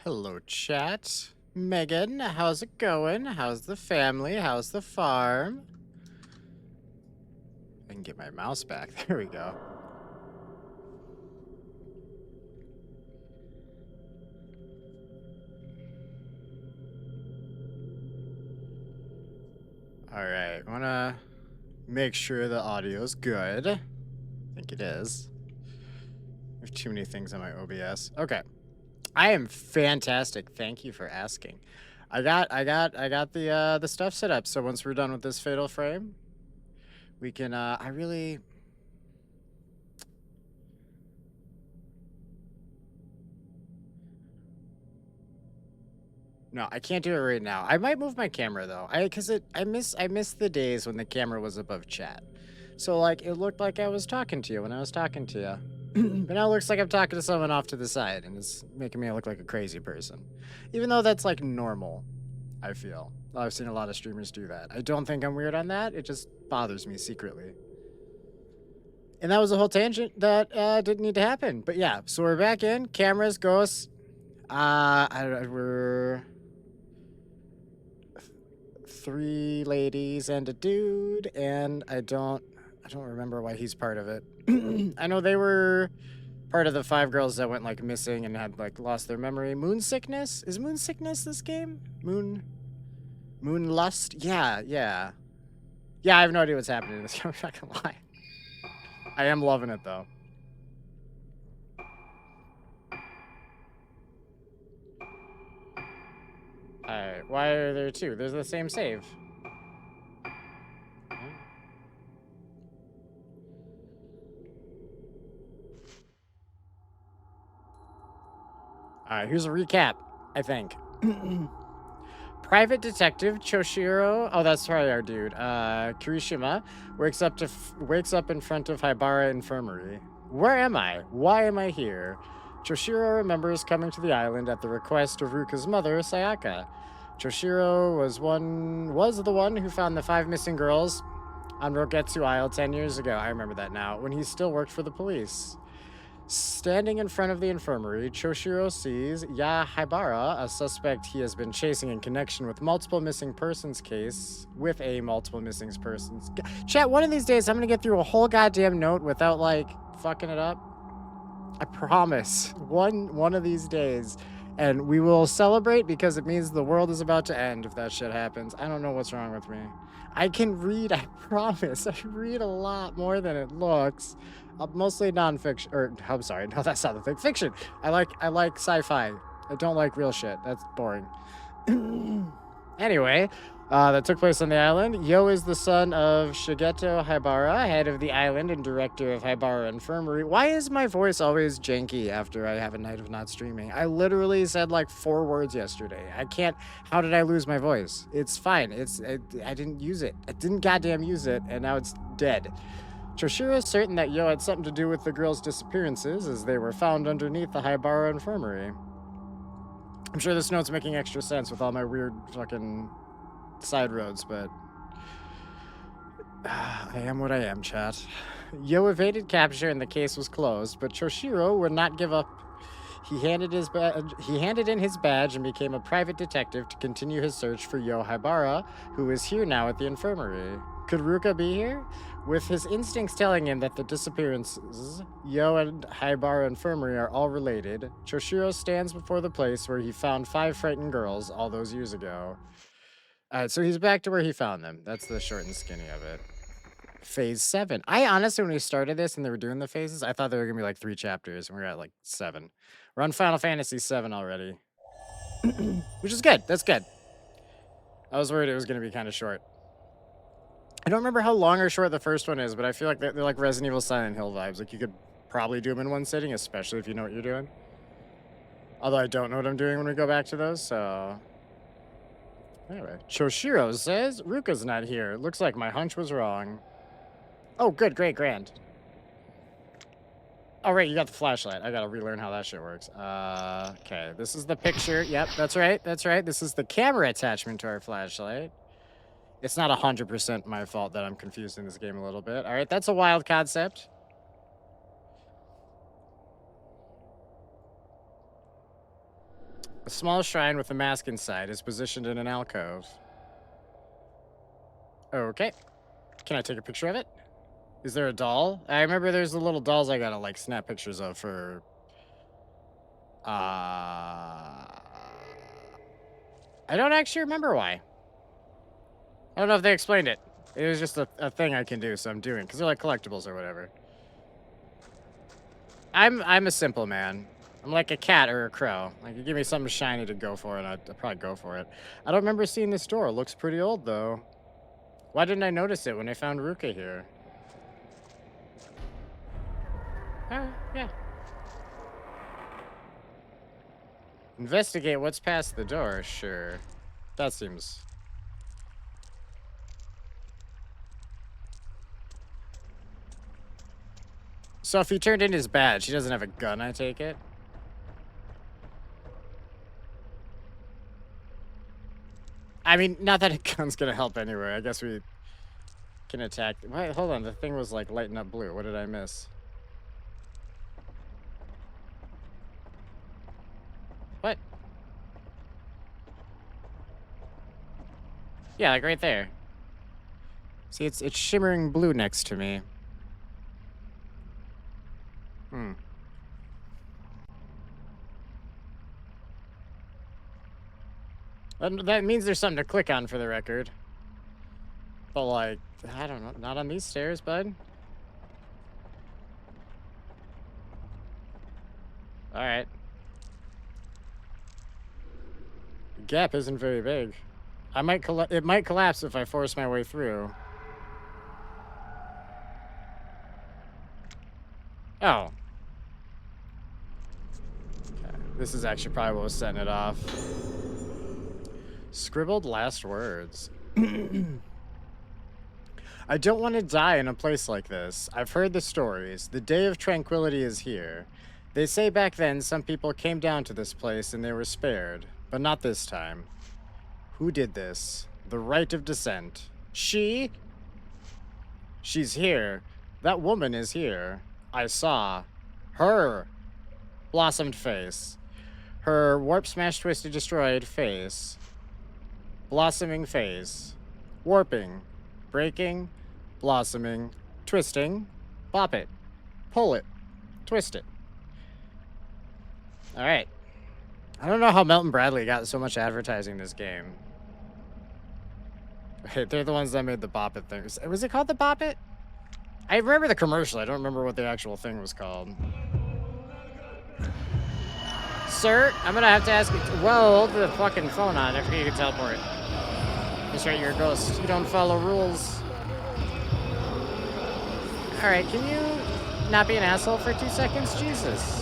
Hello, chat. Megan, how's it going? How's the family? How's the farm? I can get my mouse back. There we go. All right, I want to make sure the audio's good. I think it is. I have too many things on my OBS. Okay. I am fantastic. Thank you for asking. I got the stuff set up. So once we're done with this fatal frame, we can No, I can't do it right now. I might move my camera though. I miss the days when the camera was above chat. So like it looked like I was talking to you when I was talking to you. But now it looks like I'm talking to someone off to the side and it's making me look like a crazy person. Even though that's like normal, I feel. I've seen a lot of streamers do that. I don't think I'm weird on that. It just bothers me secretly. And that was a whole tangent that didn't need to happen. But yeah, so we're back in. Cameras, ghosts. We're 3 ladies and a dude, and I don't remember why he's part of it. I know they were part of the 5 girls that went like missing and had like lost their memory. Moon sickness? Is moon sickness this game? Moon lust? Yeah. Yeah, I have no idea what's happening in this game. I'm not gonna lie. I am loving it though. Alright, why are there 2? There's the same save. Alright, here's a recap, I think. Private Detective Choshiro, oh, that's probably our dude, Kirishima, wakes up in front of Haibara Infirmary. Where am I? Why am I here? Choshiro remembers coming to the island at the request of Ruka's mother, Sayaka. Choshiro was the one who found the 5 missing girls on Rogetsu Isle 10 years ago. I remember that now, when he still worked for the police. Standing in front of the infirmary, Choshiro sees Ya Haibara, a suspect he has been chasing in connection with multiple missing persons case. Chat, one of these days I'm gonna get through a whole goddamn note without like fucking it up. I promise. One of these days. And we will celebrate because it means the world is about to end if that shit happens. I don't know what's wrong with me. I can read, I promise. I read a lot more than it looks. Mostly nonfiction, or I'm sorry, no, that's not the thing. Fiction. I like sci-fi. I don't like real shit. That's boring. Anyway, that took place on the island. Yo is the son of Shigeto Haibara, head of the island and director of Haibara Infirmary. Why is my voice always janky after I have a night of not streaming? I literally said like 4 words yesterday. I can't. How did I lose my voice? It's fine. I didn't use it. I didn't goddamn use it, and now it's dead. Choshiro is certain that Yo had something to do with the girls' disappearances, as they were found underneath the Haibara Infirmary. I'm sure this note's making extra sense with all my weird fucking side roads, but I am what I am, chat. Yo evaded capture and the case was closed, but Choshiro would not give up. He handed in his badge and became a private detective to continue his search for Yo Haibara, who is here now at the infirmary. Could Ruka be here? With his instincts telling him that the disappearances, Yo and Haibara Infirmary are all related, Choshiro stands before the place where he found 5 frightened girls all those years ago. Alright, so he's back to where he found them. That's the short and skinny of it. Phase 7. I honestly, when we started this and they were doing the phases, I thought there were gonna be like 3 chapters, and we're at like 7. We're on Final Fantasy 7 already. Which is good. That's good. I was worried it was gonna be kind of short. I don't remember how long or short the first one is, but I feel like they're like Resident Evil Silent Hill vibes. Like you could probably do them in one sitting, especially if you know what you're doing. Although I don't know what I'm doing when we go back to those, so... Anyway, Choshiro says, Ruka's not here. Looks like my hunch was wrong. Oh, good, great, grand. Oh, right, you got the flashlight. I gotta relearn how that shit works. Okay, this is the picture. Yep, that's right, that's right. This is the camera attachment to our flashlight. It's not 100% my fault that I'm confusing this game a little bit. All right, that's a wild concept. A small shrine with a mask inside is positioned in an alcove. Okay. Can I take a picture of it? Is there a doll? I remember there's the little dolls I gotta, like, snap pictures of for... I don't actually remember why. I don't know if they explained it. It was just a thing I can do, so I'm doing, because they're like collectibles or whatever. I'm a simple man. I'm like a cat or a crow. Like, you give me something shiny to go for, and I'd probably go for it. I don't remember seeing this door. It looks pretty old, though. Why didn't I notice it when I found Ruka here? Yeah. Investigate what's past the door, sure. That seems... So if he turned in his badge, he doesn't have a gun, I take it? I mean, not that a gun's gonna help anyway. I guess we can attack... Wait, hold on. The thing was, like, lighting up blue. What did I miss? What? Yeah, like right there. See, it's shimmering blue next to me. That means there's something to click on for the record. But, like, I don't know. Not on these stairs, bud. Alright. The gap isn't very big. It might collapse if I force my way through. Oh. Okay. This is actually probably what was setting it off. Scribbled last words. I don't want to die in a place like this. I've heard the stories. The day of tranquility is here. They say back then some people came down to this place and they were spared, but not this time. Who did this? The right of descent. She? She's here. That woman is here. I saw her blossomed face. Her warp smash twisted destroyed face. Blossoming face. Warping. Breaking. Blossoming. Twisting. Bop it. Pull it. Twist it. Alright. I don't know how Melton Bradley got so much advertising in this game. Wait, they're the ones that made the Bop It thing. Was it called the Bop It? I remember the commercial. I don't remember what the actual thing was called. Sir, I'm gonna have to ask you... Whoa, hold the fucking phone on. I forget you can teleport. That's right, you're a ghost. You don't follow rules. Alright, can you not be an asshole for 2 seconds? Jesus.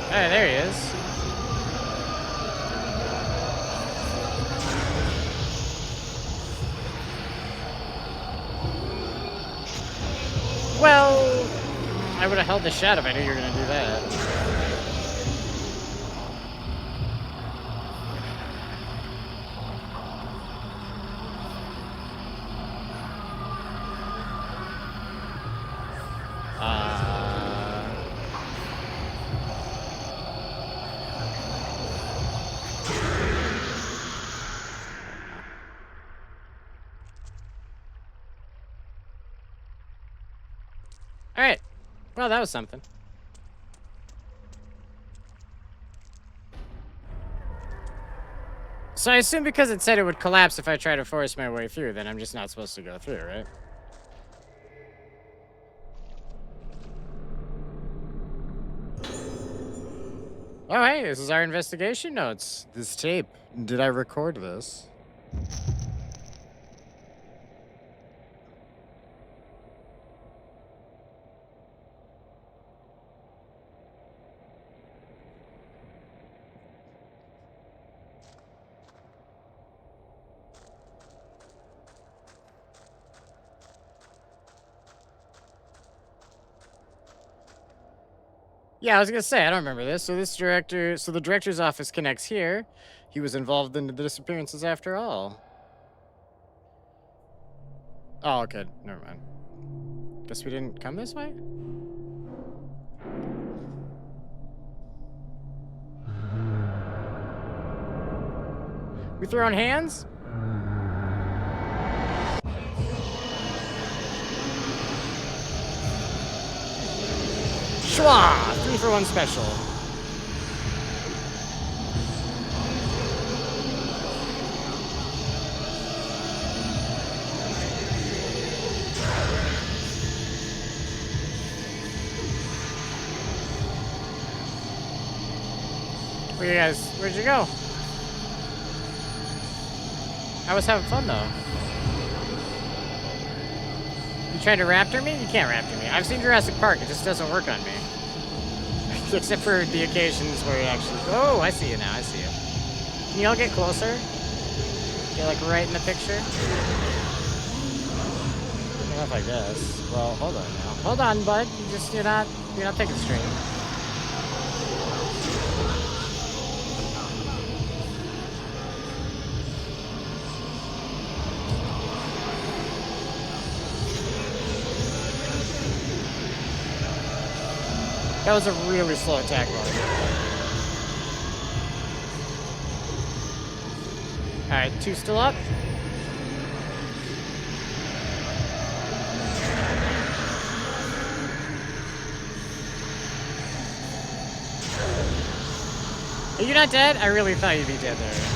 Hey, there he is. Well, I would have held the shot if I knew you were going to do that. Alright. Well, that was something. So I assume because it said it would collapse if I try to force my way through, then I'm just not supposed to go through, right? Alright, this is our investigation notes. This tape. Did I record this? Yeah, I was gonna say, I don't remember this. So the director's office connects here. He was involved in the disappearances after all. Oh, okay. Never mind. Guess we didn't come this way? We throwing hands? Schwa! 3-for-1 special. Where you guys? Where'd you go? I was having fun though. You trying to raptor me? You can't raptor me. I've seen Jurassic Park. It just doesn't work on me. Except for the occasions where it actually... Oh, I see you now. I see you. Can you all get closer? Get like right in the picture? Enough, I guess. Well, hold on now. Hold on, bud. You're not thinking straight. That was a really slow attack roll. Alright, 2 still up. Are you not dead? I really thought you'd be dead there.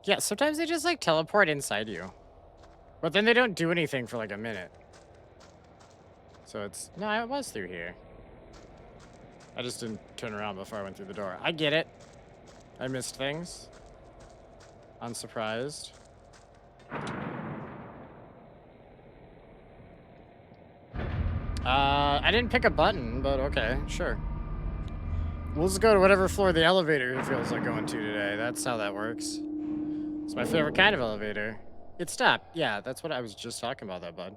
Yeah, sometimes they just like teleport inside you. But then they don't do anything for like a minute. So it's... No, I was through here. I just didn't turn around before I went through the door. I get it. I missed things. Unsurprised. I didn't pick a button, but okay, sure. We'll just go to whatever floor the elevator feels like going to today. That's how that works. It's my favorite kind of elevator. It stopped. Yeah, that's what I was just talking about, that bud.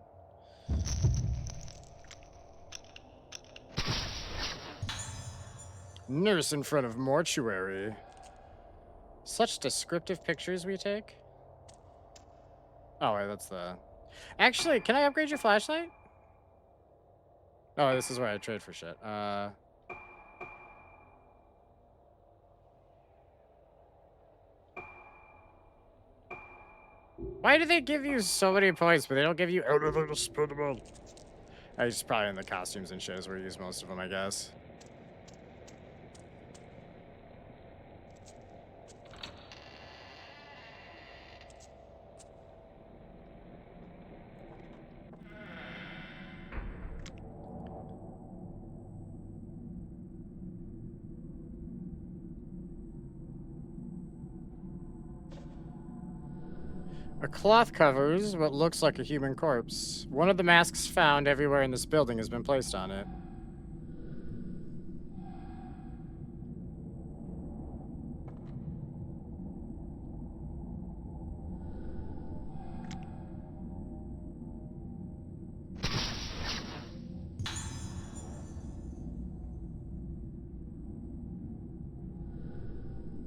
Nurse in front of mortuary. Such descriptive pictures we take. Oh, wait, that's the... Actually, can I upgrade your flashlight? Oh, this is where I trade for shit. Why do they give you so many points, but they don't give you anything to spend them on? It's probably in the costumes and shows where you use most of them, I guess. A cloth covers what looks like a human corpse. One of the masks found everywhere in this building has been placed on it.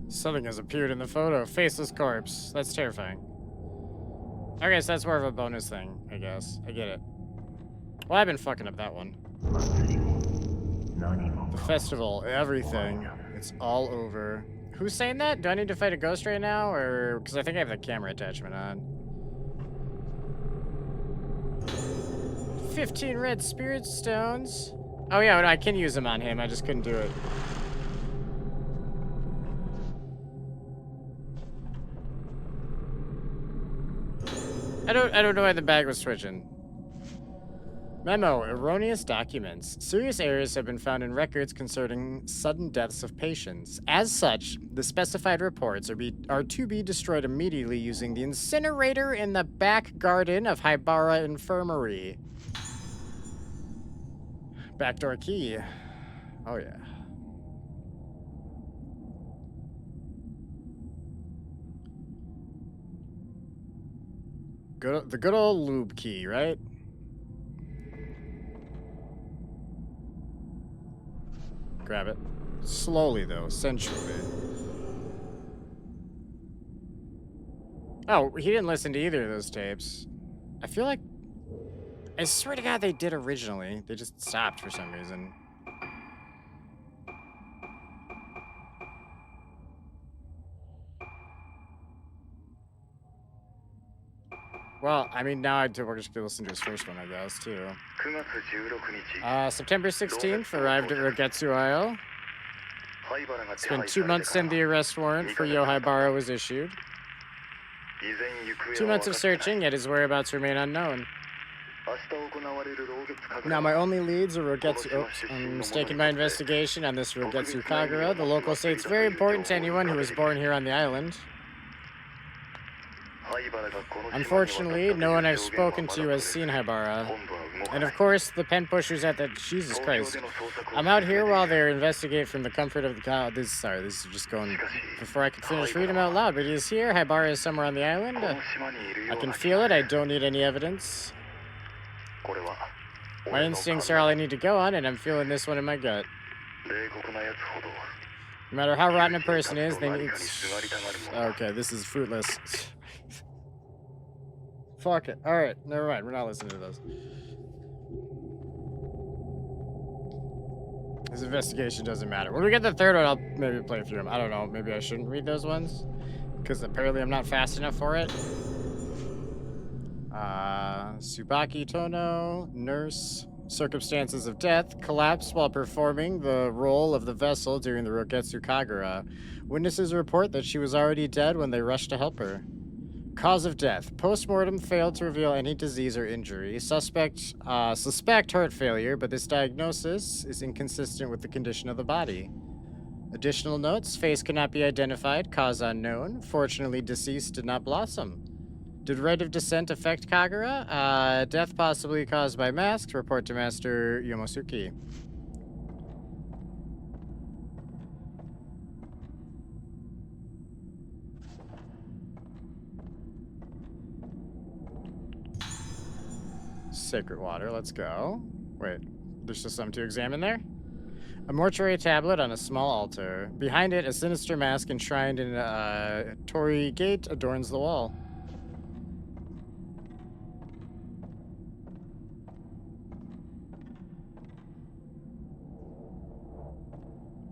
Something has appeared in the photo. Faceless corpse. That's terrifying. Okay, so that's more of a bonus thing, I guess. I get it. Well, I've been fucking up that one. The festival, everything. It's all over. Who's saying that? Do I need to fight a ghost right now? Or... Because I think I have the camera attachment on. 15 red spirit stones. Oh yeah, I can use them on him. I just couldn't do it. I don't know why the bag was switching. Memo, erroneous documents. Serious errors have been found in records concerning sudden deaths of patients. As such, the specified reports are to be destroyed immediately using the incinerator in the back garden of Hybara Infirmary. Backdoor key. Oh, yeah. The good old lube key, right? Grab it. Slowly, though, sensually. Oh, he didn't listen to either of those tapes. I feel like... I swear to God they did originally. They just stopped for some reason. Well, I mean, now we're just gonna listen to his first one, I guess, too. September 16th, arrived at Rogetsu Isle. It's been 2 months since the arrest warrant for Yohaibara was issued. 2 months of searching, yet his whereabouts remain unknown. Now, my only leads are Rogetsu... Oops, I'm mistaken my investigation on this Rogetsu Kagura. The local say it's very important to anyone who was born here on the island. Unfortunately, no one I've spoken to has seen Haibara. And of course, the pen pushers at the... Jesus Christ. I'm out here while they investigate from the comfort of the... This is just going... Before I could finish reading him out loud, but he's here. Haibara is somewhere on the island. I can feel it. I don't need any evidence. My instincts are all I need to go on, and I'm feeling this one in my gut. No matter how rotten a person is, they need... Okay, this is fruitless. Fuck it. Alright, never mind. We're not listening to those. His investigation doesn't matter. When we get the third one, I'll maybe play through them. I don't know. Maybe I shouldn't read those ones. Because apparently I'm not fast enough for it. Tsubaki Tono, nurse. Circumstances of death. Collapsed while performing the role of the vessel during the Rogetsu Kagura. Witnesses report that she was already dead when they rushed to help her. Cause of death. Postmortem failed to reveal any disease or injury. Suspect heart failure, but this diagnosis is inconsistent with the condition of the body. Additional notes. Face cannot be identified. Cause unknown. Fortunately, deceased did not blossom. Did rite of descent affect Kagura? Death possibly caused by masks. Report to Master Yomosuke. Sacred water, let's go. Wait, there's just something to examine there? A mortuary tablet on a small altar. Behind it, a sinister mask enshrined in a torii gate adorns the wall.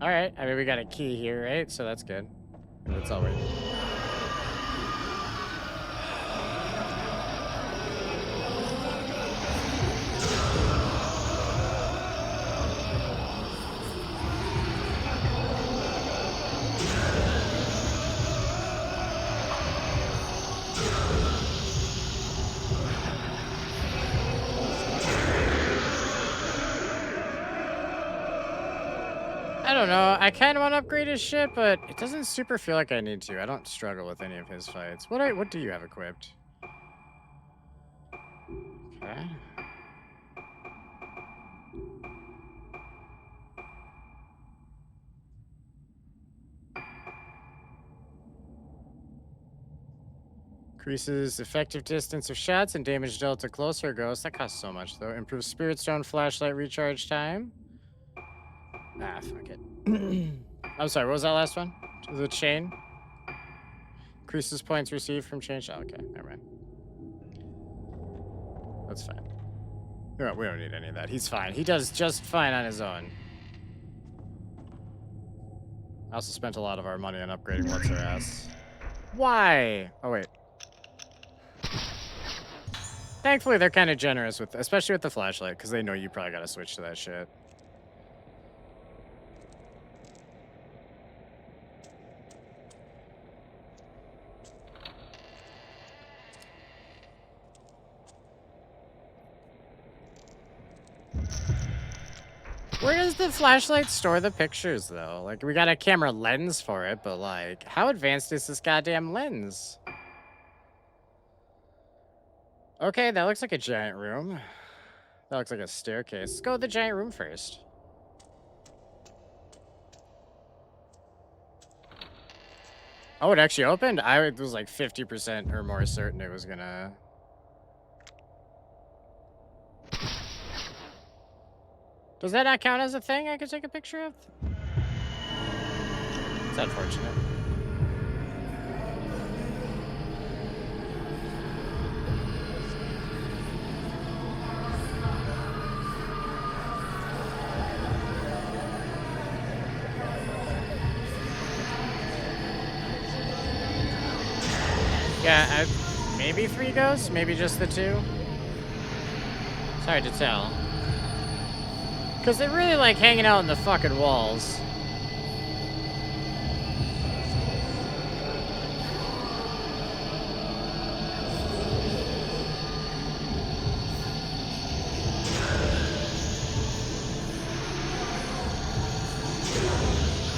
Alright, I mean, we got a key here, right? So that's good. That's all right. I don't know. I kind of want to upgrade his shit, but it doesn't super feel like I need to. I don't struggle with any of his fights. What do you have equipped? Okay. Increases effective distance of shots and damage dealt to closer ghosts. That costs so much, though. Improves Spirit Stone flashlight recharge time. Ah, fuck it. I'm sorry, what was that last one? The chain? Increases points received from chain shot. Okay, never mind. That's fine. No, we don't need any of that. He's fine. He does just fine on his own. I also spent a lot of our money on upgrading what's her ass. Why? Oh, wait. Thankfully, they're kind of generous with, especially with the flashlight, because they know you probably got to switch to that shit. Where does the flashlight store the pictures, though? Like, we got a camera lens for it, but, like, how advanced is this goddamn lens? Okay, that looks like a giant room. That looks like a staircase. Let's go to the giant room first. Oh, it actually opened? I was like 50% or more certain it was gonna... Does that not count as a thing I could take a picture of? It's unfortunate. Yeah, maybe 3 ghosts, maybe just the 2. It's hard to tell. Because they really like hanging out in the fucking walls.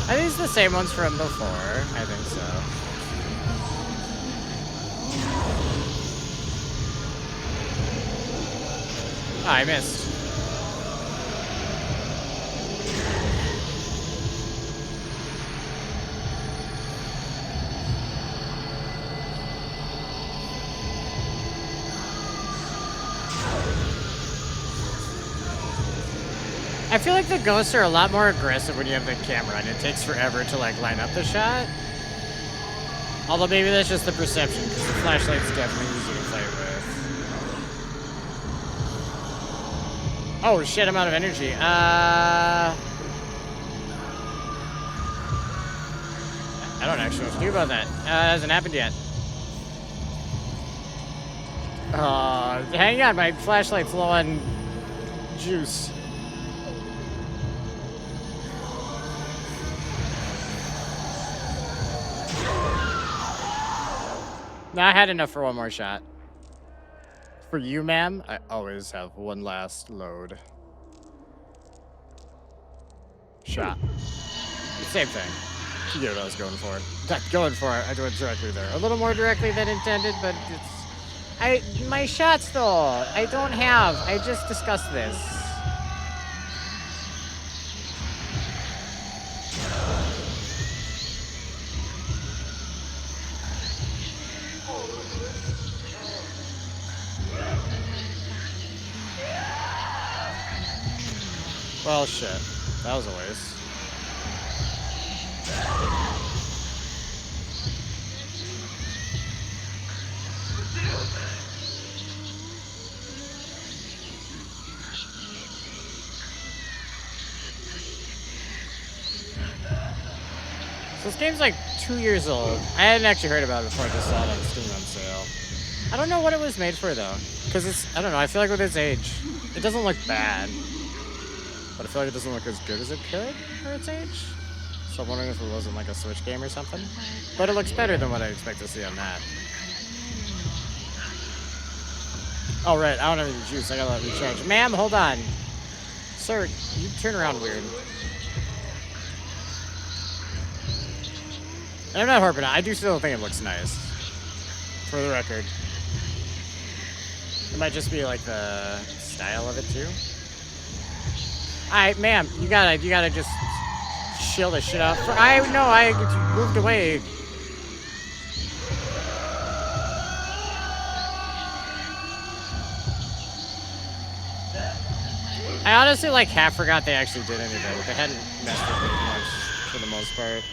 I think it's the same ones from before. I think so. Oh, I missed. I feel like the ghosts are a lot more aggressive when you have the camera and it takes forever to like line up the shot. Although maybe that's just the perception, because the flashlight's definitely easy to fight with. Oh shit, I'm out of energy. I don't actually know what to do about that. It hasn't happened yet. Hang on, my flashlight's low on juice. No, I had enough for one more shot. For you, ma'am, I always have one last load. Shot. Same thing. You get what I was going for. Not going for it. I went directly there. A little more directly than intended, but it's... My shots, though. I don't have. I just discussed this. Well, shit. That was a waste. So this game's like 2 years old. I hadn't actually heard about it before I just saw it on Steam on sale. I don't know what it was made for, though. Because it's, I don't know, I feel like with its age, it doesn't look bad. But I feel like it doesn't look as good as it could for its age. So I'm wondering if it wasn't like a Switch game or something. But it looks better than what I expect to see on that. Oh, right, I don't have any juice. I gotta let it recharge. Ma'am, hold on. Sir, you turn around weird. And I'm not harping on it. I do still think it looks nice. For the record. It might just be like the style of it too. Alright, ma'am, you gotta just chill the shit out. I moved away. I honestly like half forgot they actually did anything. They hadn't messed with me much for the most part.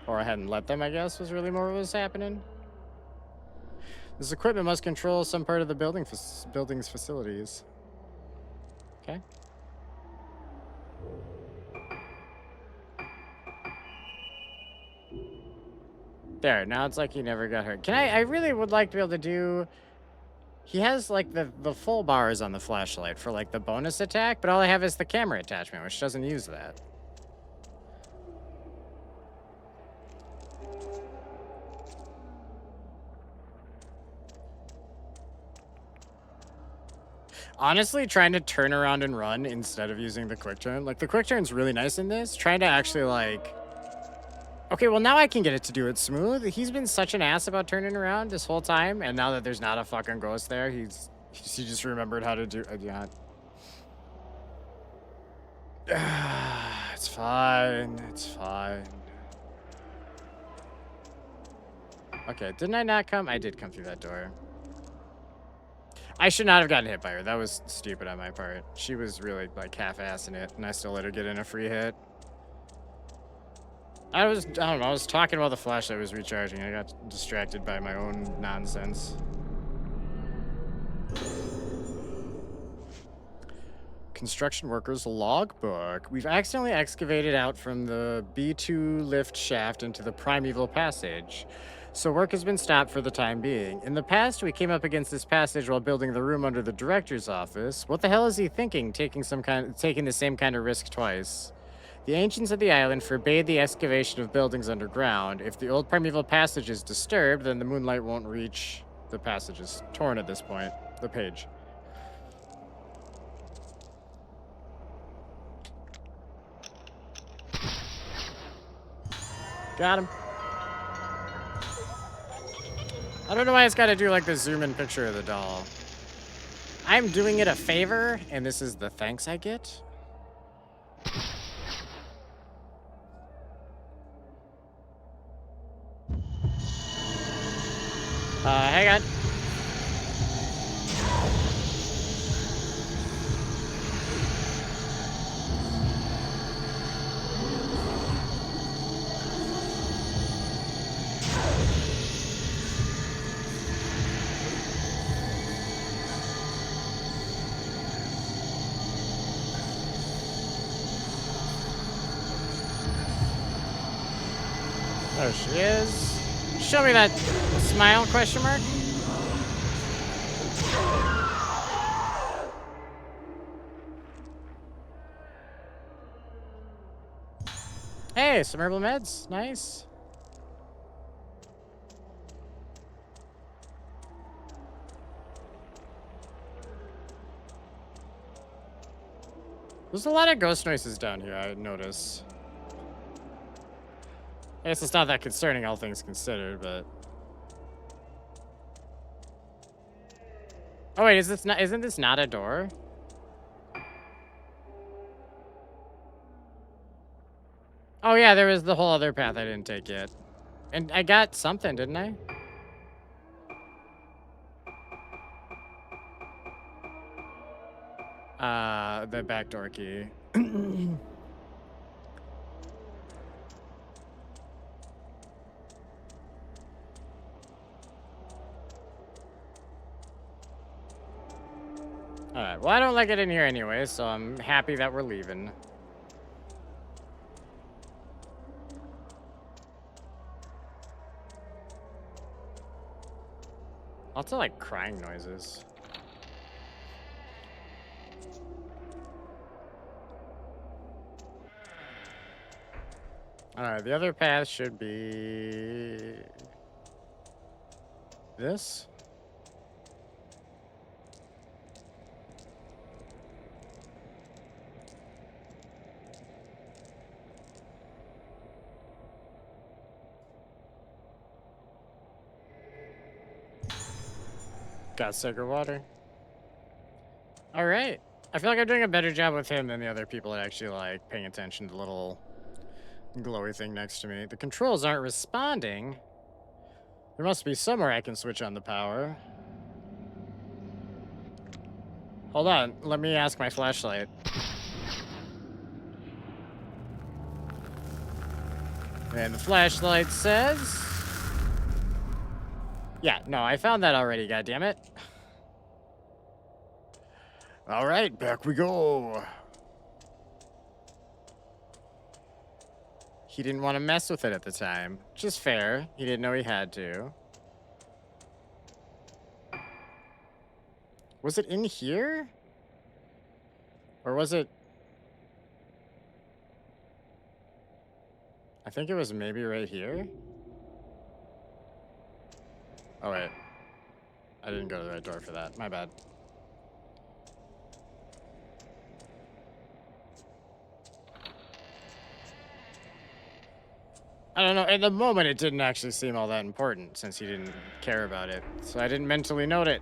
Or I hadn't let them, I guess, was really more what was happening. This equipment must control some part of the building's facilities. Okay. There, now it's like he never got hurt. I really would like to be able to do... He has, like, the full bars on the flashlight for, like, the bonus attack, but all I have is the camera attachment, which doesn't use that. Honestly, trying to turn around and run instead of using the quick turn. Like, the quick turn's really nice in this. Trying to actually, like... Okay, well, now I can get it to do it smooth. He's been such an ass about turning around this whole time, and now that there's not a fucking ghost there, he's She just remembered how to do yeah. It's fine. It's fine. Okay, didn't I not come? I did come through that door. I should not have gotten hit by her. That was stupid on my part. She was really, like, half-assing it, and I still let her get in a free hit. I don't know, I was talking while the flashlight was recharging. I got distracted by my own nonsense. Construction workers logbook. We've accidentally excavated out from the B2 lift shaft into the primeval passage. So work has been stopped for the time being. In the past, we came up against this passage while building the room under the director's office. What the hell is he thinking, taking the same kind of risk twice? The ancients of the island forbade the excavation of buildings underground. If the old primeval passage is disturbed, then the moonlight won't reach. The passage is torn at this point. The page. Got him. I don't know why it's got to do like the zoom in picture of the doll. I'm doing it a favor, and this is the thanks I get. Hang on. There she is. Show me that smile, question mark. Hey, some herbal meds. Nice. There's a lot of ghost noises down here, I notice. I guess it's not that concerning, all things considered, but... Oh wait, isn't this not a door? Oh yeah, there was the whole other path I didn't take yet. And I got something, didn't I? The back door key. Alright, well I don't like it in here anyway, so I'm happy that we're leaving. Lots of like crying noises. Alright, the other path should be... this? Got sacred water. Alright. I feel like I'm doing a better job with him than the other people that actually like paying attention to the little glowy thing next to me. The controls aren't responding. There must be somewhere I can switch on the power. Hold on, let me ask my flashlight. And the flashlight says... Yeah, no, I found that already, goddammit. Alright, back we go. He didn't want to mess with it at the time, which is fair. He didn't know he had to. Was it in here? Or was it... I think it was maybe right here. Oh, wait. I didn't go to the right door for that. My bad. I don't know. At the moment, it didn't actually seem all that important since he didn't care about it. So I didn't mentally note it.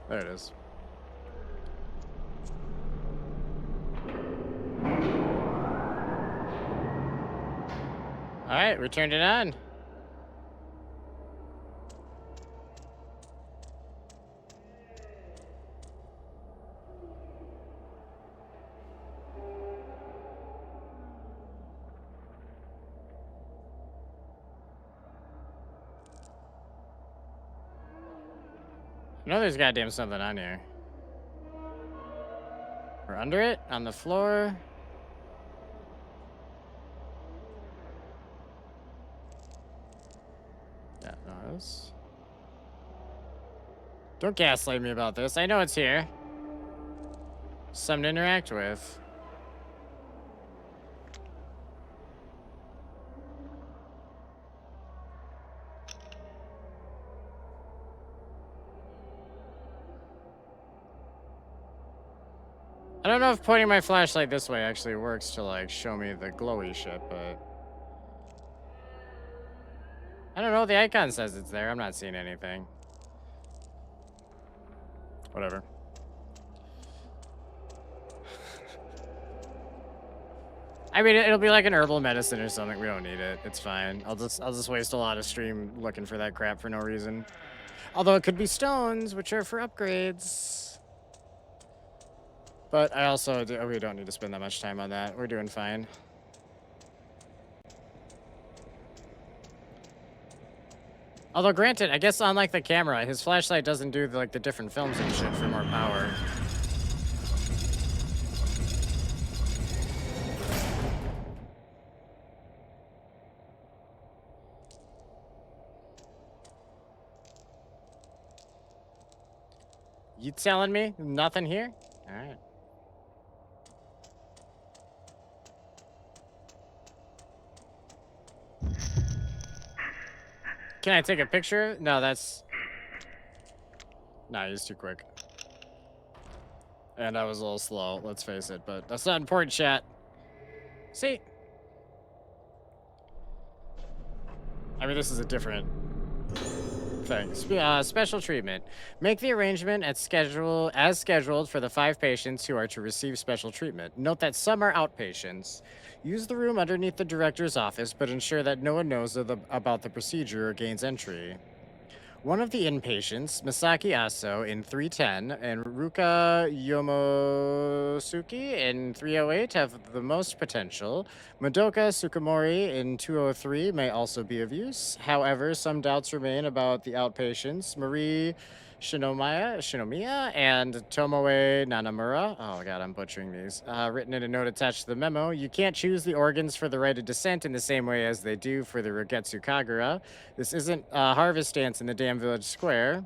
There it is. All right, we turned it on. I know there's goddamn something on here. We're under it, on the floor. Yeah, no, this. Don't gaslight me about this. I know it's here. Something to interact with. I don't know if pointing my flashlight this way actually works to, like, show me the glowy shit, but... I don't know. The icon says it's there. I'm not seeing anything. Whatever. I mean, it'll be like an herbal medicine or something. We don't need it. It's fine. I'll just waste a lot of stream looking for that crap for no reason. Although it could be stones, which are for upgrades. But I also we don't need to spend that much time on that. We're doing fine. Although granted, I guess unlike the camera, his flashlight doesn't do like the different films and shit for more power. You telling me nothing here? All right. Can I take a picture? No, that's... Nah, he's too quick. And I was a little slow, let's face it, but that's not important, chat. See? I mean, this is a different thing. Special treatment. Make the arrangement as scheduled for the 5 patients who are to receive special treatment. Note that some are outpatients. Use the room underneath the director's office, but ensure that no one knows about the procedure or gains entry. One of the inpatients, Misaki Aso in 310 and Ruka Yomosuke in 308 have the most potential. Madoka Sukamori in 203 may also be of use. However, some doubts remain about the outpatients. Marie Shinomiya and Tomoe Nanamura. Oh god, I'm butchering these. Written in a note attached to the memo. You can't choose the organs for the rite of descent in the same way as they do for the Rogetsu Kagura. This isn't a harvest dance in the damn village square.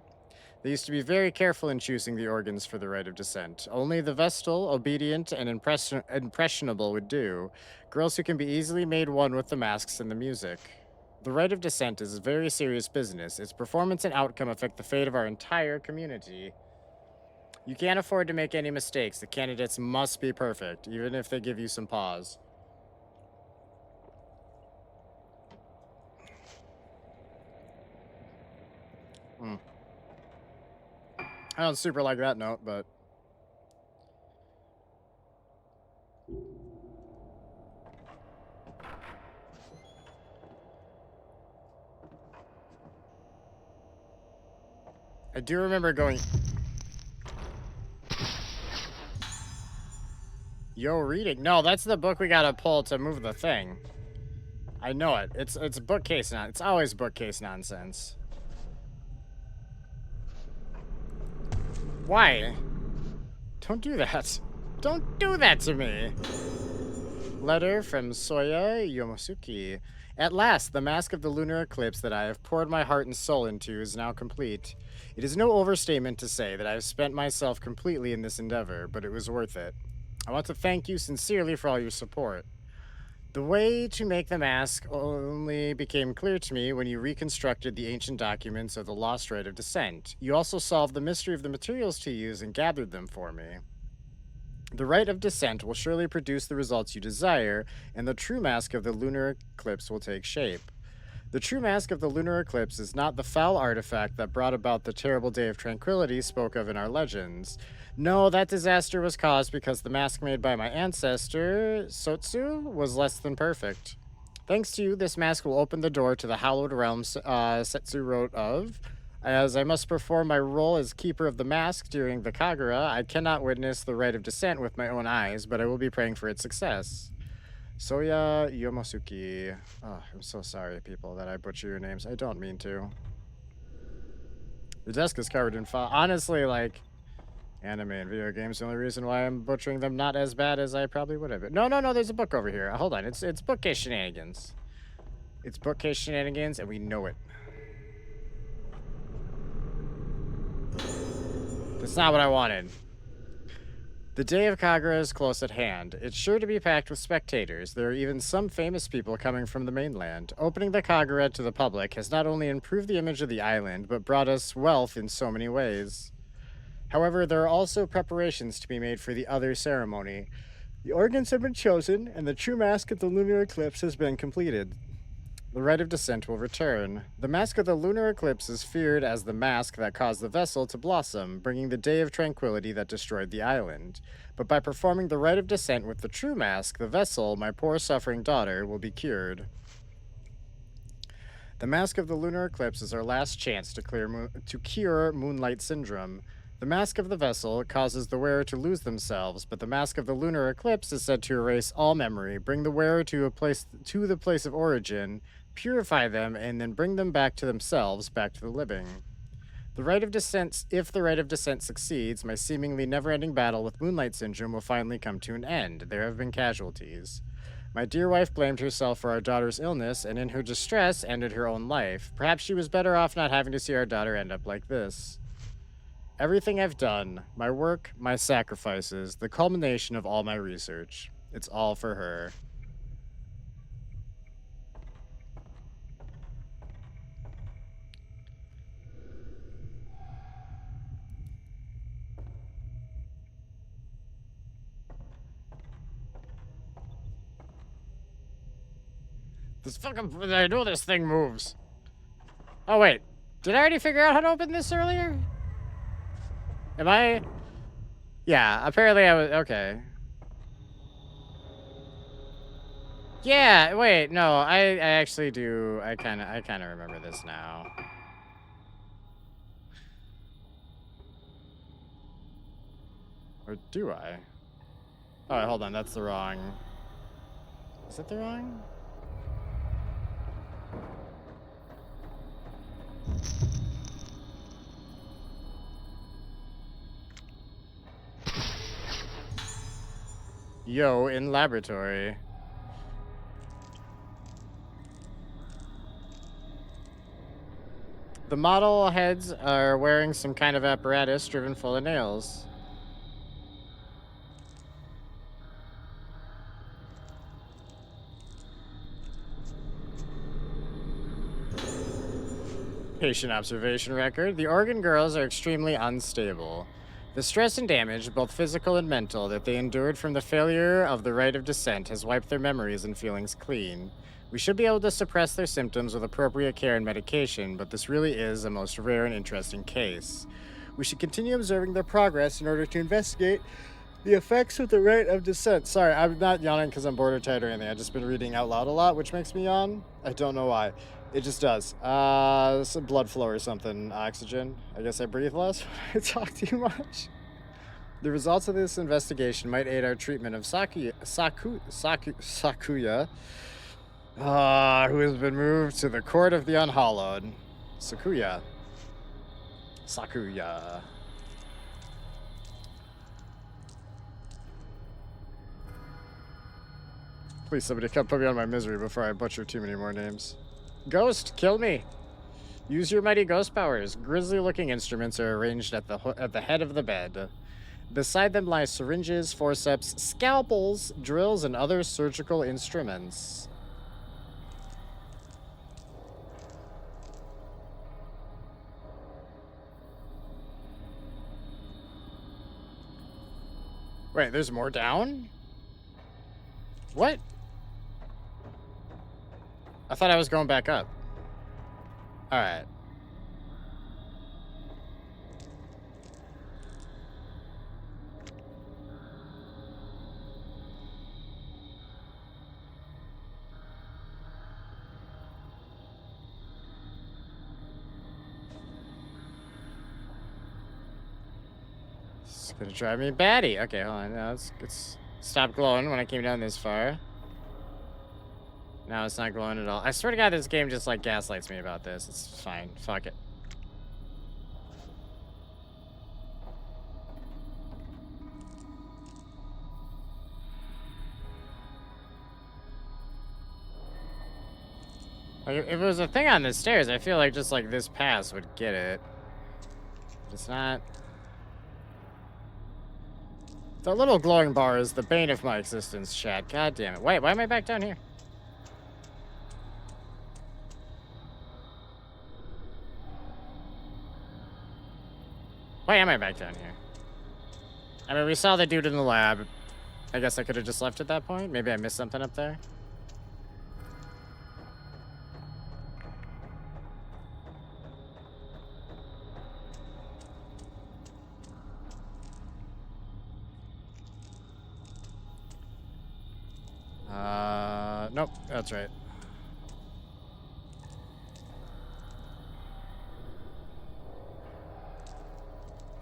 They used to be very careful in choosing the organs for the rite of descent. Only the Vestal, obedient, and impressionable would do. Girls who can be easily made one with the masks and the music. The rite of descent is a very serious business. Its performance and outcome affect the fate of our entire community. You can't afford to make any mistakes. The candidates must be perfect, even if they give you some pause. I don't super like that note, but... I do remember going... Yo, reading. No, that's the book we gotta pull to move the thing. I know it. It's bookcase nonsense. It's always bookcase nonsense. Why? Don't do that. Don't do that to me. Letter from Soya Yomosuke. At last, the mask of the lunar eclipse that I have poured my heart and soul into is now complete. It is no overstatement to say that I have spent myself completely in this endeavor, but it was worth it. I want to thank you sincerely for all your support. The way to make the mask only became clear to me when you reconstructed the ancient documents of the lost rite of descent. You also solved the mystery of the materials to use and gathered them for me. The rite of descent will surely produce the results you desire, and the true mask of the lunar eclipse will take shape. The true mask of the lunar eclipse is not the foul artifact that brought about the terrible day of tranquility spoke of in our legends. No, that disaster was caused because the mask made by my ancestor, Sotsu, was less than perfect. Thanks to you, this mask will open the door to the hallowed realms Setsu wrote of. As I must perform my role as keeper of the mask during the Kagura, I cannot witness the rite of descent with my own eyes, but I will be praying for its success. Soya Yomosuki. Oh, I'm so sorry, people, that I butcher your names. I don't mean to. The desk is covered in file. Honestly, like, anime and video games, the only reason why I'm butchering them not as bad as I probably would have been. No, no, no, there's a book over here. Hold on, it's bookcase shenanigans. It's bookcase shenanigans, and we know it. That's not what I wanted. The day of Kagura is close at hand. It's sure to be packed with spectators. There are even some famous people coming from the mainland. Opening the Kagura to the public has not only improved the image of the island, but brought us wealth in so many ways. However, there are also preparations to be made for the other ceremony. The organs have been chosen, and the true mask of the lunar eclipse has been completed. The rite of descent will return. The mask of the lunar eclipse is feared as the mask that caused the vessel to blossom, bringing the day of tranquility that destroyed the island. But by performing the rite of descent with the true mask, the vessel, my poor suffering daughter, will be cured. The mask of the lunar eclipse is our last chance to cure Moonlight Syndrome. The mask of the vessel causes the wearer to lose themselves, but the mask of the lunar eclipse is said to erase all memory, bring the wearer to the place of origin, purify them, and then bring them back to themselves, back to the living. If the rite of descent succeeds, my seemingly never-ending battle with Moonlight Syndrome will finally come to an end. There have been casualties. My dear wife blamed herself for our daughter's illness, and in her distress, ended her own life. Perhaps she was better off not having to see our daughter end up like this. Everything I've done, my work, my sacrifices, the culmination of all my research. It's all for her. I know this thing moves. Oh, wait. Did I already figure out how to open this earlier? Am I? Yeah, apparently I was, okay. Yeah, wait, no, I actually do, I kinda remember this now. Or do I? Oh, hold on, that's the wrong. Is it the wrong? Yo, in laboratory. The model heads are wearing some kind of apparatus driven full of nails. Patient observation record. The organ girls are extremely unstable. The stress and damage, both physical and mental, that they endured from the failure of the rite of descent has wiped their memories and feelings clean. We should be able to suppress their symptoms with appropriate care and medication, but this really is a most rare and interesting case. We should continue observing their progress in order to investigate the effects of the rite of descent. Sorry, I'm not yawning because I'm bored or tired or anything. I've just been reading out loud a lot, which makes me yawn. I don't know why. It just does. Some blood flow or something. Oxygen. I guess I breathe less when I talk too much. The results of this investigation might aid our treatment of Sakuya, who has been moved to the court of the unhallowed. Sakuya. Please, somebody come put me out of my misery before I butcher too many more names. Ghost, kill me. Use your mighty ghost powers. Grisly-looking instruments are arranged at the head of the bed. Beside them lie syringes, forceps, scalpels, drills, and other surgical instruments. Wait, there's more down? What? I thought I was going back up. All right. It's gonna drive me batty. Okay, hold on. Now it's stopped glowing when I came down this far. Now it's not glowing at all. I swear to God, this game just like gaslights me about this. It's fine. Fuck it. Like, if it was a thing on the stairs, I feel like just like this pass would get it. It's not. The little glowing bar is the bane of my existence, chat. God damn it. Wait, why am I back down here? Why am I back down here? I mean, we saw the dude in the lab. I guess I could have just left at that point. Maybe I missed something up there. Nope, that's right.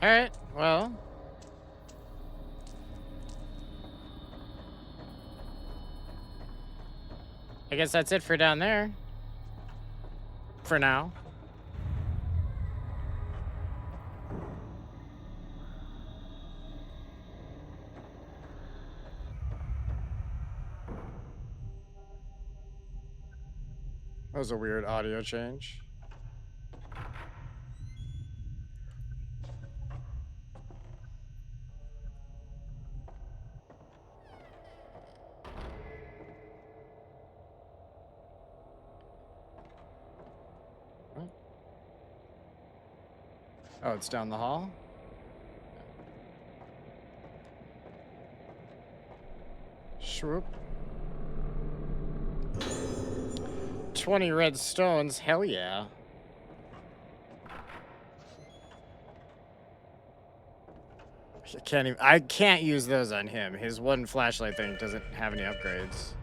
All right, well. I guess that's it for down there. For now. That was a weird audio change. What? Oh, it's down the hall? Swoop. 20 red stones, hell yeah. I can't use those on him. His one flashlight thing doesn't have any upgrades.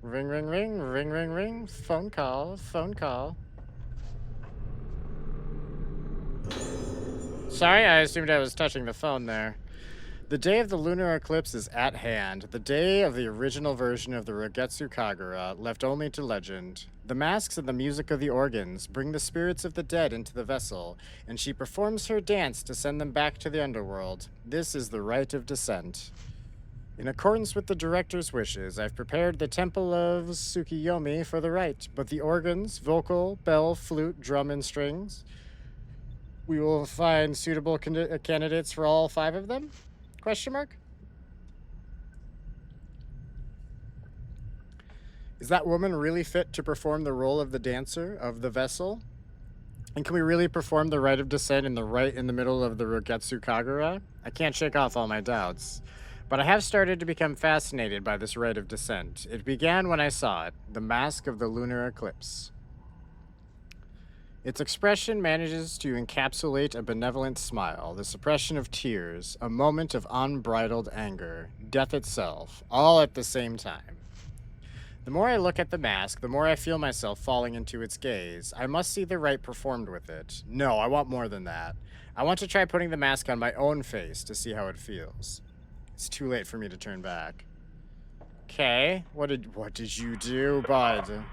Ring, ring, ring, ring, ring, ring. Phone call, phone call. Sorry, I assumed I was touching the phone there. The day of the lunar eclipse is at hand, the day of the original version of the Rogetsu Kagura, left only to legend. The masks and the music of the organs bring the spirits of the dead into the vessel, and she performs her dance to send them back to the underworld. This is the rite of descent. In accordance with the director's wishes, I've prepared the Temple of Tsukiyomi for the rite, but the organs, vocal, bell, flute, drum, and strings, we will find suitable candidates for all 5 of them? Question mark? Is that woman really fit to perform the role of the dancer of the vessel? And can we really perform the rite of descent in the middle of the Rogetsu Kagura? I can't shake off all my doubts. But I have started to become fascinated by this rite of descent. It began when I saw it, the mask of the lunar eclipse. Its expression manages to encapsulate a benevolent smile, the suppression of tears, a moment of unbridled anger, death itself, all at the same time. The more I look at the mask, the more I feel myself falling into its gaze. I must see the rite performed with it. No, I want more than that. I want to try putting the mask on my own face to see how it feels. It's too late for me to turn back. Okay, what did you do, bud?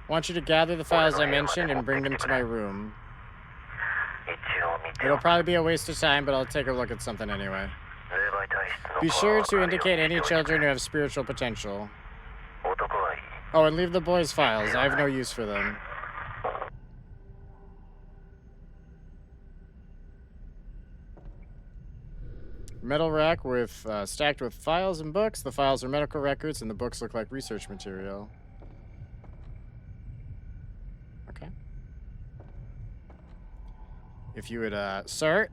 I want you to gather the files I mentioned and bring them to my room. It'll probably be a waste of time, but I'll take a look at something anyway. Be sure to indicate any children who have spiritual potential. Oh, and leave the boys' files. I have no use for them. Metal rack with stacked with files and books. The files are medical records, and the books look like research material. Okay. If you would, sir,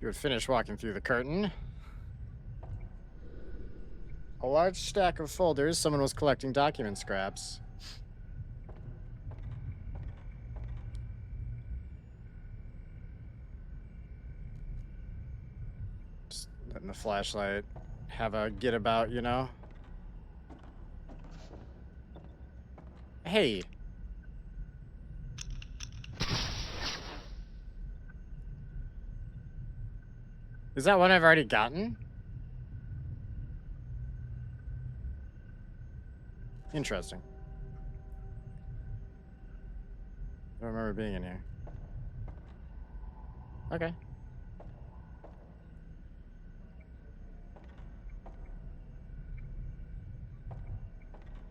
you would finish walking through the curtain. A large stack of folders. Someone was collecting document scraps. Just letting the flashlight have a get about, you know? Hey. Is that one I've already gotten? Interesting. I don't remember being in here. Okay.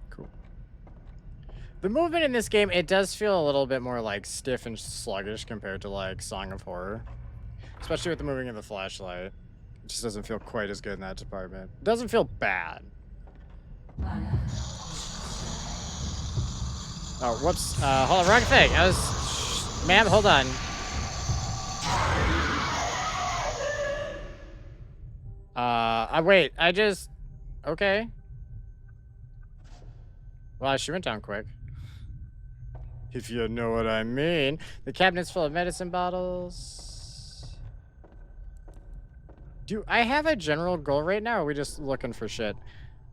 Cool. The movement in this game, it does feel a little bit more like stiff and sluggish compared to like Song of Horror. Especially with the moving of the flashlight. It just doesn't feel quite as good in that department. It doesn't feel bad. Oh, whoops. Hold on, wrong thing. I was... Ma'am, hold on. Wait, I just... Okay. Wow, she went down quick. If you know what I mean. The cabinet's full of medicine bottles. Do I have a general goal right now, or are we just looking for shit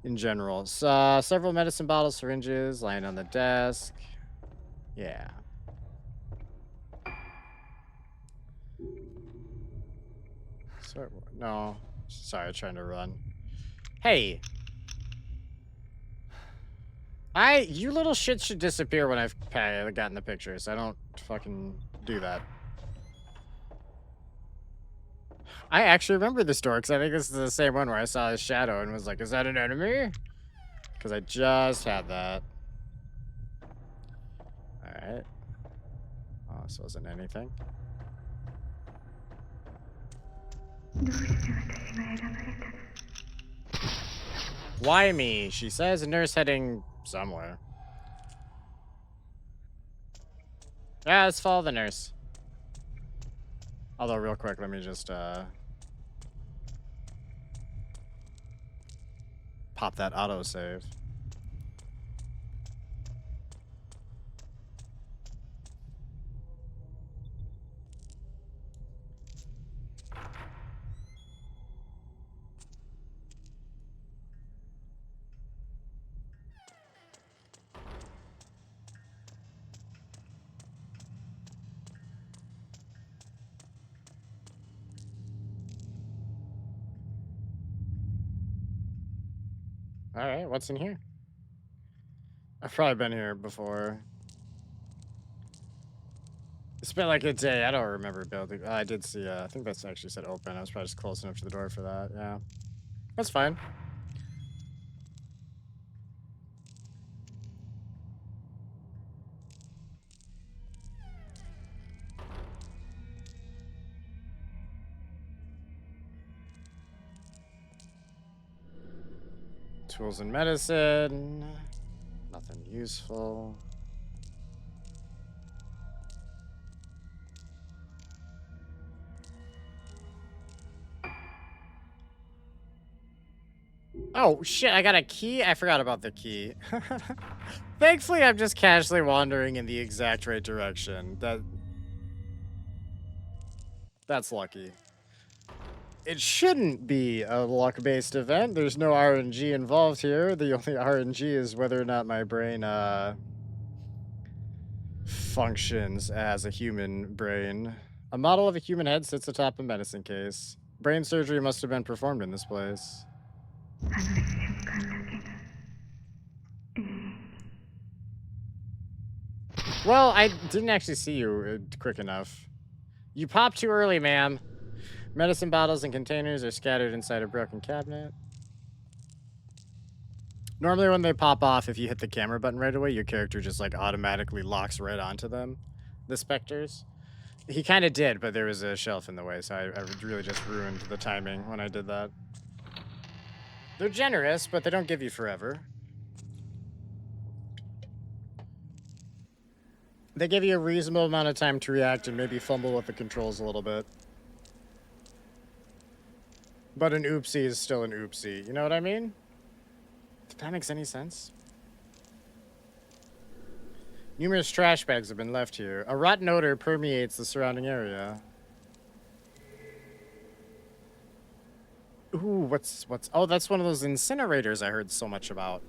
in general? So, several medicine bottles, syringes, lying on the desk. Yeah. Sorry, no. Sorry, trying to run. Hey. You little shit should disappear when I've gotten the pictures. I don't fucking do that. I actually remember this door, because I think this is the same one where I saw his shadow and was like, is that an enemy? Because I just had that. Alright. Oh, this wasn't anything. Why me? She says, a nurse heading somewhere. Yeah, let's follow the nurse. Although, real quick, let me just, pop that autosave. Alright, what's in here? I've probably been here before. It's been like a day. I don't remember building. I did see, I think that's actually said open. I was probably just close enough to the door for that. Yeah. That's fine. Tools and medicine. Nothing useful. Oh, shit, I got a key? I forgot about the key. Thankfully, I'm just casually wandering in the exact right direction. That's lucky. It shouldn't be a luck-based event. There's no RNG involved here. The only RNG is whether or not my brain, functions as a human brain. A model of a human head sits atop a medicine case. Brain surgery must have been performed in this place. Well, I didn't actually see you quick enough. You popped too early, ma'am. Medicine bottles and containers are scattered inside a broken cabinet. Normally when they pop off, if you hit the camera button right away, your character just like automatically locks right onto them. The specters. He kind of did, but there was a shelf in the way, so I really just ruined the timing when I did that. They're generous, but they don't give you forever. They give you a reasonable amount of time to react and maybe fumble with the controls a little bit. But an oopsie is still an oopsie. You know what I mean? that makes any sense? Numerous trash bags have been left here. A rotten odor permeates the surrounding area. Ooh, what's... Oh, that's one of those incinerators I heard so much about.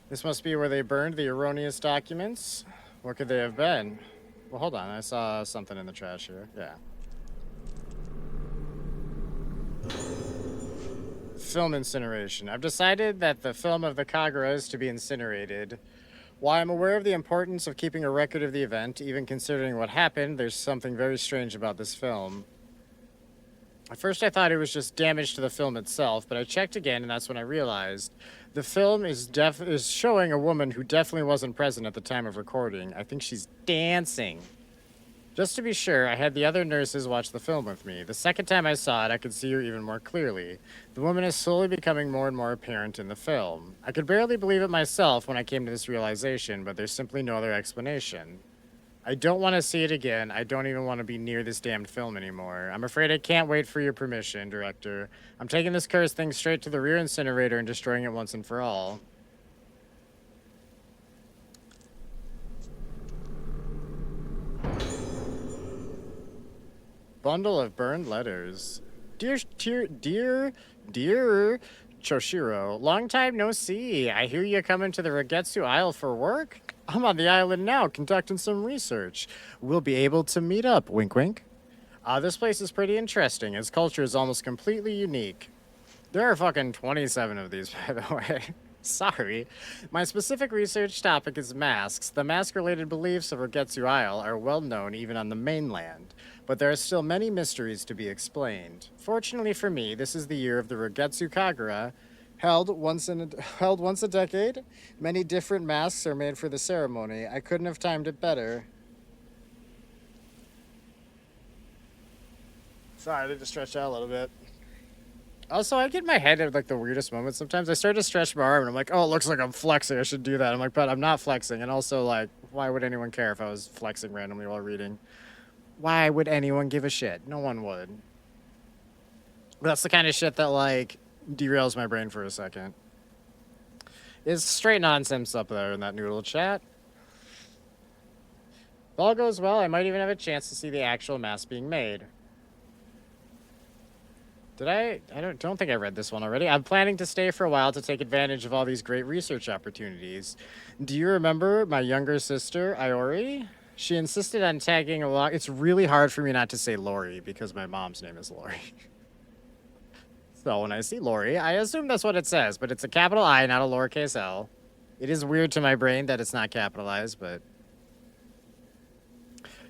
This must be where they burned the erroneous documents. What could they have been? Well, hold on. I saw something in the trash here. Yeah. Film incineration. I've decided that the film of the Kagura is to be incinerated. While I'm aware of the importance of keeping a record of the event, even considering what happened, there's something very strange about this film. At first I thought it was just damage to the film itself, but I checked again and that's when I realized the film is showing a woman who definitely wasn't present at the time of recording. I think she's dancing. Just to be sure, I had the other nurses watch the film with me. The second time I saw it, I could see her even more clearly. The woman is slowly becoming more and more apparent in the film. I could barely believe it myself when I came to this realization, but there's simply no other explanation. I don't want to see it again. I don't even want to be near this damned film anymore. I'm afraid I can't wait for your permission, director. I'm taking this cursed thing straight to the rear incinerator and destroying it once and for all. Bundle of burned letters. Dear Choshiro, long time no see. I hear you coming to the Regetsu Isle for work? I'm on the island now, conducting some research. We'll be able to meet up, wink wink. This place is pretty interesting. Its culture is almost completely unique. There are fucking 27 of these, by the way. Sorry. My specific research topic is masks. The mask-related beliefs of Regetsu Isle are well known even on the mainland, but there are still many mysteries to be explained. Fortunately for me, this is the year of the Regetsu Kagura, held once a decade. Many different masks are made for the ceremony. I couldn't have timed it better. Sorry, I need to stretch out a little bit. Also, I get in my head at like the weirdest moments. Sometimes I start to stretch my arm and I'm like, oh, it looks like I'm flexing. I should do that. I'm like, but I'm not flexing. And also, like, why would anyone care if I was flexing randomly while reading? Why would anyone give a shit? No one would. That's the kind of shit that, like, derails my brain for a second. It's straight nonsense up there in that noodle chat. If all goes well, I might even have a chance to see the actual mask being made. Did I don't think I read this one already. I'm planning to stay for a while to take advantage of all these great research opportunities. Do you remember my younger sister, Iori? She insisted on tagging along. It's really hard for me not to say Lori because my mom's name is Lori. So when I see Lori, I assume that's what it says, but it's a capital I, not a lowercase l. It is weird to my brain that it's not capitalized, but...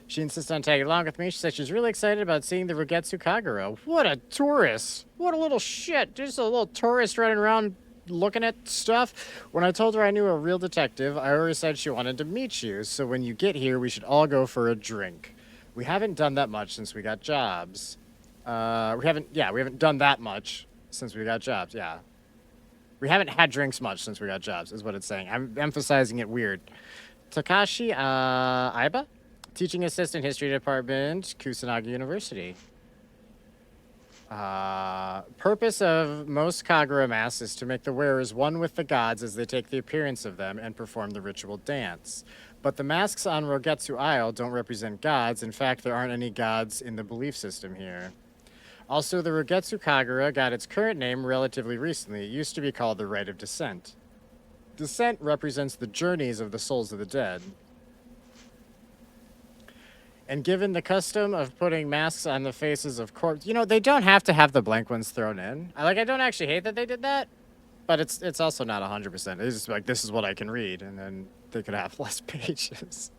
She insisted on tagging along with me. She said she's really excited about seeing the Regetsu Kagura. What a tourist! What a little shit! Just a little tourist running around looking at stuff. When I told her I knew a real detective, I already said she wanted to meet you, so when you get here, we should all go for a drink. We haven't done that much since we got jobs. We haven't done that much since we got jobs, yeah. We haven't had drinks much since we got jobs, is what it's saying. I'm emphasizing it weird. Takashi, Aiba? Teaching assistant history department, Kusanagi University. Purpose of most Kagura masks is to make the wearers one with the gods as they take the appearance of them and perform the ritual dance. But the masks on Regetsu Isle don't represent gods. In fact, there aren't any gods in the belief system here. Also, the Regetsu Kagura got its current name relatively recently. It used to be called the Rite of Descent. Descent represents the journeys of the souls of the dead. And given the custom of putting masks on the faces of corpses, you know, they don't have to have the blank ones thrown in. I don't actually hate that they did that, but it's also not 100%. It's just like, this is what I can read, and then they could have less pages.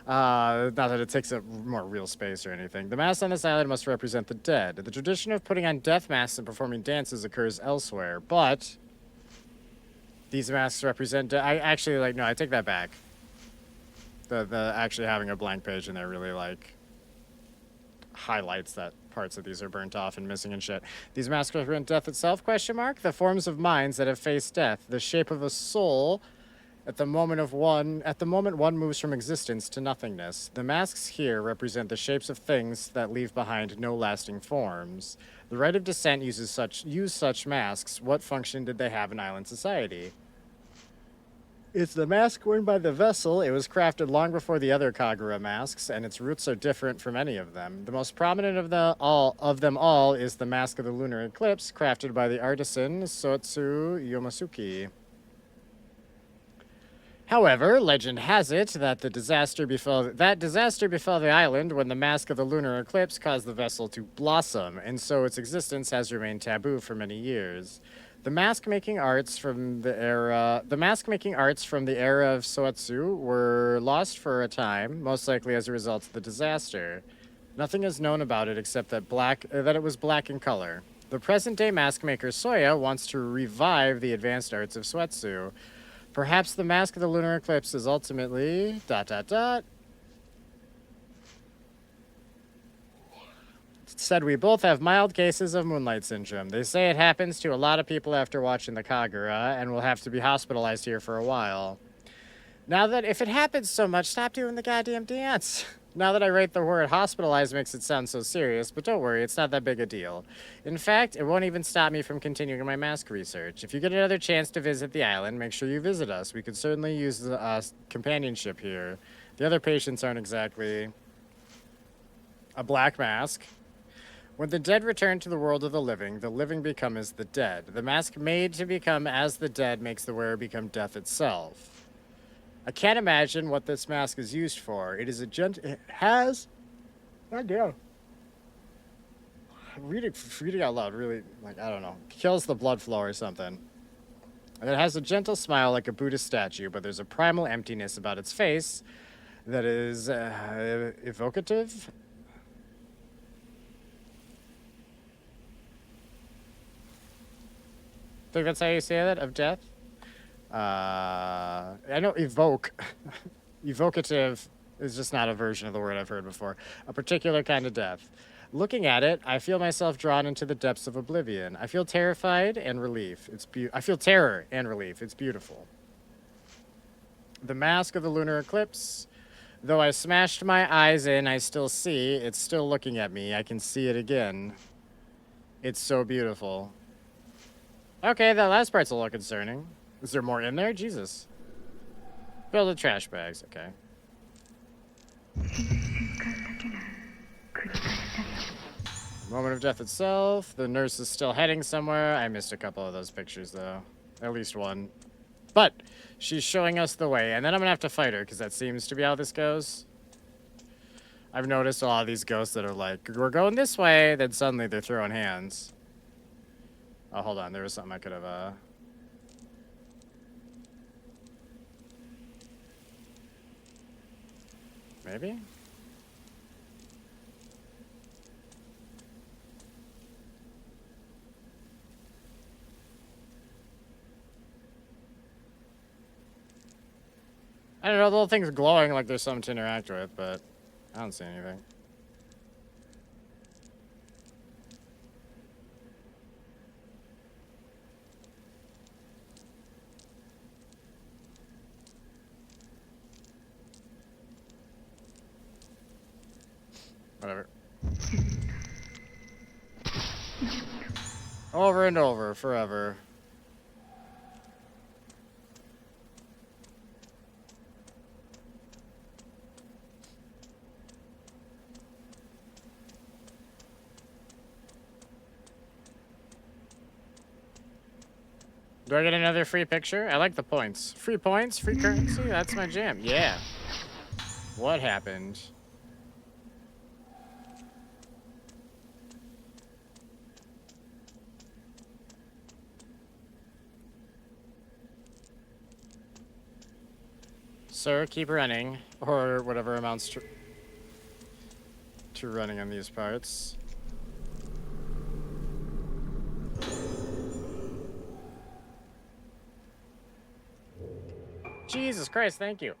Not that it takes up more real space or anything. The masks on this island must represent the dead. The tradition of putting on death masks and performing dances occurs elsewhere, but these masks represent... I take that back. The actually having a blank page in there really, like, highlights that parts of these are burnt off and missing and shit. These masks represent death itself, question mark? The forms of minds that have faced death. The shape of a soul At the moment one moves from existence to nothingness. The masks here represent the shapes of things that leave behind no lasting forms. The rite of descent used such masks. What function did they have in island society? It's the mask worn by the vessel. It was crafted long before the other Kagura masks, and its roots are different from any of them. The most prominent of them all is the mask of the Lunar Eclipse, crafted by the artisan Soetsu Yomasuke. However, legend has it that disaster befell the island when the mask of the lunar eclipse caused the vessel to blossom, and so its existence has remained taboo for many years. The mask making arts from the era of Soetsu were lost for a time, most likely as a result of the disaster. Nothing is known about it except that it was black in color. The present-day mask maker Soya wants to revive the advanced arts of Soetsu. Perhaps the mask of the lunar eclipse is ultimately... ... It said we both have mild cases of moonlight syndrome. They say it happens to a lot of people after watching the Kagura, and will have to be hospitalized here for a while. Now that if it happens so much, stop doing the goddamn dance. Now that I write the word hospitalized makes it sound so serious, but don't worry, it's not that big a deal. In fact, it won't even stop me from continuing my mask research. If you get another chance to visit the island, make sure you visit us. We could certainly use companionship here. The other patients aren't exactly a black mask. When the dead return to the world of the living become as the dead. The mask made to become as the dead makes the wearer become death itself. I can't imagine what this mask is used for. It has... Goddamn. Reading out loud really, I don't know. Kills the blood flow or something. It has a gentle smile like a Buddhist statue, but there's a primal emptiness about its face that is evocative. Think that's how you say that? Of death? I know evoke. Evocative is just not a version of the word I've heard before. A particular kind of death. Looking at it, I feel myself drawn into the depths of oblivion. I feel terrified and relief. I feel terror and relief. It's beautiful. The mask of the lunar eclipse. Though I smashed my eyes in, I still see. It's still looking at me. I can see it again. It's so beautiful. Okay, that last part's a little concerning. Is there more in there? Jesus. Fill the trash bags. Okay. Moment of death itself. The nurse is still heading somewhere. I missed a couple of those pictures, though. At least one. But she's showing us the way, and then I'm gonna have to fight her, because that seems to be how this goes. I've noticed a lot of these ghosts that are like, we're going this way, then suddenly they're throwing hands. Oh, hold on. There was something I could have, Maybe? I don't know, the little thing's glowing like there's something to interact with, but I don't see anything. Whatever. Over and over, forever. Do I get another free picture? I like the points. Free points, free currency, that's my jam. Yeah. What happened? Sir, keep running, or whatever amounts to running on these parts. Jesus Christ, thank you.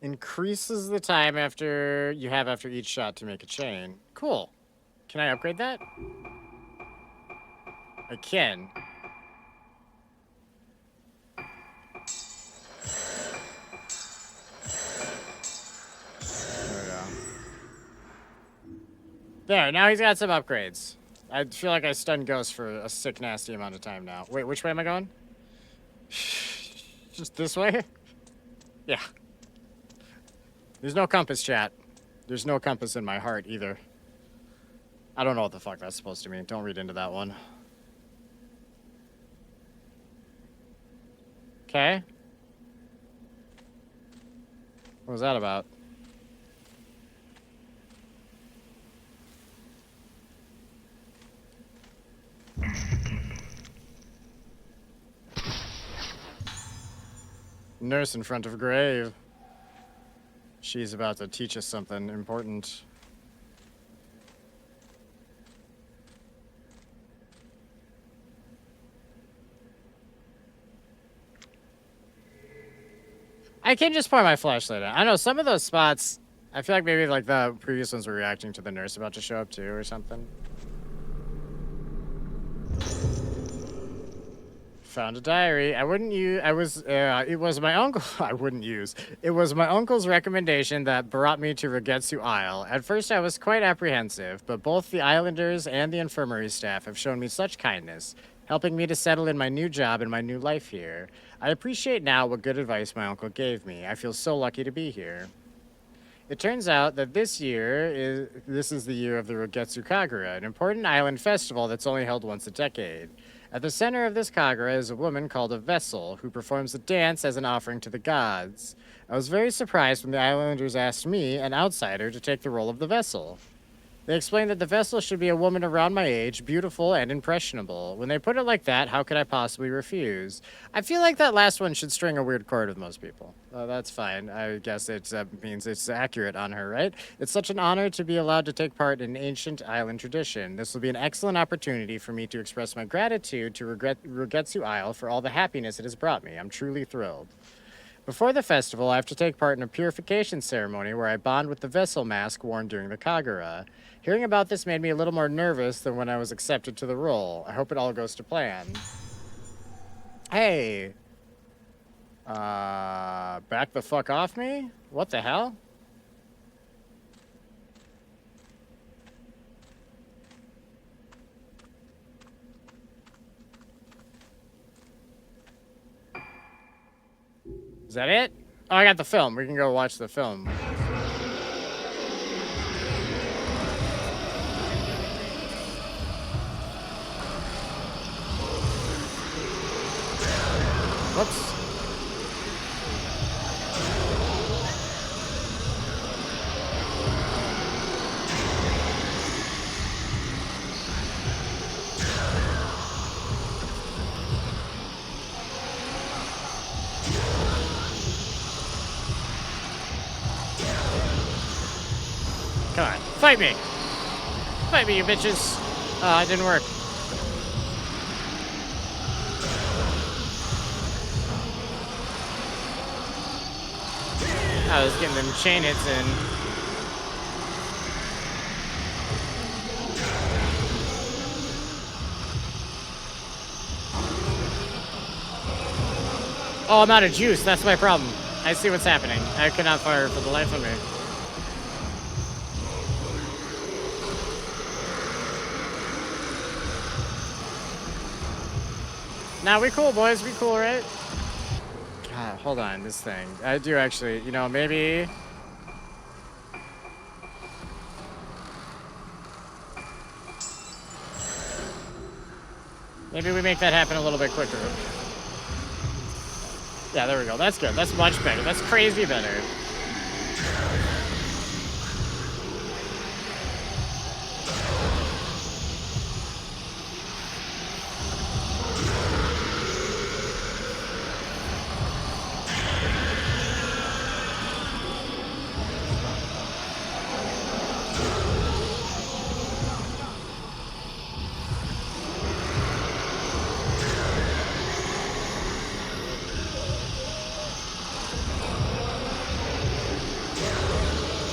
Increases the time after each shot to make a chain. Cool. Can I upgrade that? I can. There we go. There, now he's got some upgrades. I feel like I stunned Ghost for a sick, nasty amount of time now. Wait, which way am I going? Just this way? Yeah. There's no compass, chat. There's no compass in my heart, either. I don't know what the fuck that's supposed to mean. Don't read into that one. Okay. What was that about? Nurse in front of grave. She's about to teach us something important. I can just point my flashlight out. I know some of those spots, I feel like maybe like the previous ones were reacting to the nurse about to show up too or something. Found a diary. I wouldn't use. It was my uncle. I wouldn't use. It was my uncle's recommendation that brought me to Regetsu Isle. At first, I was quite apprehensive, but both the islanders and the infirmary staff have shown me such kindness, helping me to settle in my new job and my new life here. I appreciate now what good advice my uncle gave me. I feel so lucky to be here. It turns out that this is the year of the Rogetsu Kagura, an important island festival that's only held once a decade. At the center of this Kagura is a woman called a vessel, who performs a dance as an offering to the gods. I was very surprised when the islanders asked me, an outsider, to take the role of the vessel. They explained that the vessel should be a woman around my age, beautiful and impressionable. When they put it like that, how could I possibly refuse? I feel like that last one should string a weird chord with most people. That's fine. I guess it means it's accurate on her, right? It's such an honor to be allowed to take part in ancient island tradition. This will be an excellent opportunity for me to express my gratitude to Rugetsu Isle for all the happiness it has brought me. I'm truly thrilled. Before the festival, I have to take part in a purification ceremony where I bond with the vessel mask worn during the Kagura. Hearing about this made me a little more nervous than when I was accepted to the role. I hope it all goes to plan. Hey! Back the fuck off me? What the hell? Is that it? Oh, I got the film. We can go watch the film. Whoops. Come on, fight me! Fight me, you bitches! Oh, it didn't work. I was getting them chain hits in. Oh, I'm out of juice. That's my problem. I see what's happening. I cannot fire for the life of me. Nah, we cool, boys. We cool, right? God, hold on. This thing. I do actually, you know, maybe... Maybe we make that happen a little bit quicker. Yeah, there we go. That's good. That's much better. That's crazy better.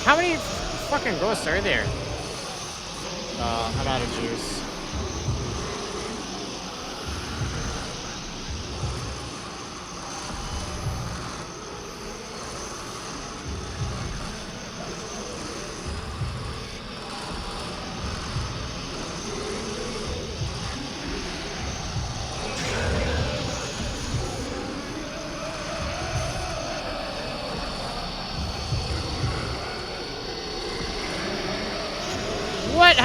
How many fucking ghosts are there? I'm out of juice.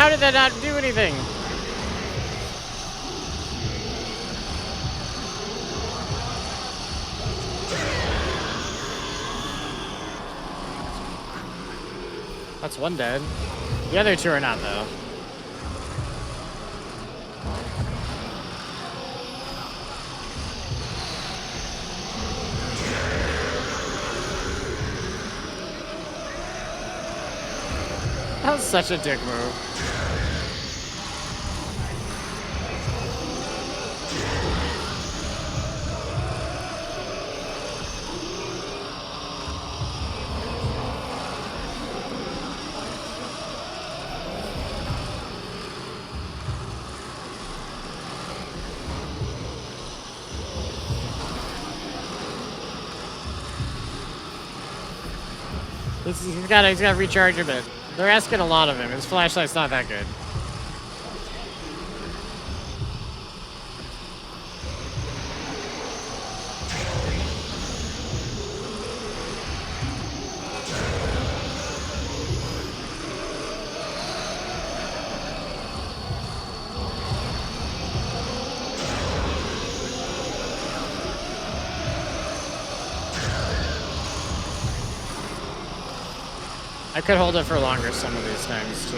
How did that not do anything? That's one dead. The other two are not, though. That was such a dick move. He's got to recharge a bit. They're asking a lot of him. His flashlight's not that good. I could hold it for longer some of these times, too.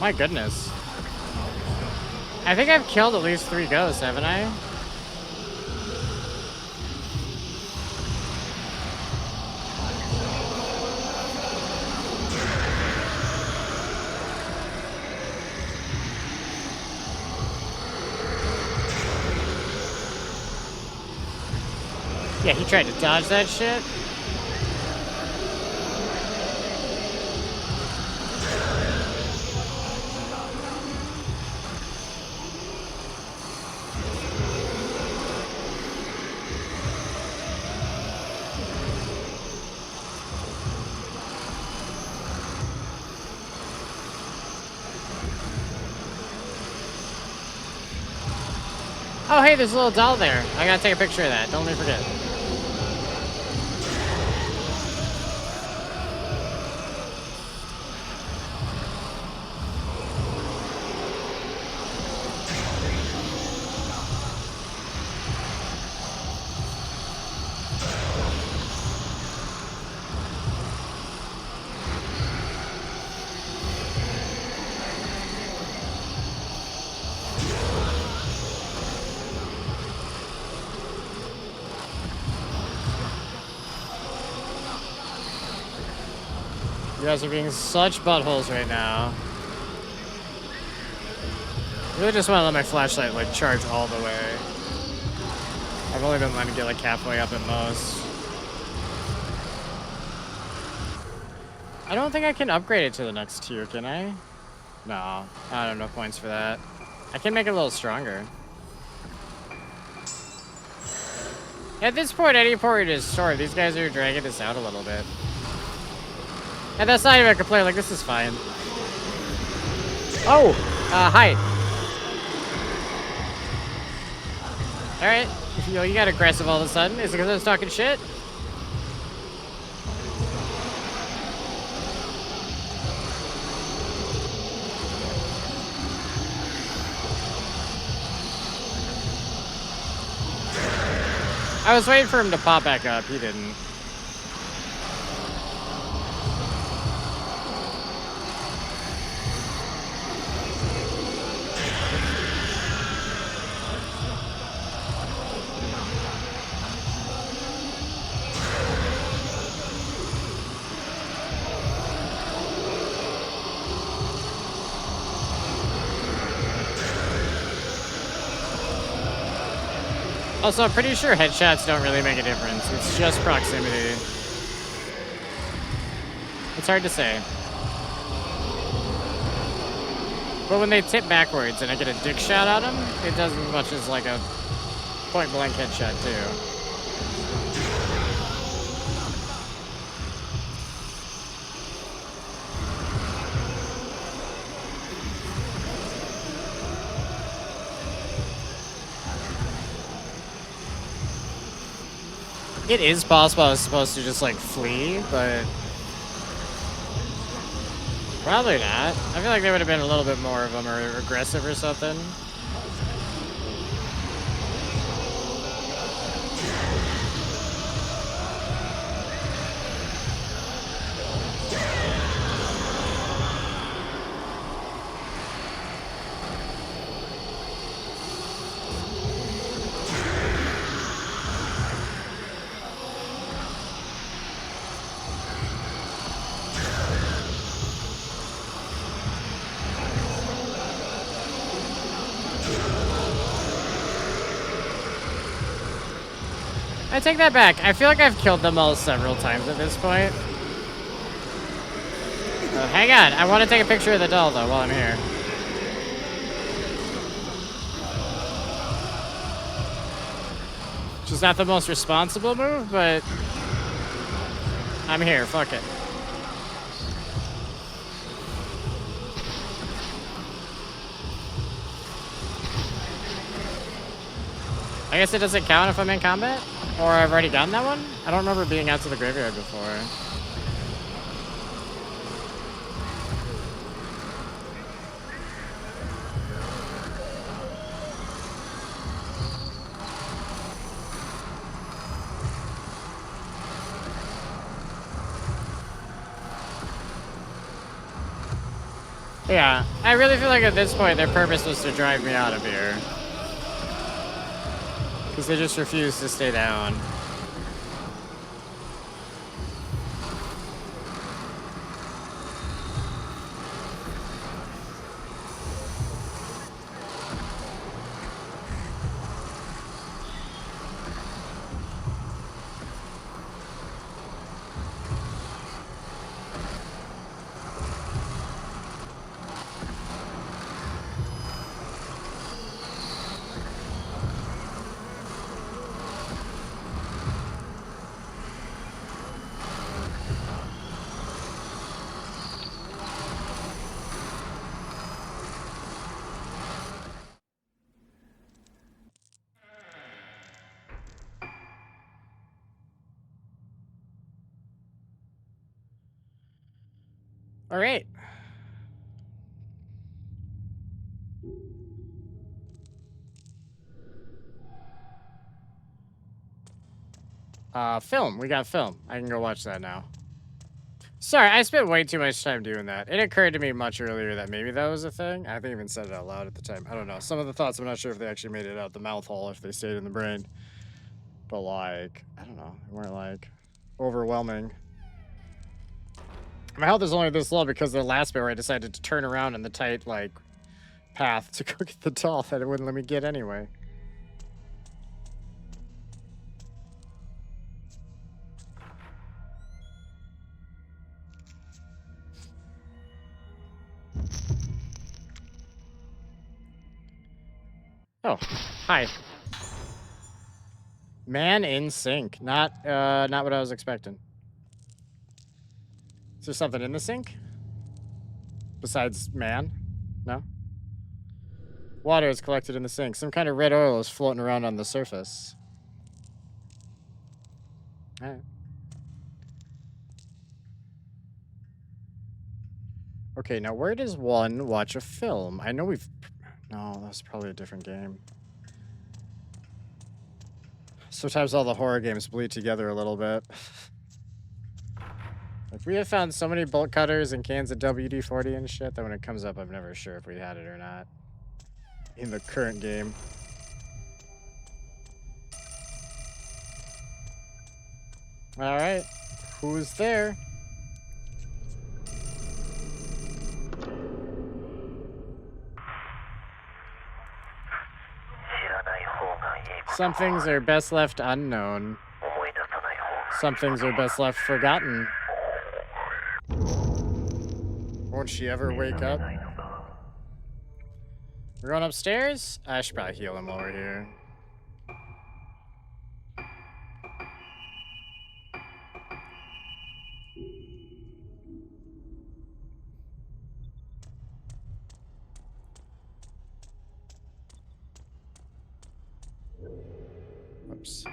My goodness. I think I've killed at least 3 ghosts, haven't I? Yeah, he tried to dodge that shit. Oh, hey, there's a little doll there. I gotta take a picture of that. Don't let me forget. You guys are being such buttholes right now. I really just want to let my flashlight like charge all the way. I've only been letting it get like halfway up at most. I don't think I can upgrade it to the next tier, can I? No, I don't have no points for that. I can make it a little stronger. At this point, any point it is stored, these guys are dragging this out a little bit. And that's not even a complaint, like, this is fine. Oh! Hi. Alright. You got aggressive all of a sudden. Is it because I was talking shit? I was waiting for him to pop back up. He didn't. Also, I'm pretty sure headshots don't really make a difference. It's just proximity. It's hard to say. But when they tip backwards and I get a dick shot at them, it does as much as like a point-blank headshot, too. It is possible I was supposed to just, like, flee, but probably not. I feel like there would have been a little bit more of them or aggressive or something. I take that back. I feel like I've killed them all several times at this point. Hang on. I want to take a picture of the doll, though, while I'm here. Which is not the most responsible move, but I'm here. Fuck it. I guess it doesn't count if I'm in combat? Or I've already gotten that one? I don't remember being out to the graveyard before. Yeah, I really feel like at this point their purpose was to drive me out of here. Because they just refuse to stay down. All right. Film. We got film. I can go watch that now. Sorry, I spent way too much time doing that. It occurred to me much earlier that maybe that was a thing. I haven't even said it out loud at the time. I don't know. Some of the thoughts, I'm not sure if they actually made it out the mouth hole, if they stayed in the brain. But, like, I don't know. They weren't, like, overwhelming. My health is only this low because the last bit where I decided to turn around in the tight, like, path to go get the doll that it wouldn't let me get anyway. Oh, hi. Man in sink. Not what I was expecting. Is there something in the sink? Besides man? No? Water is collected in the sink. Some kind of red oil is floating around on the surface. Alright. Okay, now where does one watch a film? I know we've... No, that's probably a different game. Sometimes all the horror games bleed together a little bit. Like, we have found so many bolt cutters and cans of WD-40 and shit that when it comes up, I'm never sure if we had it or not. In the current game. Alright. Who's there? Some things are best left unknown. Some things are best left forgotten. Won't she ever wake up? We're going upstairs? I should probably heal him while we're here. Oops.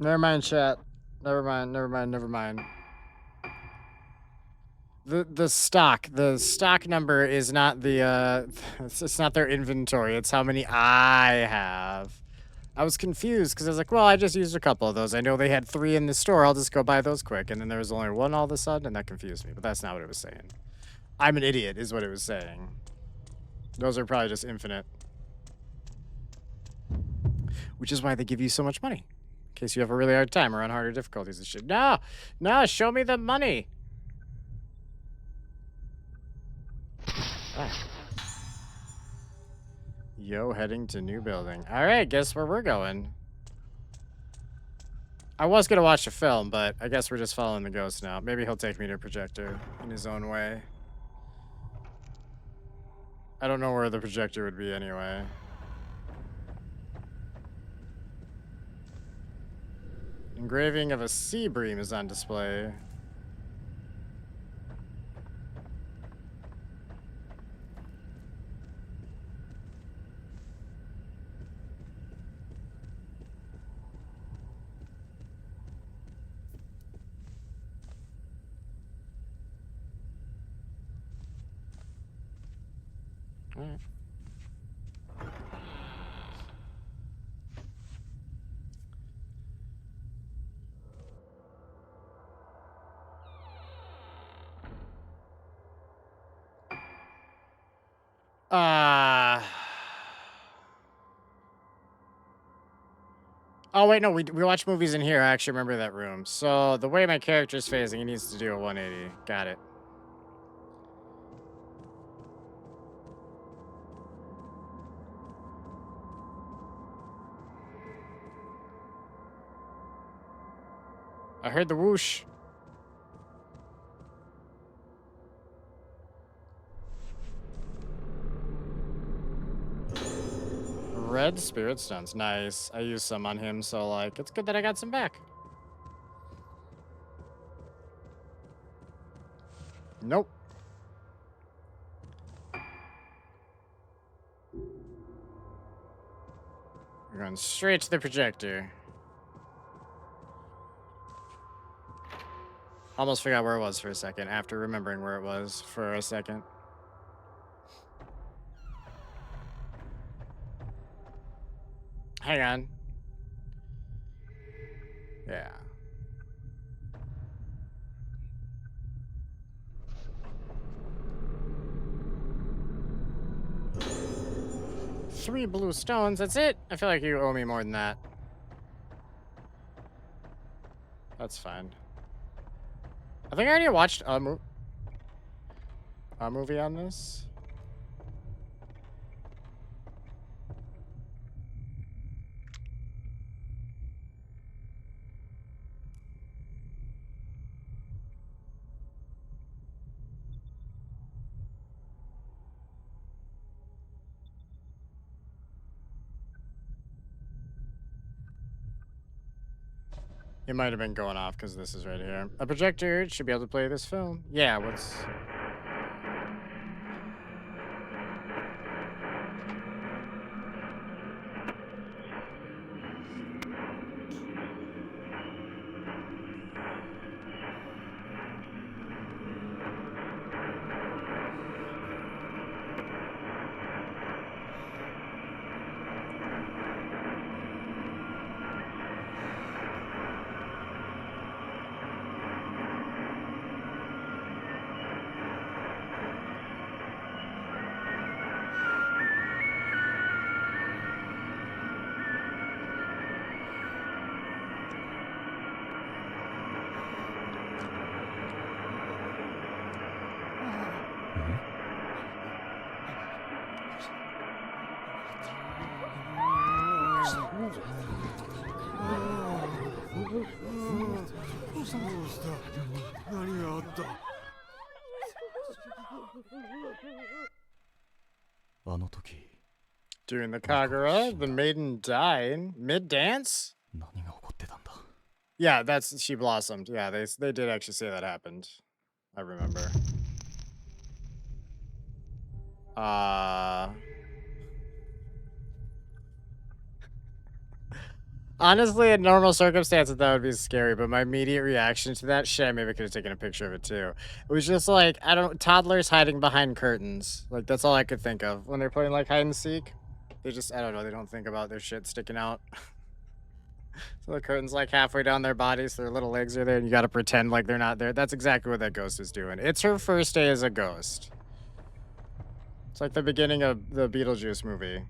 Never mind, chat. Never mind, never mind, never mind. The stock number is not the it's not their inventory, it's how many I have. I was confused because I was like, well, I just used a couple of those. I know they had 3 in the store, I'll just go buy those quick. And then there was only 1 all of a sudden, and that confused me, but that's not what it was saying. I'm an idiot, is what it was saying. Those are probably just infinite. Which is why they give you so much money. In case you have a really hard time or on harder difficulties and shit. No! No, show me the money! Ah. Yo, heading to new building. Alright, guess where we're going. I was gonna watch a film, but I guess we're just following the ghost now. Maybe he'll take me to a projector in his own way. I don't know where the projector would be anyway. Engraving of a sea bream is on display. All right. Oh, wait, no, we watch movies in here. I actually remember that room. So the way my character's phasing, he needs to do a 180. Got it. I heard the whoosh. Red spirit stones. Nice. I used some on him, so, like, it's good that I got some back. Nope. We're going straight to the projector. Almost forgot where it was for a second, after remembering where it was for a second. Hang on. Yeah. Three blue stones, that's it? I feel like you owe me more than that. That's fine. I think I already watched a movie on this. It might have been going off because this is right here. A projector should be able to play this film. Yeah, what's... During the Kagura, the maiden died mid-dance? Yeah, she blossomed. Yeah, they did actually say that happened. I remember. Honestly, in normal circumstances, that would be scary, but my immediate reaction to that, shit, maybe I could have taken a picture of it too. It was just like, I don't, toddlers hiding behind curtains. Like, that's all I could think of. When they're playing, like, hide and seek, they just, I don't know, they don't think about their shit sticking out. So the curtain's, like, halfway down their bodies, so their little legs are there, and you gotta pretend like they're not there. That's exactly what that ghost is doing. It's her first day as a ghost. It's like the beginning of the Beetlejuice movie.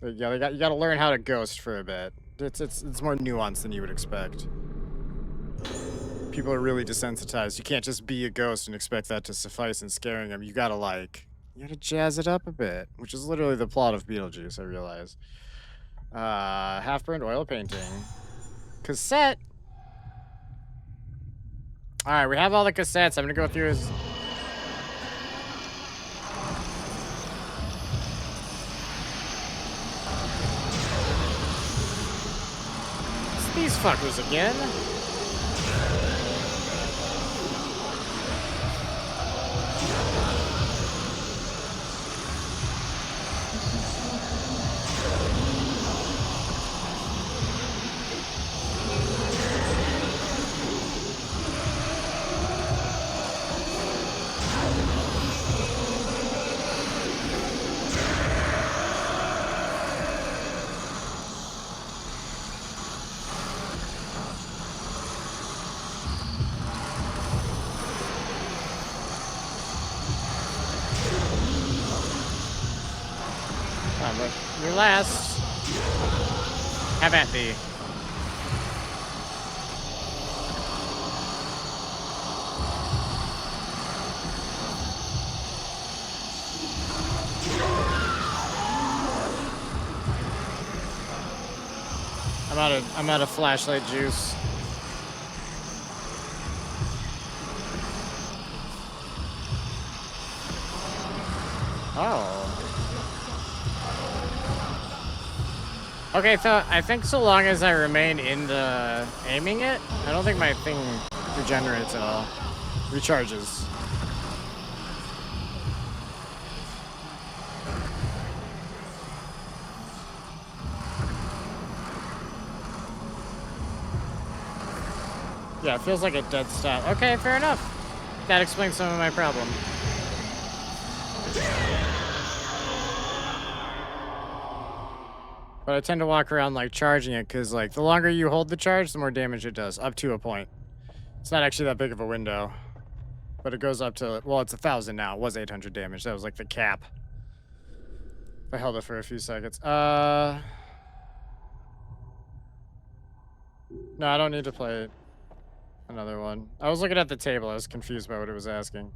Yeah, you gotta learn how to ghost for a bit. It's more nuanced than you would expect. People are really desensitized. You can't just be a ghost and expect that to suffice in scaring them. You gotta jazz it up a bit, which is literally the plot of Beetlejuice, I realize. Half-burned oil painting. Cassette. All right, we have all the cassettes. I'm gonna go through his. It's these fuckers again. Your last. Have at thee. I'm out of flashlight juice. Oh. Okay, so I think so long as I remain in the aiming it, I don't think my thing regenerates at all. Recharges. Yeah, it feels like a dead stop. Okay, fair enough. That explains some of my problem. But I tend to walk around like charging it because like the longer you hold the charge, the more damage it does, up to a point. It's not actually that big of a window, but it goes up to, well, it's 1,000 now. It was 800 damage. That was like the cap. I held it for a few seconds. No, I don't need to play another one. I was looking at the table. I was confused by what it was asking.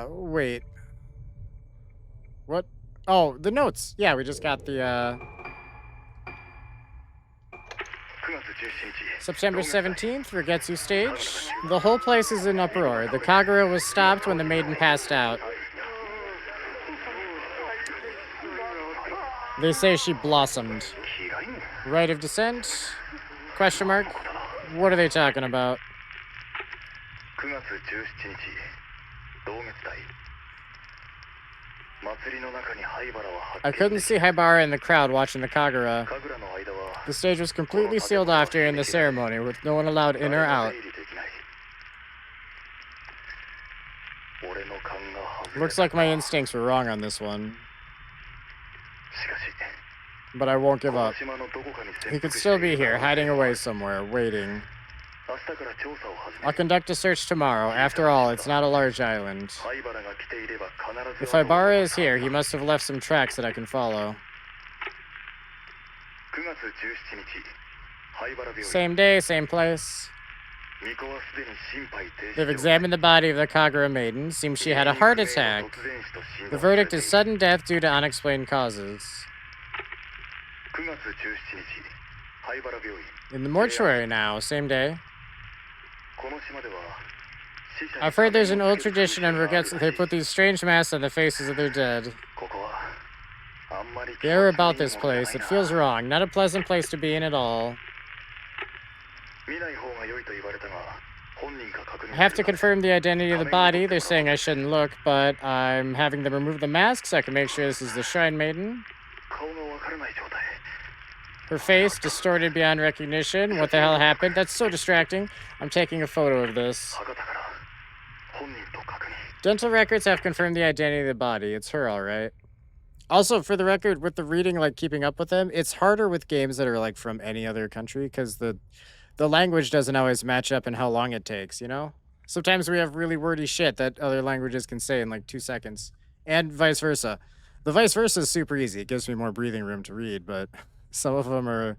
Wait. What? Oh, the notes. Yeah, we just got the, September 17th, Rigetsu stage. The whole place is in uproar. The Kagura was stopped when the maiden passed out. They say she blossomed. Rite of descent? Question mark? What are they talking about? I couldn't see Haibara in the crowd watching the Kagura. The stage was completely sealed off during the ceremony, with no one allowed in or out. Looks like my instincts were wrong on this one. But I won't give up. He could still be here, hiding away somewhere, waiting. I'll conduct a search tomorrow. After all, it's not a large island. If Haibara is here, he must have left some tracks that I can follow. Same day, same place. They've examined the body of the Kagura maiden. Seems she had a heart attack. The verdict is sudden death due to unexplained causes. In the mortuary now, same day. I've heard there's an old tradition on Regrets that they put these strange masks on the faces of their dead. The air about this place, it feels wrong. Not a pleasant place to be in at all. I have to confirm the identity of the body. They're saying I shouldn't look, but I'm having them remove the mask so I can make sure this is the Shrine Maiden. Her face, distorted beyond recognition. What the hell happened? That's so distracting. I'm taking a photo of this. Dental records have confirmed the identity of the body. It's her, all right. Also, for the record, with the reading, like keeping up with them, it's harder with games that are like from any other country because the language doesn't always match up in how long it takes, you know? Sometimes we have really wordy shit that other languages can say in like 2 seconds. And vice versa. The vice versa is super easy. It gives me more breathing room to read, but some of them are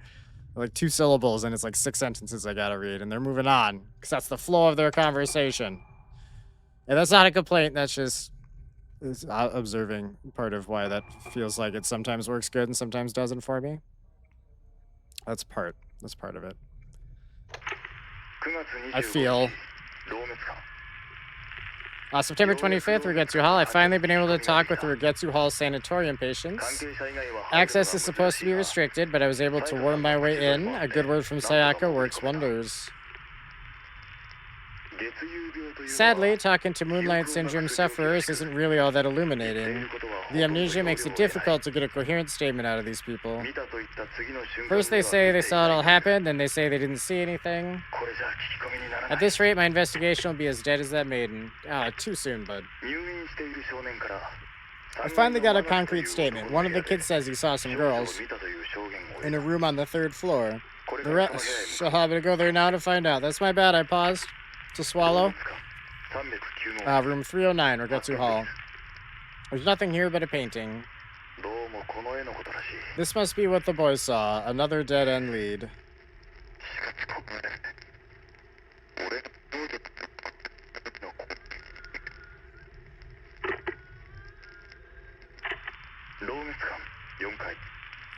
like 2 syllables and it's like 6 sentences I gotta read, and they're moving on because that's the flow of their conversation. And that's not a complaint, that's just observing part of why that feels like it sometimes works good and sometimes doesn't for me. That's part of it. I feel. September 25th, Regetsu Hall. I've finally been able to talk with the Regetsu Hall sanatorium patients. Access is supposed to be restricted, but I was able to worm my way in. A good word from Sayaka works wonders. Sadly, talking to Moonlight Syndrome sufferers isn't really all that illuminating. The amnesia makes it difficult to get a coherent statement out of these people. First they say they saw it all happen, then they say they didn't see anything. At this rate, my investigation will be as dead as that maiden. Ah, too soon, bud. I finally got a concrete statement. One of the kids says he saw some girls in a room on the 3rd floor. The rest, so I'm gonna go there now to find out. That's my bad, I paused to swallow. Room 309, Regetsu Hall. There's nothing here but a painting. This must be what the boys saw. Another dead-end lead.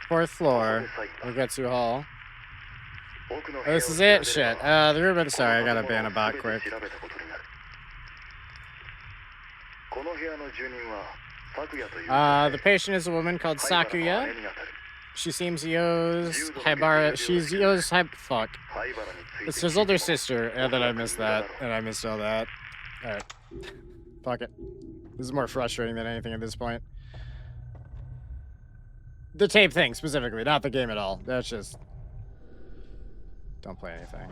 Fourth floor, Regetsu Hall. Oh, this is it? Shit. The room. Sorry, I gotta ban a bot quick. The patient is a woman called Sakuya. She seems Yo's Haibara. She's Yo's fuck. It's his older sister, and then I missed that, and I missed all that. Alright. Fuck it. This is more frustrating than anything at this point. The tape thing, specifically, not the game at all. That's just... Don't play anything.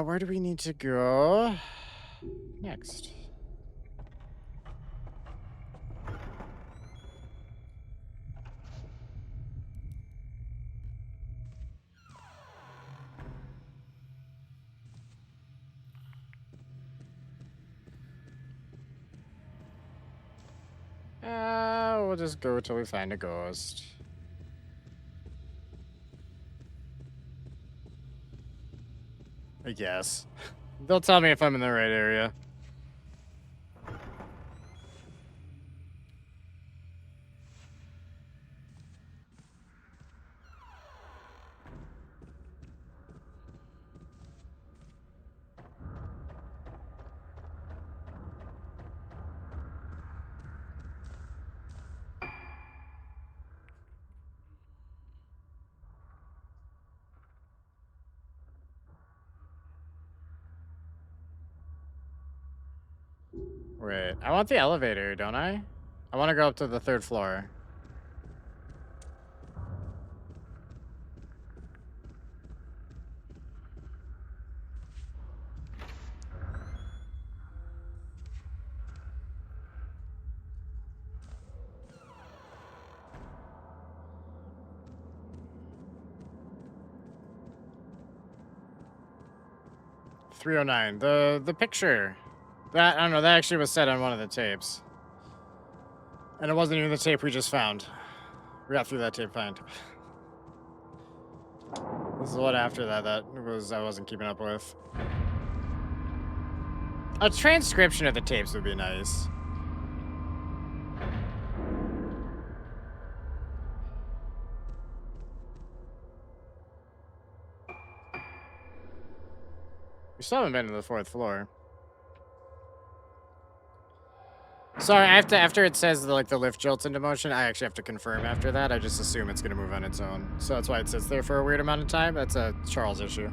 Where do we need to go next? We'll just go till we find a ghost. I guess. They'll tell me if I'm in the right area. Wait, I want the elevator, don't I? I want to go up to the 3rd floor. .309. The picture. That, I don't know, that actually was said on one of the tapes. And it wasn't even the tape we just found. We got through that tape fine. This is what after that I wasn't keeping up with. A transcription of the tapes would be nice. We still haven't been to the 4th floor. Sorry, I have to, after it says the lift jolts into motion, I actually have to confirm after that. I just assume it's going to move on its own. So that's why it sits there for a weird amount of time. That's a Charles issue.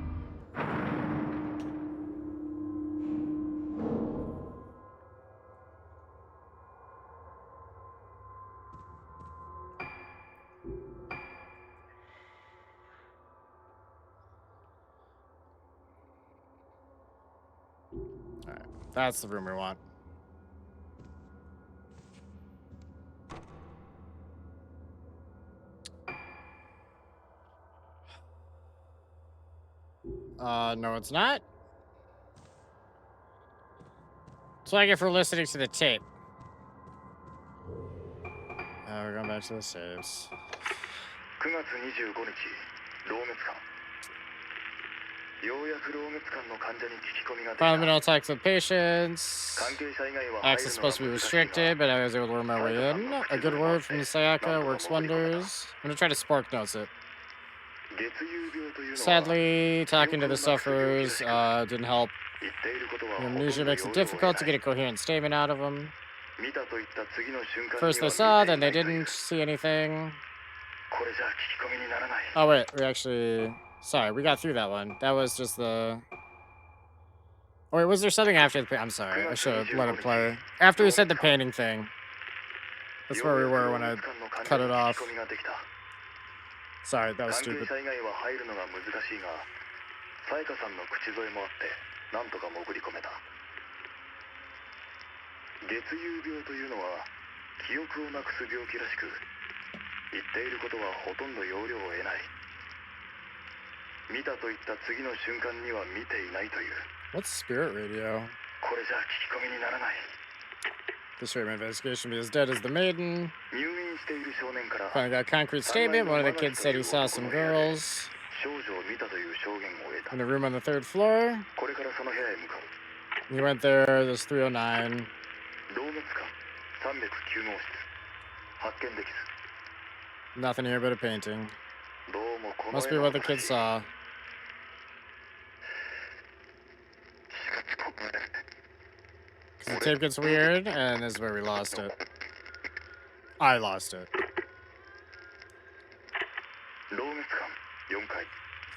Alright, that's the room we want. No, it's not. That's what I get for listening to the tape. We're going back to the saves. Fundamental attacks with patients. Access is supposed to be restricted, but I was able to work my way in. A good word from Sayaka works wonders. I'm gonna try to spark notes it. Sadly, talking to the sufferers didn't help. The amnesia makes it difficult to get a coherent statement out of them. First they saw, then they didn't see anything. Oh wait, we actually... Sorry, we got through that one. That was just the... Oh wait, was there something after the... I'm sorry, I should have let it play. After we said the painting thing. That's where we were when I cut it off. Sorry, that was stupid. What's spirit radio? This rate of investigation be as dead as the maiden. Finally got a concrete statement. One of the kids said he saw some girls in a room on the 3rd floor. He went there. There's 309. Nothing here but a painting. Must be what the kids saw. The tape gets weird, and this is where we lost it. I lost it.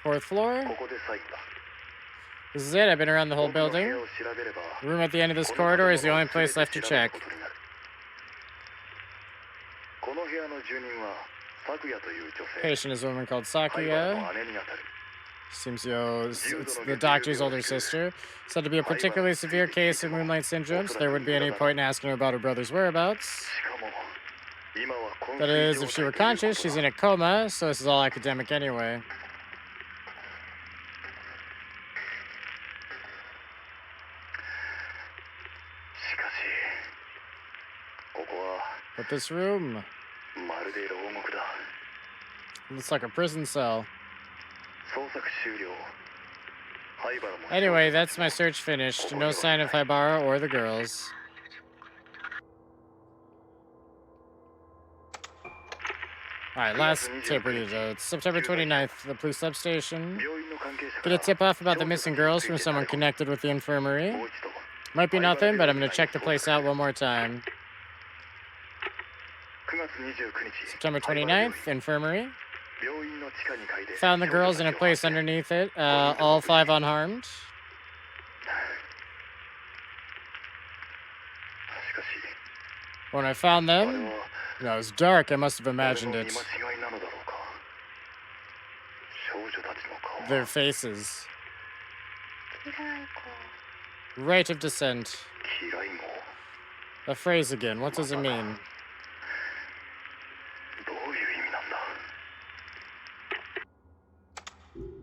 4th floor? This is it. I've been around the whole building. The room at the end of this corridor is the only place left to check. Patient is a woman called Sakuya. Seems it's the doctor's older sister. Said to be a particularly severe case of moonlight syndrome, so there wouldn't be any point in asking her about her brother's whereabouts. That is, if she were conscious, she's in a coma, so this is all academic anyway. But this room looks like a prison cell. Anyway, that's my search finished. No sign of Haibara or the girls. Alright, last tip we need. It's September 29th, the police substation. Get a tip off about the missing girls from someone connected with the infirmary. Might be nothing, but I'm going to check the place out one more time. September 29th, infirmary. Found the girls in a place underneath it, all 5 unharmed. When I found them, it was dark. I must have imagined it. Their faces. Rite of descent. A phrase again. What does it mean?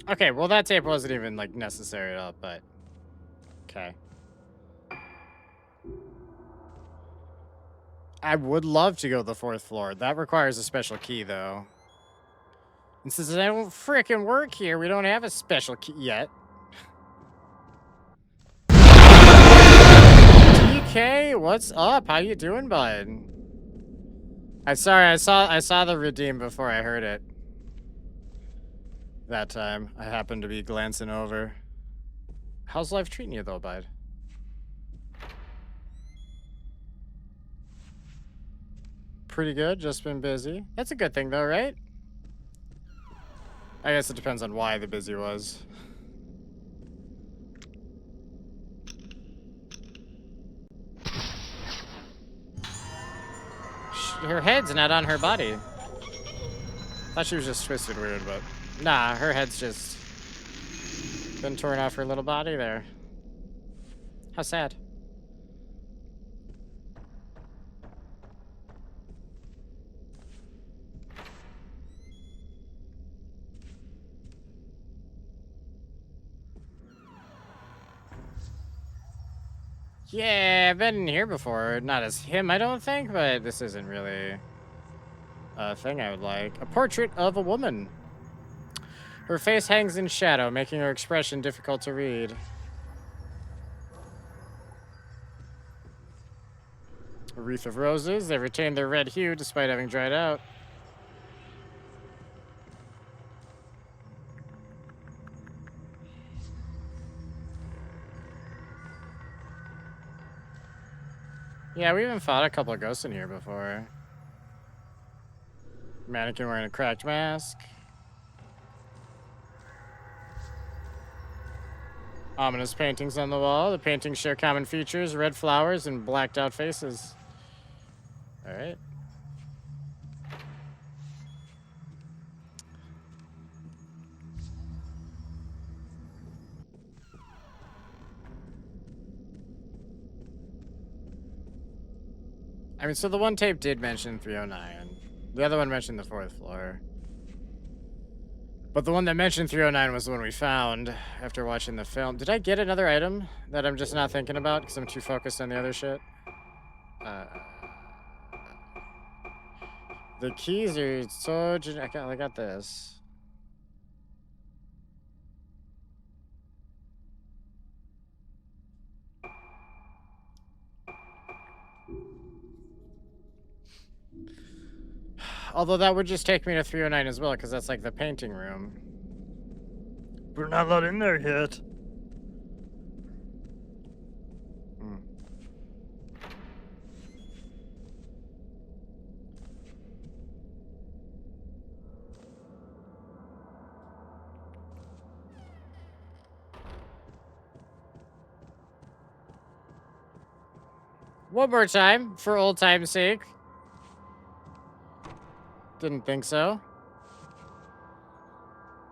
Okay, well that tape wasn't even necessary at all, but okay. I would love to go to the 4th floor. That requires a special key though. And since I don't frickin' work here, we don't have a special key yet. DK, what's up? How you doing, bud? I'm sorry, I saw the redeem before I heard it. That time, I happened to be glancing over. How's life treating you, though, bud? Pretty good. Just been busy. That's a good thing, though, right? I guess it depends on why the busy was. Her head's not on her body. Thought she was just twisted weird, but nah, her head's just been torn off her little body there. How sad. Yeah, I've been in here before. Not as him, I don't think, but this isn't really a thing I would like. A portrait of a woman. Her face hangs in shadow, making her expression difficult to read. A wreath of roses. They retain their red hue despite having dried out. Yeah, we even fought a couple of ghosts in here before. Mannequin wearing a cracked mask. Ominous paintings on the wall. The paintings share common features, red flowers and blacked out faces. All right. I mean, so the one tape did mention 309. The other one mentioned the 4th floor. But the one that mentioned 309 was the one we found after watching the film. Did I get another item that I'm just not thinking about because I'm too focused on the other shit? The keys are so... I got this. Although that would just take me to 309 as well, because that's like the painting room. We're not allowed in there yet. One more time, for old time's sake. Didn't think so.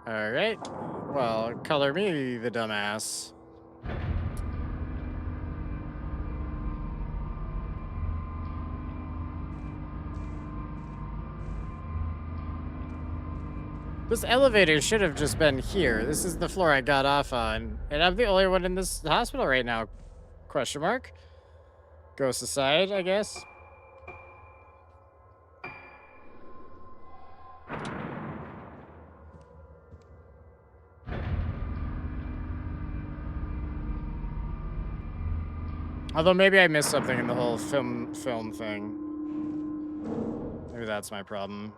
Alright. Well, color me the dumbass. This elevator should have just been here. This is the floor I got off on. And I'm the only one in this hospital right now. Question mark? Ghost aside, I guess. Although maybe I missed something in the whole film thing. Maybe that's my problem.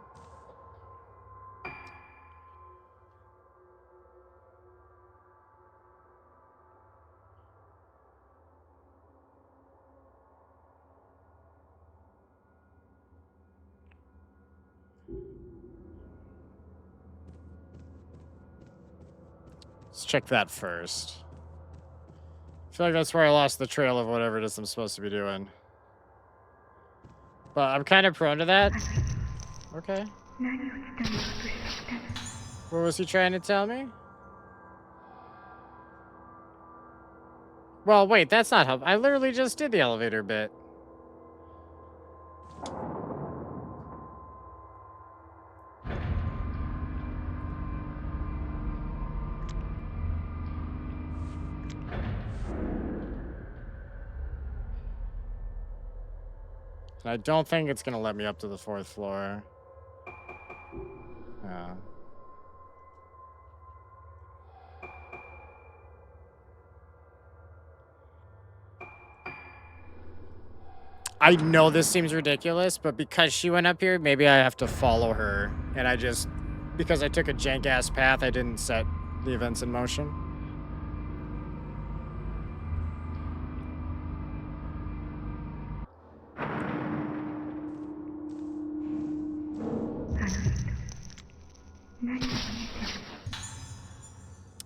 Let's check that first. I feel like that's where I lost the trail of whatever it is I'm supposed to be doing. But I'm kind of prone to that. Okay. What was he trying to tell me? Well, wait, that's not help. I literally just did the elevator bit. I don't think it's gonna let me up to the 4th floor. Yeah. I know this seems ridiculous, but because she went up here, maybe I have to follow her. And I just, because I took a jank-ass path, I didn't set the events in motion.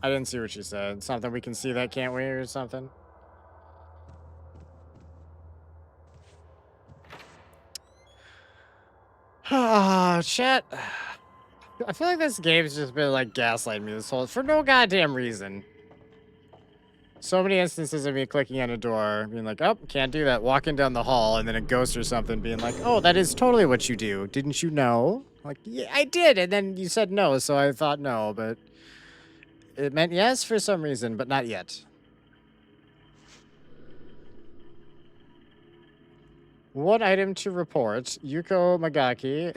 I didn't see what she said. Something we can see that, can't we, or something? Ah, chat. I feel like this game's just been like gaslighting me this whole for no goddamn reason. So many instances of me clicking on a door, being like, "Oh, can't do that." Walking down the hall, and then a ghost or something being like, "Oh, that is totally what you do. Didn't you know?" Like, yeah, I did, and then you said no, so I thought no, but it meant yes for some reason, but not yet. One item to report. Yuko Magaki?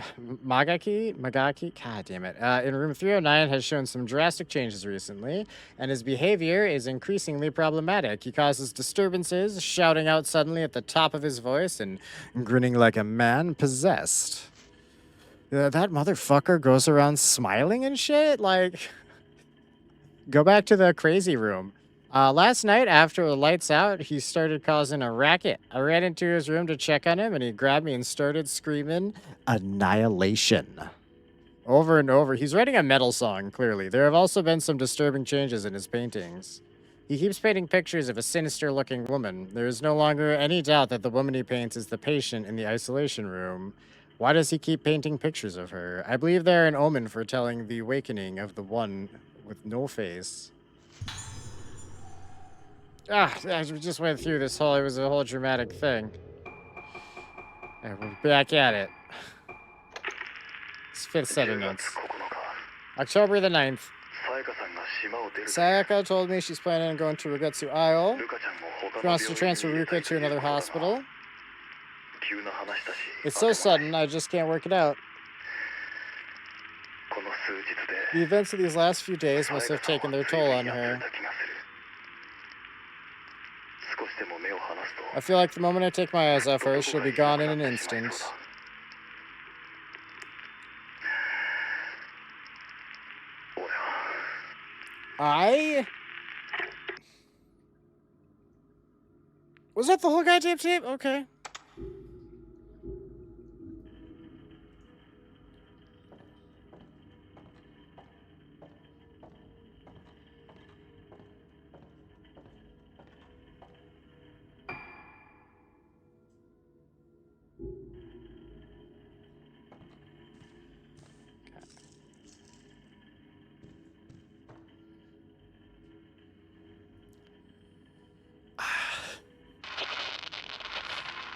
God damn it. In room 309 has shown some drastic changes recently, and his behavior is increasingly problematic. He causes disturbances, shouting out suddenly at the top of his voice and grinning like a man possessed. That motherfucker goes around smiling and shit? Like, go back to the crazy room. Last night, after the lights out, he started causing a racket. I ran into his room to check on him, and he grabbed me and started screaming, "Annihilation." Over and over. He's writing a metal song, clearly. There have also been some disturbing changes in his paintings. He keeps painting pictures of a sinister-looking woman. There is no longer any doubt that the woman he paints is the patient in the isolation room. Why does he keep painting pictures of her? I believe they're an omen foretelling the awakening of the one with no face. I just went through this whole, it was a whole dramatic thing. And we're back at it. It's fifth set of notes. October the 9th. Sayaka told me she's planning on going to Rugetsu Isle. She wants to transfer Ruka to another hospital. It's so sudden, I just can't work it out. The events of these last few days must have taken their toll on her. I feel like the moment I take my eyes off her, she'll be gone in an instant. Was that the whole goddamn tape? Okay.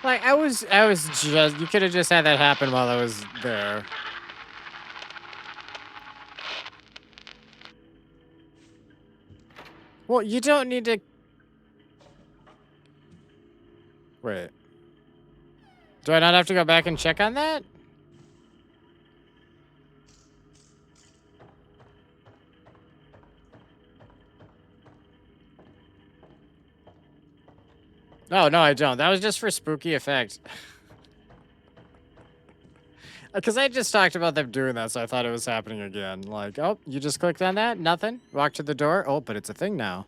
Like, I was just, you could have just had that happen while I was there. Well, you don't need to... Wait. Do I not have to go back and check on that? No, I don't. That was just for spooky effect. Because I just talked about them doing that, so I thought it was happening again. Like, oh, you just clicked on that? Nothing? Walk to the door? Oh, but it's a thing now.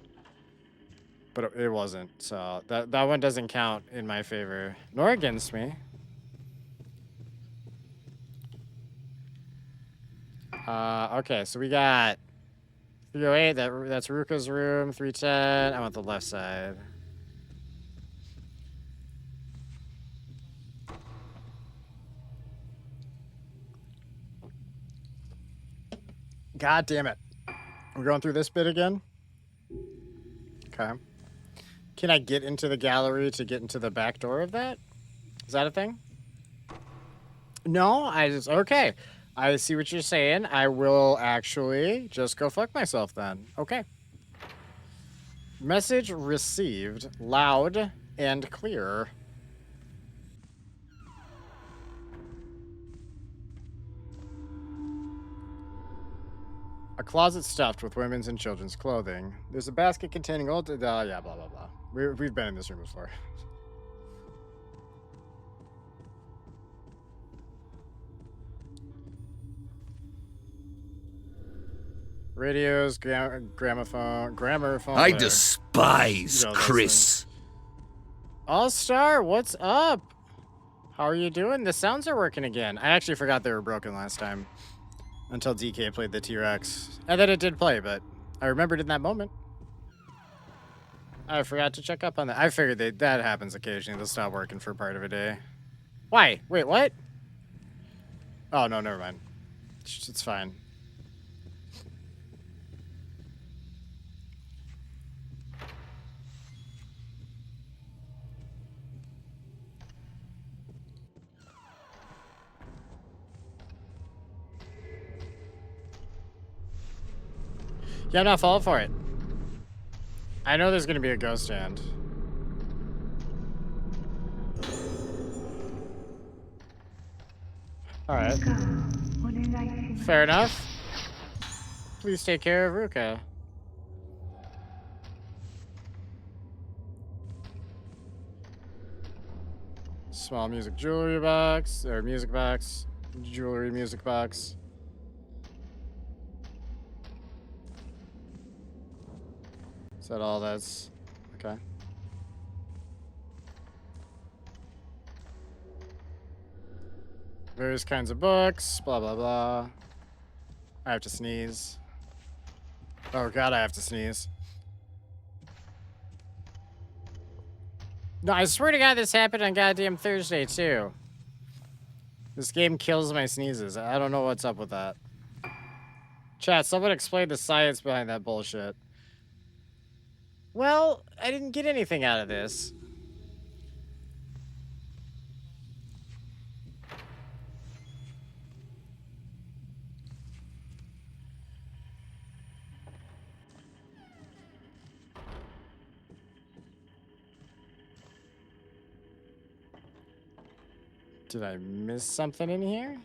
But it wasn't, so that one doesn't count in my favor. Nor against me. Okay, so we got 308, that's Ruka's room, 310. I want the left side. God damn it. We're going through this bit again? Okay. Can I get into the gallery to get into the back door of that? Is that a thing? No, okay. I see what you're saying. I will actually just go fuck myself then. Okay. Message received. Loud and clear. A closet stuffed with women's and children's clothing. There's a basket containing old... yeah, blah, blah, blah. We've been in this room before. Radios, gramophone. I despise Chris. All-Star, what's up? How are you doing? The sounds are working again. I actually forgot they were broken last time. Until DK played the T-Rex. And then it did play, but I remembered in that moment. I forgot to check up on that. I figured that happens occasionally. They'll stop working for part of a day. Why? Wait, what? Oh, no, never mind. It's fine. Yeah, I'm not falling for it. I know there's gonna be a ghost stand. Alright. Fair enough. Please take care of Ruka. Small music jewelry box, or music box. Jewelry music box. Is that all that's... Okay. Various kinds of books, blah, blah, blah. I have to sneeze. Oh god, I have to sneeze. No, I swear to god this happened on goddamn Thursday, too. This game kills my sneezes. I don't know what's up with that. Chat, someone explain the science behind that bullshit. Well, I didn't get anything out of this. Did I miss something in here?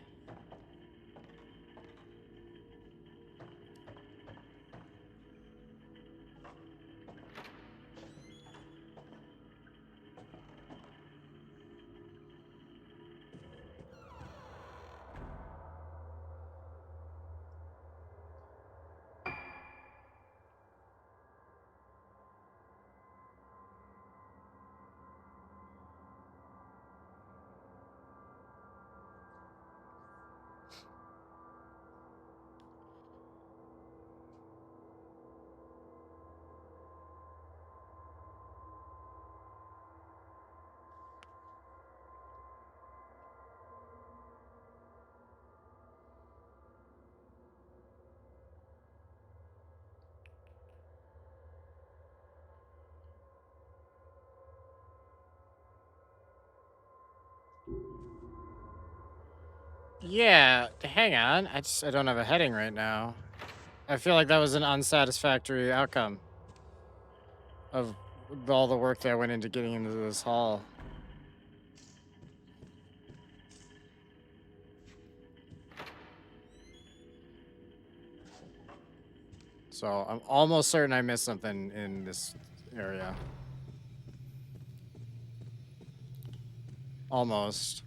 Yeah, hang on. I don't have a heading right now. I feel like that was an unsatisfactory outcome of all the work that went into getting into this hall. So I'm almost certain I missed something in this area. Almost.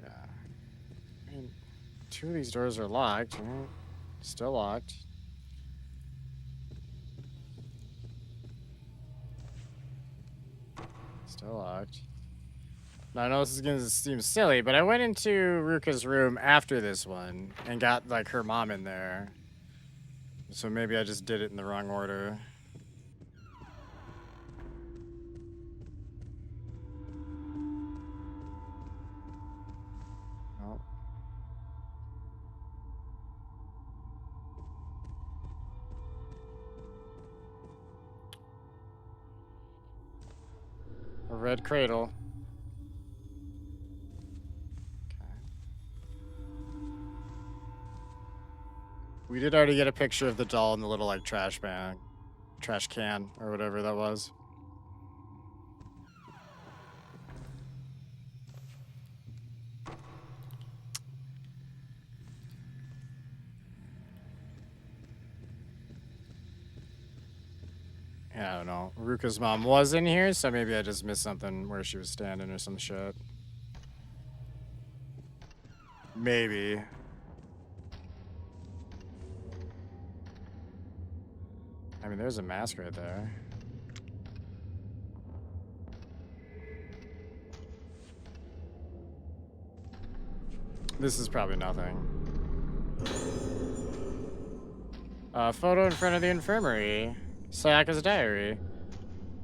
Yeah. I mean, two of these doors are locked. Still locked. Still locked. Now, I know this is gonna seem silly, but I went into Ruka's room after this one and got, like, her mom in there. So maybe I just did it in the wrong order. Oh. A red cradle. We did already get a picture of the doll in the little, like, trash can, or whatever that was. Yeah, I don't know. Ruka's mom was in here, so maybe I just missed something where she was standing or some shit. Maybe. I mean, there's a mask right there. This is probably nothing. Photo in front of the infirmary. Sayaka's diary.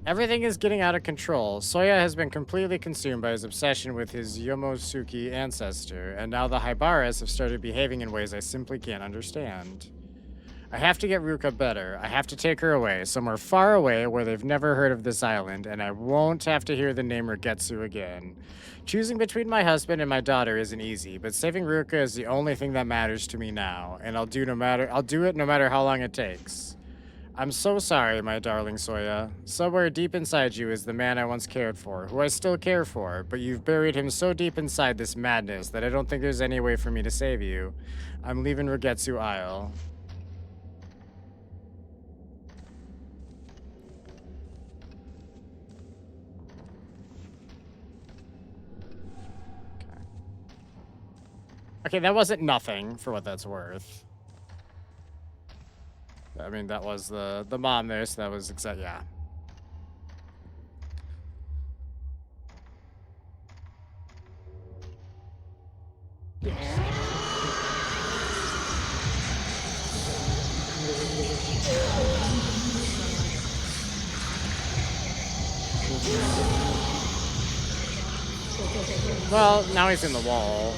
Everything is getting out of control. Soya has been completely consumed by his obsession with his Yomosuke ancestor, and now the Hybaras have started behaving in ways I simply can't understand. I have to get Ruka better. I have to take her away, somewhere far away where they've never heard of this island, and I won't have to hear the name Rigetsu again. Choosing between my husband and my daughter isn't easy, but saving Ruka is the only thing that matters to me now, and I'll do it no matter how long it takes. I'm so sorry, my darling Soya. Somewhere deep inside you is the man I once cared for, who I still care for, but you've buried him so deep inside this madness that I don't think there's any way for me to save you. I'm leaving Rigetsu Isle. Okay, that wasn't nothing for what that's worth. I mean, that was the mom there, so that was yeah. Well, now he's in the wall.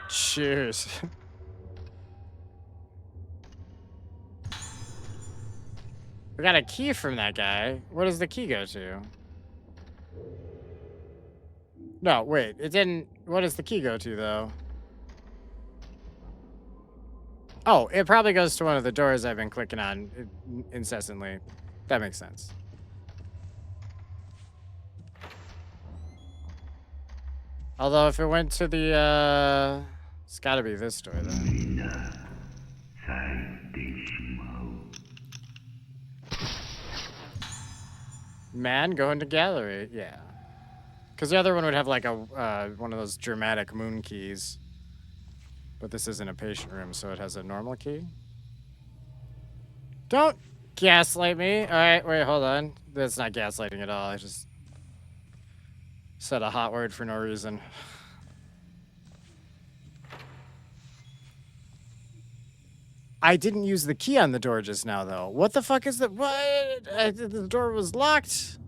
Cheers. We got a key from that guy. Where does the key go to? No, wait. It didn't... What does the key go to, though? Oh, it probably goes to one of the doors I've been clicking on incessantly. That makes sense. Although, if it went to the, it's gotta be this door, then. Man, go into gallery. Yeah. Because the other one would have, like, a one of those dramatic moon keys. But this isn't a patient room, so it has a normal key. Don't gaslight me. All right, wait, hold on. That's not gaslighting at all. I just said a hot word for no reason. I didn't use the key on the door just now, though. What the fuck is that? What? The door was locked.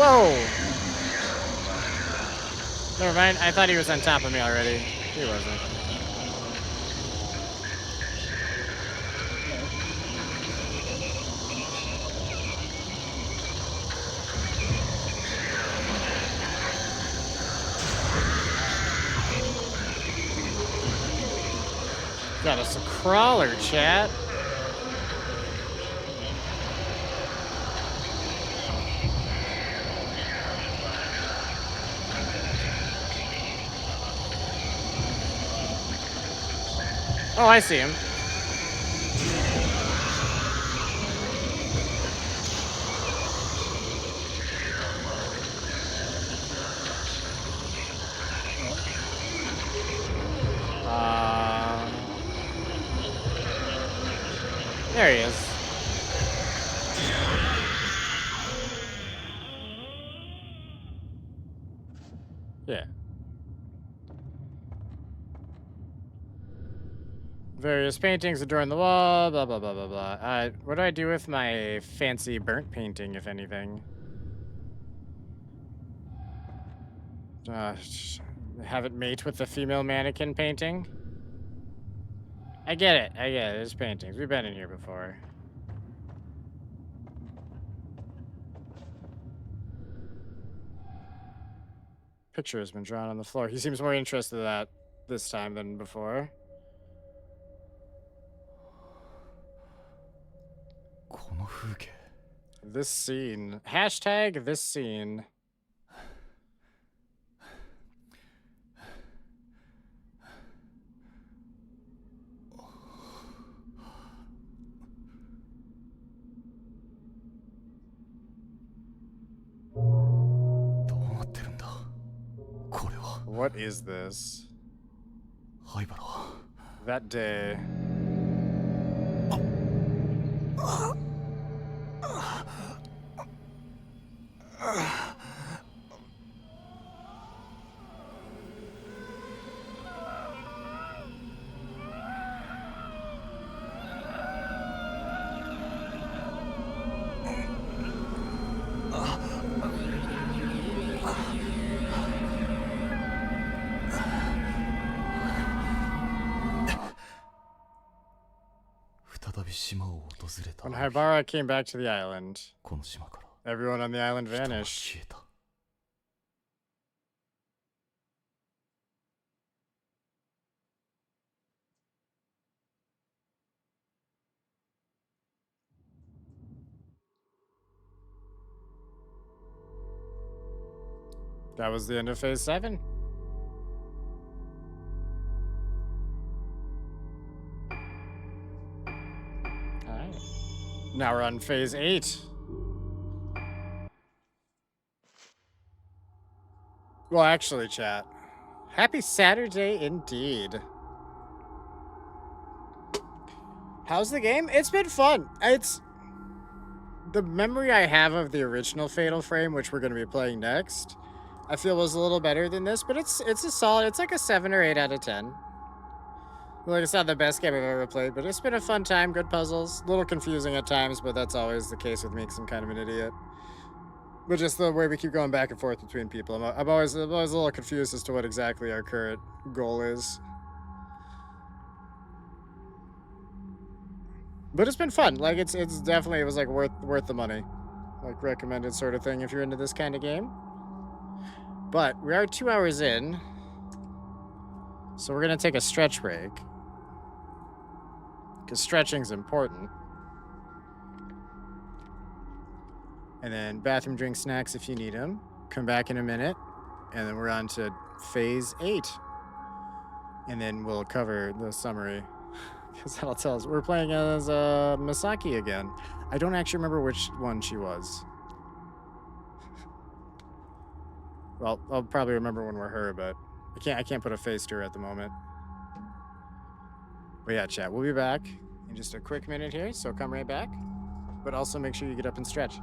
Whoa! Never mind. I thought he was on top of me already. He wasn't. Got us a crawler, chat. Oh, I see him. There he is. Yeah. Various paintings adorn the wall, blah, blah, blah, blah, blah. What do I do with my fancy burnt painting, if anything? Have it mate with the female mannequin painting? I get it. There's paintings. We've been in here before. Picture has been drawn on the floor. He seems more interested in that this time than before. This scene. Hashtag this scene. What is this? That day. When Haibara came back to the island, everyone on the island vanished. That was the end of Phase 7. Alright. Now we're on Phase 8. Well, actually, chat. Happy Saturday indeed. How's the game? It's been fun. It's the memory I have of the original Fatal Frame, which we're going to be playing next, I feel was a little better than this, but it's a solid, it's like a 7 or 8 out of 10. Like, it's not the best game I've ever played, but it's been a fun time, good puzzles. A little confusing at times, but that's always the case with me because I'm kind of an idiot. But just the way we keep going back and forth between people. I'm always a little confused as to what exactly our current goal is. But it's been fun. Like, it's definitely, it was like worth the money. Like, recommended sort of thing if you're into this kind of game. But we are 2 hours in, so we're gonna take a stretch break because stretching's important. And then bathroom, drink, snacks if you need them. Come back in a minute, and then we're on to Phase 8. And then we'll cover the summary, because that'll tell us. We're playing as Misaki again. I don't actually remember which one she was. Well, I'll probably remember when we're her, but I can't put a face to her at the moment. But yeah, chat, we'll be back in just a quick minute here, so come right back. But also make sure you get up and stretch.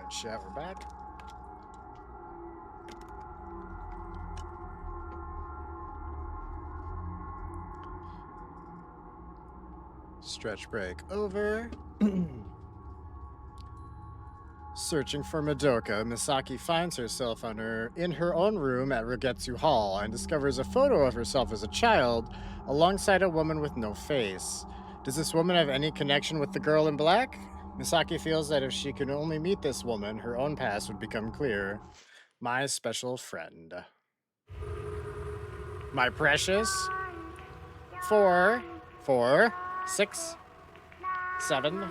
Alright, chat, we're back. Stretch break over. Searching for Madoka, Misaki finds herself in her own room at Rogetsu Hall and discovers a photo of herself as a child alongside a woman with no face. Does this woman have any connection with the girl in black? Misaki feels that if she can only meet this woman, her own past would become clear. My special friend. My precious. 4, 4, 6, 7.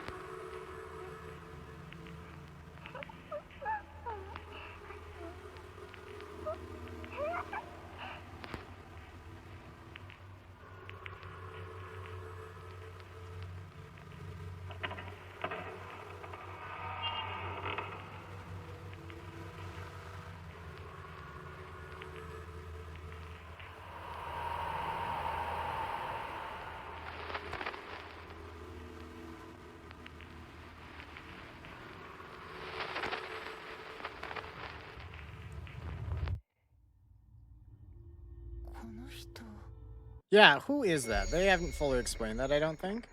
Yeah, who is that? They haven't fully explained that, I don't think.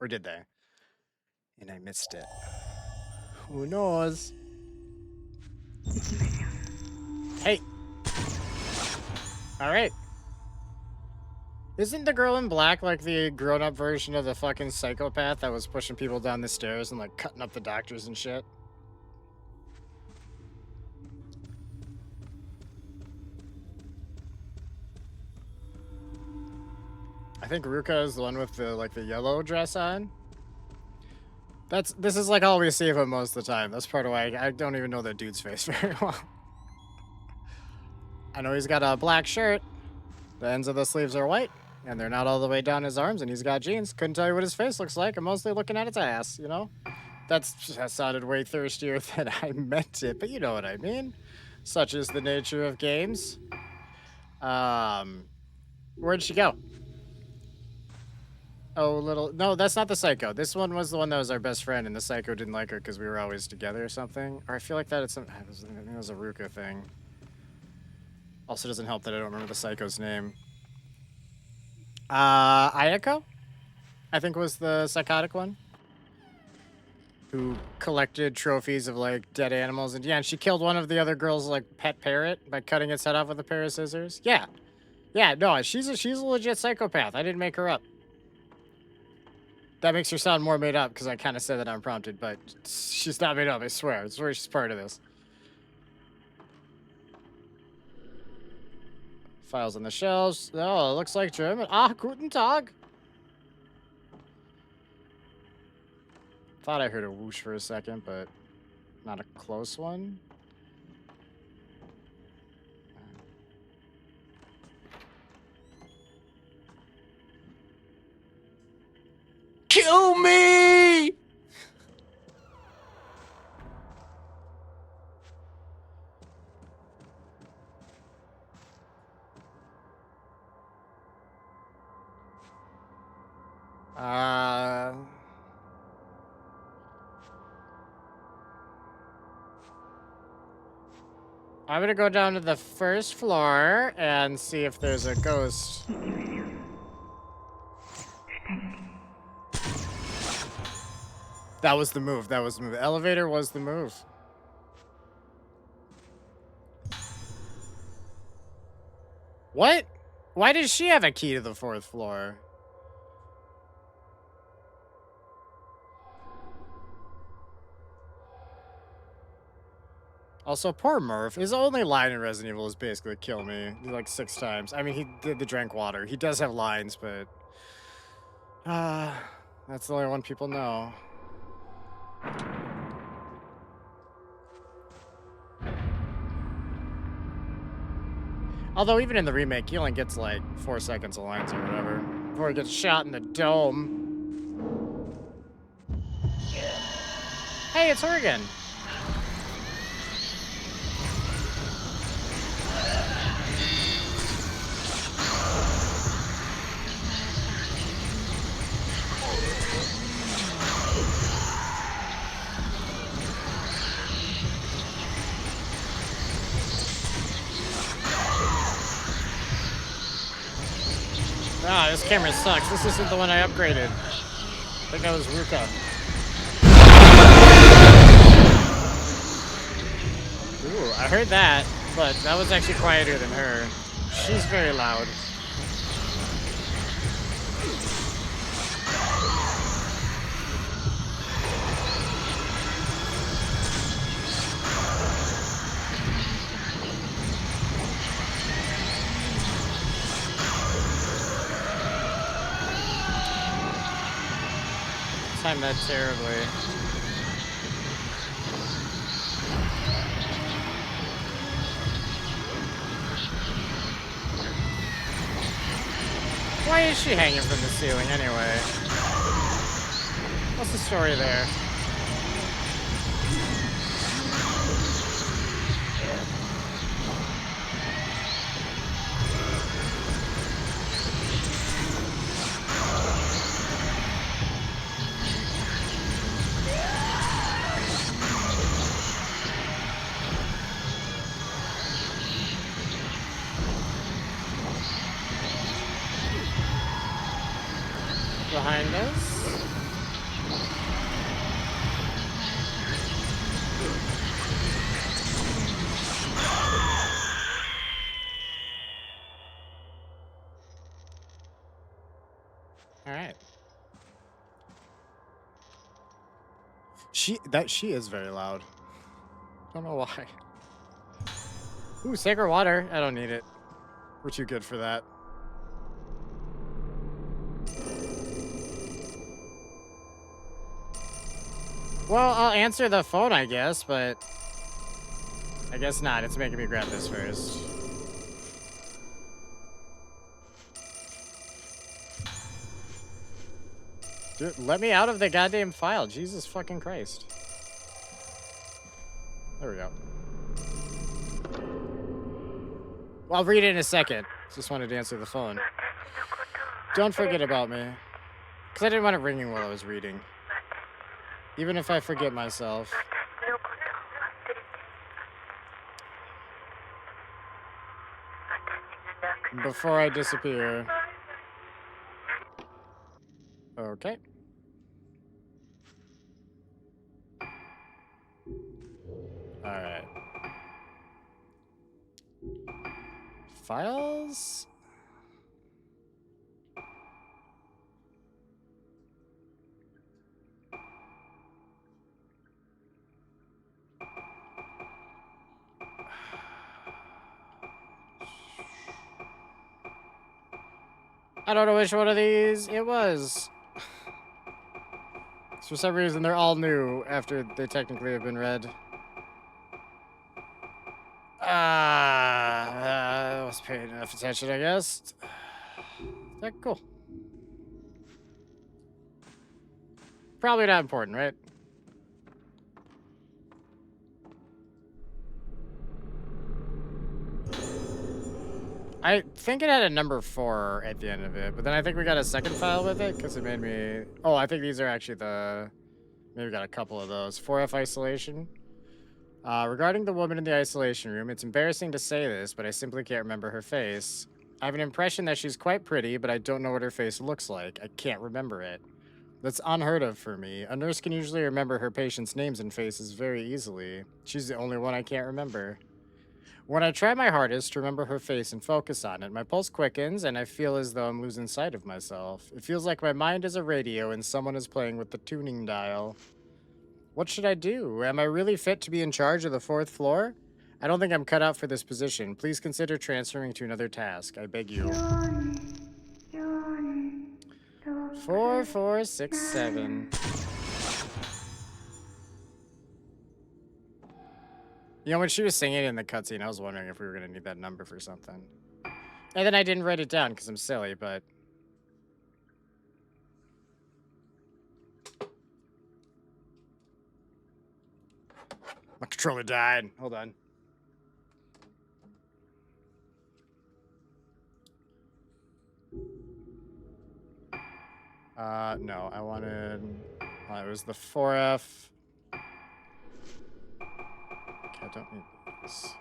Or did they? And I missed it. Who knows? Hey. Alright. Isn't the girl in black like the grown-up version of the fucking psychopath that was pushing people down the stairs and like cutting up the doctors and shit? I think Ruka is the one with the like the yellow dress on. This is like all we see of him most of the time. That's part of why I don't even know that dude's face very well. I know he's got a black shirt. The ends of the sleeves are white, and they're not all the way down his arms, and he's got jeans. Couldn't tell you what his face looks like. I'm mostly looking at its ass, you know? That sounded way thirstier than I meant it, but you know what I mean. Such is the nature of games. Where'd she go? Oh, little... No, that's not the psycho. This one was the one that was our best friend, and the psycho didn't like her because we were always together or something. Or I feel like that it's... I think it was a Ruka thing. Also doesn't help that I don't remember the psycho's name. Ayako? I think was the psychotic one. Who collected trophies of, like, dead animals. And, yeah, and she killed one of the other girls' like, pet parrot by cutting its head off with a pair of scissors. Yeah. Yeah, no, she's a legit psychopath. I didn't make her up. That makes her sound more made up because I kind of said that unprompted, but she's not made up, I swear. I swear she's part of this. Files on the shelves. Oh, it looks like German. Ah, guten Tag. Thought I heard a whoosh for a second, but not a close one. Kill me! I'm gonna go down to the first floor and see if there's a ghost. That was the move. That was the move. The elevator was the move. What? Why does she have a key to the fourth floor? Also, poor Murph. His only line in Resident Evil is basically kill me like 6 times. I mean, he did the drank water. He does have lines, but... that's the only one people know. Although, even in the remake, he only gets like 4 seconds of lines or whatever before he gets shot in the dome. Hey, it's her again. this camera sucks. This isn't the one I upgraded. I think that was Ruka. Ooh, I heard that, but that was actually quieter than her. She's very loud. Timed that terribly. Why is she hanging from the ceiling anyway? What's the story there? Behind us? All right. She is very loud. Don't know why. Ooh, sacred water. I don't need it. We're too good for that. Well, I'll answer the phone, I guess, but I guess not. It's making me grab this first. Dude, let me out of the goddamn file. Jesus fucking Christ. There we go. Well, I'll read it in a second. Just wanted to answer the phone. Don't forget about me. Because I didn't want it ringing while I was reading. Even if I forget myself. Before I disappear. Okay. Alright. Files? I don't know which one of these it was. For some reason, they're all new after they technically have been read. I was paying enough attention, I guess. Yeah, cool. Probably not important, right? I think it had a number 4 at the end of it, but then I think we got a second file with it because it made me... Oh, I think these are actually the... Maybe we got a couple of those. 4F isolation. Regarding the woman in the isolation room, it's embarrassing to say this, but I simply can't remember her face. I have an impression that she's quite pretty, but I don't know what her face looks like. I can't remember it. That's unheard of for me. A nurse can usually remember her patients' names and faces very easily. She's the only one I can't remember. When I try my hardest to remember her face and focus on it, my pulse quickens and I feel as though I'm losing sight of myself. It feels like my mind is a radio and someone is playing with the tuning dial. What should I do? Am I really fit to be in charge of the 4th floor? I don't think I'm cut out for this position. Please consider transferring to another task. I beg you. 4, 4, 6, 7. You know, when she was singing in the cutscene, I was wondering if we were going to need that number for something. And then I didn't write it down because I'm silly, but... My controller died. Hold on. No, I wanted... it was the 4F. Okay, I don't need this.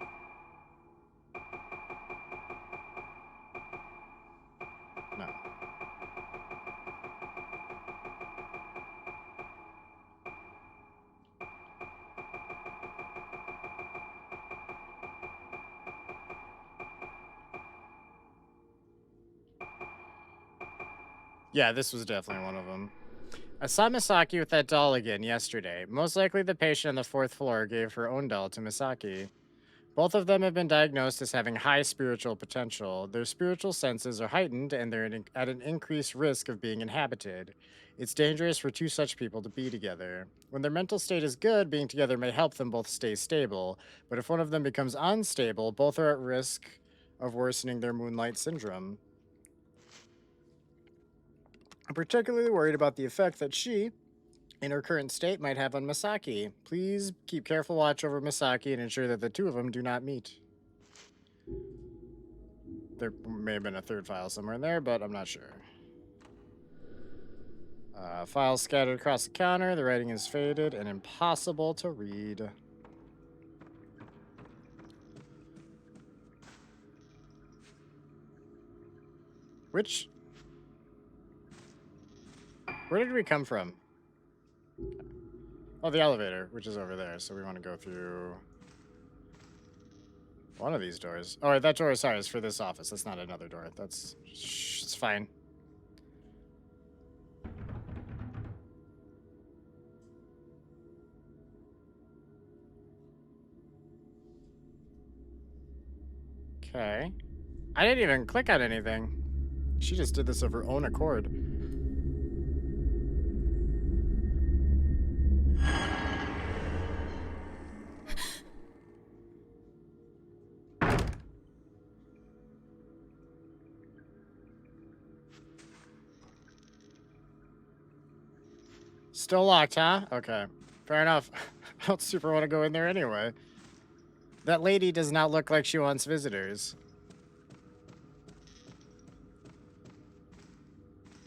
No. Yeah, this was definitely one of them. I saw Misaki with that doll again yesterday. Most likely the patient on the fourth floor gave her own doll to Misaki. Both of them have been diagnosed as having high spiritual potential. Their spiritual senses are heightened and they're at an increased risk of being inhabited. It's dangerous for two such people to be together. When their mental state is good, being together may help them both stay stable, but if one of them becomes unstable, both are at risk of worsening their moonlight syndrome. I'm particularly worried about the effect that she, in her current state, might have on Misaki. Please keep careful watch over Misaki and ensure that the two of them do not meet. There may have been a third file somewhere in there, but I'm not sure. Files scattered across the counter. The writing is faded and impossible to read. Which... Where did we come from? Oh, the elevator, which is over there. So we want to go through one of these doors. Oh, that door, sorry, is for this office. That's not another door. That's... Shh, it's fine. Okay. I didn't even click on anything. She just did this of her own accord. Still locked, huh? Okay. Fair enough. I don't super want to go in there anyway. That lady does not look like she wants visitors.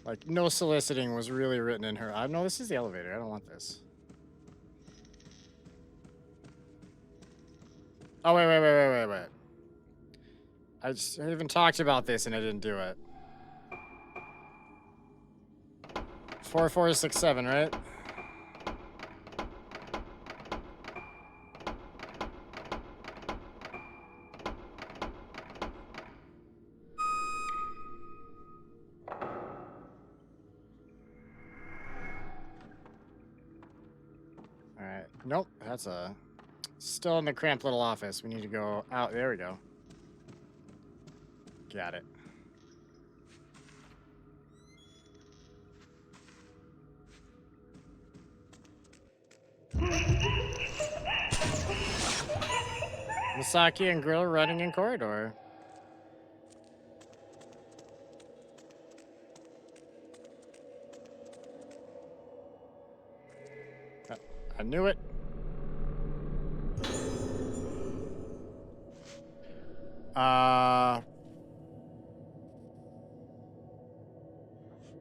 Like, no soliciting was really written in her. No, this is the elevator. I don't want this. Oh, wait. I even talked about this and I didn't do it. 4467, right? Alright. Nope, that's still in the cramped little office. We need to go out. There we go. Got it. Misaki and Grill running in corridor. I knew it.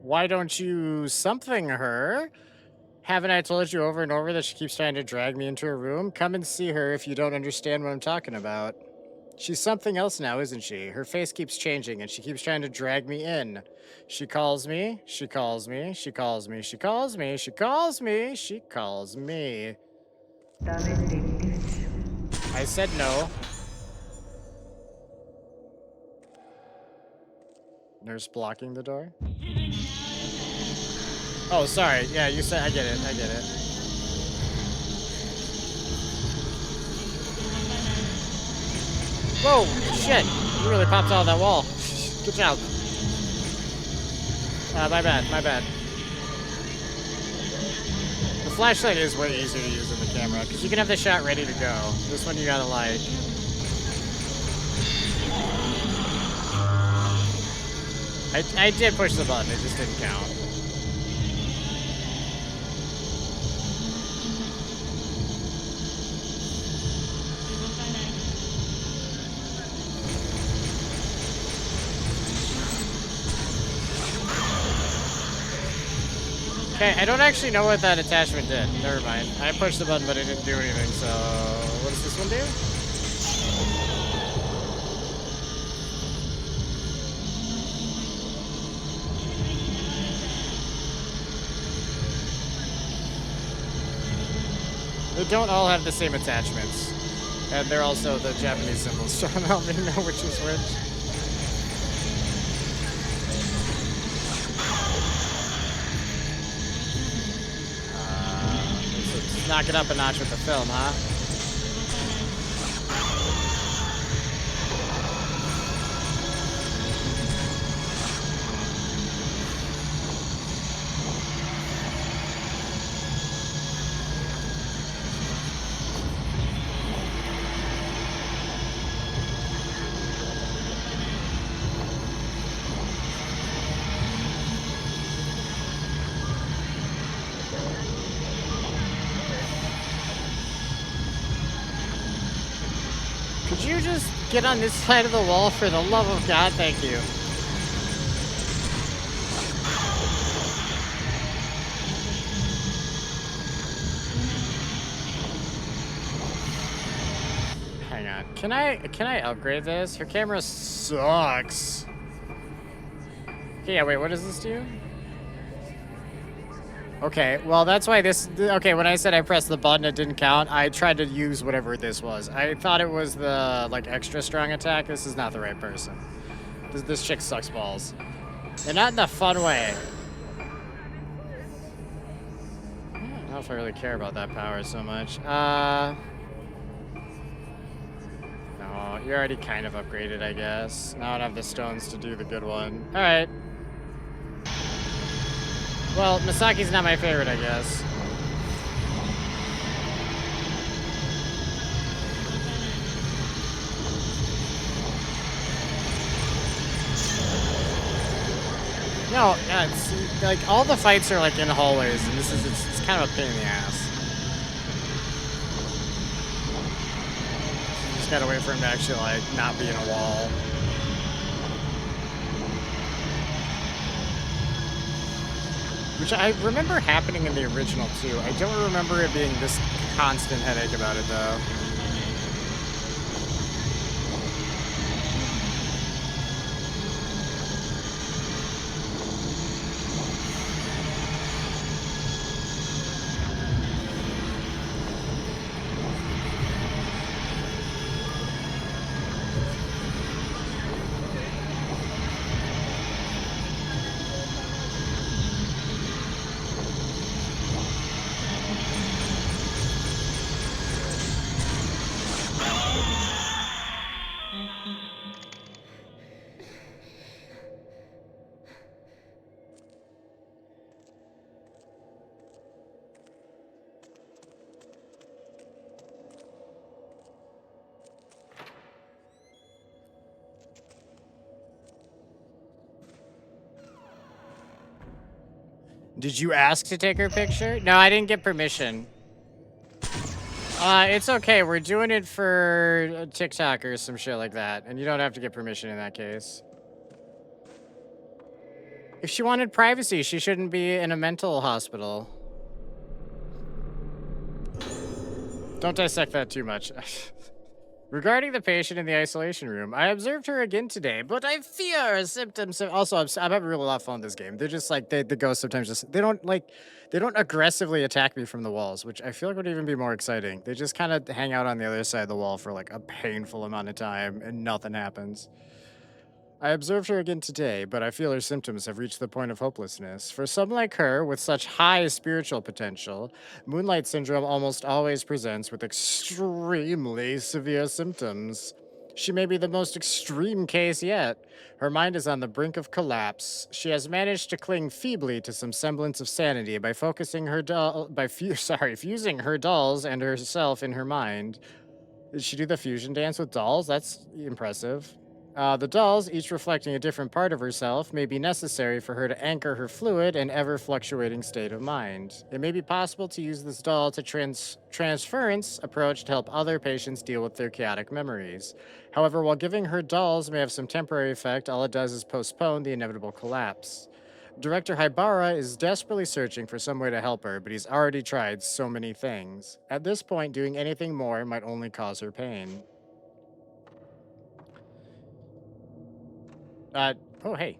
Why don't you something her? Haven't I told you over and over that she keeps trying to drag me into her room? Come and see her if you don't understand what I'm talking about. She's something else now, isn't she? Her face keeps changing and she keeps trying to drag me in. She calls me, she calls me, she calls me, she calls me, she calls me, she calls me. I said no. Nurse blocking the door? Oh, sorry. Yeah, you said, I get it. Whoa, shit. You really popped out of that wall. Good job. My bad. The flashlight is way easier to use than the camera, because you can have the shot ready to go. This one you gotta, like... I did push the button, it just didn't count. Okay, I don't actually know what that attachment did. Never mind. I pushed the button, but it didn't do anything, so... What does this one do? They don't all have the same attachments. And they're also the Japanese symbols, trying to help me know which is which. knock it up a notch with the film, huh? Could you just get on this side of the wall for the love of God? Thank you. Hang on. Can I upgrade this? Her camera sucks. Okay, yeah, wait, what does this do? Okay, well, that's why okay, when I said I pressed the button, it didn't count. I tried to use whatever this was. I thought it was the, like, extra strong attack. This is not the right person. This chick sucks balls. And not in the fun way. I don't know if I really care about that power so much. No, you're already kind of upgraded, I guess. Now I don't have the stones to do the good one. All right. Well, Misaki's not my favorite, I guess. No, yeah, it's like all the fights are like in hallways, and it's kind of a pain in the ass. You just gotta wait for him to actually like not be in a wall. Which I remember happening in the original too. I don't remember it being this constant headache about it though. Did you ask to take her picture? No, I didn't get permission. It's okay. We're doing it for TikTok or some shit like that, and you don't have to get permission in that case. If she wanted privacy, she shouldn't be in a mental hospital. Don't dissect that too much. Regarding the patient in the isolation room, I observed her again today, but I fear her symptoms. Also, I'm having really a lot of fun with this game. They're just like, the ghosts sometimes just, they don't aggressively attack me from the walls, which I feel like would even be more exciting. They just kind of hang out on the other side of the wall for like a painful amount of time and nothing happens. I observed her again today, but I feel her symptoms have reached the point of hopelessness. For someone like her, with such high spiritual potential, Moonlight Syndrome almost always presents with extremely severe symptoms. She may be the most extreme case yet. Her mind is on the brink of collapse. She has managed to cling feebly to some semblance of sanity by focusing her fusing her dolls and herself in her mind. Did she do the fusion dance with dolls? That's impressive. The dolls, each reflecting a different part of herself, may be necessary for her to anchor her fluid and ever fluctuating state of mind. It may be possible to use this doll to transference approach to help other patients deal with their chaotic memories. However, while giving her dolls may have some temporary effect, all it does is postpone the inevitable collapse. Director Haibara is desperately searching for some way to help her, but he's already tried so many things. At this point, doing anything more might only cause her pain. Uh, oh, hey.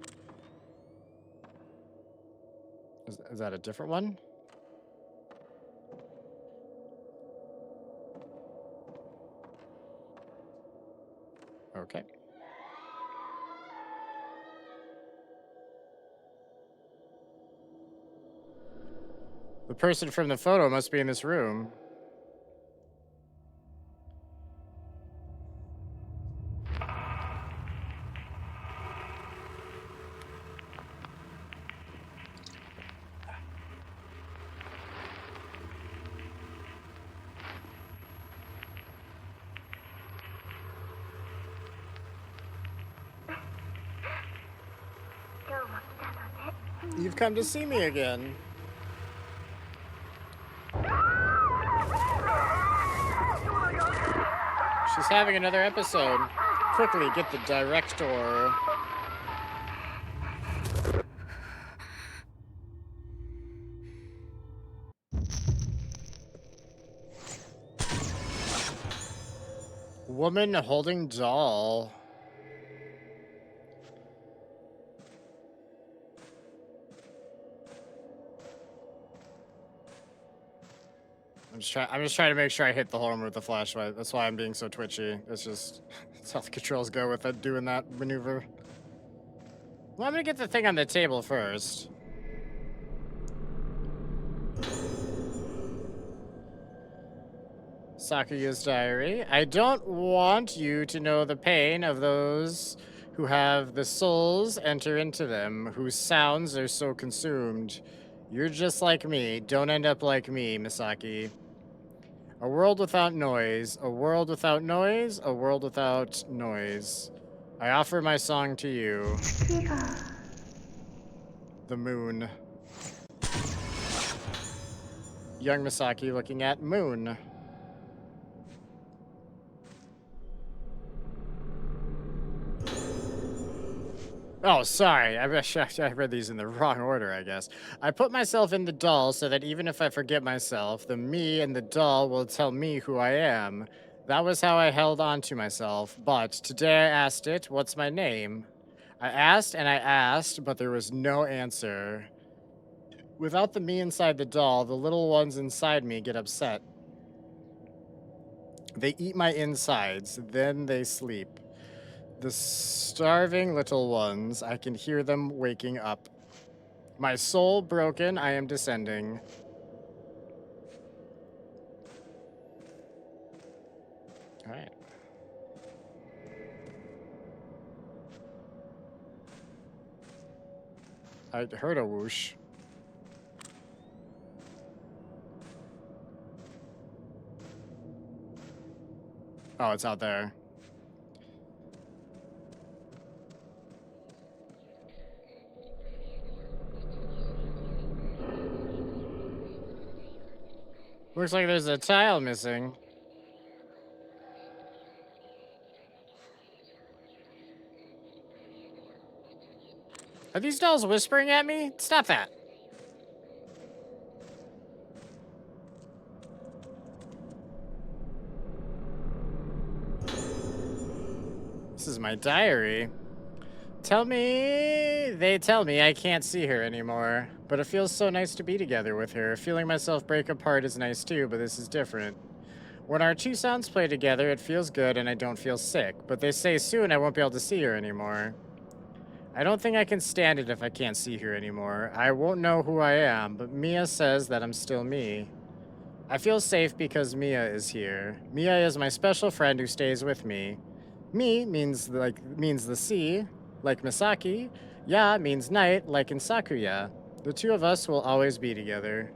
Is that a different one? Okay. The person from the photo must be in this room. you've come to see me again. She's having another episode. Quickly, get the director. Woman holding doll. I'm just trying to make sure I hit the horn with the flashlight. That's why I'm being so twitchy. It's just that's how the controls go with it, doing that maneuver. Well, I'm gonna get the thing on the table first. Sakuyu's diary. I don't want you to know the pain of those who have the souls enter into them, whose sounds are so consumed. You're just like me. Don't end up like me, Misaki. A world without noise, a world without noise, a world without noise. I offer my song to you. The moon. Young Misaki looking at moon. Oh, sorry. I read these in the wrong order, I guess. I put myself in the doll so that even if I forget myself, the me in the doll will tell me who I am. That was how I held on to myself. But today I asked it, what's my name? I asked and I asked, but there was no answer. Without the me inside the doll, the little ones inside me get upset. They eat my insides, then they sleep. The starving little ones, I can hear them waking up. My soul broken, I am descending. All right. I heard a whoosh. Oh, it's out there. Looks like there's a tile missing. Are these dolls whispering at me? Stop that. This is my diary. They tell me I can't see her anymore. But it feels so nice to be together with her. Feeling myself break apart is nice too, but this is different. When our two sounds play together, it feels good and I don't feel sick. But they say soon I won't be able to see her anymore. I don't think I can stand it if I can't see her anymore. I won't know who I am, but Mia says that I'm still me. I feel safe because Mia is here. Mia is my special friend who stays with me. Mi means the sea, like Misaki. Ya means night, like in Sakuya. The two of us will always be together.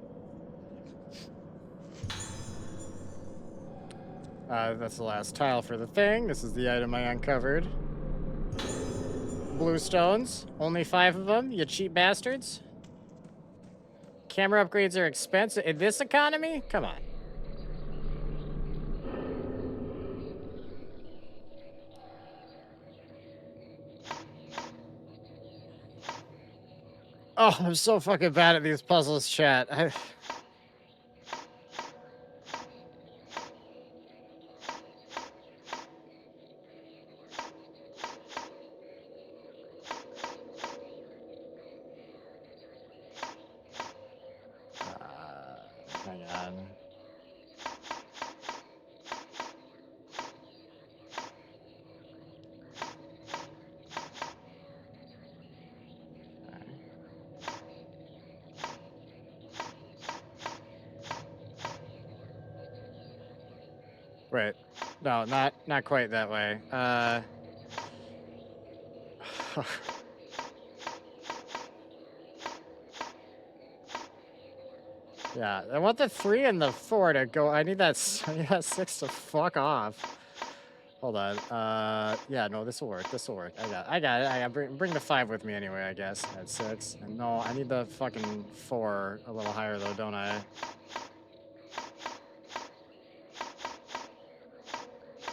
That's the last tile for the thing. This is the item I uncovered. Blue stones. Only 5 of them, you cheap bastards. Camera upgrades are expensive. In this economy? Come on. Oh, I'm so fucking bad at these puzzles, chat. Hang on. Wait. No, not quite that way. Yeah, I want the 3 and the 4 to go. I need that 6 to fuck off. Hold on. Yeah, no, this will work. This will work. I got it. I got bring the 5 with me anyway, I guess. At 6. And no, I need the fucking 4 a little higher though, don't I?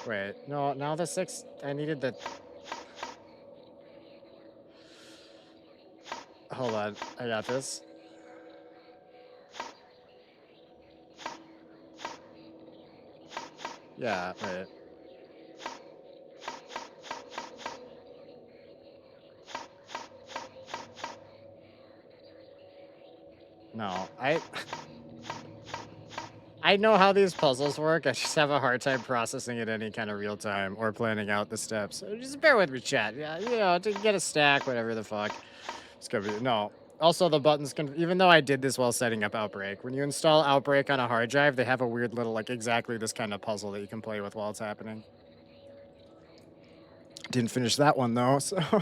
Wait, no, now the 6, I needed the hold on. I got this. Yeah, wait. No, I know how these puzzles work. I just have a hard time processing it any kind of real time or planning out the steps. So just bear with me, chat. Yeah, you know, to get a stack, whatever the fuck. It's gonna be no. Also, the buttons can, even though I did this while setting up Outbreak, when you install Outbreak on a hard drive, they have a weird little, like, exactly this kind of puzzle that you can play with while it's happening. Didn't finish that one though, so. All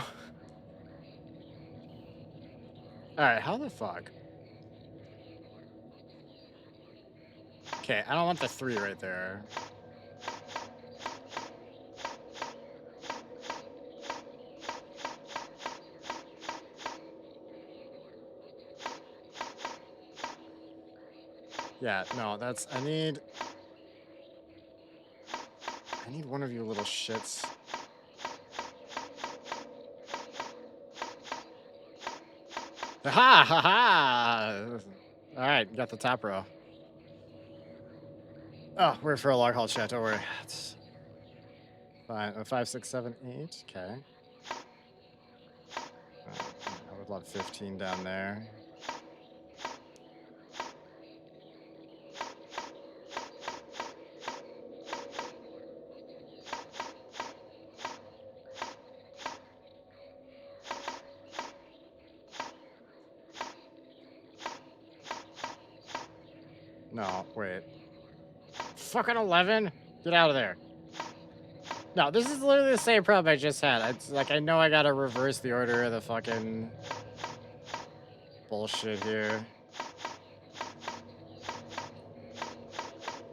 right, how the fuck? Okay, I don't want the 3 right there. Yeah, no, that's, I need one of you little shits. Ha ha ha! All right, got the top row. Oh, we're for a long haul chat. Don't worry. It's fine. 5, 6, 7, 8. Okay. I would love 15 down there. No, wait. Fucking 11? Get out of there. No, this is literally the same problem I just had. It's like, I know I gotta reverse the order of the fucking bullshit here.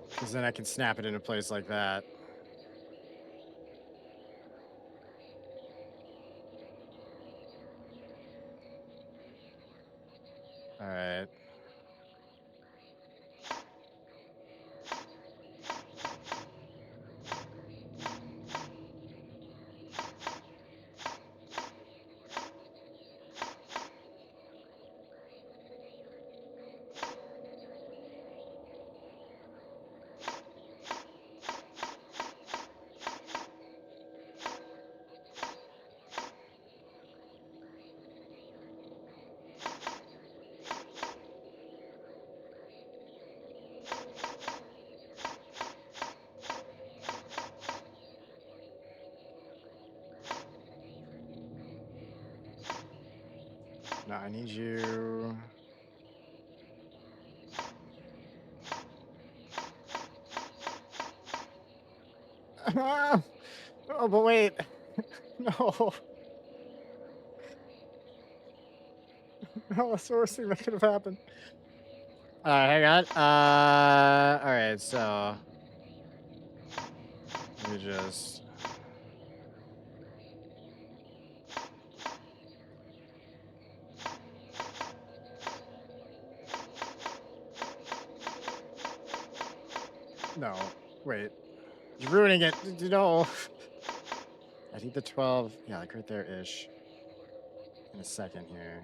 Because then I can snap it into place like that. All right. No, I need you. Oh, but wait. No. No, that's the worst thing that could have happened. Hang on. All right, so let me just. No, wait. You're ruining it. No. I need the 12. Yeah, like right there ish. In a second here.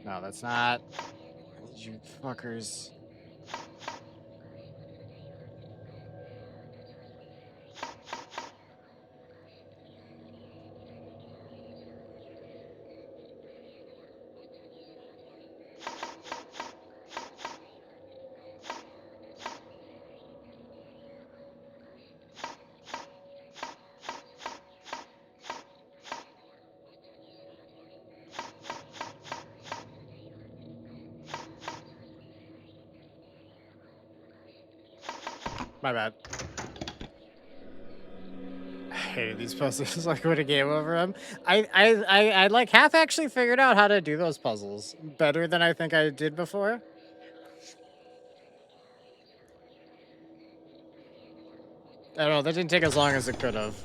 No, that's not. I need you fuckers. My bad. I hated these puzzles. Like, what a game over them. I like half actually figured out how to do those puzzles better than I think I did before. I don't know. That didn't take as long as it could have.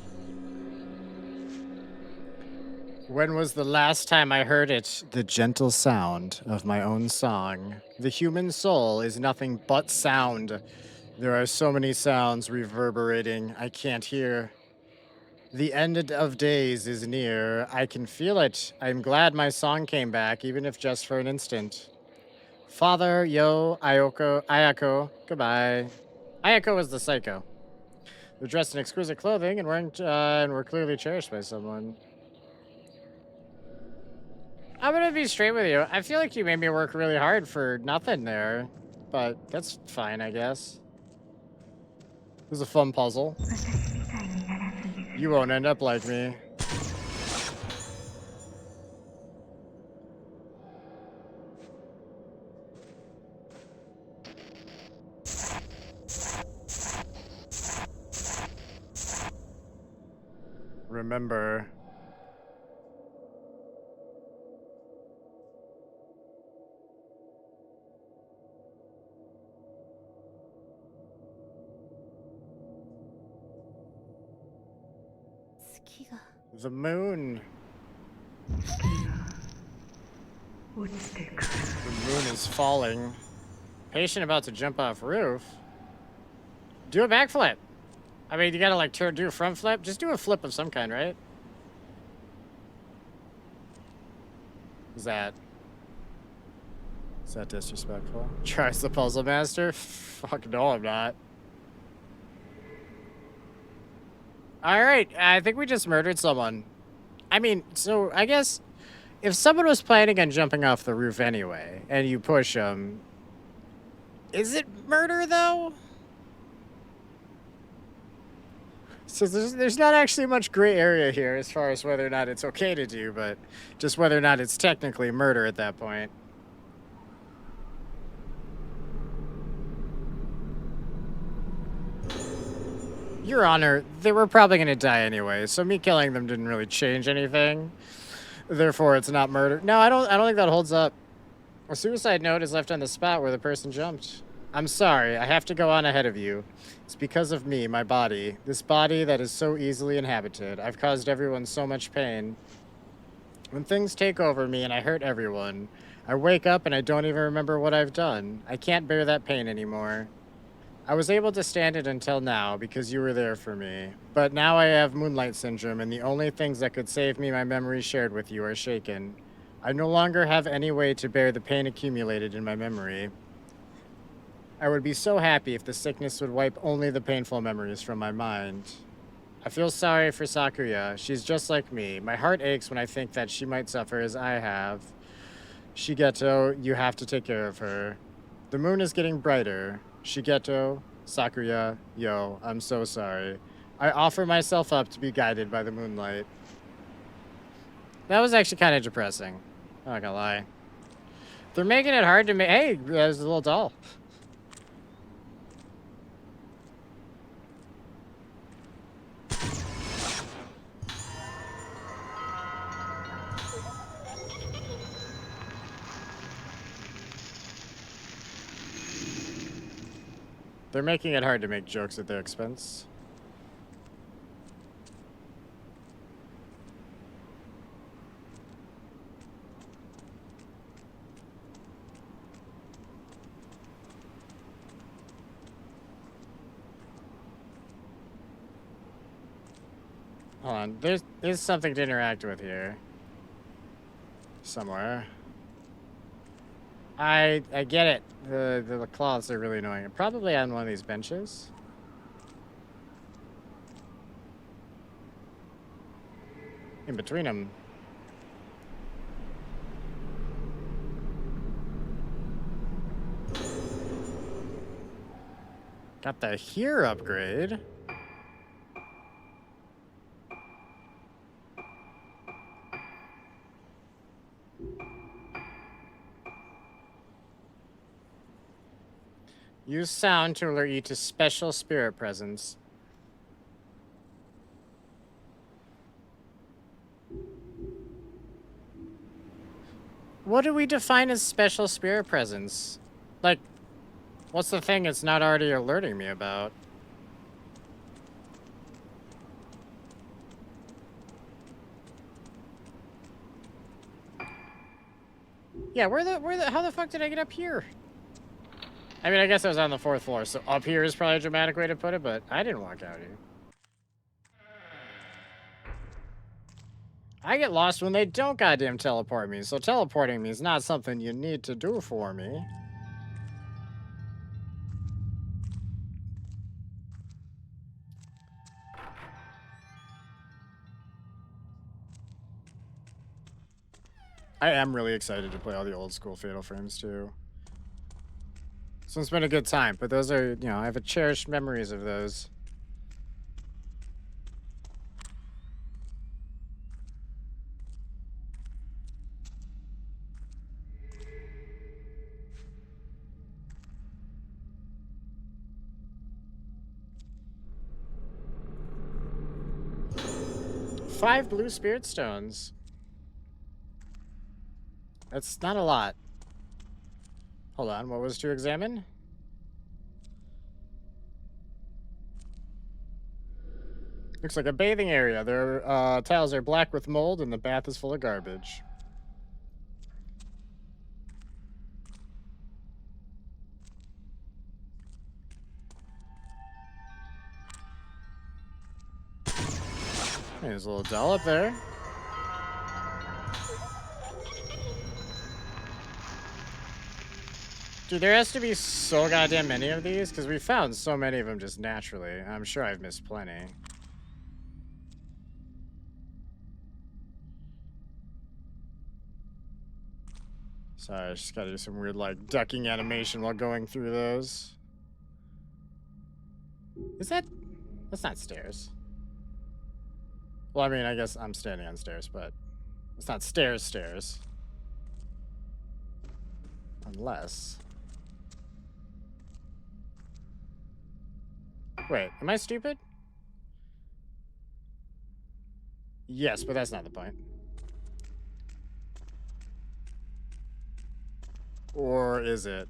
When was the last time I heard it? The gentle sound of my own song. The human soul is nothing but sound. There are so many sounds reverberating. I can't hear. The end of days is near. I can feel it. I'm glad my song came back, even if just for an instant. Father, Yo, Ayako, goodbye. Ayako was the psycho. They're dressed in exquisite clothing and were clearly cherished by someone. I'm gonna be straight with you. I feel like you made me work really hard for nothing there, but that's fine, I guess. It was a fun puzzle. You won't end up like me. Remember. The moon. The moon is falling. Patient about to jump off roof. Do a backflip. I mean, you gotta like do a front flip. Just do a flip of some kind, right? Is that disrespectful? Tries the puzzle master? Fuck no, I'm not. Alright, I think we just murdered someone. I mean, so I guess if someone was planning on jumping off the roof anyway, and you push them, is it murder though? So there's not actually much gray area here as far as whether or not it's okay to do, but just whether or not it's technically murder at that point. Your Honor, they were probably going to die anyway, so me killing them didn't really change anything. Therefore, it's not murder. No, I don't think that holds up. A suicide note is left on the spot where the person jumped. I'm sorry, I have to go on ahead of you. It's because of me, my body. This body that is so easily inhabited. I've caused everyone so much pain. When things take over me and I hurt everyone, I wake up and I don't even remember what I've done. I can't bear that pain anymore. I was able to stand it until now because you were there for me. But now I have moonlight syndrome and the only things that could save me my memories shared with you are shaken. I no longer have any way to bear the pain accumulated in my memory. I would be so happy if the sickness would wipe only the painful memories from my mind. I feel sorry for Sakuya. She's just like me. My heart aches when I think that she might suffer as I have. Shigeto, you have to take care of her. The moon is getting brighter. Shigeto, Sakuya, yo, I'm so sorry. I offer myself up to be guided by the moonlight. That was actually kind of depressing. I'm not gonna lie. They're making it hard to make. Hey, there's a little doll. They're making it hard to make jokes at their expense. Hold on, there's something to interact with here. Somewhere. I get it. The cloths are really annoying. Probably on one of these benches. In between them. Got the here upgrade. Use sound to alert you to special spirit presence. What do we define as special spirit presence? Like, what's the thing it's not already alerting me about? Yeah, how the fuck did I get up here? I mean, I guess I was on the 4th floor, so up here is probably a dramatic way to put it, but I didn't walk out here. I get lost when they don't goddamn teleport me, so teleporting me is not something you need to do for me. I am really excited to play all the old school Fatal Frames too. So it's been a good time, but those are, I have a cherished memories of those. Five blue spirit stones. That's not a lot. Hold on, what was to examine? Looks like a bathing area. Their tiles are black with mold and the bath is full of garbage. There's a little doll up there. Dude, there has to be so goddamn many of these, because we found so many of them just naturally. I'm sure I've missed plenty. Sorry, I just gotta do some weird, like, ducking animation while going through those. Is that... That's not stairs. Well, I mean, I guess I'm standing on stairs, but... It's not stairs. Unless... Wait, am I stupid? Yes, but that's not the point. Or is it?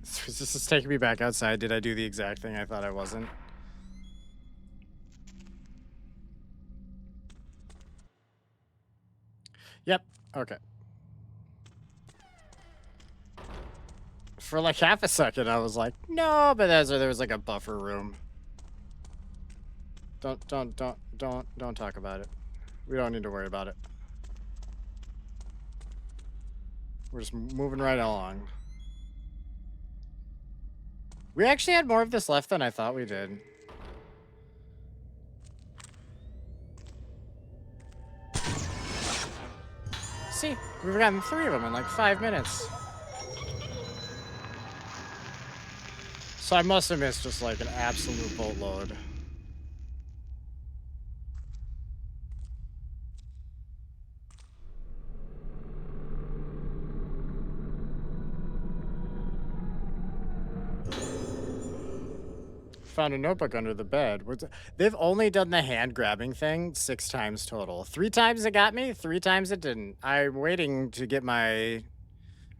This is taking me back outside. Did I do the exact thing I thought I wasn't? Yep. Okay. For like half a second, I was like, no, but there was like a buffer room. Don't talk about it. We don't need to worry about it. We're just moving right along. We actually had more of this left than I thought we did. See, we've gotten 3 of them in like 5 minutes. So I must have missed just like an absolute boatload. Found a notebook under the bed. They've only done the hand grabbing thing 6 times total. 3 times it got me, 3 times it didn't. I'm waiting to get my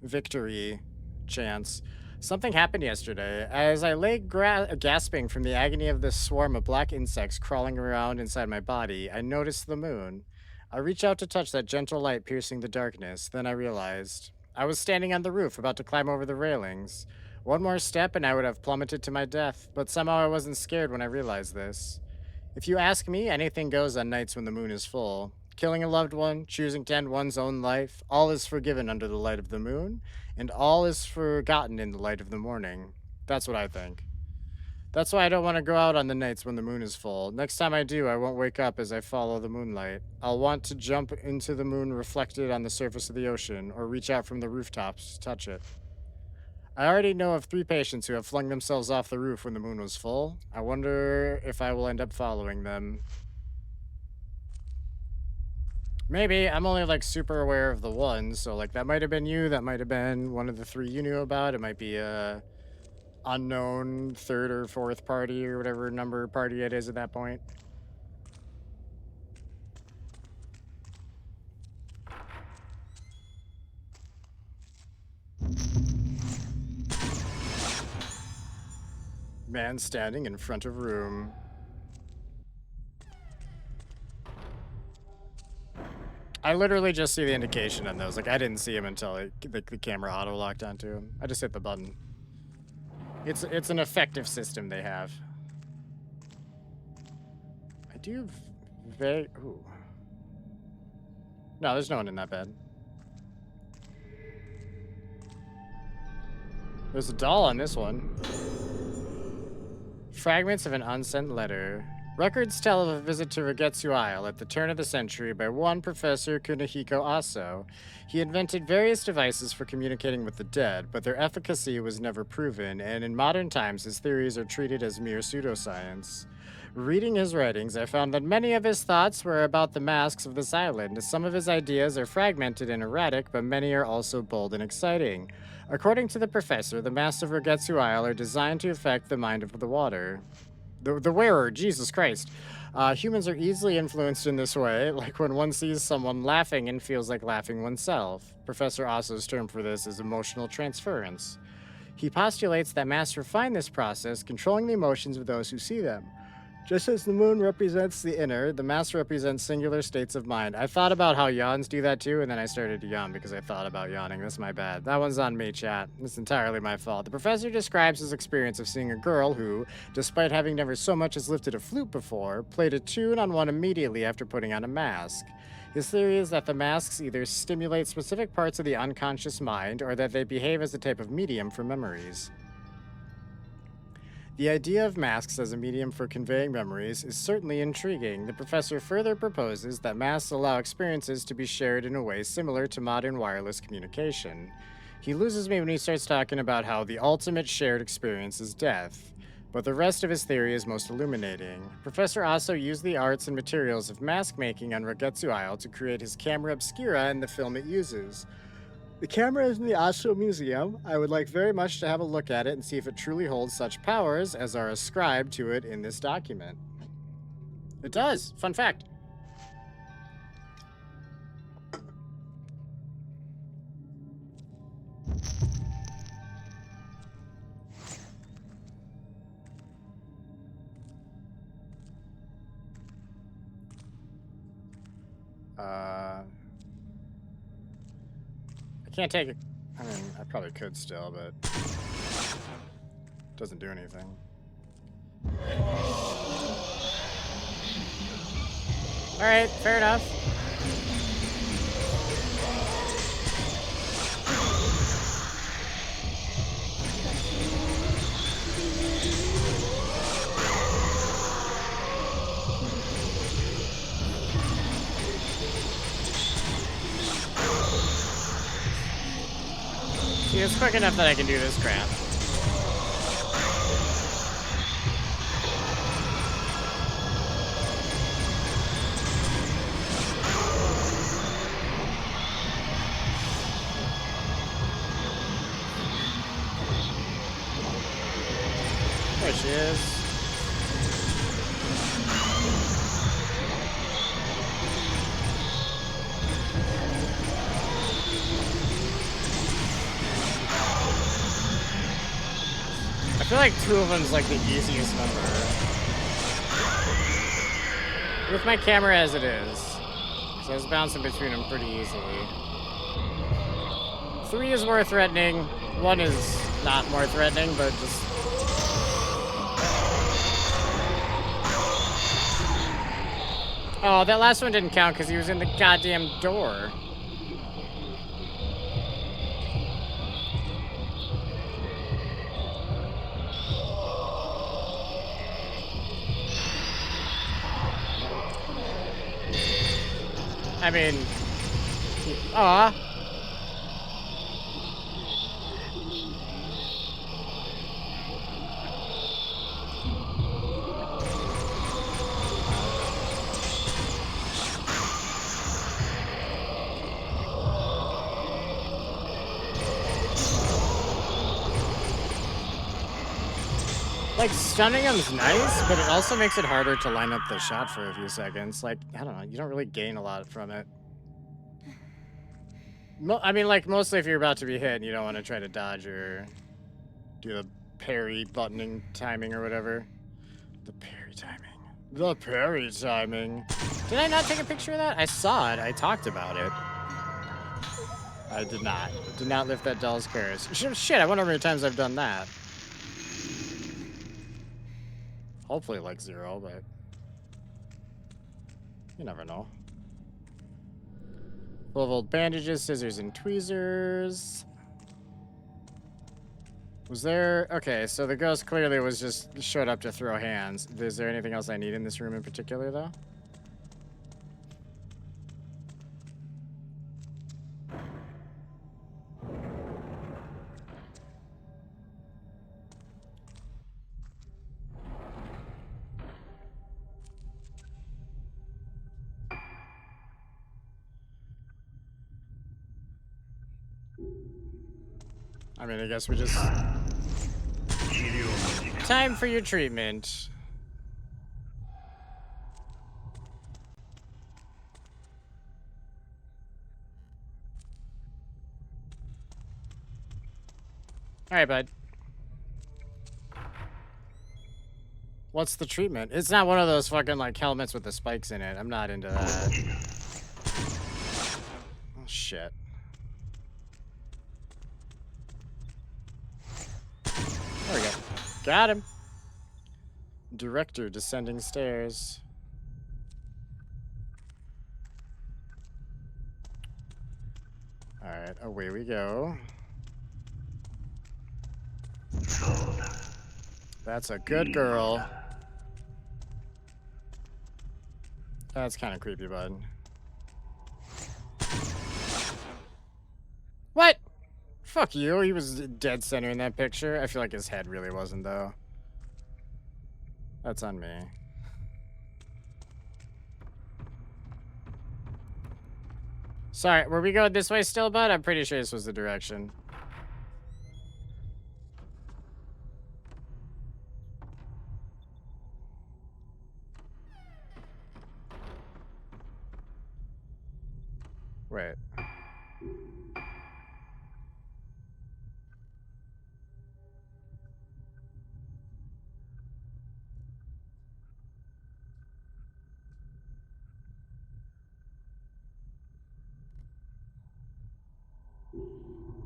victory chance. Something happened yesterday. As I lay gasping from the agony of this swarm of black insects crawling around inside my body, I noticed the moon. I reached out to touch that gentle light piercing the darkness. Then I realized I was standing on the roof, about to climb over the railings. One more step and I would have plummeted to my death, but somehow I wasn't scared when I realized this. If you ask me, anything goes on nights when the moon is full. Killing a loved one, choosing to end one's own life, all is forgiven under the light of the moon, and all is forgotten in the light of the morning. That's what I think. That's why I don't want to go out on the nights when the moon is full. Next time I do, I won't wake up as I follow the moonlight. I'll want to jump into the moon reflected on the surface of the ocean, or reach out from the rooftops to touch it. I already know of 3 patients who have flung themselves off the roof when the moon was full. I wonder if I will end up following them. Maybe. I'm only like super aware of the one, so like that might have been you, that might have been one of the three you knew about. It might be a unknown third or fourth party or whatever number party it is at that point. Man standing in front of room. I literally just see the indication on those. Like, I didn't see him until the camera auto locked onto him. I just hit the button. It's an effective system they have. I do ooh. No, there's no one in that bed. There's a doll on this one. Fragments of an unsent letter. Records tell of a visit to Regetsu Isle at the turn of the century by one Professor Kunihiko Aso. He invented various devices for communicating with the dead, but their efficacy was never proven, and in modern times his theories are treated as mere pseudoscience. Reading his writings, I found that many of his thoughts were about the masks of this island. Some of his ideas are fragmented and erratic, but many are also bold and exciting. According to the professor, the masks of Regetsu Isle are designed to affect the mind of the water. The wearer, Jesus Christ. Humans are easily influenced in this way, like when one sees someone laughing and feels like laughing oneself. Professor Aso's term for this is emotional transference. He postulates that masks refine this process, controlling the emotions of those who see them. Just as the moon represents the inner, the mask represents singular states of mind. I thought about how yawns do that too, and then I started to yawn because I thought about yawning. That's my bad. That one's on me, chat. It's entirely my fault. The professor describes his experience of seeing a girl who, despite having never so much as lifted a flute before, played a tune on one immediately after putting on a mask. His theory is that the masks either stimulate specific parts of the unconscious mind or that they behave as a type of medium for memories. The idea of masks as a medium for conveying memories is certainly intriguing. The professor further proposes that masks allow experiences to be shared in a way similar to modern wireless communication. He loses me when he starts talking about how the ultimate shared experience is death, but the rest of his theory is most illuminating. Professor Aso used the arts and materials of mask making on Regetsu Isle to create his camera obscura and the film it uses. The camera is in the Aso Museum. I would like very much to have a look at it and see if it truly holds such powers as are ascribed to it in this document. It does. Fun fact. I can't take it. I mean, I probably could still, but it doesn't do anything. All right, fair enough. See, it's quick enough that I can do this crap. There she is. I feel like 2 of them's like the easiest number. With my camera as it is. So I was bouncing between them pretty easily. 3 is more threatening. 1 is not more threatening, but just... Oh, that last one didn't count because he was in the goddamn door. I mean, aw. Like, stunning him's nice, but it also makes it harder to line up the shot for a few seconds. Like, I don't know, you don't really gain a lot from it. I mean, like, mostly if you're about to be hit and you don't want to try to dodge or do the parry buttoning timing or whatever. The parry timing. The parry timing. Did I not take a picture of that? I saw it. I talked about it. I did not. Did not lift that doll's curse. Shit, I wonder how many times I've done that. Hopefully like 0, but you never know. Full of old bandages, scissors, and tweezers. Was there... Okay, so the ghost clearly was just showed up to throw hands. Is there anything else I need in this room in particular, though? I mean, I guess we just... Time for your treatment. Alright, bud. What's the treatment? It's not one of those fucking, like, helmets with the spikes in it. I'm not into that. Oh, shit. There we go. Got him. Director descending stairs. Alright, away we go. That's a good girl. That's kind of creepy, bud. What? Fuck you. He was dead center in that picture. I feel like his head really wasn't, though. That's on me. Sorry, were we going this way still, bud? I'm pretty sure this was the direction. Wait.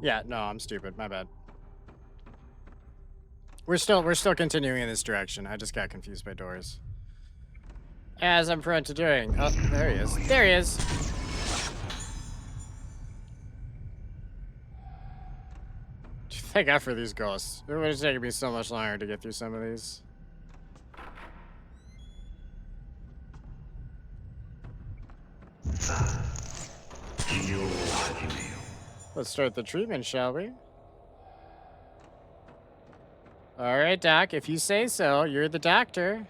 Yeah, no, I'm stupid. My bad. We're still continuing in this direction. I just got confused by doors. As I'm prone to doing. Oh, there he is. There he is. Thank God for these ghosts. It would have taken me so much longer to get through some of these. Let's start the treatment, shall we? All right, Doc, if you say so. You're the doctor.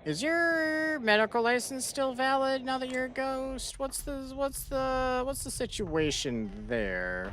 Is your medical license still valid now that you're a ghost? What's the situation there?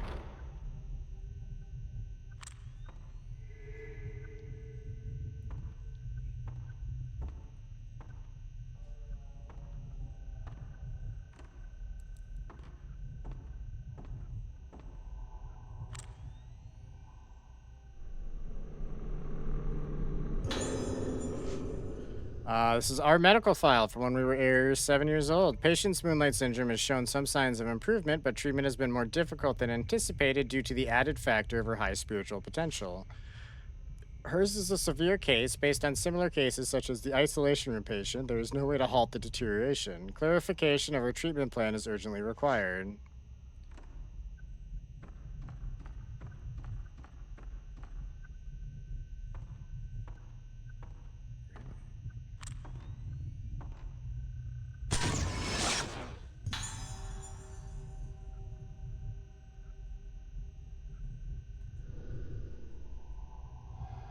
This is our medical file from when we were 7 years old. Patient's moonlight syndrome has shown some signs of improvement, but treatment has been more difficult than anticipated due to the added factor of her high spiritual potential. Hers is a severe case based on similar cases such as the isolation room patient. There is no way to halt the deterioration. Clarification of her treatment plan is urgently required.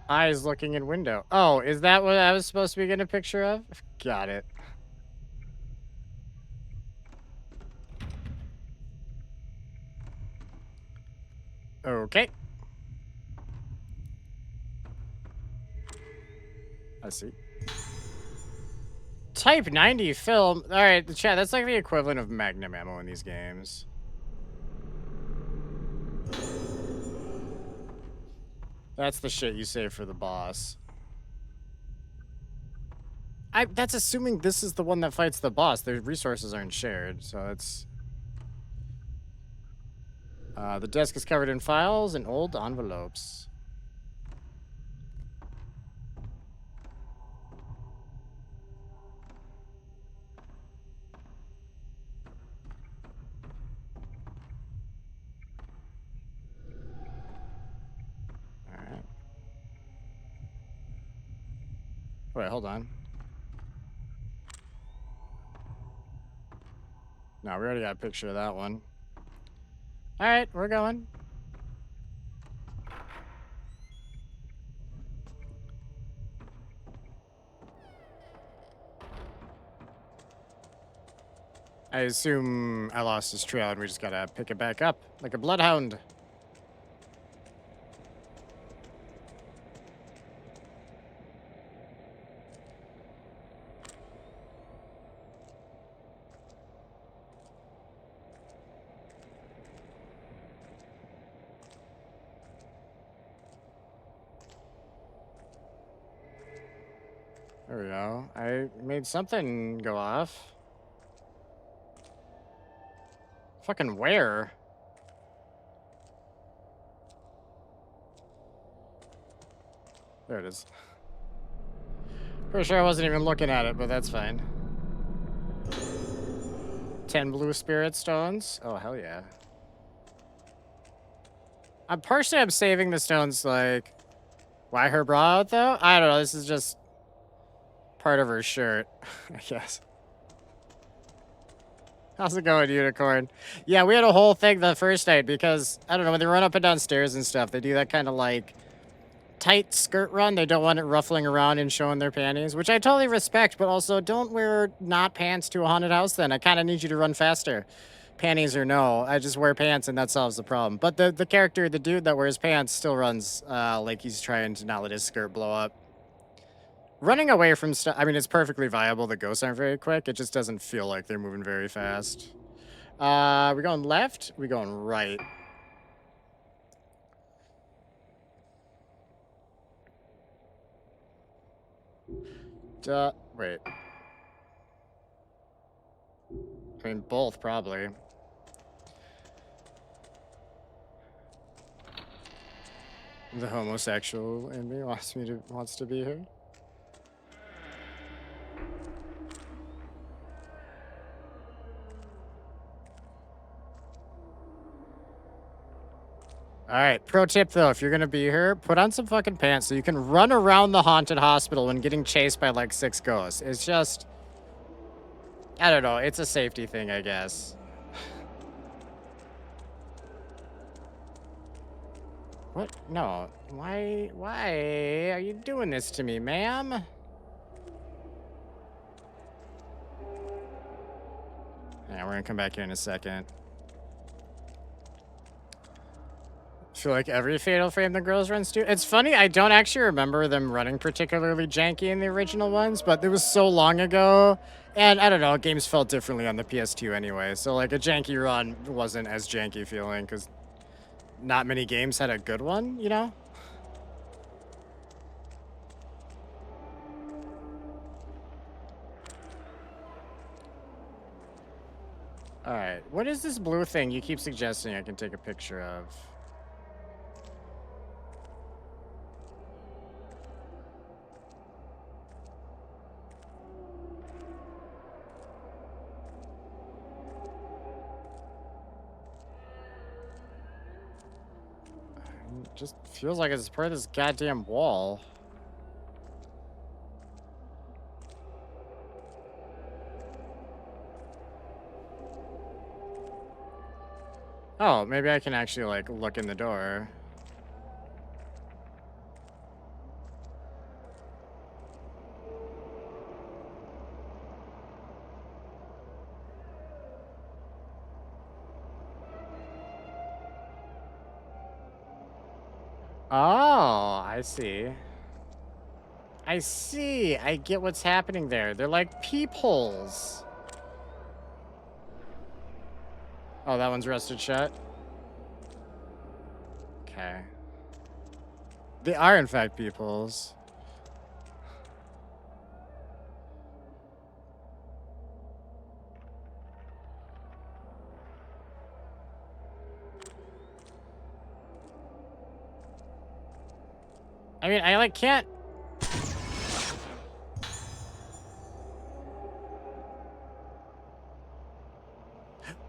Eyes looking in window. Oh, is that what I was supposed to be getting a picture of? Got it. Okay. I see. Type 90 film. All right, the chat. That's like the equivalent of Magnum ammo in these games. That's the shit you save for the boss. That's assuming this is the one that fights the boss. The resources aren't shared, so it's... the desk is covered in files and old envelopes. Alright. Wait, hold on. No, we already got a picture of that one. Alright, we're going. I assume I lost his trail and we just gotta pick it back up like a bloodhound. There we go. I made something go off. Fucking where? There it is. Pretty sure I wasn't even looking at it, but that's fine. 10 blue spirit stones. Oh, hell yeah. I'm saving the stones, like... Why her bra out, though? I don't know. This is just part of her shirt, I guess. How's it going, Unicorn? Yeah, we had a whole thing the first night because, I don't know, when they run up and down stairs and stuff, they do that kind of, like, tight skirt run. They don't want it ruffling around and showing their panties, which I totally respect, but also don't wear not pants to a haunted house then. I kind of need you to run faster. Panties or no, I just wear pants and that solves the problem. But the character, the dude that wears pants, still runs like he's trying to not let his skirt blow up. Running away from stuff, I mean, it's perfectly viable. The ghosts aren't very quick. It just doesn't feel like they're moving very fast. We going left? We going right? Wait. I mean, both, probably. The homosexual in me wants to be here. All right, pro tip though, if you're gonna be here, put on some fucking pants so you can run around the haunted hospital when getting chased by like 6 ghosts. It's just, I don't know, it's a safety thing, I guess. What? No. Why are you doing this to me, ma'am? Yeah, we're gonna come back here in a second. I feel like every Fatal Frame the girls runs to. It's funny, I don't actually remember them running particularly janky in the original ones, but it was so long ago. And I don't know, games felt differently on the PS2 anyway. So like a janky run wasn't as janky feeling because not many games had a good one, you know? All right, what is this blue thing you keep suggesting I can take a picture of? It just feels like it's part of this goddamn wall. Oh, maybe I can actually, like, look in the door. Oh, I see. I see. I get what's happening there. They're like peepholes. Oh, that one's rusted shut? Okay. They are, in fact, peepholes. I mean, I, like, can't...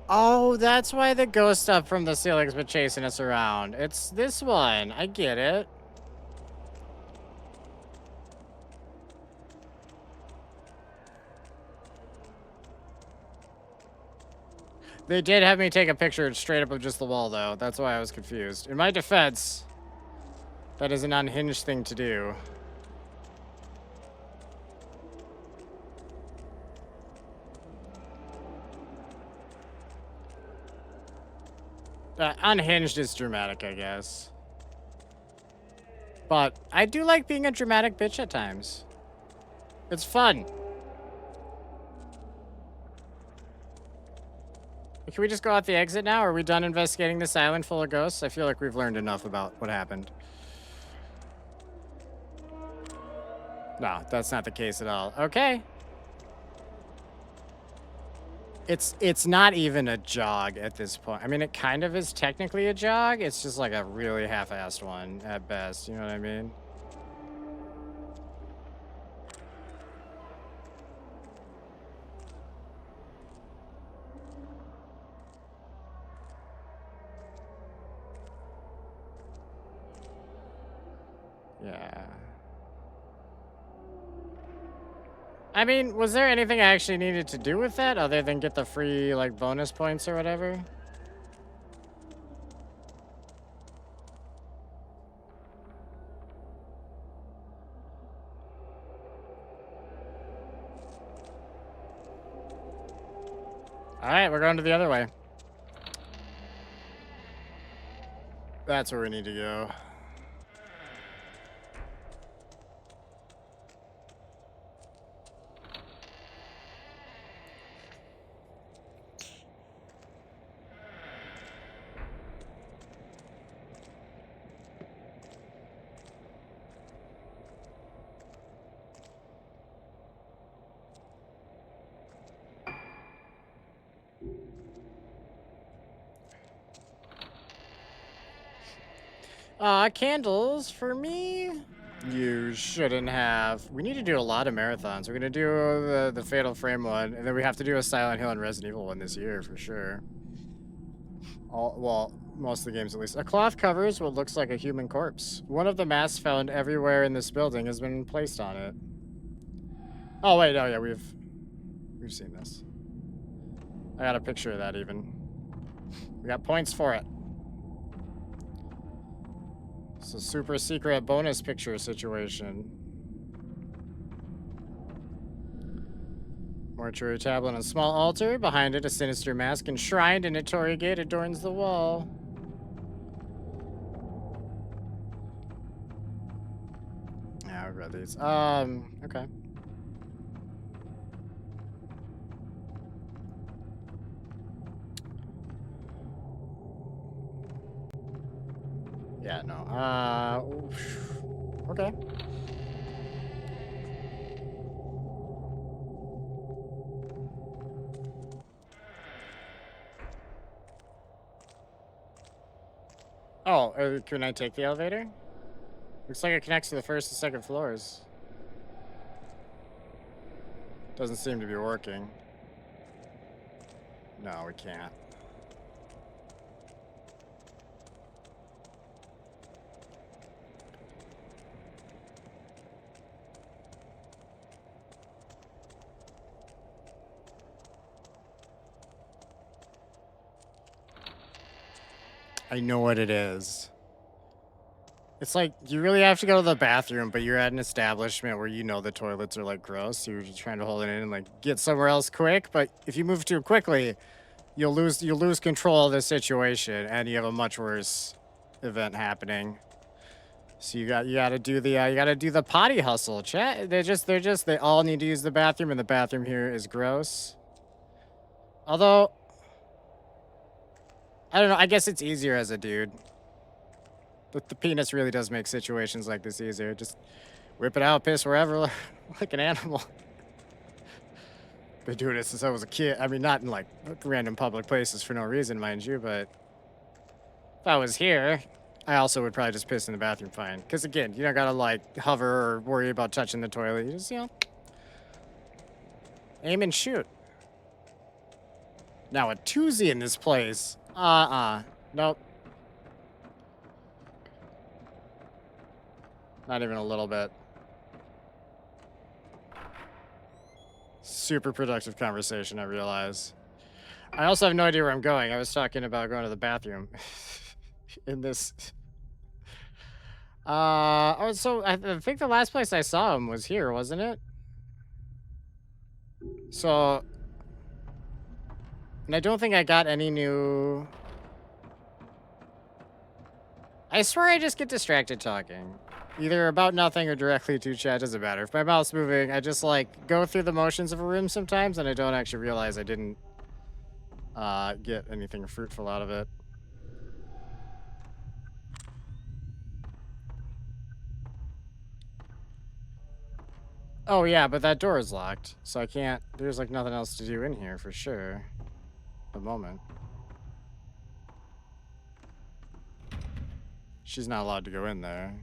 Oh, that's why the ghost stuff from the ceiling's been chasing us around. It's this one. I get it. They did have me take a picture straight up of just the wall, though. That's why I was confused. In my defense, that is an unhinged thing to do. Unhinged is dramatic, I guess. But I do like being a dramatic bitch at times. It's fun. Can we just go out the exit now? Are we done investigating this island full of ghosts? I feel like we've learned enough about what happened. No, that's not the case at all. Okay. It's not even a jog at this point. I mean, it kind of is technically a jog. It's just like a really half-assed one at best. You know what I mean? Yeah. I mean, was there anything I actually needed to do with that other than get the free, like, bonus points or whatever? Alright, we're going to the other way. That's where we need to go. Candles for me? You shouldn't have. We need to do a lot of marathons. We're gonna do the Fatal Frame one, and then we have to do a Silent Hill and Resident Evil one this year for sure. Well, most of the games at least. A cloth covers what looks like a human corpse. One of the masks found everywhere in this building has been placed on it. Oh wait, oh yeah, we've seen this. I got a picture of that even. We got points for it. It's a super secret bonus picture situation. Mortuary tablet on a small altar. Behind it, a sinister mask enshrined in a Torii gate adorns the wall. Yeah, I've read these. Okay. Yeah, no. Okay. Oh, can I take the elevator? Looks like it connects to the first and second floors. Doesn't seem to be working. No, we can't. I know what it is. It's like, you really have to go to the bathroom, but you're at an establishment where you know the toilets are, like, gross, so you're just trying to hold it in and, like, get somewhere else quick, but if you move too quickly, you'll lose control of the situation, and you have a much worse event happening. So you gotta do the potty hustle, chat. They all need to use the bathroom, and the bathroom here is gross. Although, I don't know. I guess it's easier as a dude. But the penis really does make situations like this easier. Just whip it out, piss wherever, like an animal. Been doing it since I was a kid. I mean, not in like random public places for no reason, mind you, but if I was here, I also would probably just piss in the bathroom fine. Because again, you don't gotta like hover or worry about touching the toilet. You just, aim and shoot. Now a toozy in this place. Nope. Not even a little bit. Super productive conversation, I realize. I also have no idea where I'm going. I was talking about going to the bathroom. In this... so I think the last place I saw him was here, wasn't it? So... And I don't think I got any new... I swear I just get distracted talking. Either about nothing or directly to chat, doesn't matter. If my mouth's moving, I just, like, go through the motions of a room sometimes, and I don't actually realize I didn't, get anything fruitful out of it. Oh, yeah, but that door is locked, so I can't... There's, like, nothing else to do in here, for sure. At the moment. She's not allowed to go in there.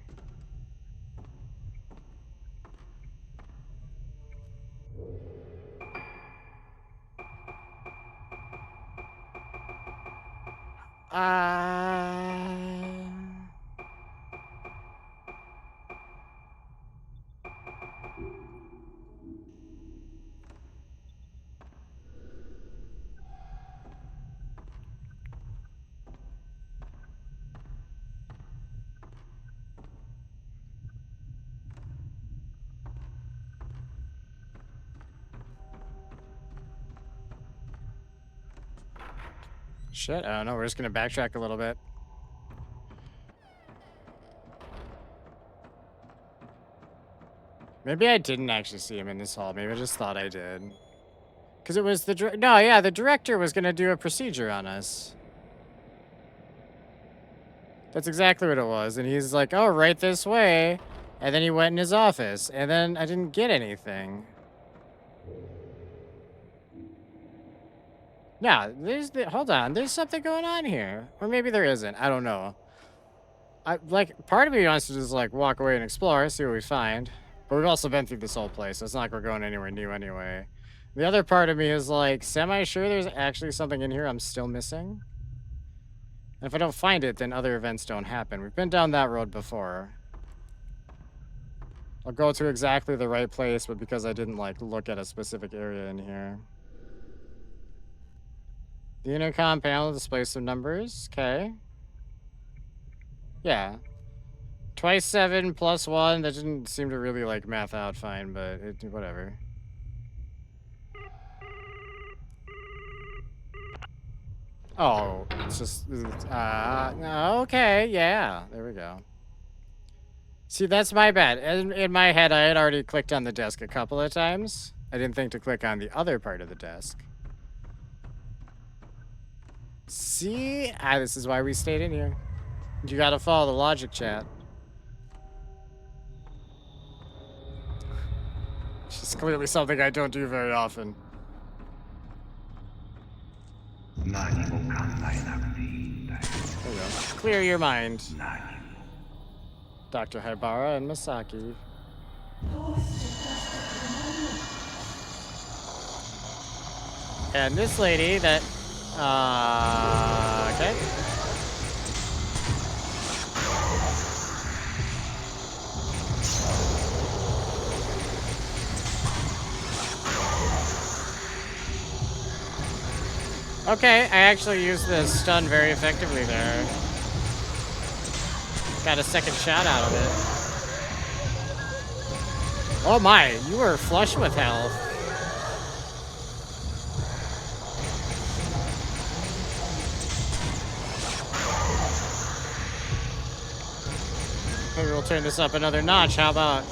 Shit, I don't know. We're just gonna backtrack a little bit. Maybe I didn't actually see him in this hall. Maybe I just thought I did. Because it was the the director was gonna do a procedure on us. That's exactly what it was. And he's like, oh, right this way. And then he went in his office. And then I didn't get anything. Yeah, hold on. There's something going on here. Or maybe there isn't. I don't know. Part of me wants to just, like, walk away and explore, see what we find. But we've also been through this whole place, so it's not like we're going anywhere new anyway. The other part of me is, like, semi-sure there's actually something in here I'm still missing. And if I don't find it, then other events don't happen. We've been down that road before. I'll go to exactly the right place, but because I didn't, like, look at a specific area in here. The intercom panel displays some numbers. Okay. Yeah. Twice 7 plus 1. That didn't seem to really, like, math out fine, but whatever. Oh, it's just... okay, yeah. There we go. See, that's my bad. In my head, I had already clicked on the desk a couple of times. I didn't think to click on the other part of the desk. See? This is why we stayed in here. You gotta follow the logic, chat. It's just clearly something I don't do very often. There you go. Clear your mind. Dr. Haibara and Masaki. And this lady that... okay. Okay, I actually used the stun very effectively there. Got a second shot out of it. Oh my, you were flush with health. maybe we'll turn this up another notch. How about?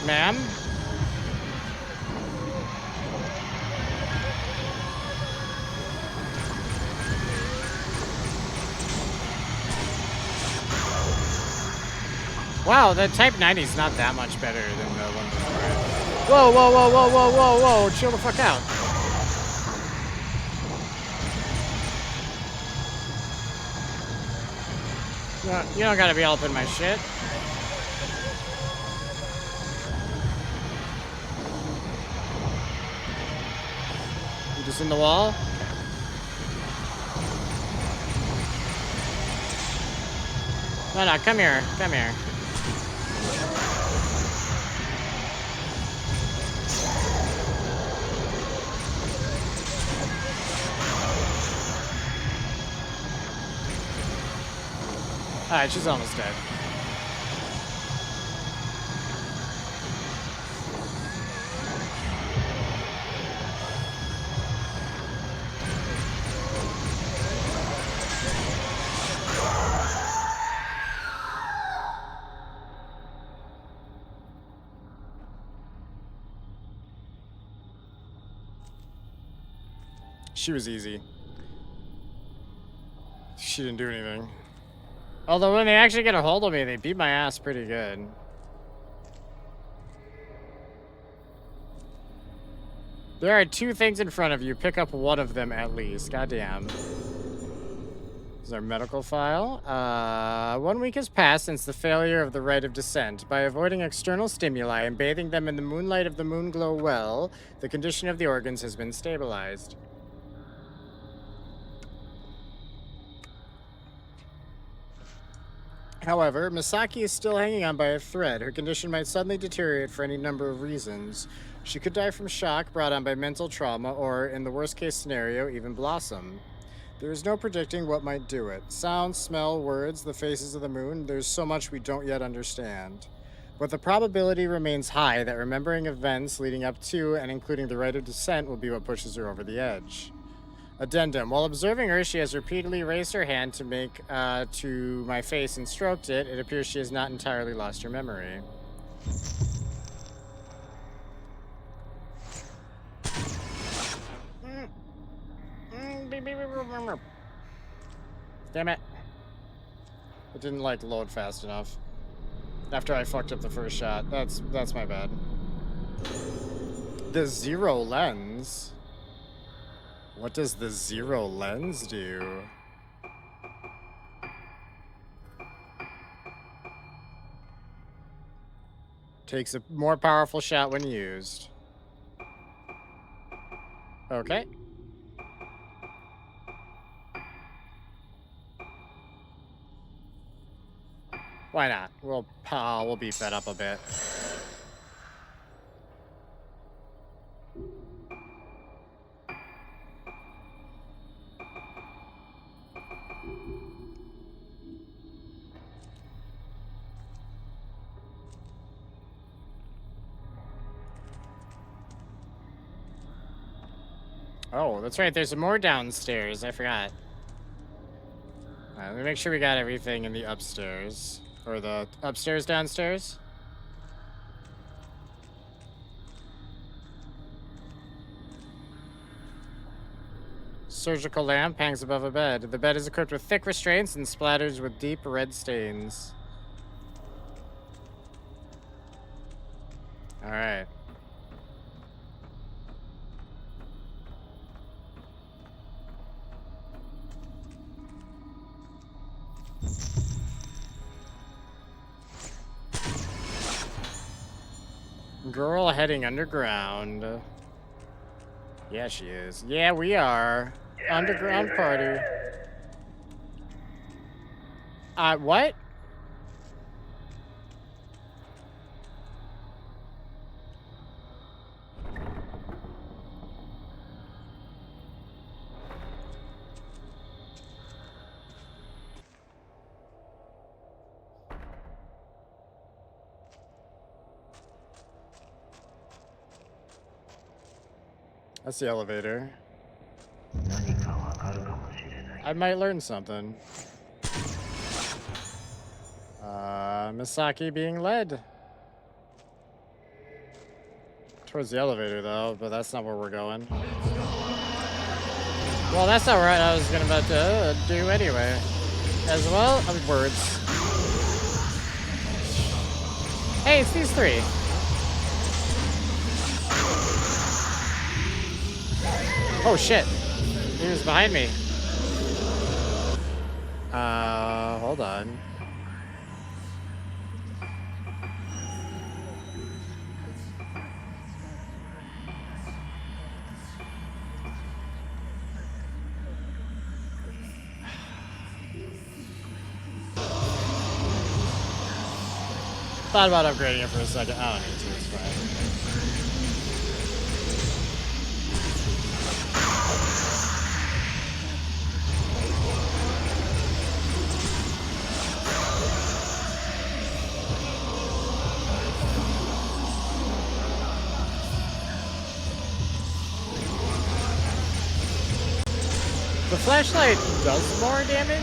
Ma'am? Wow, the Type 90 is not that much better than the one before it. Whoa, whoa, whoa, whoa, whoa, whoa, whoa, chill the fuck out. You don't gotta be helping my shit. You just in the wall? No, come here, come here. Alright, she's almost dead. She was easy. She didn't do anything. Although when they actually get a hold of me, they beat my ass pretty good. There are 2 things in front of you. Pick up one of them at least. Goddamn. This is our medical file. 1 week has passed since the failure of the rite of descent. By avoiding external stimuli and bathing them in the moonlight of the Moonglow well, the condition of the organs has been stabilized. However, Misaki is still hanging on by a thread. Her condition might suddenly deteriorate for any number of reasons. She could die from shock brought on by mental trauma, or, in the worst-case scenario, even blossom. There is no predicting what might do it. Sound, smell, words, the faces of the moon, there's so much we don't yet understand. But the probability remains high that remembering events leading up to and including the rite of descent will be what pushes her over the edge. Addendum. While observing her, she has repeatedly raised her hand to my face and stroked it. It appears she has not entirely lost her memory. Damn it. It didn't, load fast enough. After I fucked up the first shot. That's my bad. The zero lens? What does the zero lens do? Takes a more powerful shot when used. Okay. Why not? We'll beef that up a bit. Oh, that's right. There's more downstairs. I forgot. Let me make sure we got everything in the upstairs. Or the upstairs, downstairs. Surgical lamp hangs above a bed. The bed is equipped with thick restraints and splatters with deep red stains. All right. Girl heading underground. Yeah, she is. Yeah, we are. Underground party. What? That's the elevator. I might learn something. Misaki being led towards the elevator, though, but that's not where we're going. Well, that's not right. I was about to do anyway. As well, words. Hey, it's these three. Oh shit! He was behind me. Hold on. Thought about upgrading it for a second. I don't need to. It's fine. The flashlight does more damage.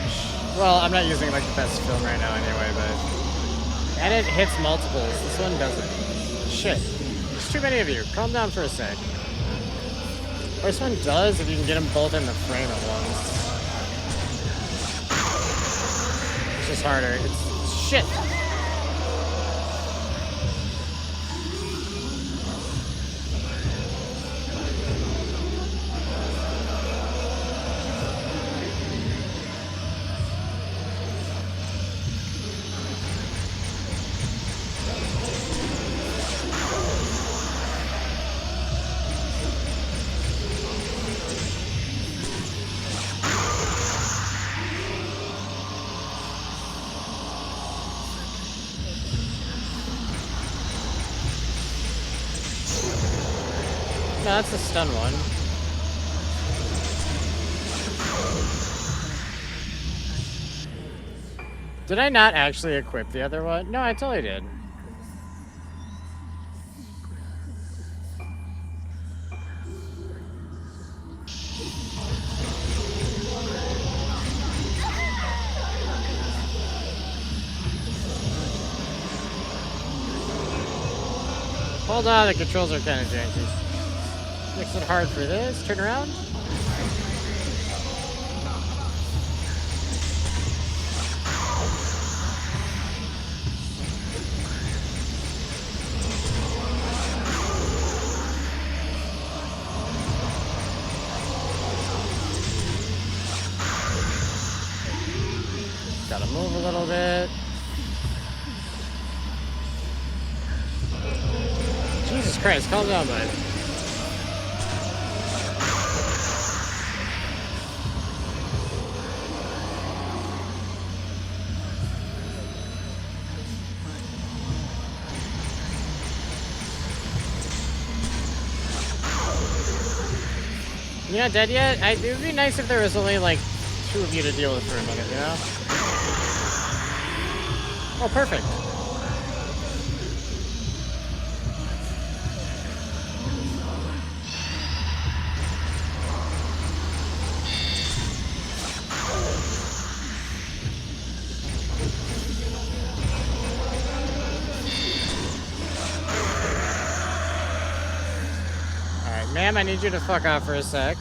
Well, I'm not using like the best film right now anyway, but and it hits multiples. This one doesn't. Shit. There's too many of you. Calm down for a sec. This one does if you can get them both in the frame at once. It's just harder. It's shit. No, that's the stun one. Did I not actually equip the other one? No, I totally did. Hold on, the controls are kind of janky. Makes it hard for this. Turn around. Gotta move a little bit. Jesus Christ, calm down, bud. You're not dead yet? It would be nice if there was only like 2 of you to deal with for a minute, you know? Oh, perfect. Alright, ma'am, I need you to fuck off for a sec.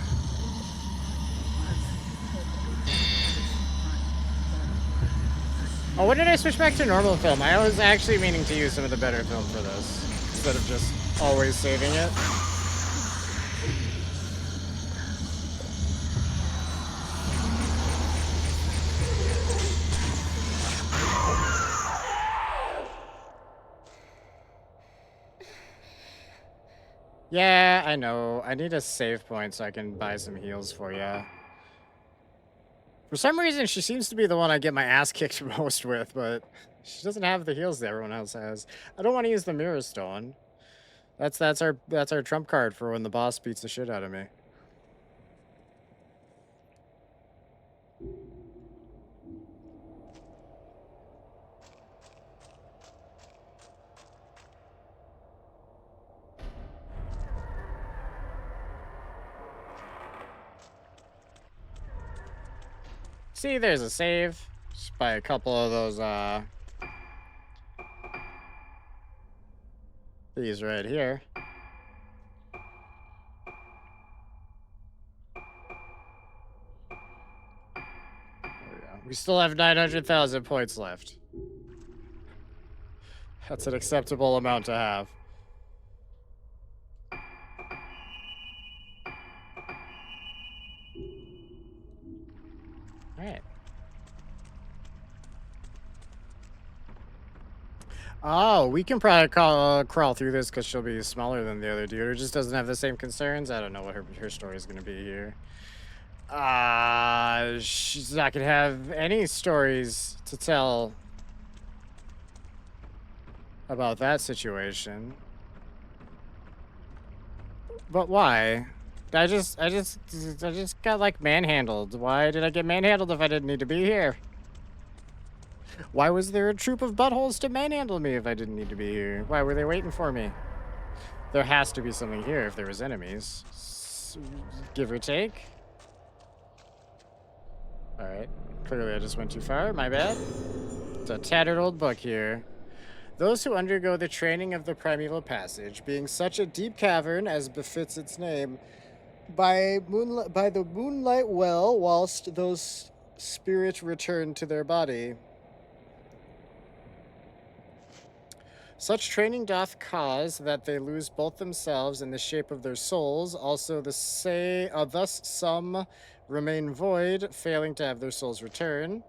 Oh, when did I switch back to normal film? I was actually meaning to use some of the better film for this, instead of just always saving it. Yeah, I know. I need a save point so I can buy some heals for you. For some reason, she seems to be the one I get my ass kicked most with, but she doesn't have the heals that everyone else has. I don't want to use the Mirror Stone. That's our trump card for when the boss beats the shit out of me. See, there's a save. Just by a couple of those these right here. There we go. We still have 900,000 points left. That's an acceptable amount to have. All right. Oh, we can probably crawl through this because she'll be smaller than the other dude, or just doesn't have the same concerns. I don't know what her story is going to be here. She's not going to have any stories to tell about that situation. But why? I just got like manhandled. Why did I get manhandled if I didn't need to be here? Why was there a troop of buttholes to manhandle me if I didn't need to be here? Why were they waiting for me? There has to be something here if there was enemies. Give or take. All right. Clearly I just went too far. My bad. It's a tattered old book here. Those who undergo the training of the primeval passage, being such a deep cavern as befits its name, by the moonlight well, whilst those spirits return to their body. Such training doth cause that they lose both themselves and the shape of their souls. Also, thus some remain void, failing to have their souls return.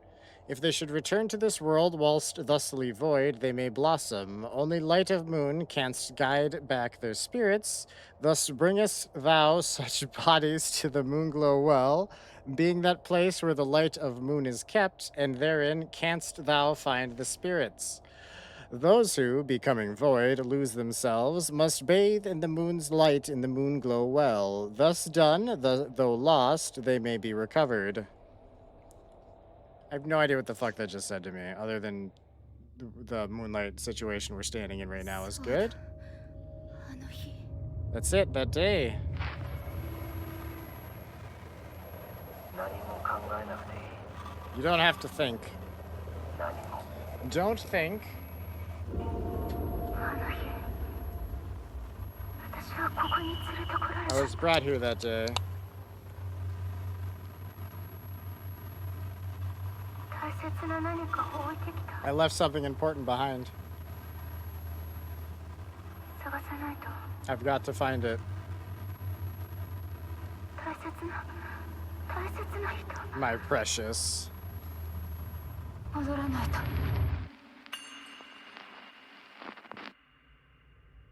If they should return to this world whilst thusly void, they may blossom. Only light of moon canst guide back their spirits. Thus bringest thou such bodies to the moonglow well, being that place where the light of moon is kept, and therein canst thou find the spirits. Those who, becoming void, lose themselves, must bathe in the moon's light in the moonglow well. Thus done, though lost, they may be recovered. I have no idea what the fuck that just said to me, other than the moonlight situation we're standing in right now is good. That's it, that day. You don't have to think. Don't think. I was brought here that day. I left something important behind. I've got to find it. My precious.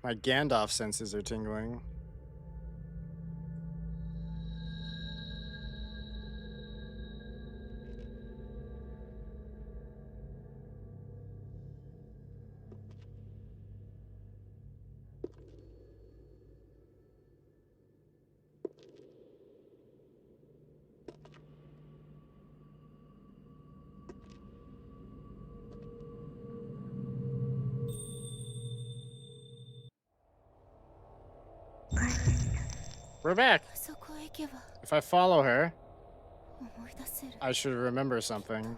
My Gandalf senses are tingling. We're back. If I follow her, I should remember something.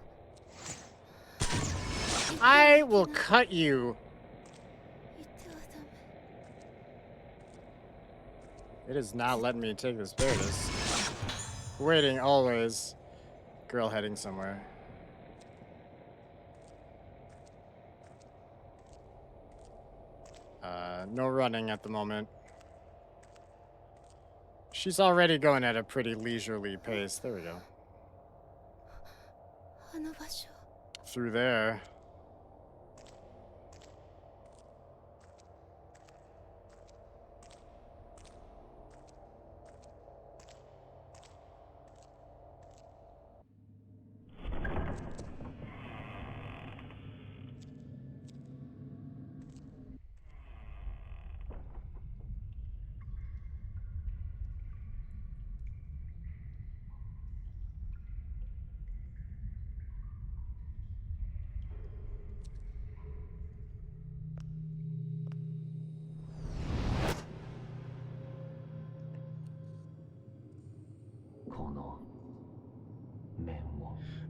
I will cut you. It is not letting me take this. There it is. Waiting always. Girl heading somewhere. No running at the moment. She's already going at a pretty leisurely pace. There we go. Through there.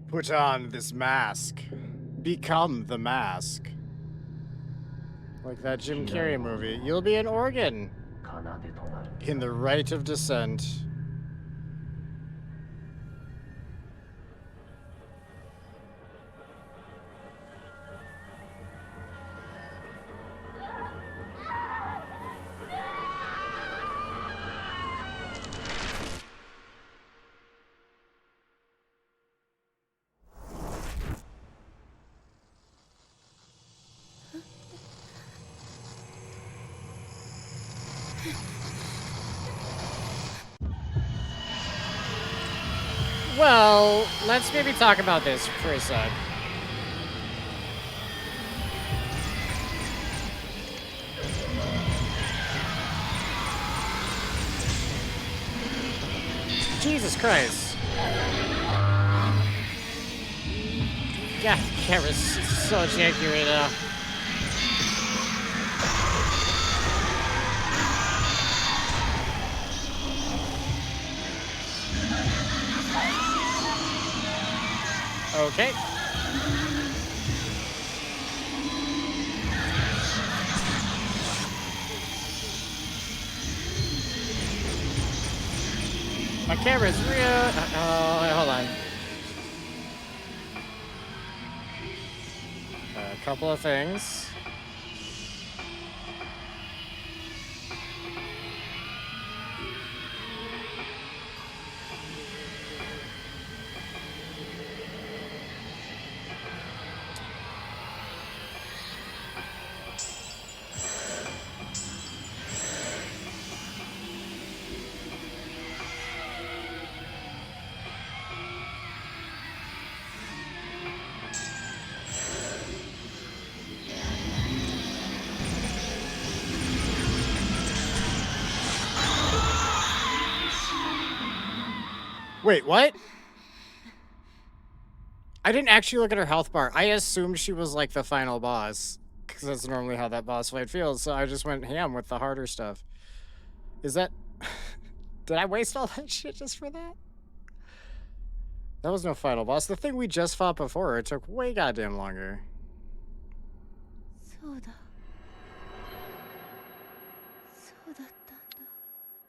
Put on this mask. Become the mask. Like that Jim Carrey movie. You'll be an organ in the rite of descent. Well, let's maybe talk about this for a sec. Jesus Christ. God, the camera's so janky right now. Okay. My camera's real. Hold on. A couple of things. Wait, what? I didn't actually look at her health bar. I assumed she was like the final boss, because that's normally how that boss fight feels. So I just went ham with the harder stuff. Is that... Did I waste all that shit just for that? That was no final boss. The thing we just fought before, it took way goddamn longer.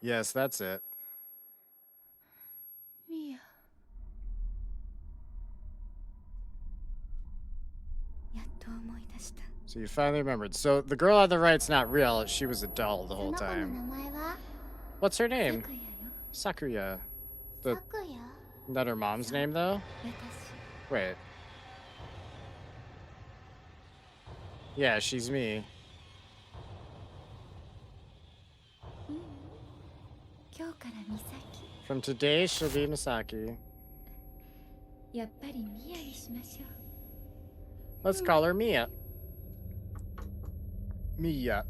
Yes, that's it. So you finally remembered. So the girl on the right's not real. She was a doll the whole time. What's her name? Sakuya. Not her mom's name, though? Wait. Yeah, she's me. From today, she'll be Misaki. Let's call her Mia. Mia.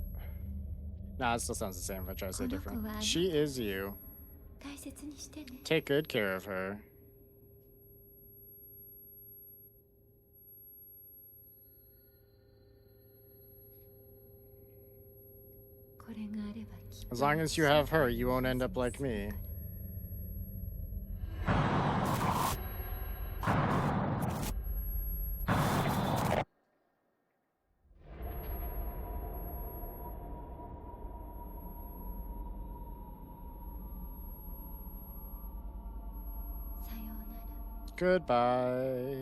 Nah, it still sounds the same if I try to say different. She is you. Take good care of her. As long as you have her, you won't end up like me. Goodbye.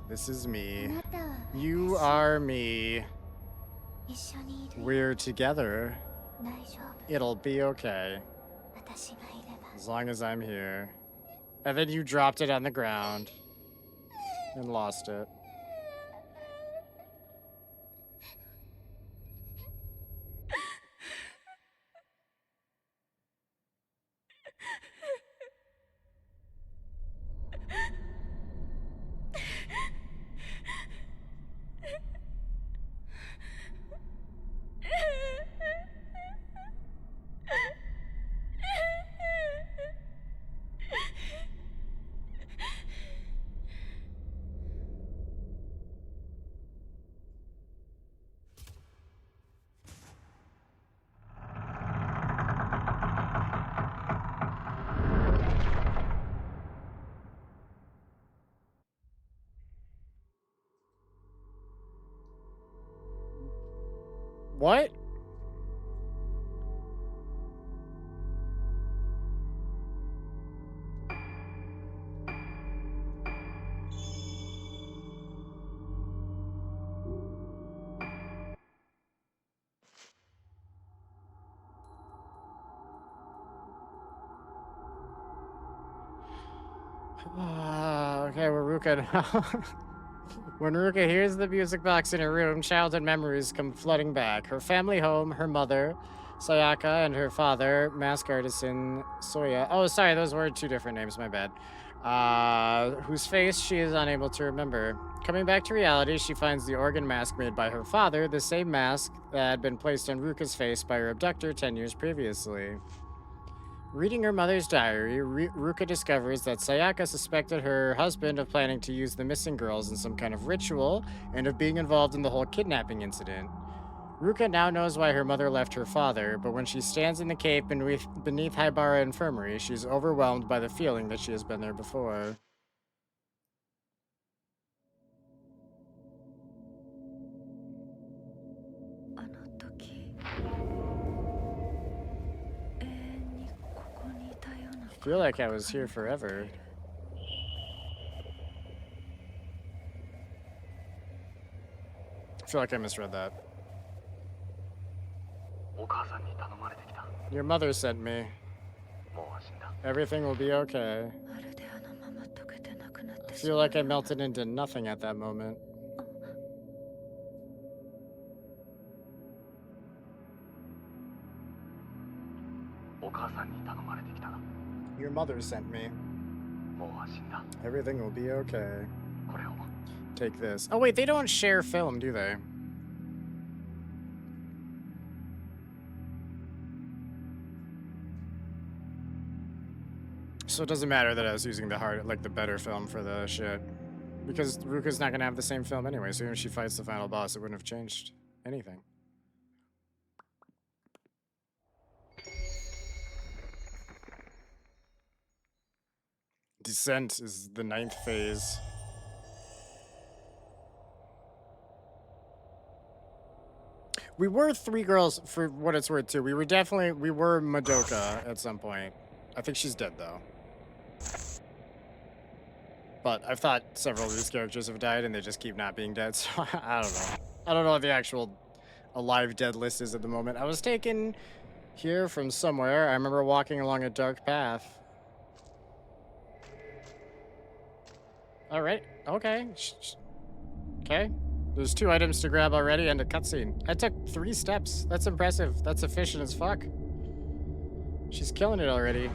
This is me. You are me. We're together. It'll be okay. As long as I'm here. And then you dropped it on the ground. And lost it. What? Okay, well, Ruka now. When Ruka hears the music box in her room, childhood memories come flooding back. Her family home, her mother, Sayaka, and her father, mask artisan Soya. Oh, sorry, those were two different names, my bad. Whose face she is unable to remember. Coming back to reality, she finds the organ mask made by her father, the same mask that had been placed on Ruka's face by her abductor 10 years previously. Reading her mother's diary, Ruka discovers that Sayaka suspected her husband of planning to use the missing girls in some kind of ritual and of being involved in the whole kidnapping incident. Ruka now knows why her mother left her father, but when she stands in the cave beneath Haibara Infirmary, she's overwhelmed by the feeling that she has been there before. I feel like I was here forever. I feel like I misread that. Your mother sent me. Everything will be okay. I feel like I melted into nothing at that moment. Your mother sent me. Everything will be okay. Take this. Oh wait, they don't share film, do they? So it doesn't matter that I was using the better film for the shit. Because Ruka's not gonna have the same film anyway, so even if she fights the final boss, it wouldn't have changed anything. Descent is the 9th phase. We were 3 girls, for what it's worth, too. We were Madoka at some point. I think she's dead, though. But I've thought several of these characters have died, and they just keep not being dead, so I don't know. I don't know what the actual alive dead list is at the moment. I was taken here from somewhere. I remember walking along a dark path. Alright, okay. Okay. There's 2 items to grab already and a cutscene. I took 3 steps. That's impressive. That's efficient as fuck. She's killing it already.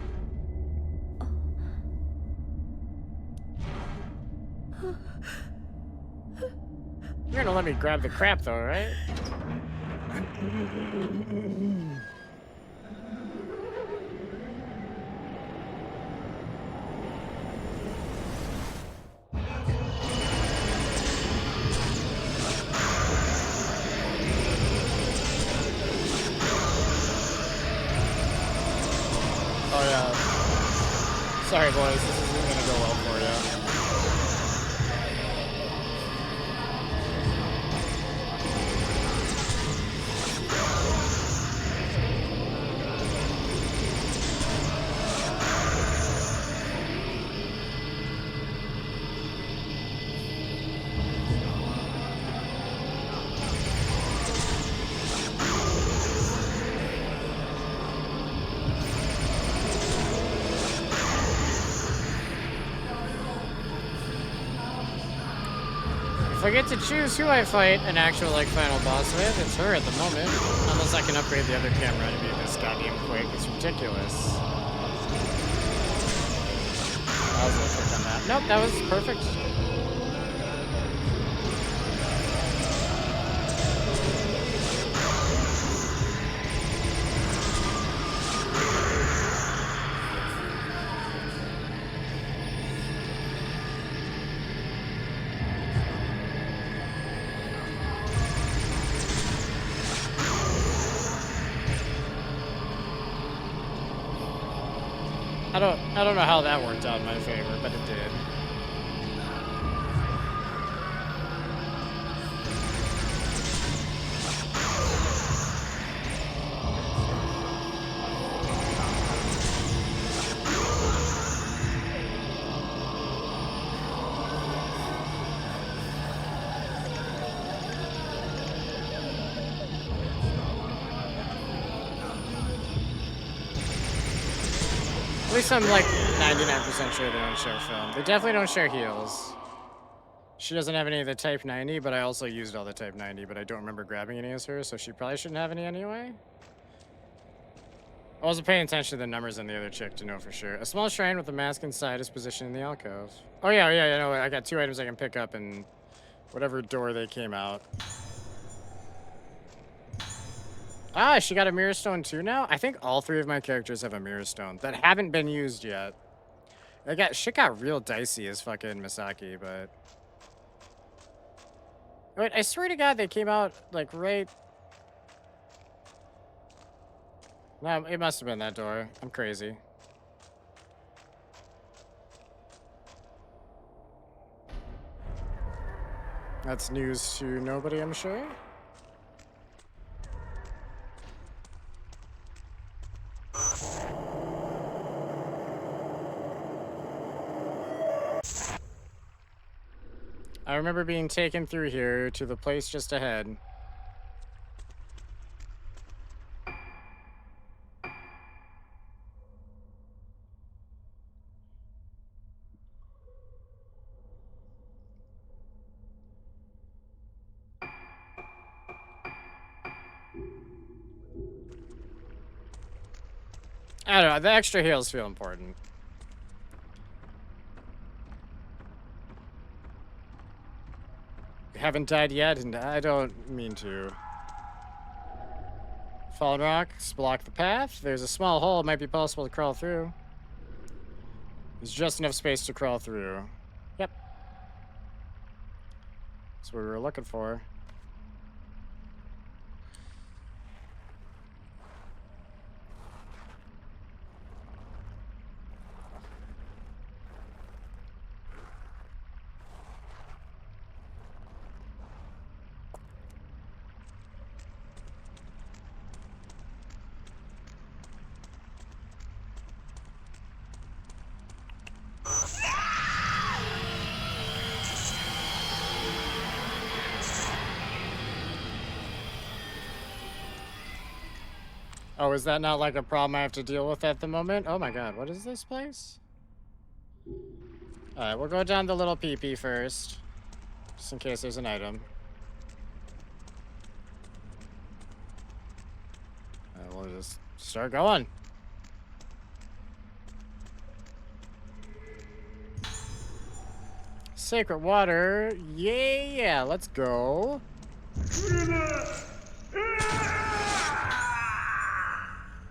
You're gonna let me grab the crap though, right? Oh yeah. Sorry boys, this isn't gonna go well for you. If I get to choose who I fight an actual final boss with, it's her at the moment. Unless I can upgrade the other camera to be this goddamn quick. It's ridiculous. I was a little quick on that. Nope, that was perfect. I don't know how that worked out in my favor, but it did. least I'm like 99% sure they don't share film. They definitely don't share heals. She doesn't have any of the Type 90, but I also used all the Type 90, but I don't remember grabbing any as her, so she probably shouldn't have any anyway. I wasn't paying attention to the numbers on the other chick to know for sure. A small shrine with a mask inside is positioned in the alcove. Oh yeah, no, I got 2 items I can pick up in whatever door they came out. Ah, she got a mirror stone too now? I think all 3 of my characters have a mirror stone that haven't been used yet. Shit got real dicey as fucking Misaki, but... Wait, I swear to God they came out, like, right... No, it must have been that door. I'm crazy. That's news to nobody, I'm sure. I remember being taken through here to the place just ahead. I don't know, the extra heals feel important. Haven't died yet, and I don't mean to. Fallen rocks block the path. There's a small hole, it might be possible to crawl through. There's just enough space to crawl through. Yep. That's what we were looking for. Oh, is that not like a problem I have to deal with at the moment? Oh my God, what is this place? Alright, we'll go down the little peepee first. Just in case there's an item. We'll just start going. Sacred water. Yeah, let's go.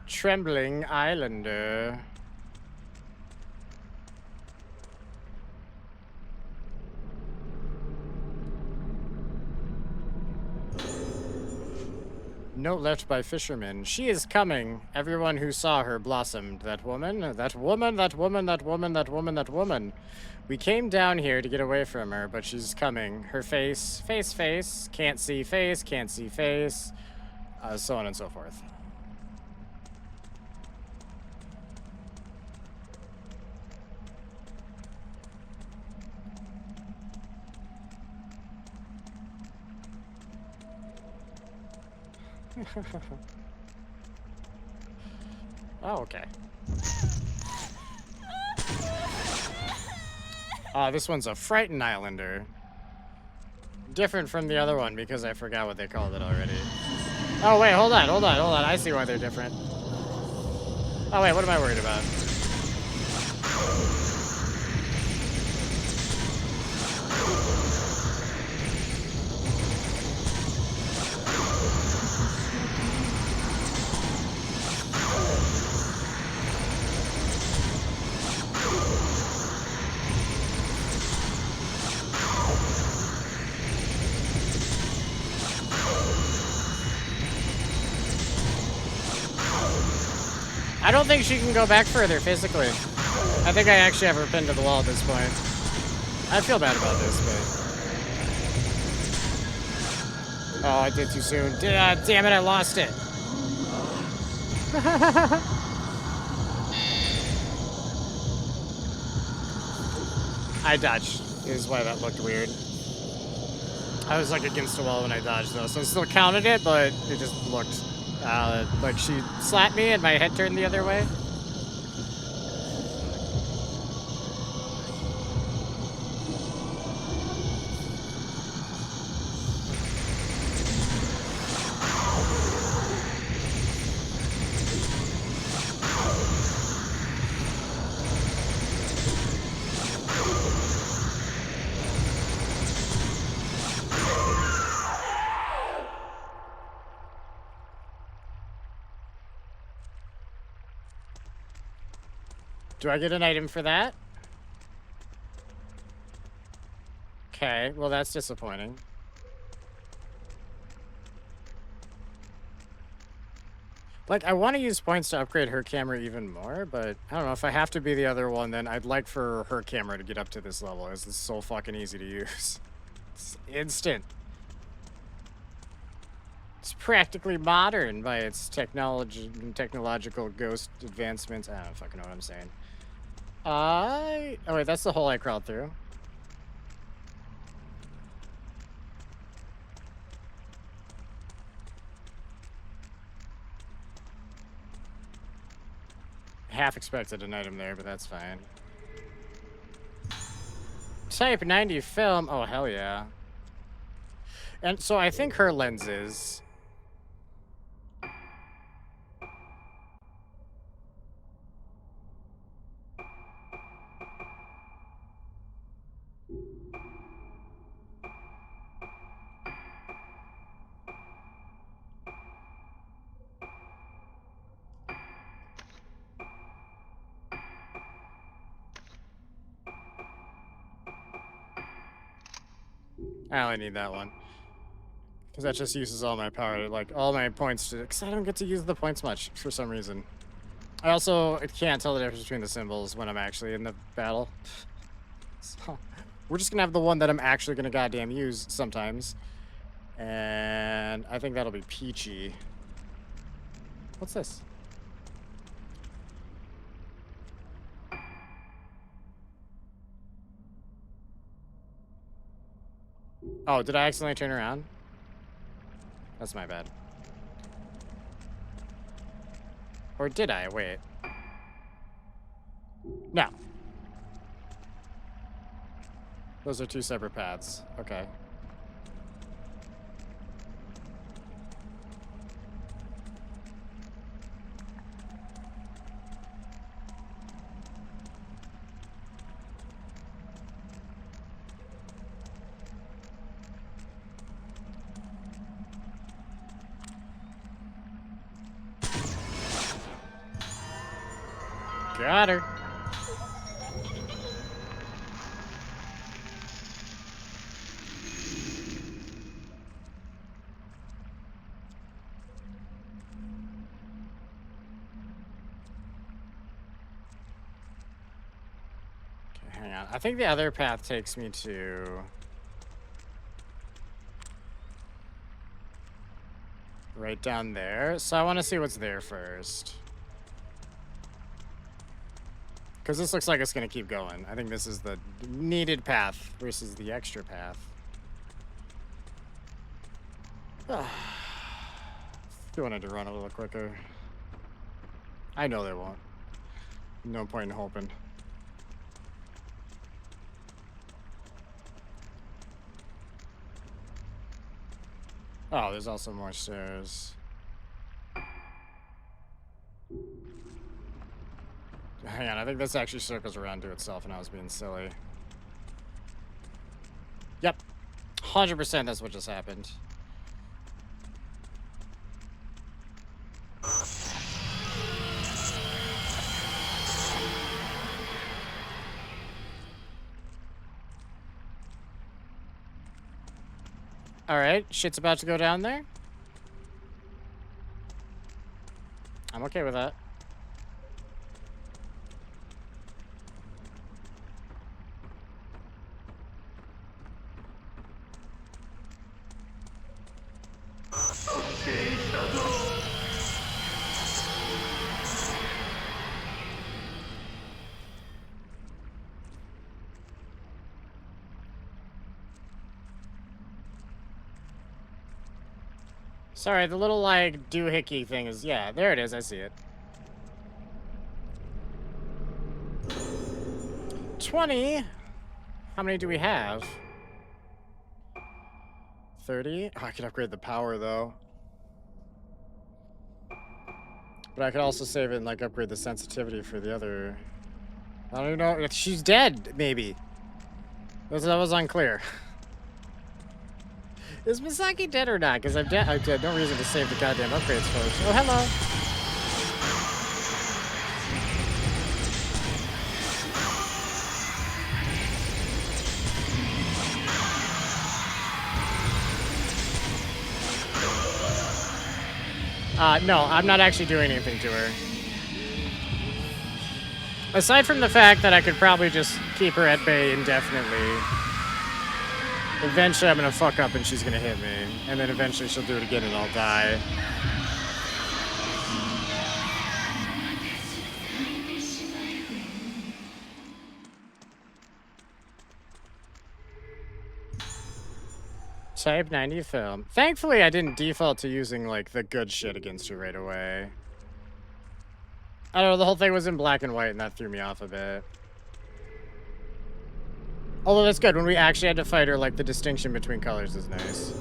Trembling Islander. Note left by fishermen. She is coming. Everyone who saw her blossomed. That woman, that woman, that woman, that woman, that woman, that woman. We came down here to get away from her, but she's coming. Her face, face, can't see face, so on and so forth. Oh, okay. This one's a frightened Islander. Different from the other one because I forgot what they called it already. Oh, wait, hold on. I see why they're different. Oh, wait, what am I worried about? I don't think she can go back further physically. I think I actually have her pinned to the wall at this point. I feel bad about this, but... Oh, I did too soon. Damn it, I lost it. I dodged, is why that looked weird. I was like against the wall when I dodged though, so I still counted it, but it just looked like she slapped me and my head turned the other way. Do I get an item for that? Okay, well that's disappointing. Like, I want to use points to upgrade her camera even more, but I don't know. If I have to be the other one, then I'd like for her camera to get up to this level, as it's so fucking easy to use. It's instant. It's practically modern by its technological ghost advancements. I don't fucking know what I'm saying. Oh wait, that's the hole I crawled through. Half expected an item there, but that's fine. Type 90 film. Oh, hell yeah. And so I think her lenses. I only need that one. Because that just uses all my power, like all my points, because I don't get to use the points much for some reason. I also can't tell the difference between the symbols when I'm actually in the battle. So, we're just going to have the one that I'm actually going to goddamn use sometimes. And I think that'll be peachy. What's this? Oh, did I accidentally turn around? That's my bad. Or did I? Wait. No. Those are two separate paths. Okay. Got her. Okay, hang on. I think the other path takes me to right down there. So I want to see what's there first. Because this looks like it's going to keep going. I think this is the needed path versus the extra path. They wanted to run a little quicker. I know they won't. No point in hoping. Oh, there's also more stairs. Hang on, I think this actually circles around to itself and I was being silly. Yep. 100% that's what just happened. Alright, shit's about to go down there. I'm okay with that. Sorry, the little, like, doohickey thing is... Yeah, there it is. I see it. 20? How many do we have? 30? Oh, I could upgrade the power, though. But I could also save it and, like, upgrade the sensitivity for the other... I don't even know. She's dead, maybe. That was unclear. Is Misaki dead or not? Because I had no reason to save the goddamn upgrades first. Oh, hello. No, I'm not actually doing anything to her. Aside from the fact that I could probably just keep her at bay indefinitely. Eventually I'm gonna fuck up and she's gonna hit me. And then eventually she'll do it again and I'll die. Type 90 film. Thankfully, I didn't default to using, like, the good shit against her right away. I don't know, the whole thing was in black and white, and that threw me off a bit. Although that's good, when we actually had to fight her, like, the distinction between colors is nice.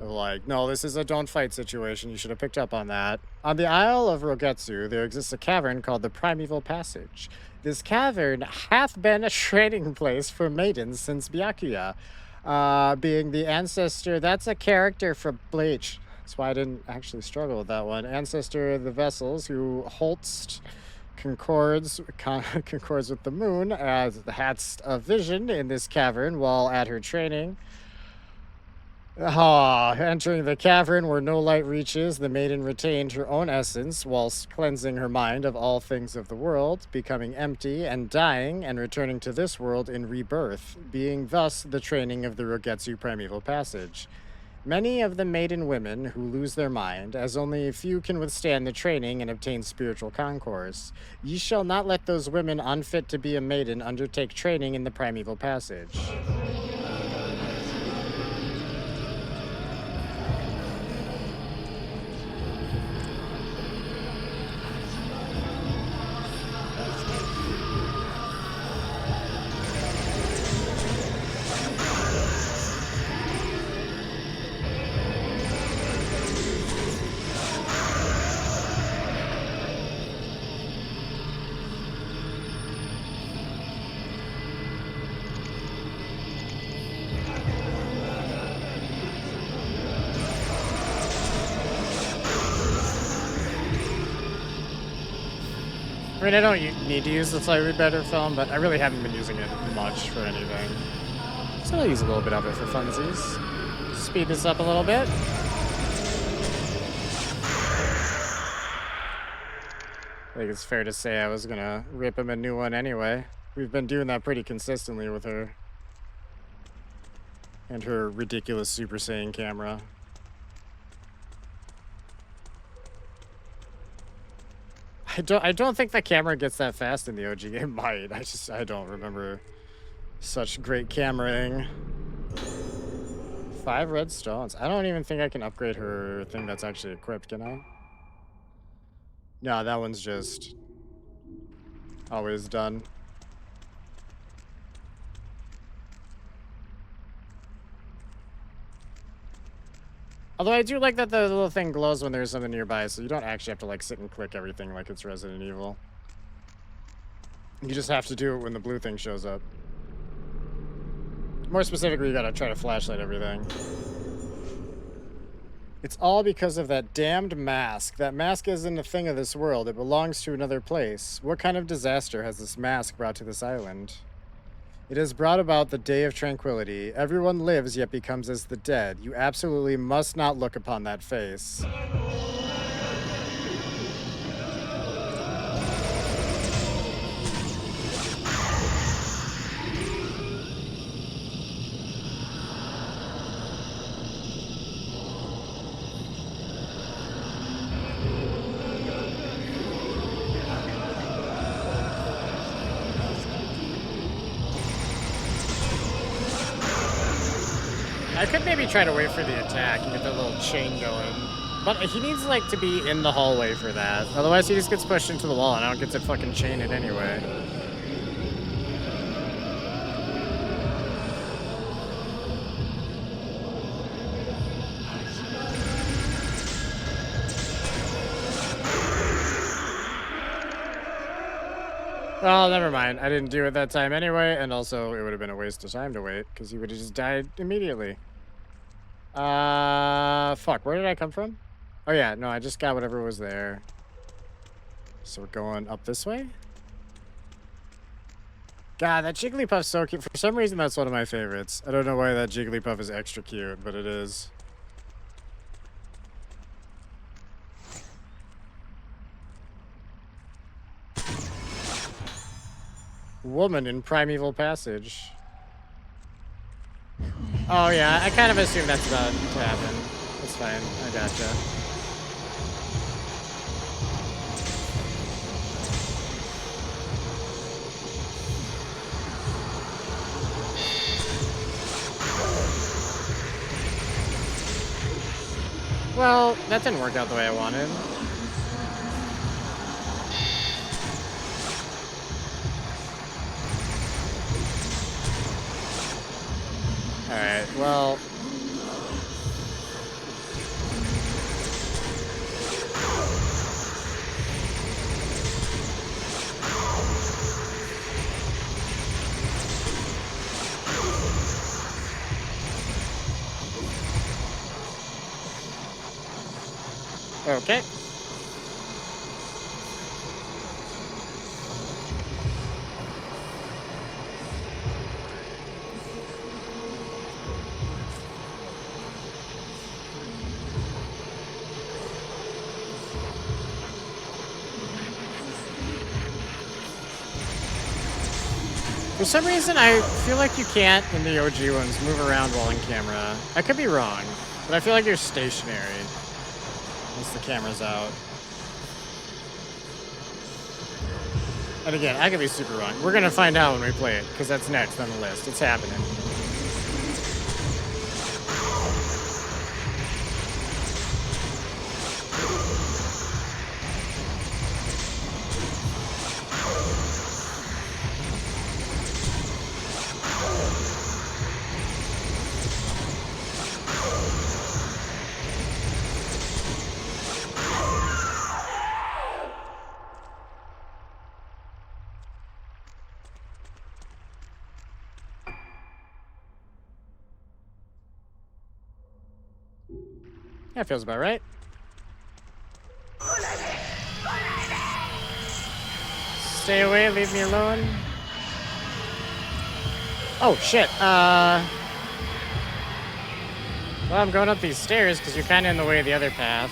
Like, no, this is a don't fight situation, you should have picked up on that. On the Isle of Rogetsu, there exists a cavern called the Primeval Passage. This cavern hath been a trading place for maidens since Byakuya. Being the ancestor, that's a character from Bleach. That's why I didn't actually struggle with that one. Ancestor of the vessels who Holst concords with the moon as the hadst of vision in this cavern while at her training. Entering the cavern where no light reaches, the maiden retained her own essence whilst cleansing her mind of all things of the world, becoming empty and dying and returning to this world in rebirth, being thus the training of the Rogetsu Primeval Passage. Many of the maiden women who lose their mind, as only a few can withstand the training and obtain spiritual concourse. Ye shall not let those women unfit to be a maiden undertake training in the Primeval Passage. I mean, I don't need to use the slightly better film, but I really haven't been using it much for anything. So I'll use a little bit of it for funsies. Speed this up a little bit. I think it's fair to say I was gonna rip him a new one anyway. We've been doing that pretty consistently with her. And her ridiculous Super Saiyan camera. I don't think the camera gets that fast in the OG game. Might. I don't remember such great cameraing. 5 red stones. I don't even think I can upgrade her thing that's actually equipped, can I? No, that one's just always done. Although I do like that the little thing glows when there's something nearby, so you don't actually have to like sit and click everything like it's Resident Evil. You just have to do it when the blue thing shows up. More specifically, you gotta try to flashlight everything. It's all because of that damned mask. That mask isn't a thing of this world. It belongs to another place. What kind of disaster has this mask brought to this island? It has brought about the day of tranquility. Everyone lives, yet becomes as the dead. You absolutely must not look upon that face. I could maybe try to wait for the attack and get that little chain going. But he needs, like, to be in the hallway for that. Otherwise, he just gets pushed into the wall and I don't get to fucking chain it anyway. Well, never mind. I didn't do it that time anyway, and also it would have been a waste of time to wait, because he would have just died immediately. Fuck, where did I come from? Oh yeah, no, I just got whatever was there. So we're going up this way? God, that Jigglypuff's so cute. For some reason, that's one of my favorites. I don't know why that Jigglypuff is extra cute, but it is. Woman in Primeval Passage. Oh, yeah, I kind of assume that's about to happen. That's fine. I gotcha. Well, that didn't work out the way I wanted. Alright, well... Okay. For some reason, I feel like you can't, in the OG ones, move around while in camera. I could be wrong, but I feel like you're stationary once the camera's out. And again, I could be super wrong. We're gonna find out when we play it, because that's next on the list. It's happening. That feels about right. Stay away, leave me alone. Oh, shit. Well, I'm going up these stairs because you're kind of in the way of the other path.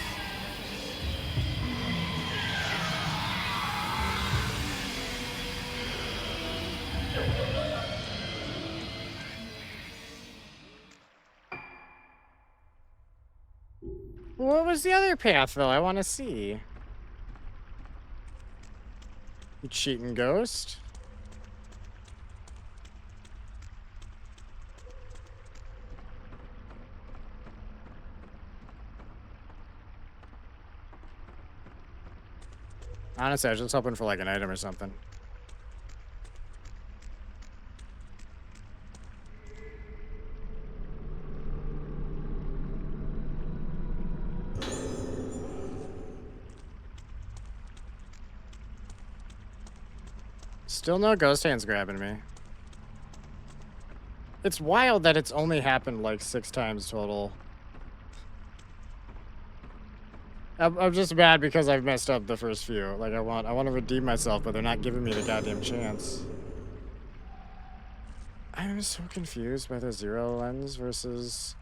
What was the other path, though? I want to see. You cheating ghost? Honestly, I was just hoping for like an item or something. Still no ghost hands grabbing me. It's wild that it's only happened like 6 times total. I'm just mad because I've messed up the first few. Like I want to redeem myself, but they're not giving me the goddamn chance. I'm so confused by the zero lens versus...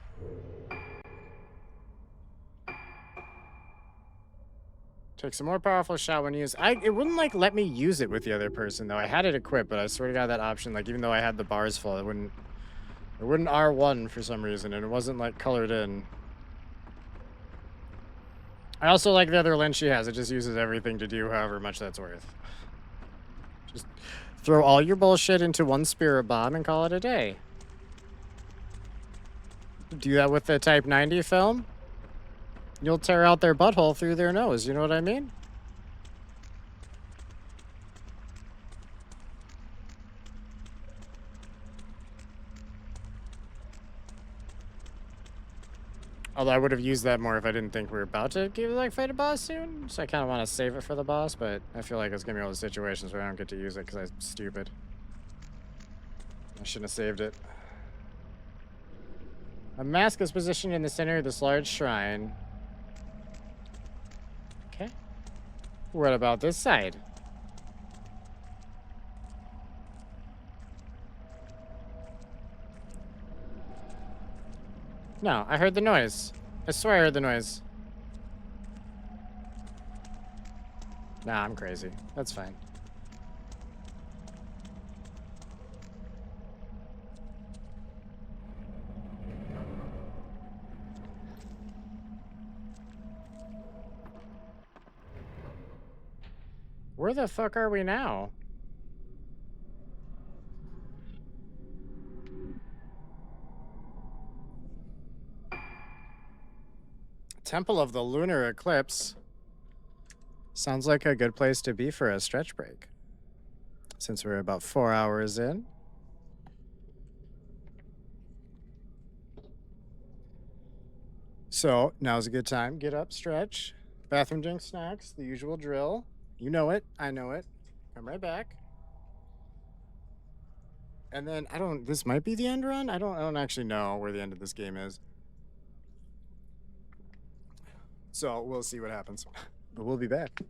Take some more powerful shot when used. It wouldn't like let me use it with the other person though. I had it equipped, but I swear to God that option, like even though I had the bars full, it wouldn't R1 for some reason, and it wasn't like colored in. I also like the other lens she has. It just uses everything to do however much that's worth. Just throw all your bullshit into one spirit bomb and call it a day. Do that with the Type 90 film. You'll tear out their butthole through their nose. You know what I mean? Although I would have used that more if I didn't think we were about to fight a boss soon. So I kind of want to save it for the boss, but I feel like it's going to be one of those situations where I don't get to use it because I'm stupid. I shouldn't have saved it. A mask is positioned in the center of this large shrine. Okay. What about this side? No, I heard the noise. I swear I heard the noise. Nah, I'm crazy. That's fine. Where the fuck are we now? Temple of the Lunar Eclipse. Sounds like a good place to be for a stretch break. Since we're about 4 hours in. So now's a good time. Get up, stretch. Bathroom, drink, snacks, the usual drill. You know it. I know it. Come right back. And then I don't. This might be the end run. I don't actually know where the end of this game is. So we'll see what happens. But we'll be back.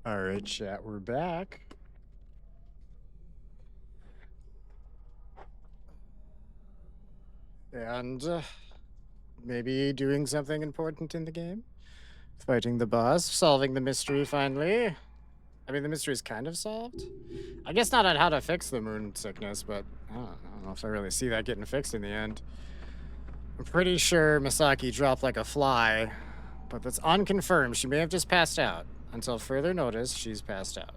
All right, chat, we're back. And maybe doing something important in the game. Fighting the boss, solving the mystery finally. I mean, the mystery is kind of solved. I guess not on how to fix the moon sickness, but I don't know if I really see that getting fixed in the end. I'm pretty sure Misaki dropped like a fly, but that's unconfirmed. She may have just passed out. Until further notice, she's passed out.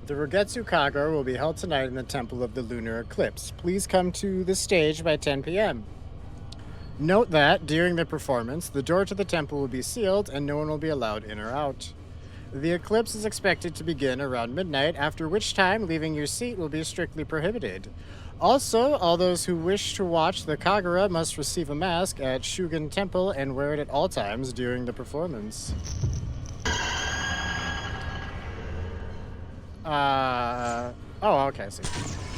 The Rogetsu Kagura will be held tonight in the Temple of the Lunar Eclipse. Please come to the stage by 10 p.m. Note that, during the performance, the door to the temple will be sealed and no one will be allowed in or out. The eclipse is expected to begin around midnight, after which time leaving your seat will be strictly prohibited. Also, all those who wish to watch the Kagura must receive a mask at Shugen Temple and wear it at all times during the performance. Oh, okay, I see.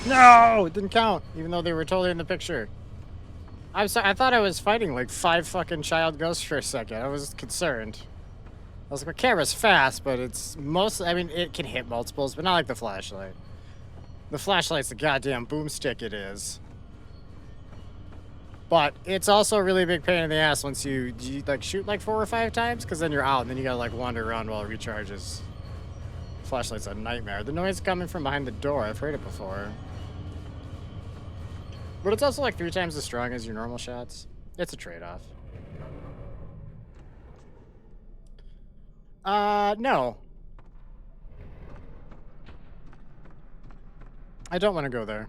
No! It didn't count, even though they were totally in the picture. I'm sorry, I thought I was fighting like 5 fucking child ghosts for a second. I was concerned. I was like, my camera's fast, but it's mostly, I mean, it can hit multiples, but not like the flashlight. The flashlight's the goddamn boomstick it is. But it's also a really big pain in the ass once you like shoot like 4 or 5 times, because then you're out and then you gotta like wander around while it recharges. Flashlight's a nightmare. The noise coming from behind the door, I've heard it before. But it's also like 3 times as strong as your normal shots. It's a trade-off. No. I don't want to go there.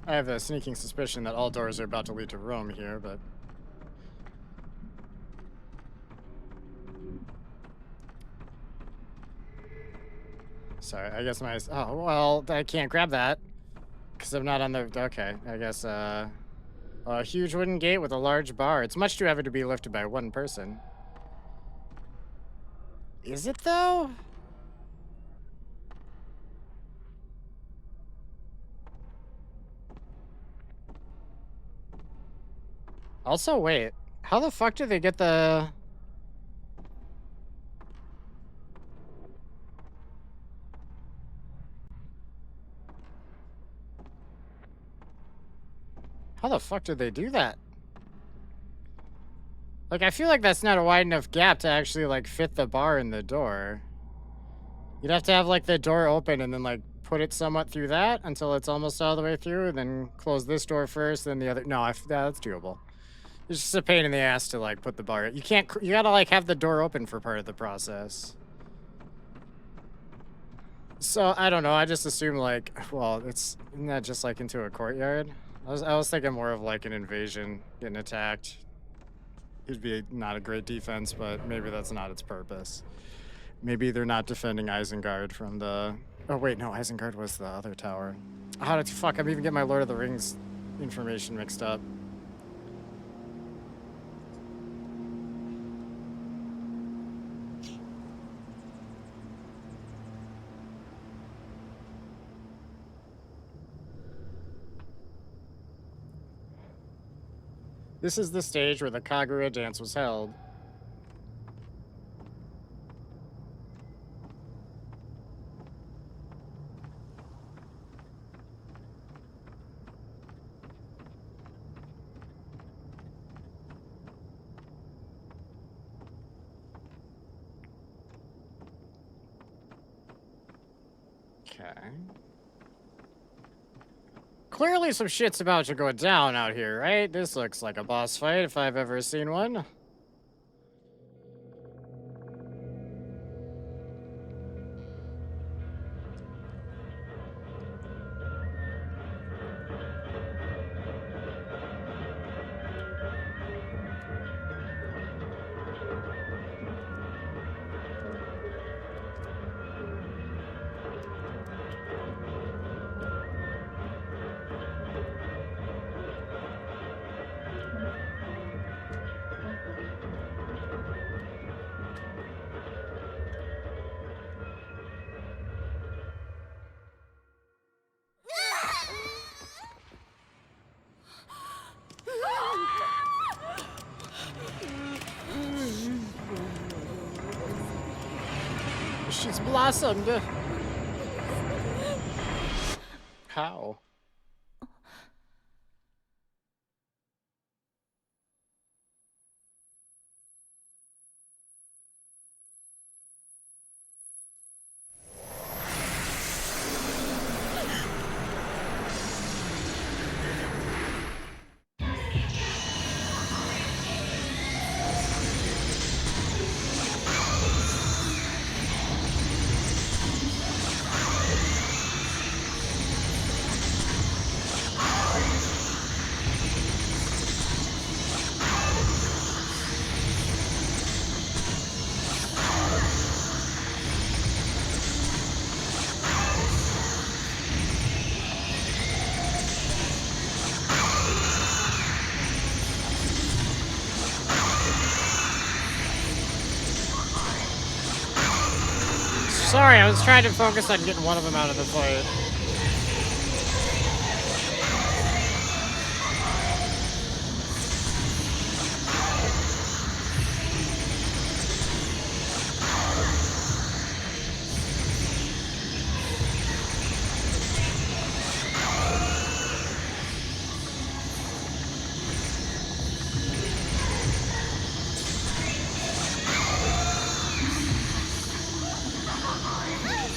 I have a sneaking suspicion that all doors are about to lead to Rome here, but... Sorry, I guess my... Oh, well, I can't grab that. Because I'm not on the... Okay, I guess, a huge wooden gate with a large bar. It's much too heavy to be lifted by one person. Is it, though? Also, wait. How the fuck did they get the... How the fuck did they do that? Like, I feel like that's not a wide enough gap to actually, like, fit the bar in the door. You'd have to have, like, the door open and then, like, put it somewhat through that until it's almost all the way through, and then close this door first, then the other... No, that's doable. It's just a pain in the ass to, like, put the bar... You can't... You gotta, like, have the door open for part of the process. So, I don't know. I just assume, like... Well, isn't that just, like, into a courtyard? I was thinking more of, like, an invasion, getting attacked. It'd be not a great defense, but maybe that's not its purpose. Maybe they're not defending Isengard from the... Oh, wait, no, Isengard was the other tower. How did... Fuck, I'm even getting my Lord of the Rings information mixed up. This is the stage where the Kagura dance was held. Okay. Clearly some shit's about to go down out here, right? This looks like a boss fight if I've ever seen one. She's blossomed. How? Sorry, I was trying to focus on getting one of them out of the fight.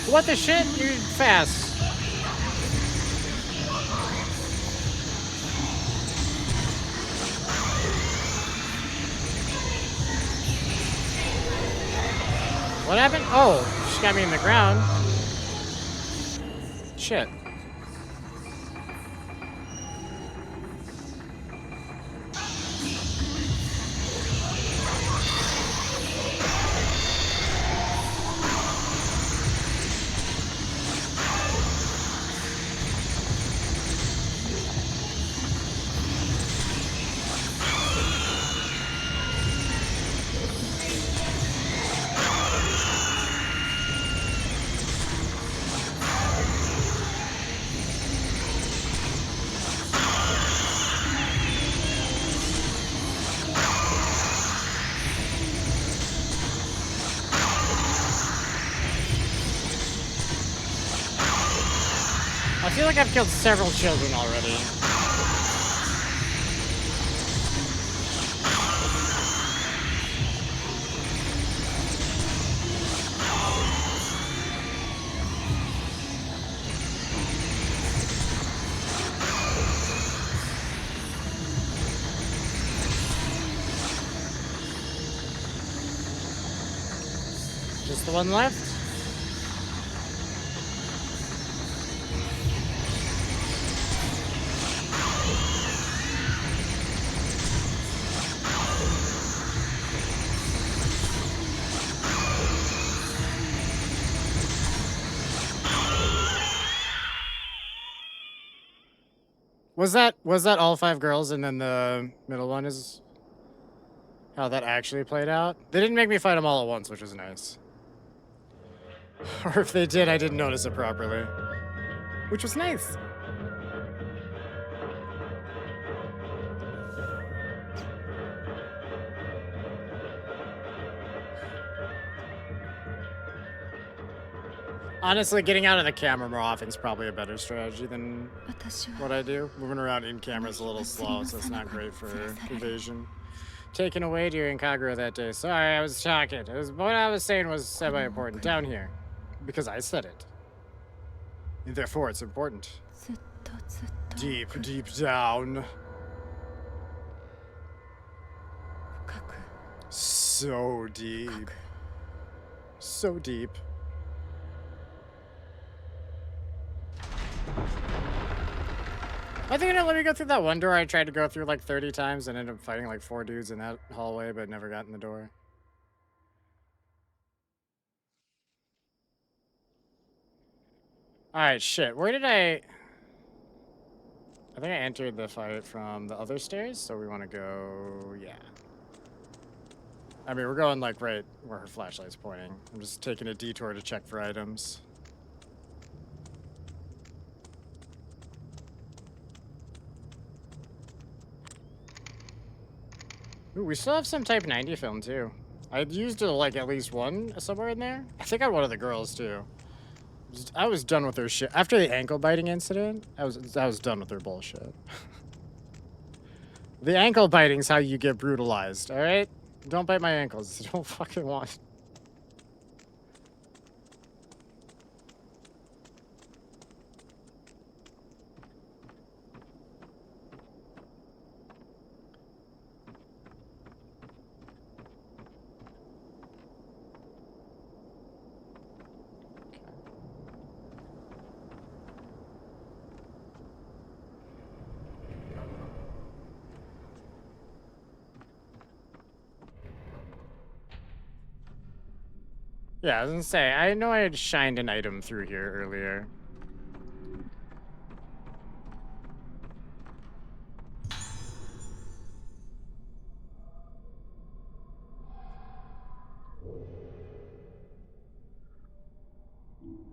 What the shit? You're fast. What happened? Oh, she got me in the ground. Shit. I feel like I've killed several children already. Just the one left? Was that all 5 girls and then the middle one is how that actually played out? They didn't make me fight them all at once, which was nice. Or if they did, I didn't notice it properly. Which was nice. Honestly, getting out of the camera more often is probably a better strategy than what I do. Moving around in camera is a little slow, so it's not great for evasion. Taken away during Kagura that day. Sorry, I was talking. What I was saying was semi-important. Down here. Because I said it. And therefore, it's important. Deep, deep down. So deep. So deep. I think it let me go through that one door I tried to go through like 30 times and ended up fighting like 4 dudes in that hallway, but never got in the door. Alright, shit. Where did I think I entered the fight from the other stairs, so we want to go... yeah. I mean, we're going like right where her flashlight's pointing. I'm just taking a detour to check for items. Ooh, we still have some Type 90 film, too. I'd used it like at least one somewhere in there. I think on one of the girls too. I was done with her shit after the ankle biting incident. I was done with her bullshit. The ankle biting's how you get brutalized. All right, don't bite my ankles. I don't fucking want. Yeah, I was gonna say, I know I had shined an item through here earlier.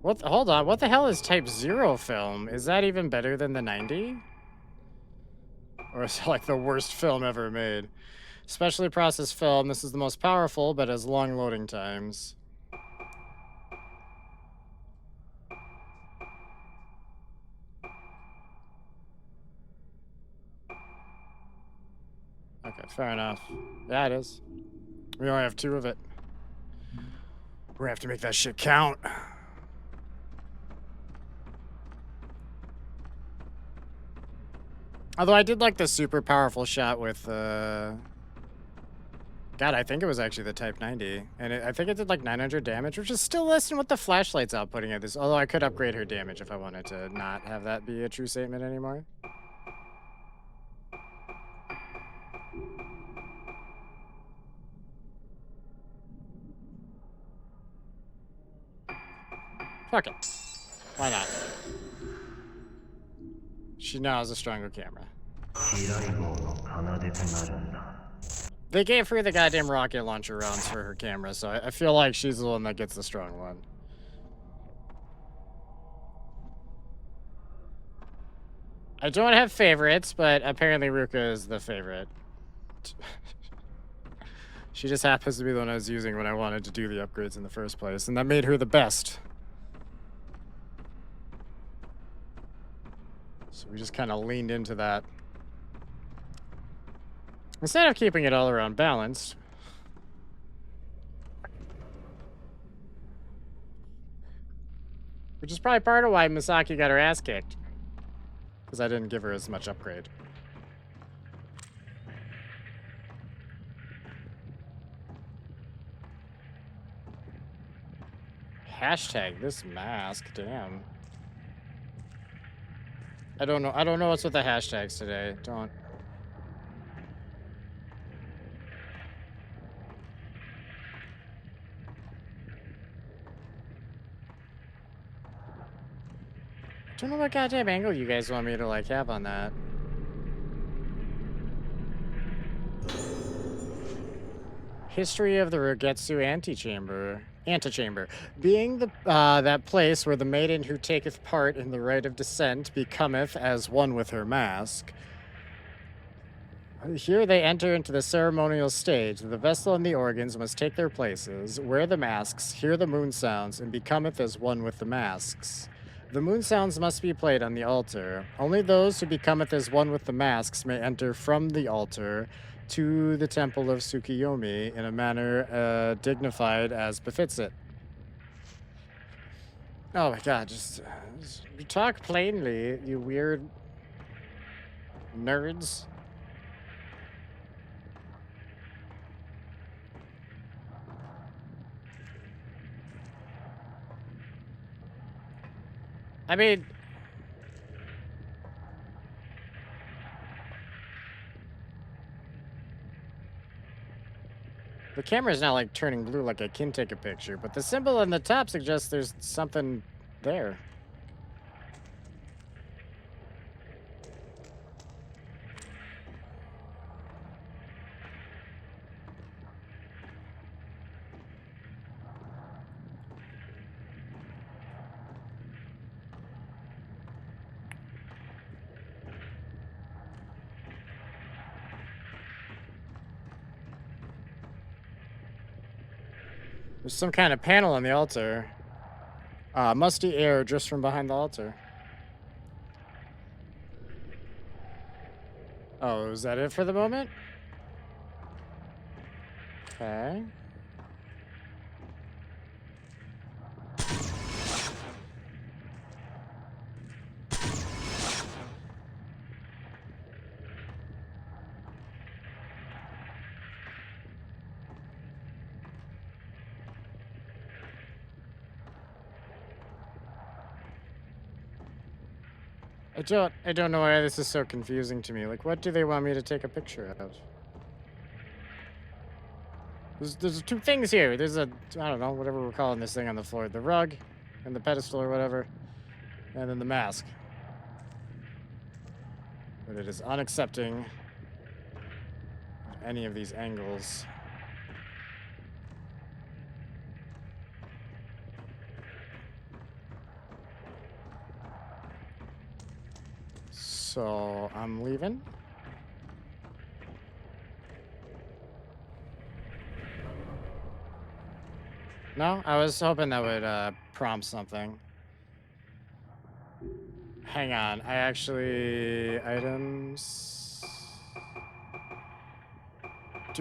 What? Hold on. What the hell is Type 0 film? Is that even better than the 90? Or is it like the worst film ever made? Specially processed film. This is the most powerful, but has long loading times. Okay, fair enough. Yeah, it is. We only have 2 of it. We're gonna have to make that shit count. Although I did like the super powerful shot with, God, I think it was actually the Type 90. And I think it did like 900 damage, which is still less than what the flashlight's outputting at this. Although I could upgrade her damage if I wanted to not have that be a true statement anymore. Fuck it. Why not? She now has a stronger camera. They gave her the goddamn rocket launcher rounds for her camera, so I feel like she's the one that gets the strong one. I don't have favorites, but apparently Ruka is the favorite. She just happens to be the one I was using when I wanted to do the upgrades in the first place, and that made her the best. So we just kind of leaned into that. Instead of keeping it all around balanced. Which is probably part of why Misaki got her ass kicked. Because I didn't give her as much upgrade. Hashtag this mask, damn. I don't know what's with the hashtags today. Don't. Don't know what goddamn angle you guys want me to like have on that. History of the Rugetsu antechamber, being the that place where the maiden who taketh part in the rite of descent becometh as one with her mask. Here they enter into the ceremonial stage. The vessel and the organs must take their places, wear the masks, hear the moon sounds, and becometh as one with the masks. The moon sounds must be played on the altar. Only those who becometh as one with the masks may enter from the altar to the temple of Tsukiyomi in a manner dignified as befits it. Oh my god, just talk plainly, you weird nerds. I mean, the camera's not like turning blue like I can take a picture, but the symbol on the top suggests there's something there. There's some kind of panel on the altar. Musty air just from behind the altar. Oh, is that it for the moment? Okay. I don't know why this is so confusing to me. Like, what do they want me to take a picture of? There's two things here. There's a, I don't know, whatever we're calling this thing on the floor. The rug and the pedestal or whatever. And then the mask. But it is unaccepting at any of these angles. So I'm leaving. No, I was hoping that would prompt something. Hang on, I actually items.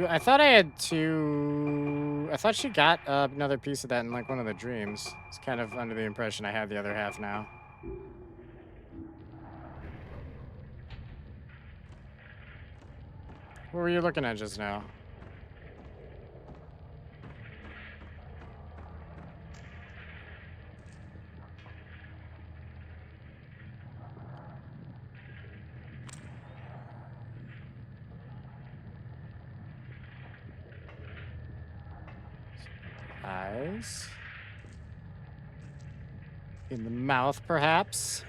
I thought I had two. I thought she got another piece of that in like one of the dreams. It's kind of under the impression I had the other half now. What were you looking at just now? Eyes. In the mouth, perhaps.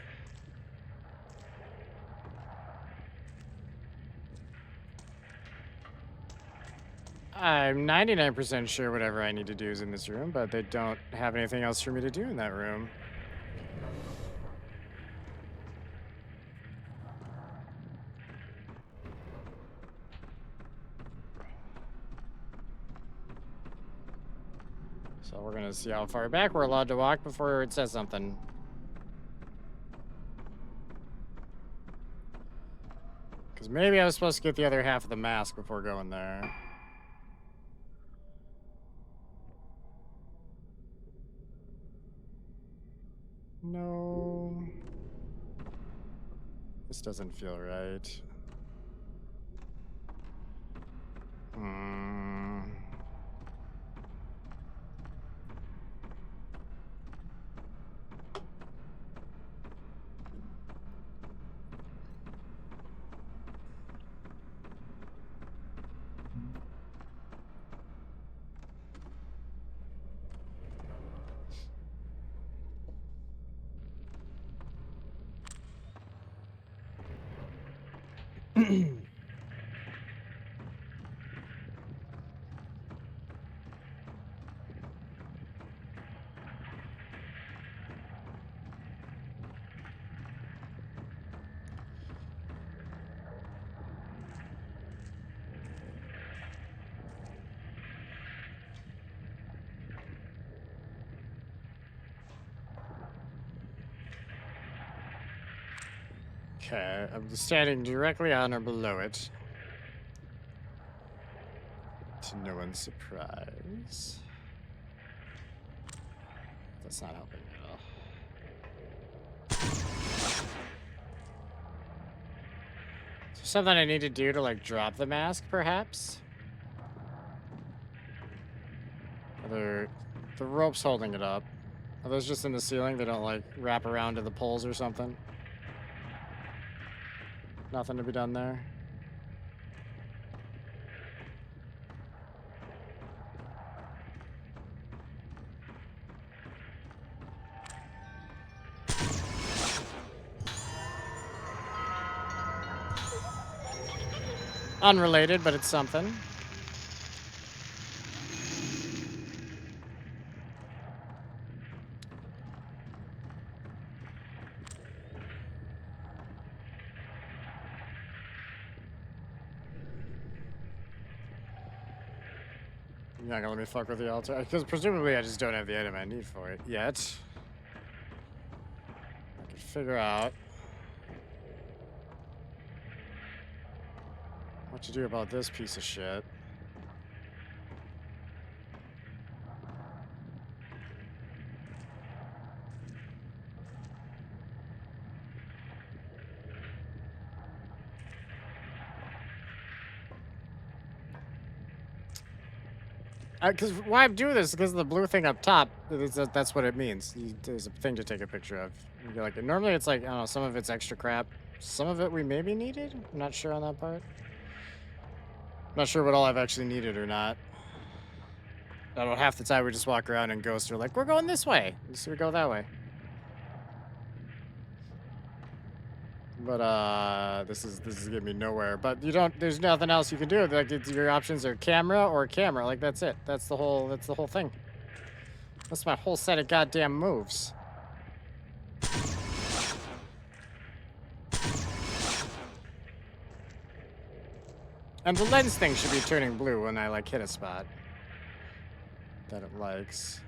I'm 99% sure whatever I need to do is in this room, but they don't have anything else for me to do in that room. So we're gonna see how far back we're allowed to walk before it says something. Because maybe I was supposed to get the other half of the mask before going there. No. This doesn't feel right. Hmm. Okay, I'm standing directly on or below it. To no one's surprise. That's not helping at all. Is there something I need to do to, like, drop the mask, perhaps? The rope's holding it up. Are those just in the ceiling? They don't, like, wrap around to the poles or something? Nothing to be done there? Unrelated, but it's something. You're not gonna let me fuck with the altar? Because presumably I just don't have the item I need for it yet. I could figure out what to do about this piece of shit. Because why I'm doing this? Because the blue thing up top. That's what it means. There's a thing to take a picture of. You're like, normally it's like, I don't know, some of it's extra crap. Some of it we maybe needed. I'm not sure on that part. Not sure what all I've actually needed or not. I don't know, half the time we just walk around and ghosts are like, we're going this way. So we go that way. But this is getting me nowhere. But there's nothing else you can do. Like your options are camera or camera. Like that's it. That's the whole thing. That's my whole set of goddamn moves. And the lens thing should be turning blue when I like hit a spot that it likes.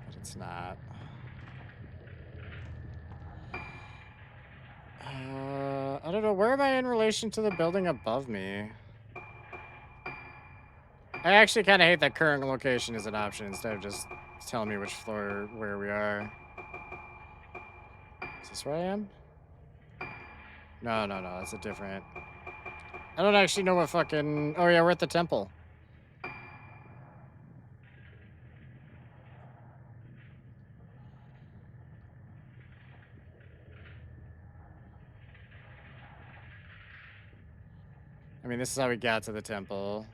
But it's not. I don't know. Where am I in relation to the building above me? I actually kind of hate that current location is an option instead of just telling me which floor where we are. Is this where I am? No, that's a different. I don't actually know what fucking. Oh yeah, we're at the temple. I mean, this is how we got to the temple.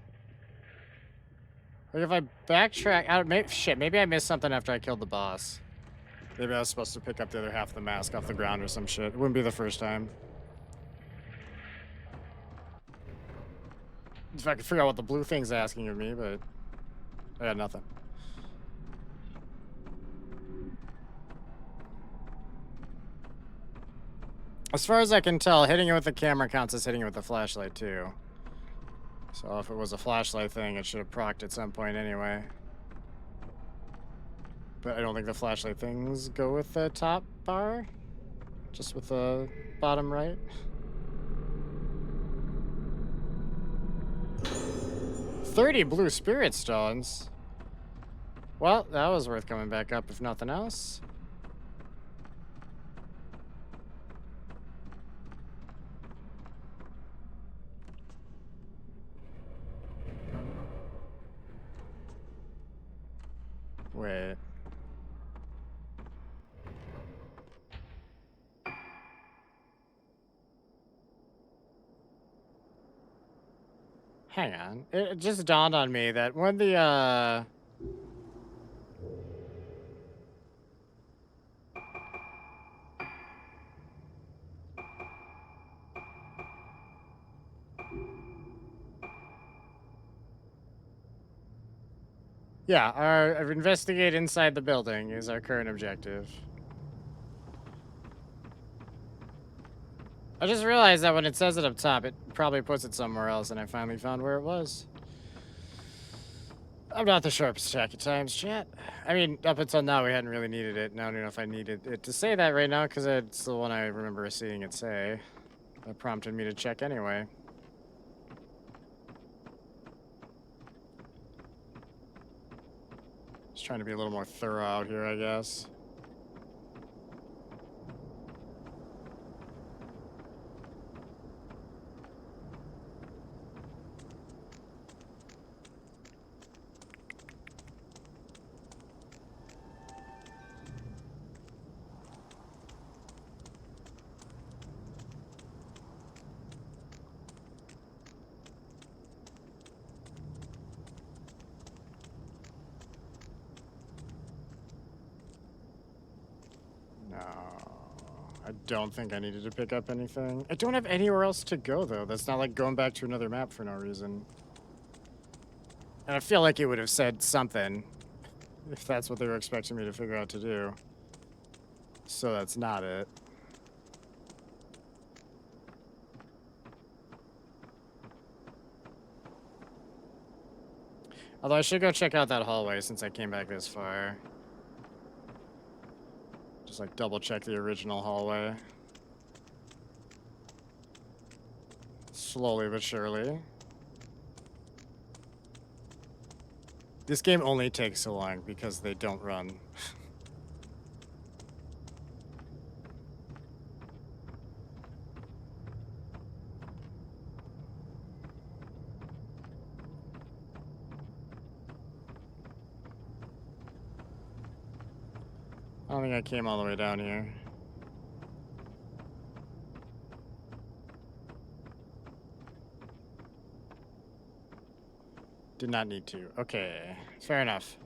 Like if I backtrack, maybe I missed something after I killed the boss. Maybe I was supposed to pick up the other half of the mask off the ground or some shit. It wouldn't be the first time. If I could figure out what the blue thing's asking of me, but I got nothing. As far as I can tell, hitting it with the camera counts as hitting it with the flashlight too. So if it was a flashlight thing, it should have procced at some point anyway. But I don't think the flashlight things go with the top bar. Just with the bottom right. $30 blue spirit stones. Well, that was worth coming back up if nothing else. Wait. Hang on. It just dawned on me that when the, yeah, our investigate inside the building is our current objective. I just realized that when it says it up top, it probably puts it somewhere else, and I finally found where it was. I'm not the sharpest attack at times, chat. I mean, up until now, we hadn't really needed it. Now I don't know if I needed it to say that right now, because it's the one I remember seeing it say. That prompted me to check anyway. Just trying to be a little more thorough out here, I guess. I don't think I needed to pick up anything. I don't have anywhere else to go, though. That's not like going back to another map for no reason. And I feel like it would have said something if that's what they were expecting me to figure out to do. So that's not it. Although I should go check out that hallway since I came back this far. Just like double check the original hallway. Slowly but surely. This game only takes so long because they don't run. I don't think I came all the way down here. Did not need to. Okay, fair enough.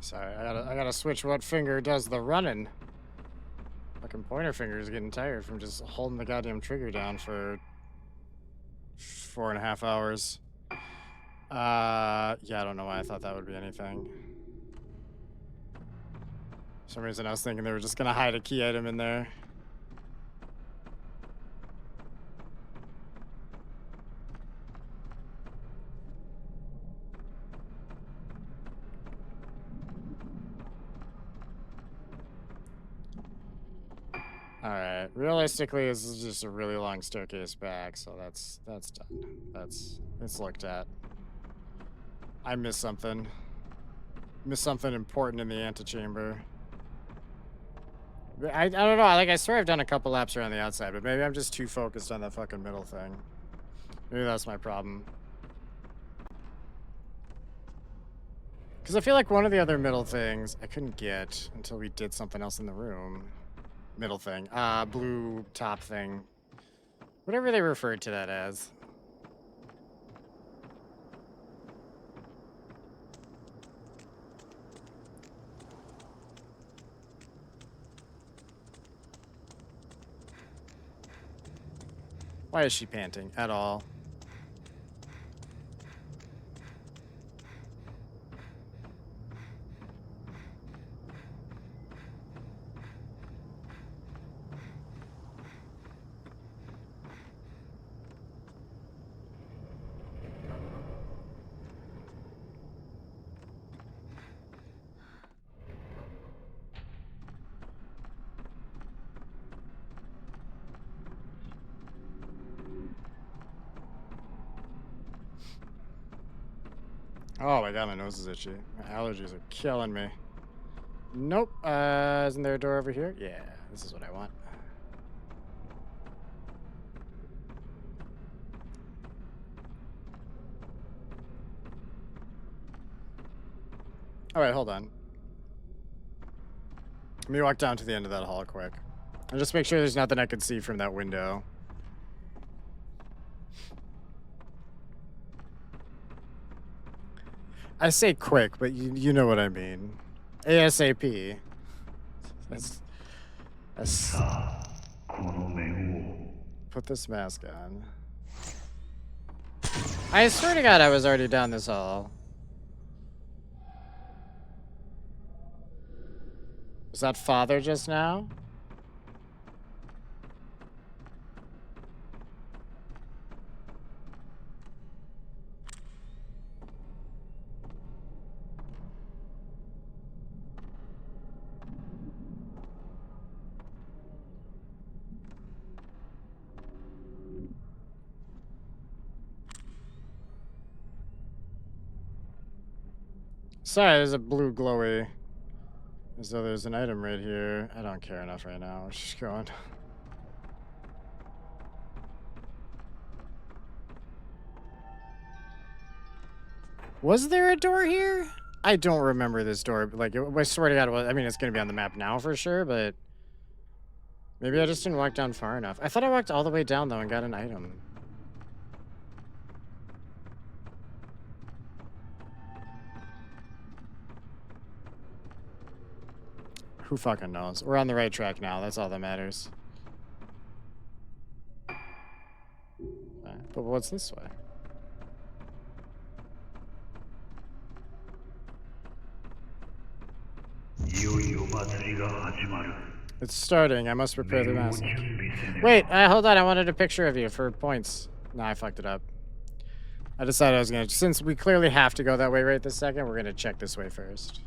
Sorry, I gotta switch what finger does the running. Fucking pointer finger is getting tired from just holding the goddamn trigger down for 4.5 hours. Yeah, I don't know why I thought that would be anything. For some reason I was thinking they were just gonna hide a key item in there. Alright, realistically, this is just a really long staircase back, so that's done. It's looked at. I missed something. Missed something important in the antechamber. I don't know, like, I swear I've done a couple laps around the outside, but maybe I'm just too focused on that fucking middle thing. Maybe that's my problem. Because I feel like one of the other middle things I couldn't get until we did something else in the room. Middle thing. Blue top thing. Whatever they referred to that as. Why is she panting at all? Oh my god, my nose is itchy. My allergies are killing me. Nope. Isn't there a door over here? Yeah, this is what I want. All right, hold on. Let me walk down to the end of that hall quick. And just make sure there's nothing I can see from that window. I say quick, but you know what I mean. ASAP. Let's put this mask on. I swear to God I was already down this hall. Was that father just now? Sorry, there's a blue glowy. As though there's an item right here. I don't care enough right now. We're just going. Was there a door here? I don't remember this door. Like, I swear to God, I mean, it's going to be on the map now for sure, but maybe I just didn't walk down far enough. I thought I walked all the way down, though, and got an item. Who fucking knows? We're on the right track now. That's all that matters. But what's this way? It's starting. I must prepare the mask. Wait, hold on. I wanted a picture of you for points. Nah, I fucked it up. I decided I was gonna, since we clearly have to go that way right this second, we're gonna check this way first.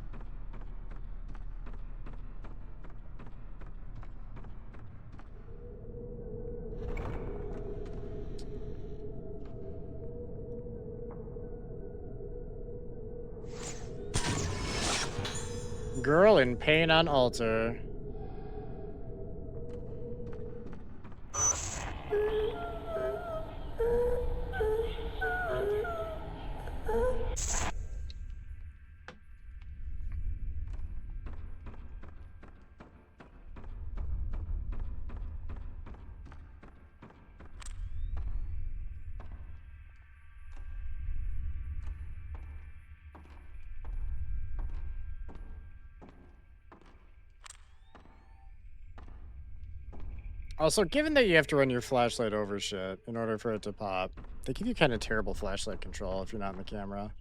Girl in pain on altar. Also, given that you have to run your flashlight over shit in order for it to pop, they give you kind of terrible flashlight control if you're not in the camera.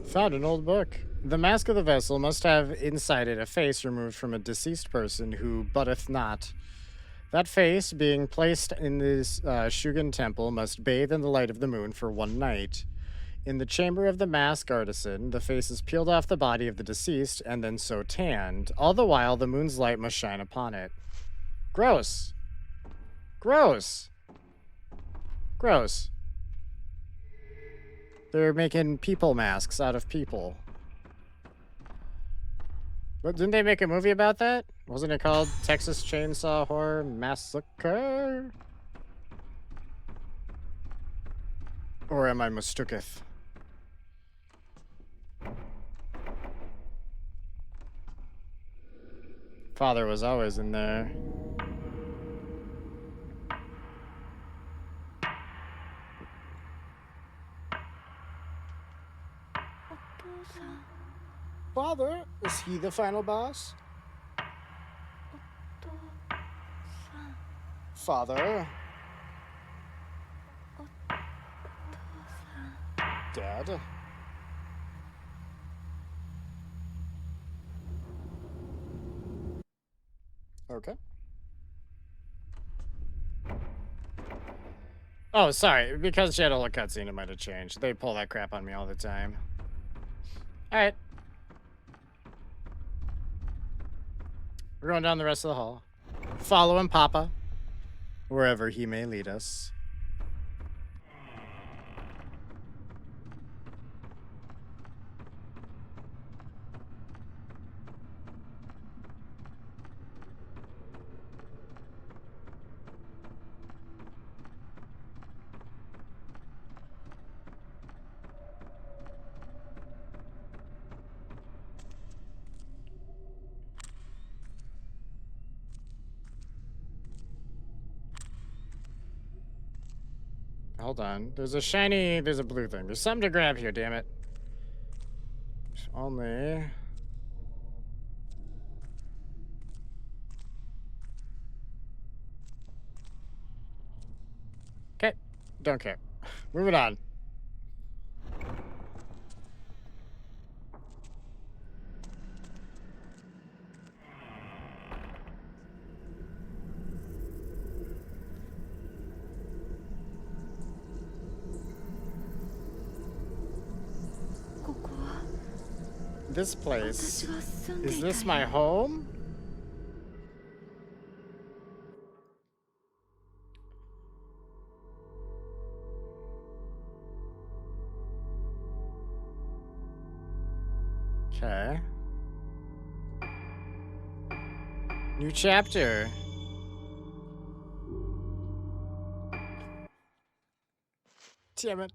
Found an old book. The mask of the vessel must have inside it a face removed from a deceased person who butteth not. That face, being placed in this Shugen temple, must bathe in the light of the moon for one night. In the chamber of the mask artisan, the face is peeled off the body of the deceased and then so tanned. All the while, the moon's light must shine upon it. Gross. Gross. Gross. They're making people masks out of people. But didn't they make a movie about that? Wasn't it called Texas Chainsaw Horror Massacre? Or am I mistooketh? Father was always in there. Father, is he the final boss? Father. Dad. Okay. Oh, sorry. Because she had a little cutscene, it might have changed. They pull that crap on me all the time. Alright. We're going down the rest of the hall. Following Papa. Wherever he may lead us. Hold on. There's a blue thing. There's something to grab here, damn it. Only... Okay. Don't care. Moving on. This place. Is this my home? Okay. New chapter. Damn it.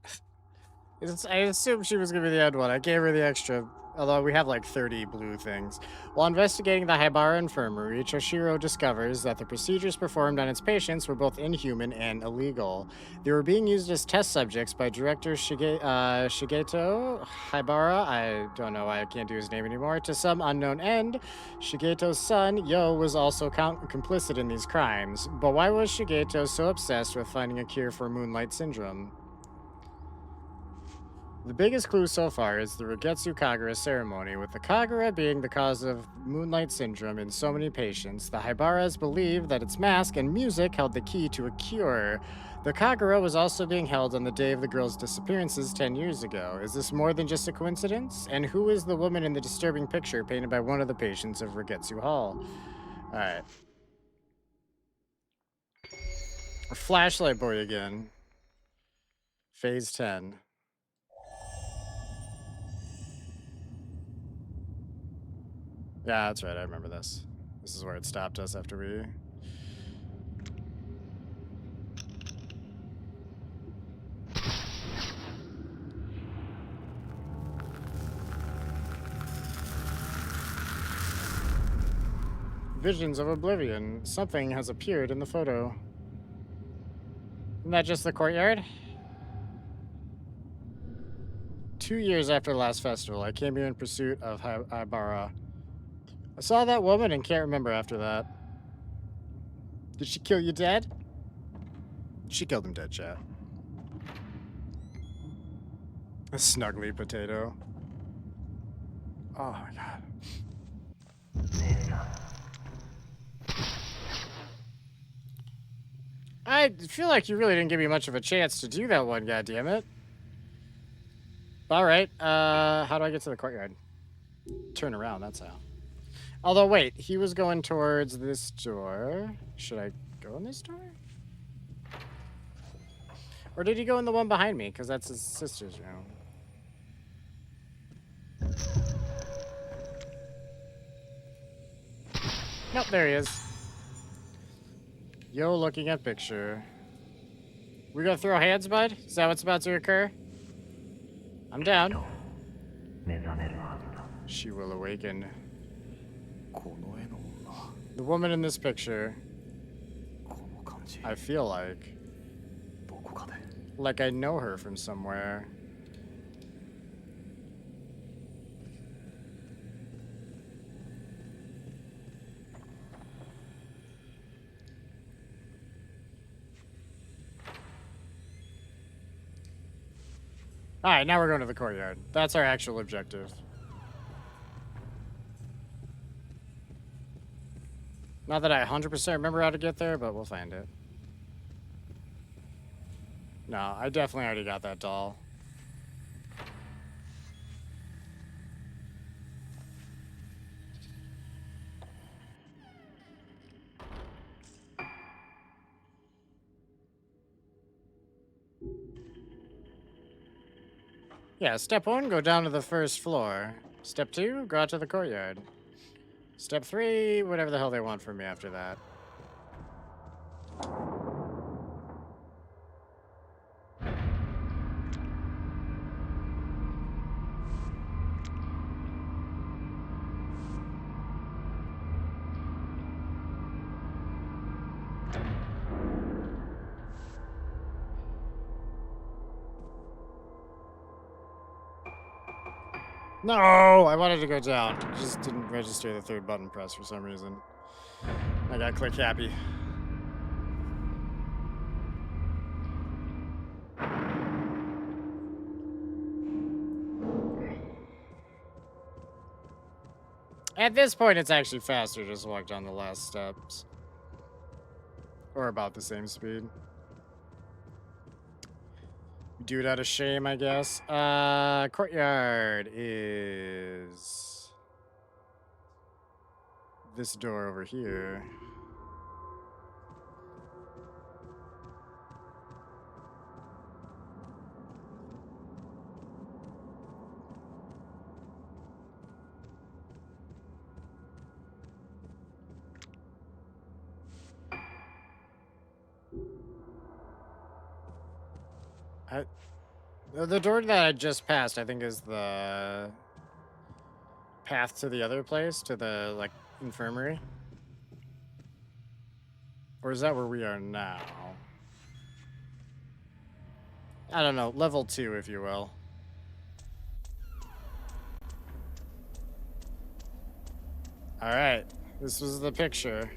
I assumed she was going to be the end one. I gave her the extra, although we have like 30 blue things. While investigating the Haibara infirmary, Choshiro discovers that the procedures performed on its patients were both inhuman and illegal. They were being used as test subjects by director Shigeto Haibara. I don't know why I can't do his name anymore. To some unknown end, Shigeto's son, Yo, was also complicit in these crimes. But why was Shigeto so obsessed with finding a cure for Moonlight Syndrome? The biggest clue so far is the Rugetsu Kagura ceremony, with the Kagura being the cause of Moonlight Syndrome in so many patients. The Haibaras believe that its mask and music held the key to a cure. The Kagura was also being held on the day of the girl's disappearances 10 years ago. Is this more than just a coincidence? And who is the woman in the disturbing picture painted by one of the patients of Rugetsu Hall? Alright. Flashlight boy again. Phase 10. Yeah, that's right. I remember this. This is where it stopped us after we... Visions of Oblivion. Something has appeared in the photo. Isn't that just the courtyard? 2 years after the last festival, I came here in pursuit of Haibara. I saw that woman and can't remember after that. Did she kill you dead? She killed him dead, chat. A snuggly potato. Oh my god. I feel like you really didn't give me much of a chance to do that one, goddammit. Alright, how do I get to the courtyard? Turn around, that's how. Although, wait, he was going towards this door. Should I go in this door? Or did he go in the one behind me? Because that's his sister's room. Nope, there he is. Yo, looking at picture. We gonna throw hands, bud? Is that what's about to occur? I'm down. She will awaken. The woman in this picture. I feel like I know her from somewhere. Alright, now we're going to the courtyard. That's our actual objective. Not that I 100% remember how to get there, but we'll find it. No, I definitely already got that doll. Yeah, step 1, go down to the first floor. Step 2, go out to the courtyard. Step 3, whatever the hell they want from me after that. No, I wanted to go down. Just didn't register the third button press for some reason. I got click happy. At this point, it's actually faster to just walk down the last steps. Or about the same speed. Do it out of shame, I guess. Courtyard is this door over here. I, the door that I just passed, I think, is the path to the other place, to the, like, infirmary. Or is that where we are now? I don't know. Level 2, if you will. All right. This was the picture.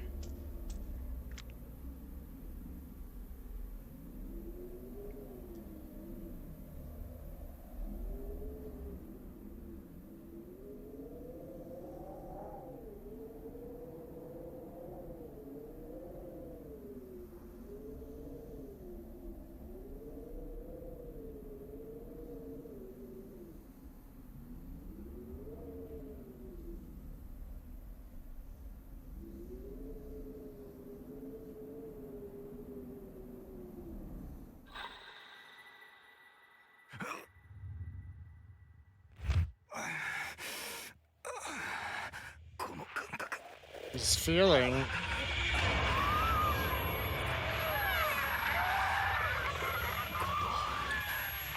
This feeling.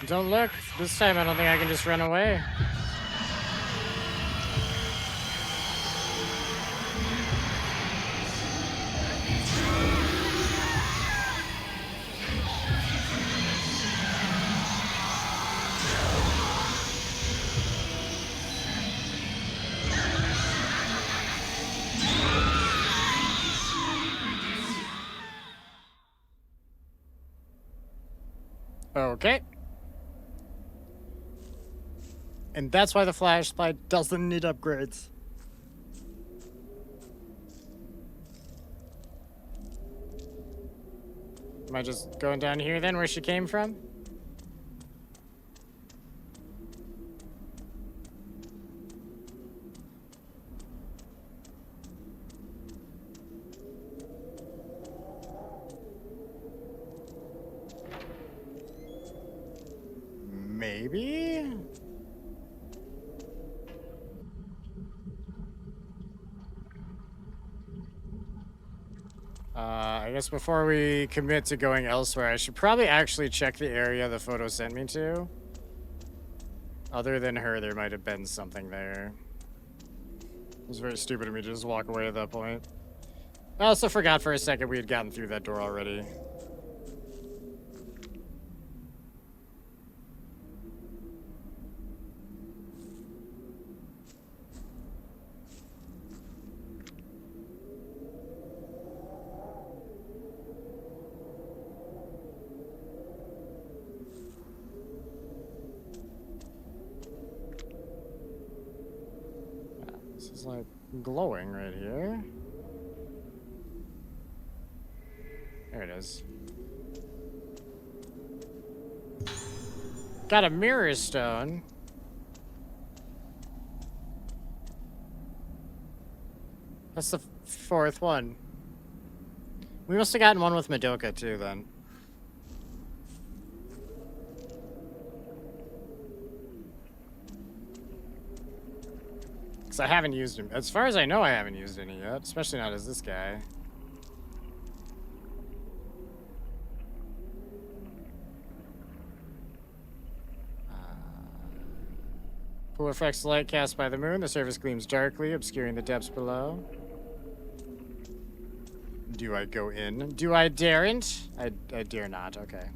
Don't look. This time I don't think I can just run away. Okay. And that's why the flashlight doesn't need upgrades. Am I just going down here then, where she came from? Maybe? I guess before we commit to going elsewhere, I should probably actually check the area the photo sent me to. Other than her, there might have been something there. It was very stupid of me to just walk away at that point. I also forgot for a second we had gotten through that door already. This is like glowing right here. There it is. Got a mirror stone. That's the fourth one. We must have gotten one with Madoka too then. Because I haven't used him. As far as I know, I haven't used any yet. Especially not as this guy. Pool reflects the light cast by the moon. The surface gleams darkly, obscuring the depths below. Do I go in? Do I daren't? I dare not. Okay.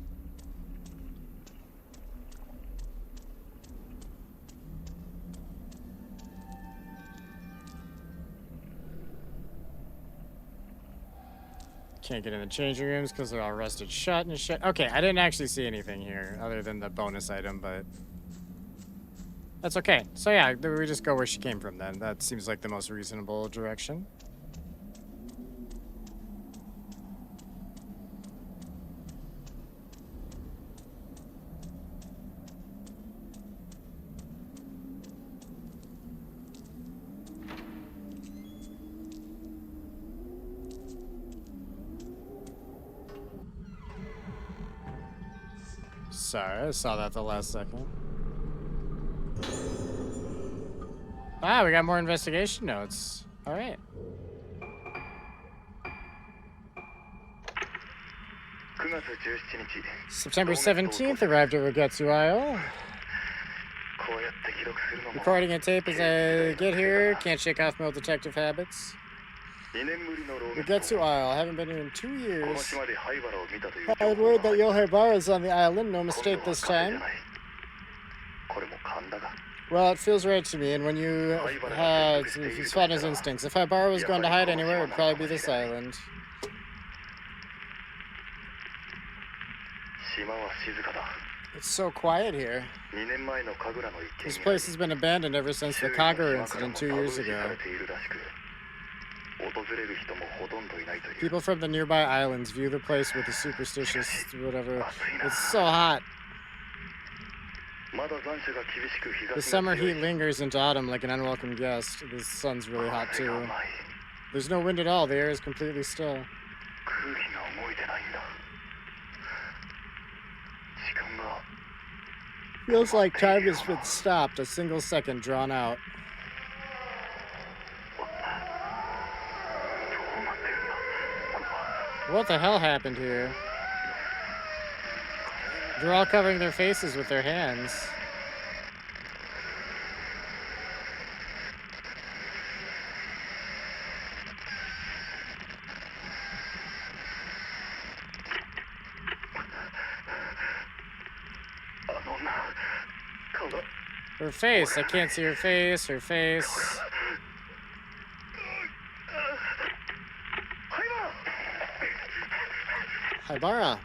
Can't get in the changing rooms because they're all rusted shut and shit. Okay, I didn't actually see anything here other than the bonus item, but that's okay. So yeah, we just go where she came from then. That seems like the most reasonable direction. Sorry, I saw that the last second. Ah, we got more investigation notes. All right. September 17th, arrived at Rugetsu Isle. Recording a tape as I get here. Can't shake off my old detective habits. Rugetsu Isle. I haven't been here in 2 years. I had word that Yohebara's on the island. No mistake this time. Well, it feels right to me, and when you had he's fought his instincts. If Haibara was going to hide anywhere, it would probably be this island. It's so quiet here. This place has been abandoned ever since the Kagura incident 2 years ago. People from the nearby islands view the place with a superstitious whatever. It's so hot. The summer heat lingers into autumn like an unwelcome guest. The sun's really hot too. There's no wind at all. The air is completely still. Feels like time has been stopped, a single second drawn out. What the hell happened here? They're all covering their faces with their hands. Her face. I can't see her face. Her face. Haibara.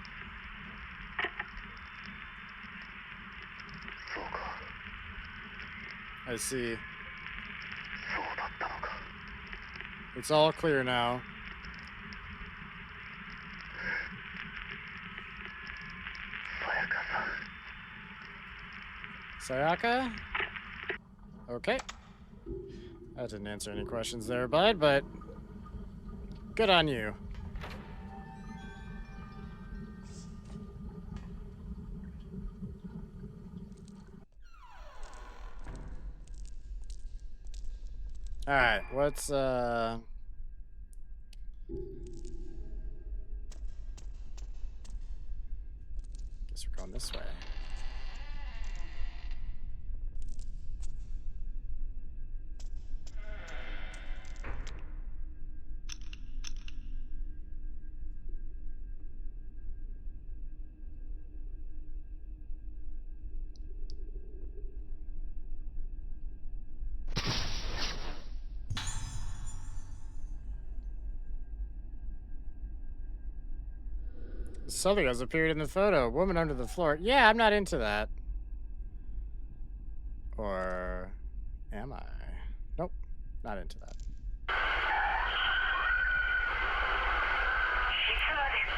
I see. It's all clear now. Sayaka? Okay. That didn't answer any questions there, bud, but good on you. Alright, what's, Guess we're going this way. Something has appeared in the photo. Woman under the floor. Yeah, I'm not into that. Or am I? Nope, not into that.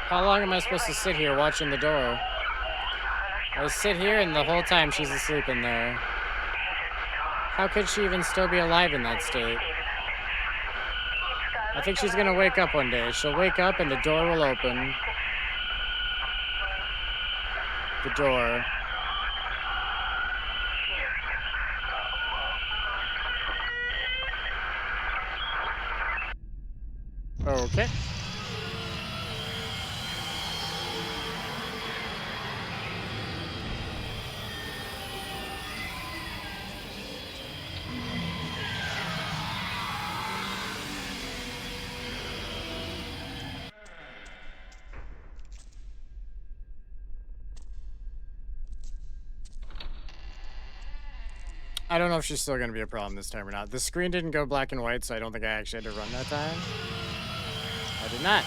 How long am I supposed to sit here watching the door? I sit here and the whole time she's asleep in there. How could she even still be alive in that state? I think she's gonna wake up one day. She'll wake up and the door will open. The door. Okay. I don't know if she's still going to be a problem this time or not. The screen didn't go black and white, so I don't think I actually had to run that time. I did not.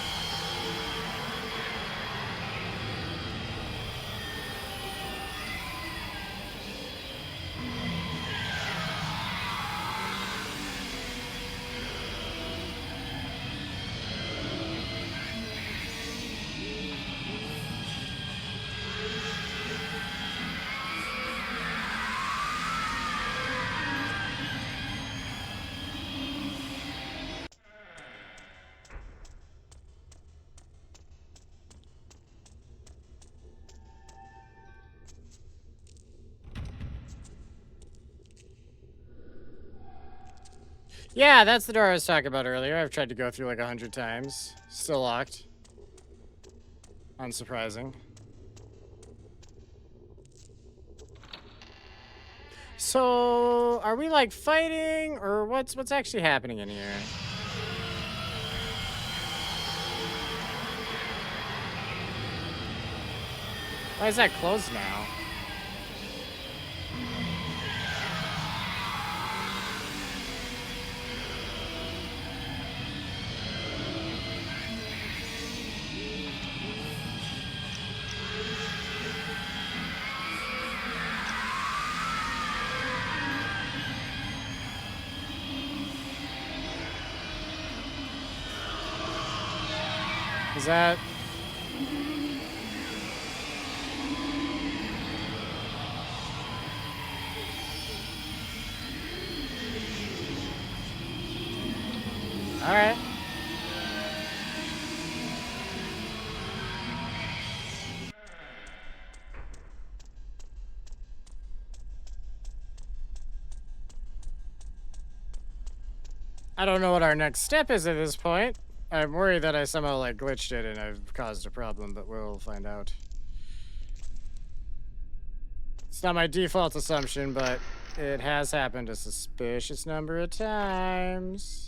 Yeah, that's the door I was talking about earlier. I've tried to go through like 100 times. Still locked. Unsurprising. So, are we like fighting, or what's actually happening in here? Why is that closed now? Is that... All right. I don't know what our next step is at this point. I'm worried that I somehow like glitched it and I've caused a problem, but we'll find out. It's not my default assumption, but it has happened a suspicious number of times.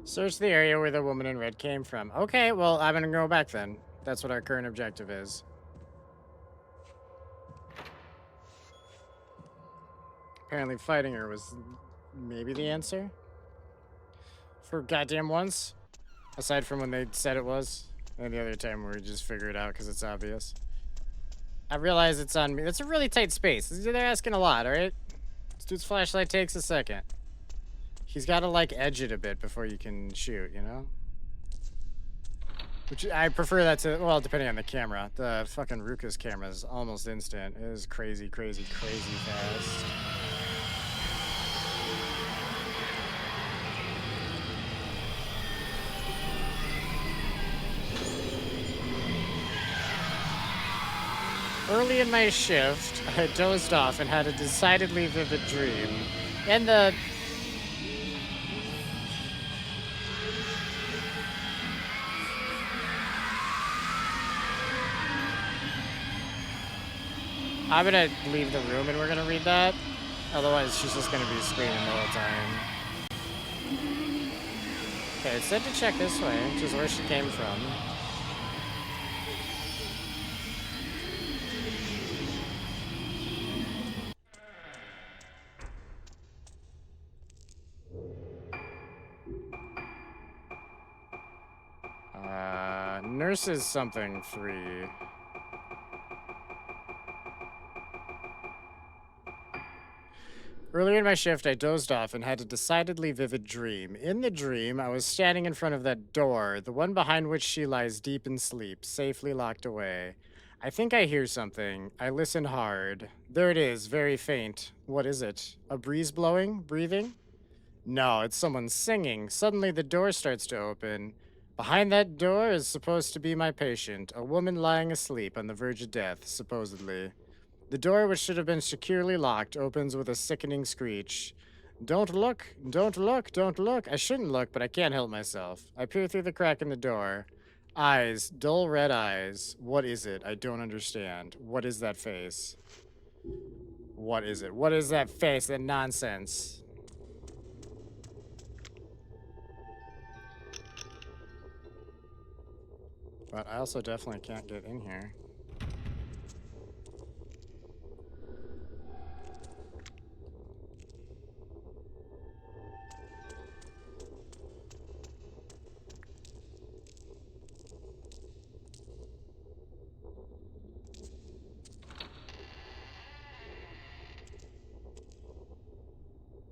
Search the area where the woman in red came from. Okay, well, I'm gonna go back then. That's what our current objective is. Apparently fighting her was maybe the answer. For goddamn once. Aside from when they said it was. And the other time where we just figure it out because it's obvious. I realize it's on me. That's a really tight space. They're asking a lot, alright? This dude's flashlight takes a second. He's got to, like, edge it a bit before you can shoot, you know? Which, I prefer that to, well, depending on the camera. The fucking Ruka's camera is almost instant. It is crazy, crazy, crazy fast. Early in my shift, I dozed off and had a decidedly vivid dream. And the... I'm gonna leave the room and we're gonna read that. Otherwise, she's just gonna be screaming the whole time. Okay, it said to check this way, which is where she came from. Nurses something 3. Earlier in my shift, I dozed off and had a decidedly vivid dream. In the dream, I was standing in front of that door, the one behind which she lies deep in sleep, safely locked away. I think I hear something. I listen hard. There it is, very faint. What is it? A breeze blowing? Breathing? No, it's someone singing. Suddenly, the door starts to open. Behind that door is supposed to be my patient, a woman lying asleep on the verge of death, supposedly. The door, which should have been securely locked, opens with a sickening screech. Don't look, don't look, don't look. I shouldn't look, but I can't help myself. I peer through the crack in the door. Eyes, dull red eyes. What is it? I don't understand. What is that face? What is it? What is that face? That nonsense. But I also definitely can't get in here.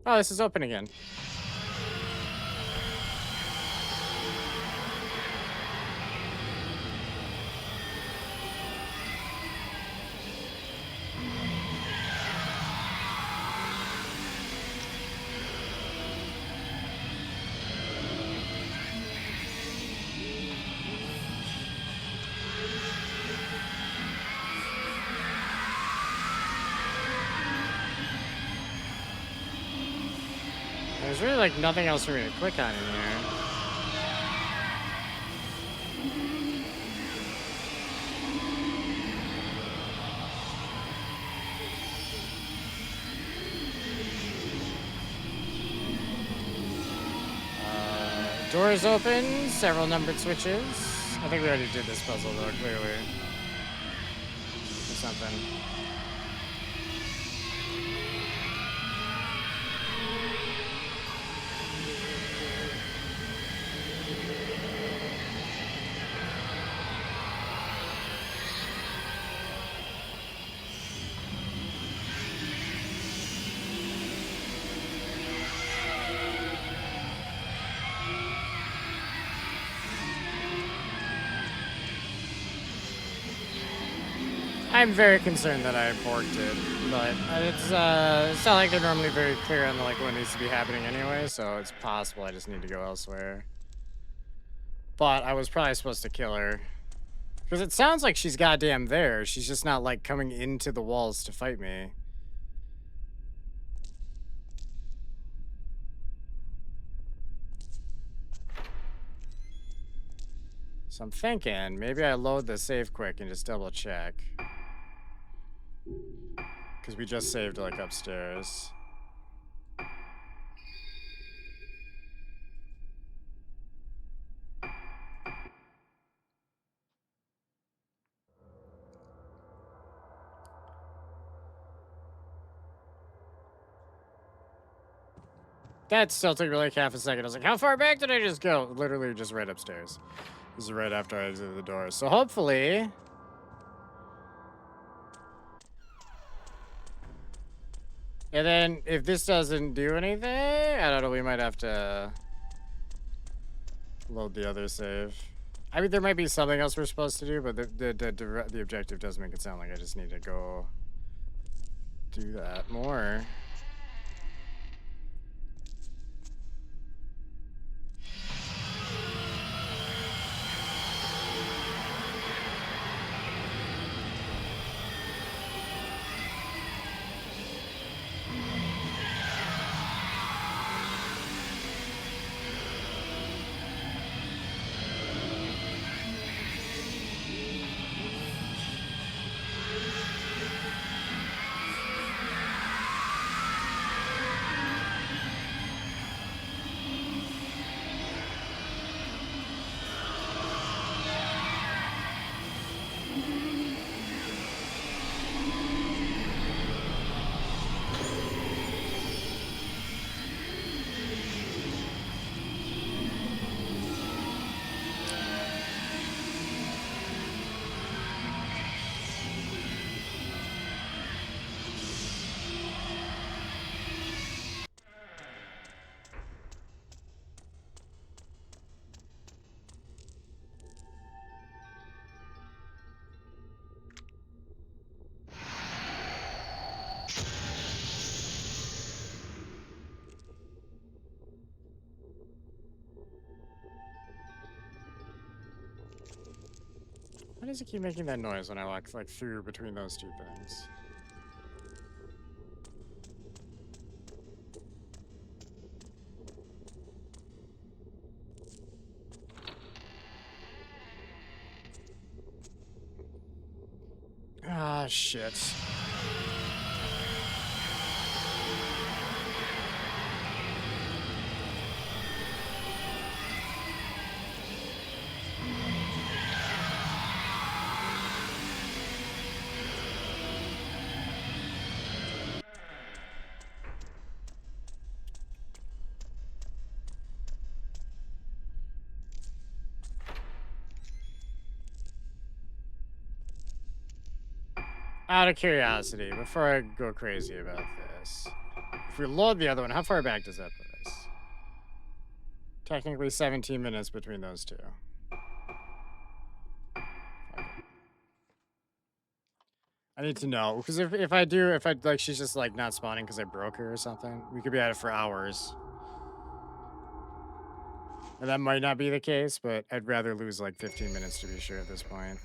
Oh, this is open again. There's really like nothing else for me to click on in here. Doors open, several numbered switches. I think we already did this puzzle though, clearly. Or something. I'm very concerned that I borked it, but it's not like they're normally very clear on like what needs to be happening anyway, so it's possible I just need to go elsewhere. But I was probably supposed to kill her. Because it sounds like she's goddamn there. She's just not like coming into the walls to fight me. So I'm thinking maybe I load the save quick and just double check. Because we just saved like upstairs. That still took me like half a second. I was like, how far back did I just go? Literally just right upstairs. This is right after I exited the door. So hopefully... And then if this doesn't do anything, I don't know, we might have to load the other save. I mean, there might be something else we're supposed to do, but the objective does make it sound like I just need to go do that more. Why does it keep making that noise when I walk like through between those two things? Ah, shit. Out of curiosity, before I go crazy about this, if we load the other one, how far back does that put us? Technically 17 minutes between those two. I need to know, because if I like, she's just like not spawning because I broke her or something, we could be at it for hours. And that might not be the case, but I'd rather lose like 15 minutes to be sure at this point.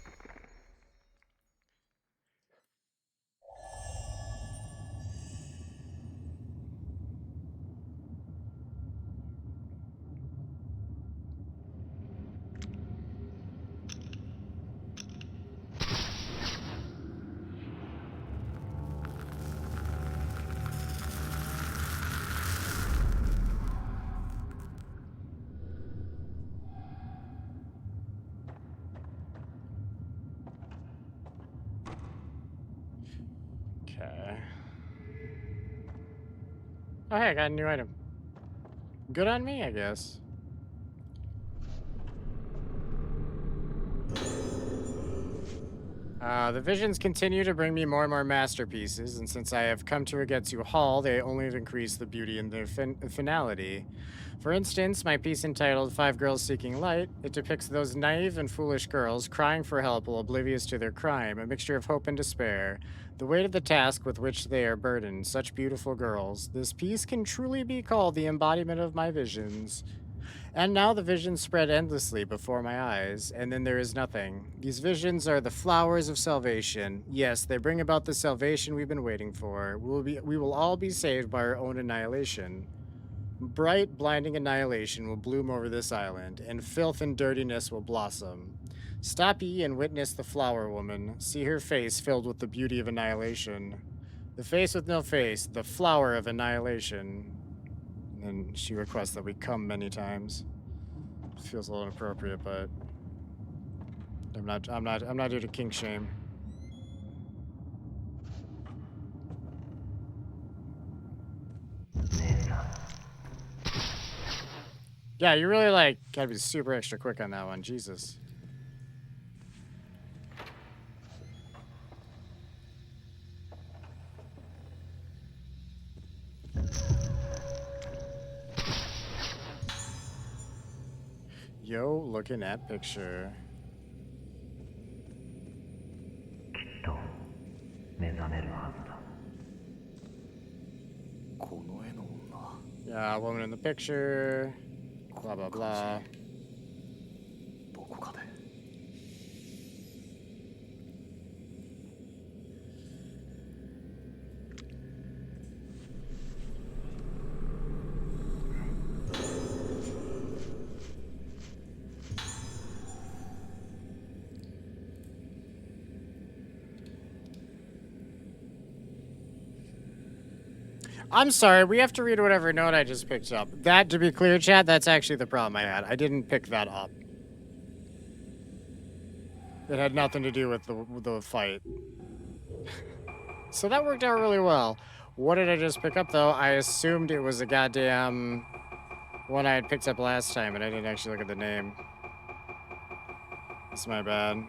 Okay. Oh, hey, I got a new item. Good on me, I guess. The visions continue to bring me more and more masterpieces, and since I have come to Ugetsu Hall, they only have increased the beauty and their finality. For instance, my piece entitled Five Girls Seeking Light, it depicts those naive and foolish girls crying for help while oblivious to their crime, a mixture of hope and despair. The weight of the task with which they are burdened, such beautiful girls. This piece can truly be called the embodiment of my visions. And now the visions spread endlessly before my eyes, and then there is nothing. These visions are the flowers of salvation. Yes, they bring about the salvation we've been waiting for. We will all be saved by our own annihilation. Bright, blinding annihilation will bloom over this island, and filth and dirtiness will blossom. Stop ye and witness the flower woman. See her face filled with the beauty of annihilation. The face with no face, the flower of annihilation. And she requests that we come many times. Feels a little inappropriate, but I'm not here to kink shame. Yeah, you really like gotta be super extra quick on that one, Jesus. Yo, looking at picture. きっと目覚めるはずだ。この絵の女。 Yeah, woman in the picture. Blah blah blah. どこかで。I'm sorry, we have to read whatever note I just picked up. That, to be clear, chat, that's actually the problem I had. I didn't pick that up. It had nothing to do with the fight. So that worked out really well. What did I just pick up, though? I assumed it was a goddamn one I had picked up last time, and I didn't actually look at the name. That's my bad.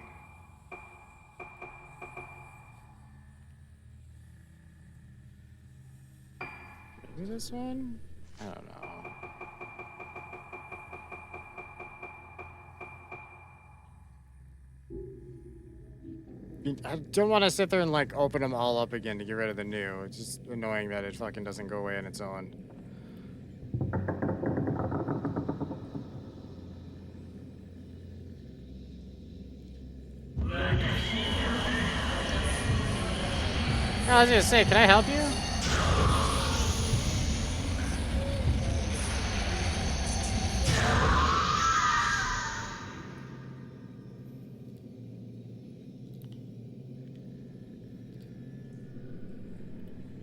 Maybe this one? I don't know. I don't want to sit there and like open them all up again to get rid of the new. It's just annoying that it fucking doesn't go away on its own. I was gonna say, can I help you?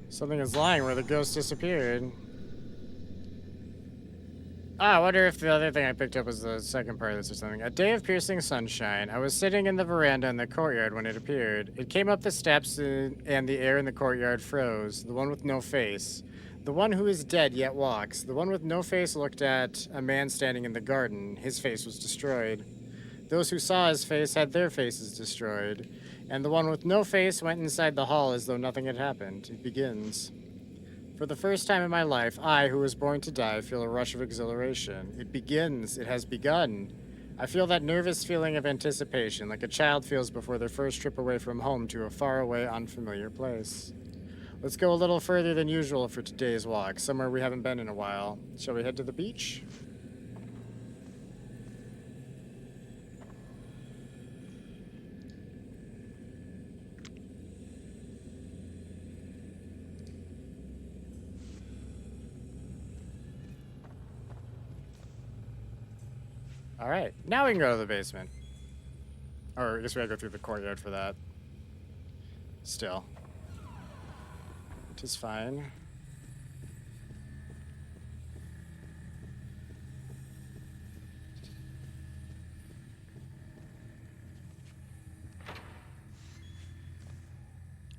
Something is lying where the ghost disappeared. Ah, I wonder if the other thing I picked up was the second part of this or something. A day of piercing sunshine. I was sitting in the veranda in the courtyard when it appeared. It came up the steps and the air in the courtyard froze. The one with no face. The one who is dead yet walks. The one with no face looked at a man standing in the garden. His face was destroyed. Those who saw his face had their faces destroyed. And the one with no face went inside the hall as though nothing had happened. It begins. For the first time in my life, I, who was born to die, feel a rush of exhilaration. It begins. It has begun. I feel that nervous feeling of anticipation, like a child feels before their first trip away from home to a faraway, unfamiliar place. Let's go a little further than usual for today's walk, somewhere we haven't been in a while. Shall we head to the beach? All right, now we can go to the basement. Or I guess we gotta go through the courtyard for that. Still. It is fine.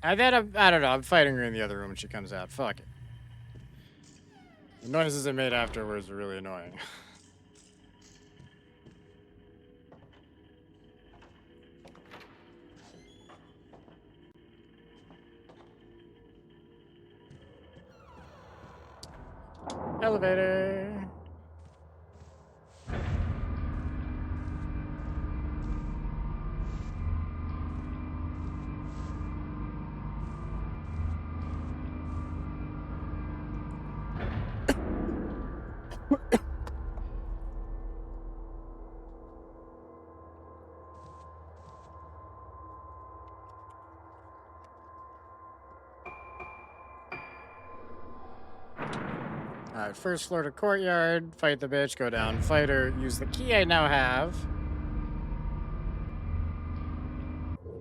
I don't know. I'm fighting her in the other room when she comes out. Fuck it. The noises it made afterwards were really annoying. Elevator. Alright, first floor to courtyard. Fight the bitch, go down. Fight her. Use the key I now have.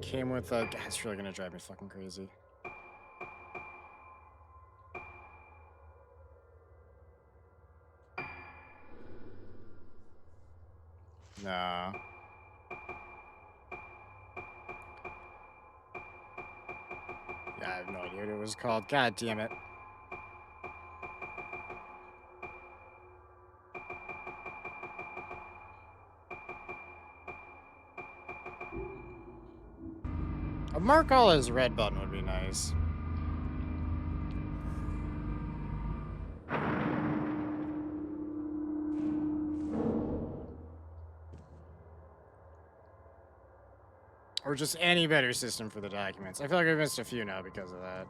Came with a... It's really gonna drive me fucking crazy. No. Yeah, I have no idea what it was called. God damn it. A mark all his red button would be nice. Or just any better system for the documents. I feel like I missed a few now because of that.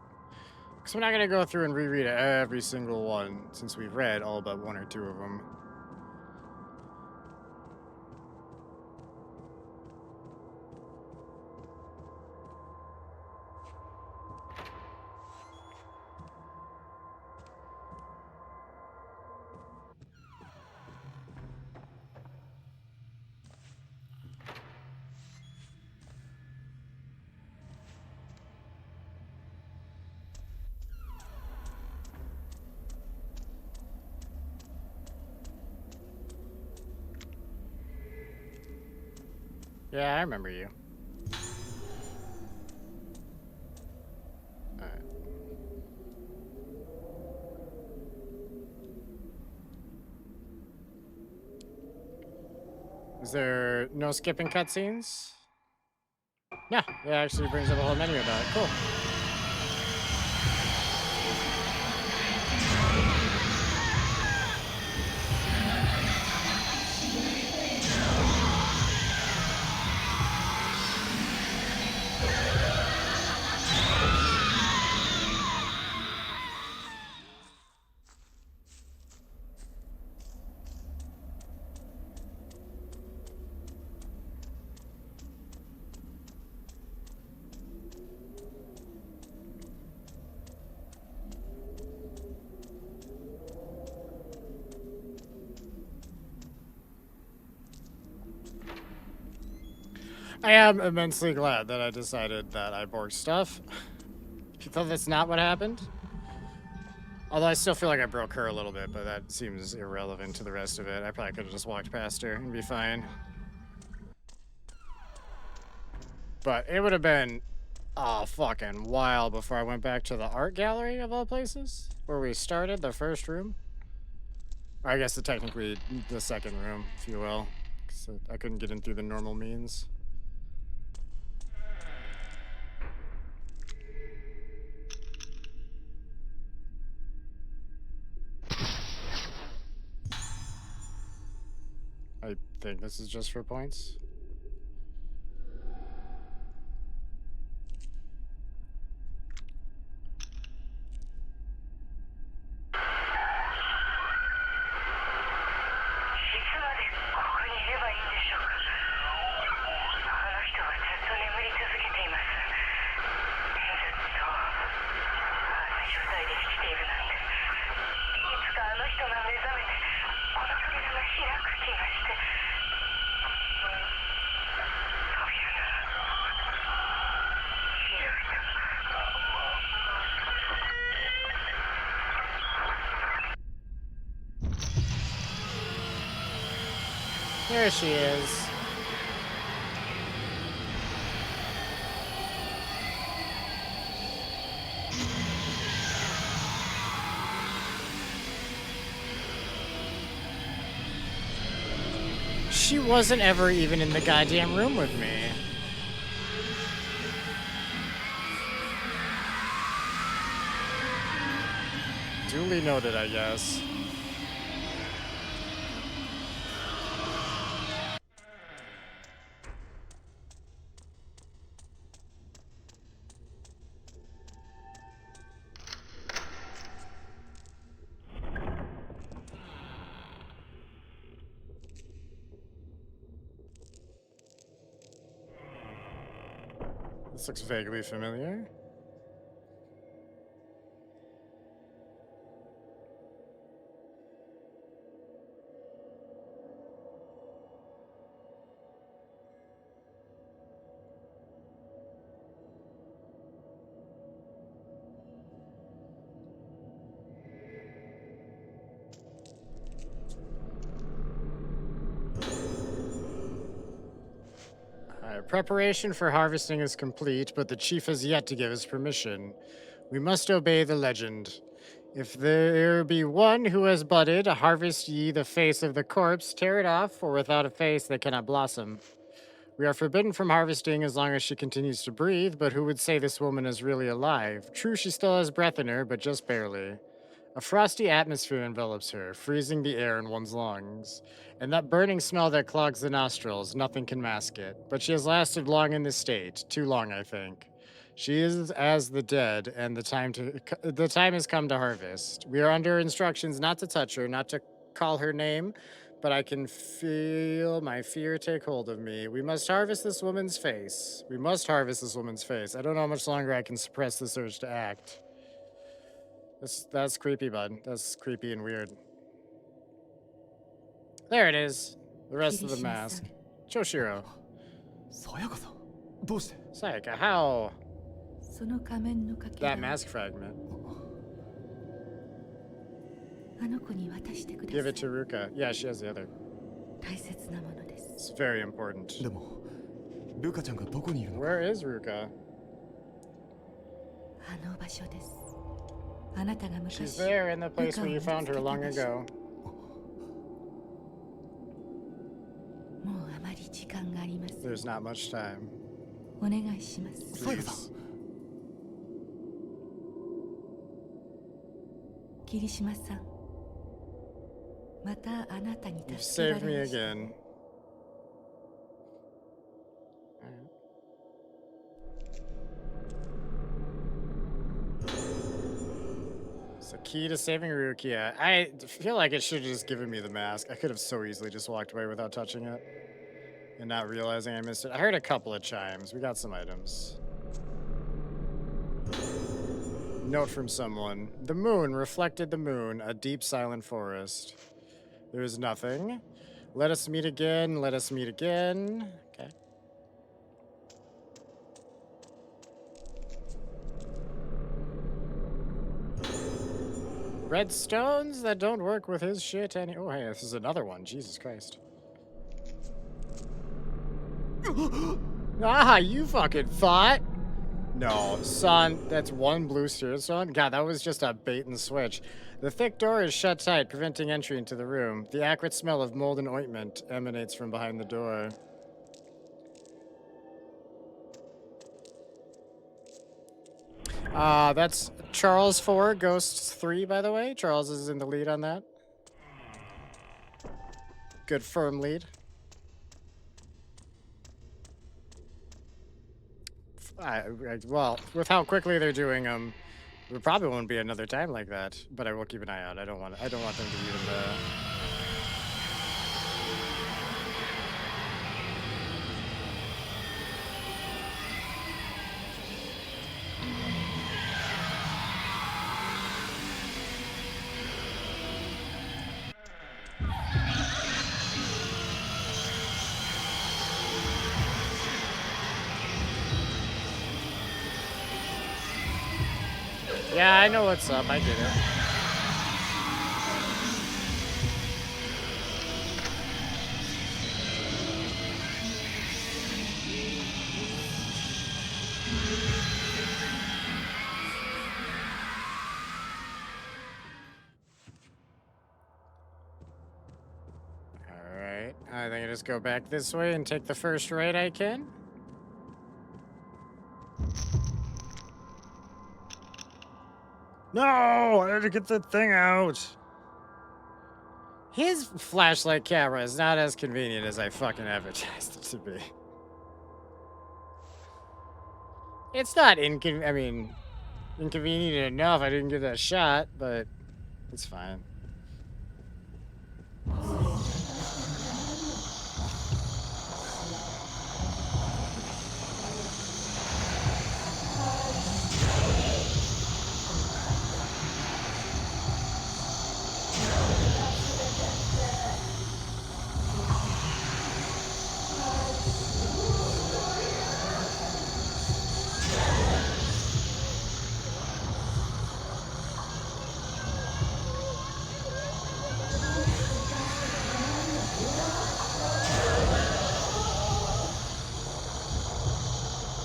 Because we're not going to go through and reread every single one since we've read all but one or two of them. Yeah, I remember you. Alright. Is there no skipping cutscenes? Yeah, it actually brings up a whole menu about it. Cool. I am immensely glad that I decided that I borked stuff. You thought that's not what happened? Although I still feel like I broke her a little bit, but that seems irrelevant to the rest of it. I probably could have just walked past her and be fine. But it would have been a fucking while before I went back to the art gallery of all places, where we started, the first room. Or I guess technically the second room, if you will. 'Cause I couldn't get in through the normal means. think this is just for points. There she is. She wasn't ever even in the goddamn room with me. Duly noted, I guess. This looks vaguely familiar. Preparation for harvesting is complete, but the chief has yet to give his permission. We must obey the legend. If there be one who has budded, harvest ye the face of the corpse, tear it off, for without a face they cannot blossom. We are forbidden from harvesting as long as she continues to breathe, but who would say this woman is really alive? True, she still has breath in her, but just barely. A frosty atmosphere envelops her, freezing the air in one's lungs. And that burning smell that clogs the nostrils, nothing can mask it. But she has lasted long in this state, too long, I think. She is as the dead, and the time has come to harvest. We are under instructions not to touch her, not to call her name, but I can feel my fear take hold of me. We must harvest this woman's face. We must harvest this woman's face. I don't know how much longer I can suppress this urge to act. That's creepy, bud. That's creepy and weird. There it is. The rest of the mask. Choshiro. Sayaka, how? That mask fragment. Give it to Ruka. Yeah, she has the other. It's very important. Where is Ruka? She's there in the place where you found her long ago. There's not much time. Please. You've saved me again. It's the key to saving Rukia. I feel like it should have just given me the mask. I could have so easily just walked away without touching it and not realizing I missed it. I heard a couple of chimes. We got some items. Note from someone. The moon reflected the moon, a deep silent forest. There is nothing. Let us meet again. Let us meet again. Okay. Red stones that don't work with his shit any. Oh, hey, this is another one. Jesus Christ. Ah, you fucking thought. No, son, that's one blue spirit stone. God, that was just a bait and switch. The thick door is shut tight, preventing entry into the room. The acrid smell of mold and ointment emanates from behind the door. That's Charles 4, Ghosts 3, by the way. Charles is in the lead on that. Good firm lead. Well, with how quickly they're doing them, there probably won't be another time like that. But I will keep an eye out. I don't want them to even. Yeah, I know what's up. I get it. All right. I think I just go back this way and take the first right I can. No, I had to get the thing out. His flashlight camera is not as convenient as I fucking advertised it to be. It's not inconvenient enough. I didn't give that shot, but it's fine.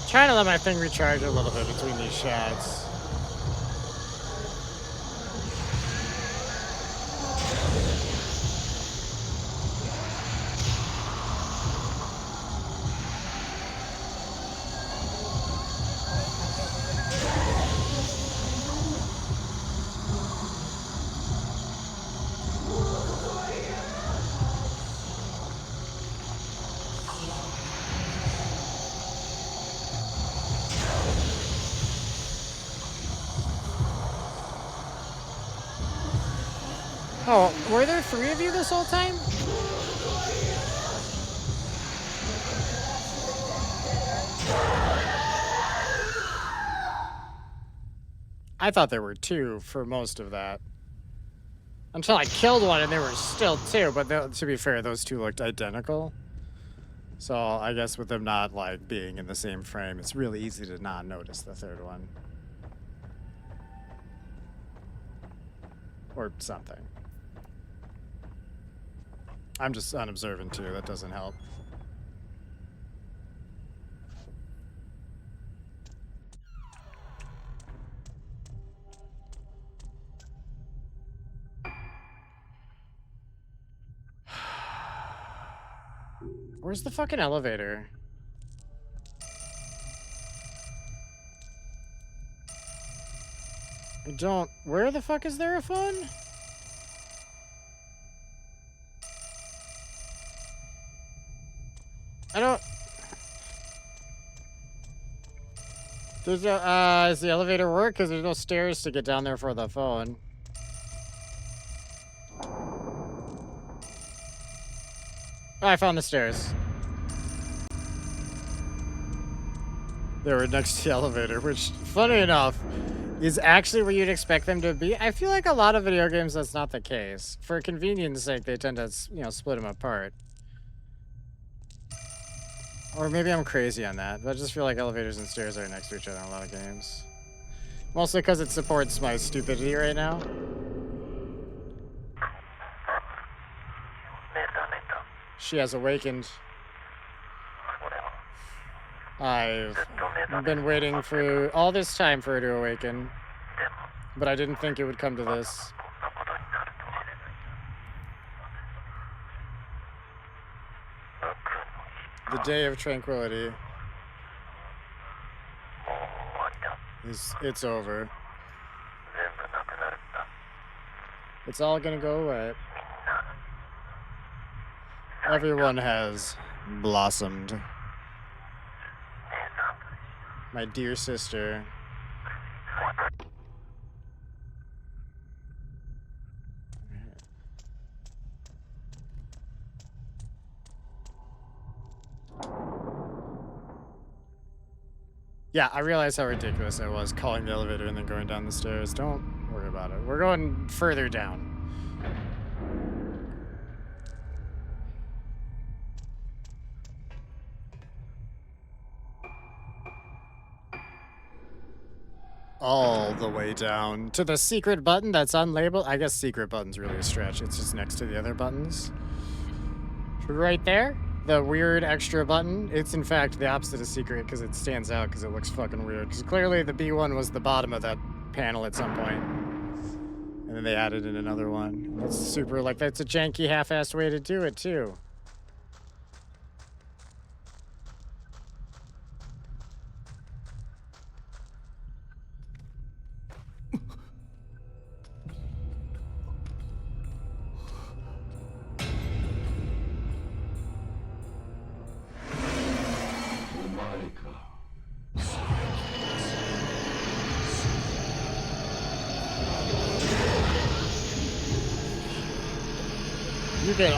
Trying to let my thing recharge a little bit between these shots. Oh, were there 3 of you this whole time? I thought there were 2 for most of that. Until I killed one and there were still 2, but to be fair, those 2 looked identical. So I guess with them not like being in the same frame, it's really easy to not notice the 3rd one. Or something. I'm just unobservant too, that doesn't help. Where's the fucking elevator? I don't... Where the fuck is there a phone? I don't... There's a... Does the elevator work? Because there's no stairs to get down there for the phone. Oh, I found the stairs. They were next to the elevator, which, funny enough, is actually where you'd expect them to be. I feel like a lot of video games, that's not the case. For convenience sake, they tend to, you know, split them apart. Or maybe I'm crazy on that, but I just feel like elevators and stairs are next to each other in a lot of games. Mostly because it supports my stupidity right now. She has awakened. I've been waiting for all this time for her to awaken, but I didn't think it would come to this. The day of tranquility. It's over. It's all gonna go away. Everyone has blossomed. My dear sister. Yeah, I realize how ridiculous I was calling the elevator and then going down the stairs. Don't worry about it. We're going further down. All the way down to the secret button that's unlabeled. I guess secret button's really a stretch. It's just next to the other buttons. Right there, the weird extra button. It's in fact the opposite of secret because it stands out because it looks fucking weird. Because clearly the B1 was the bottom of that panel at some point. And then they added in another one. It's super, like, that's a janky half-assed way to do it too.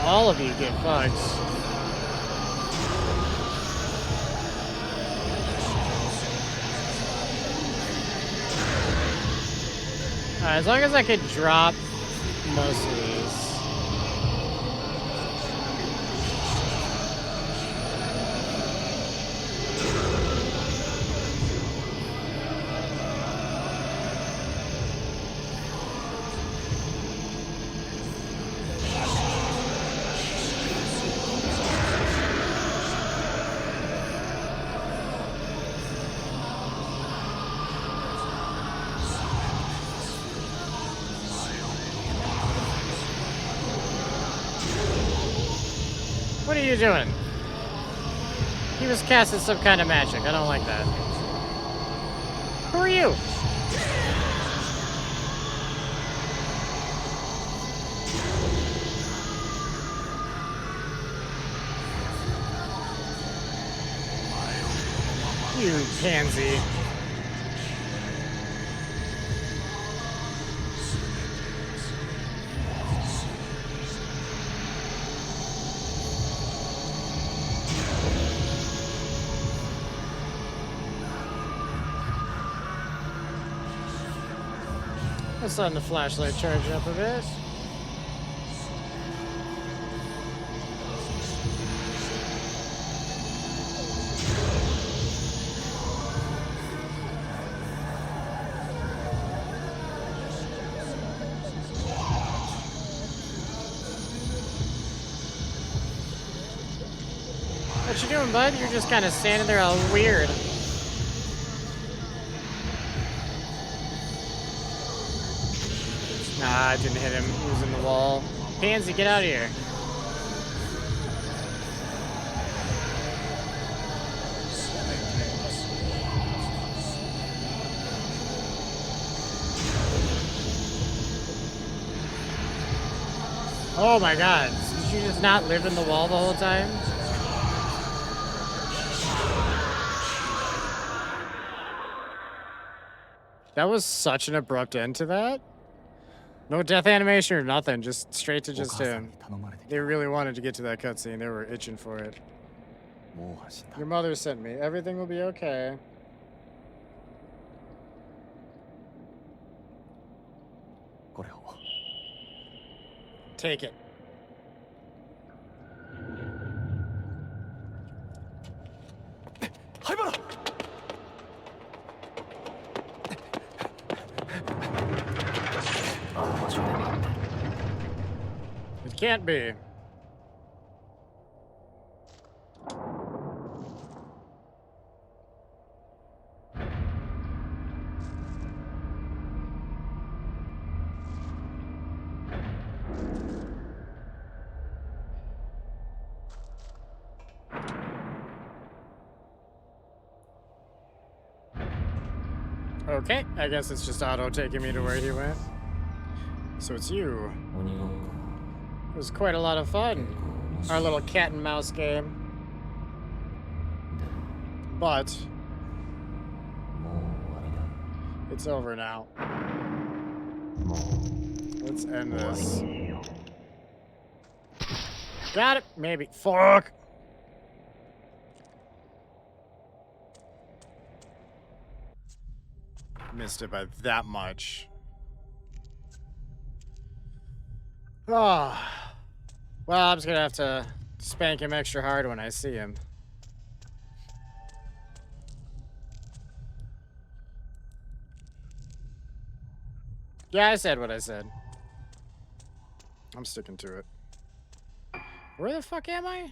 All of you get fucked. Alright, as long as I could drop most of these. What are you doing? He was casting some kind of magic. I don't like that. Who are you? You pansy. Let's let the flashlight charge up a bit. What you doing, bud? You're just kind of standing there all weird. Nah, I didn't hit him. He was in the wall. Pansy, get out of here. Oh my god. Did you just not live in the wall the whole time? That was such an abrupt end to that. No death animation or nothing, just straight to just him. They really wanted to get to that cutscene. They were itching for it. Your mother sent me. Everything will be okay. Take it. It can't be. Okay, I guess it's just auto taking me to where he went. So it's you. It was quite a lot of fun. Our little cat and mouse game. But It's over now. も Let's う end 終わり this. にしよ Got it. Maybe. Fuck. Missed it by that much. Ah. Well, I'm just gonna have to spank him extra hard when I see him. Yeah, I said what I said. I'm sticking to it. Where the fuck am I?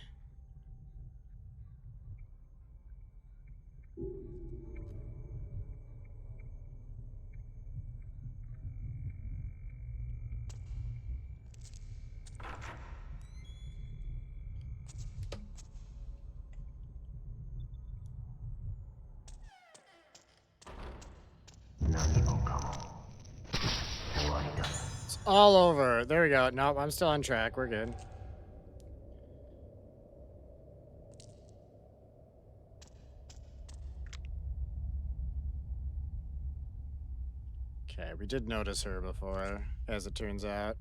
It's all over. There we go. Nope, I'm still on track. We're good. Okay, we did notice her before, as it turns out.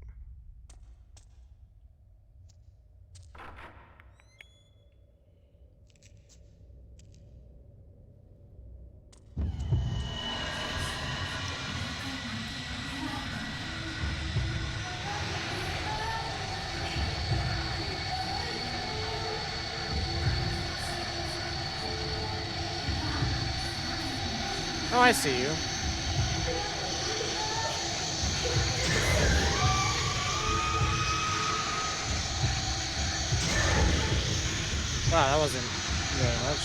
Oh, I see you. Wow, that wasn't very much.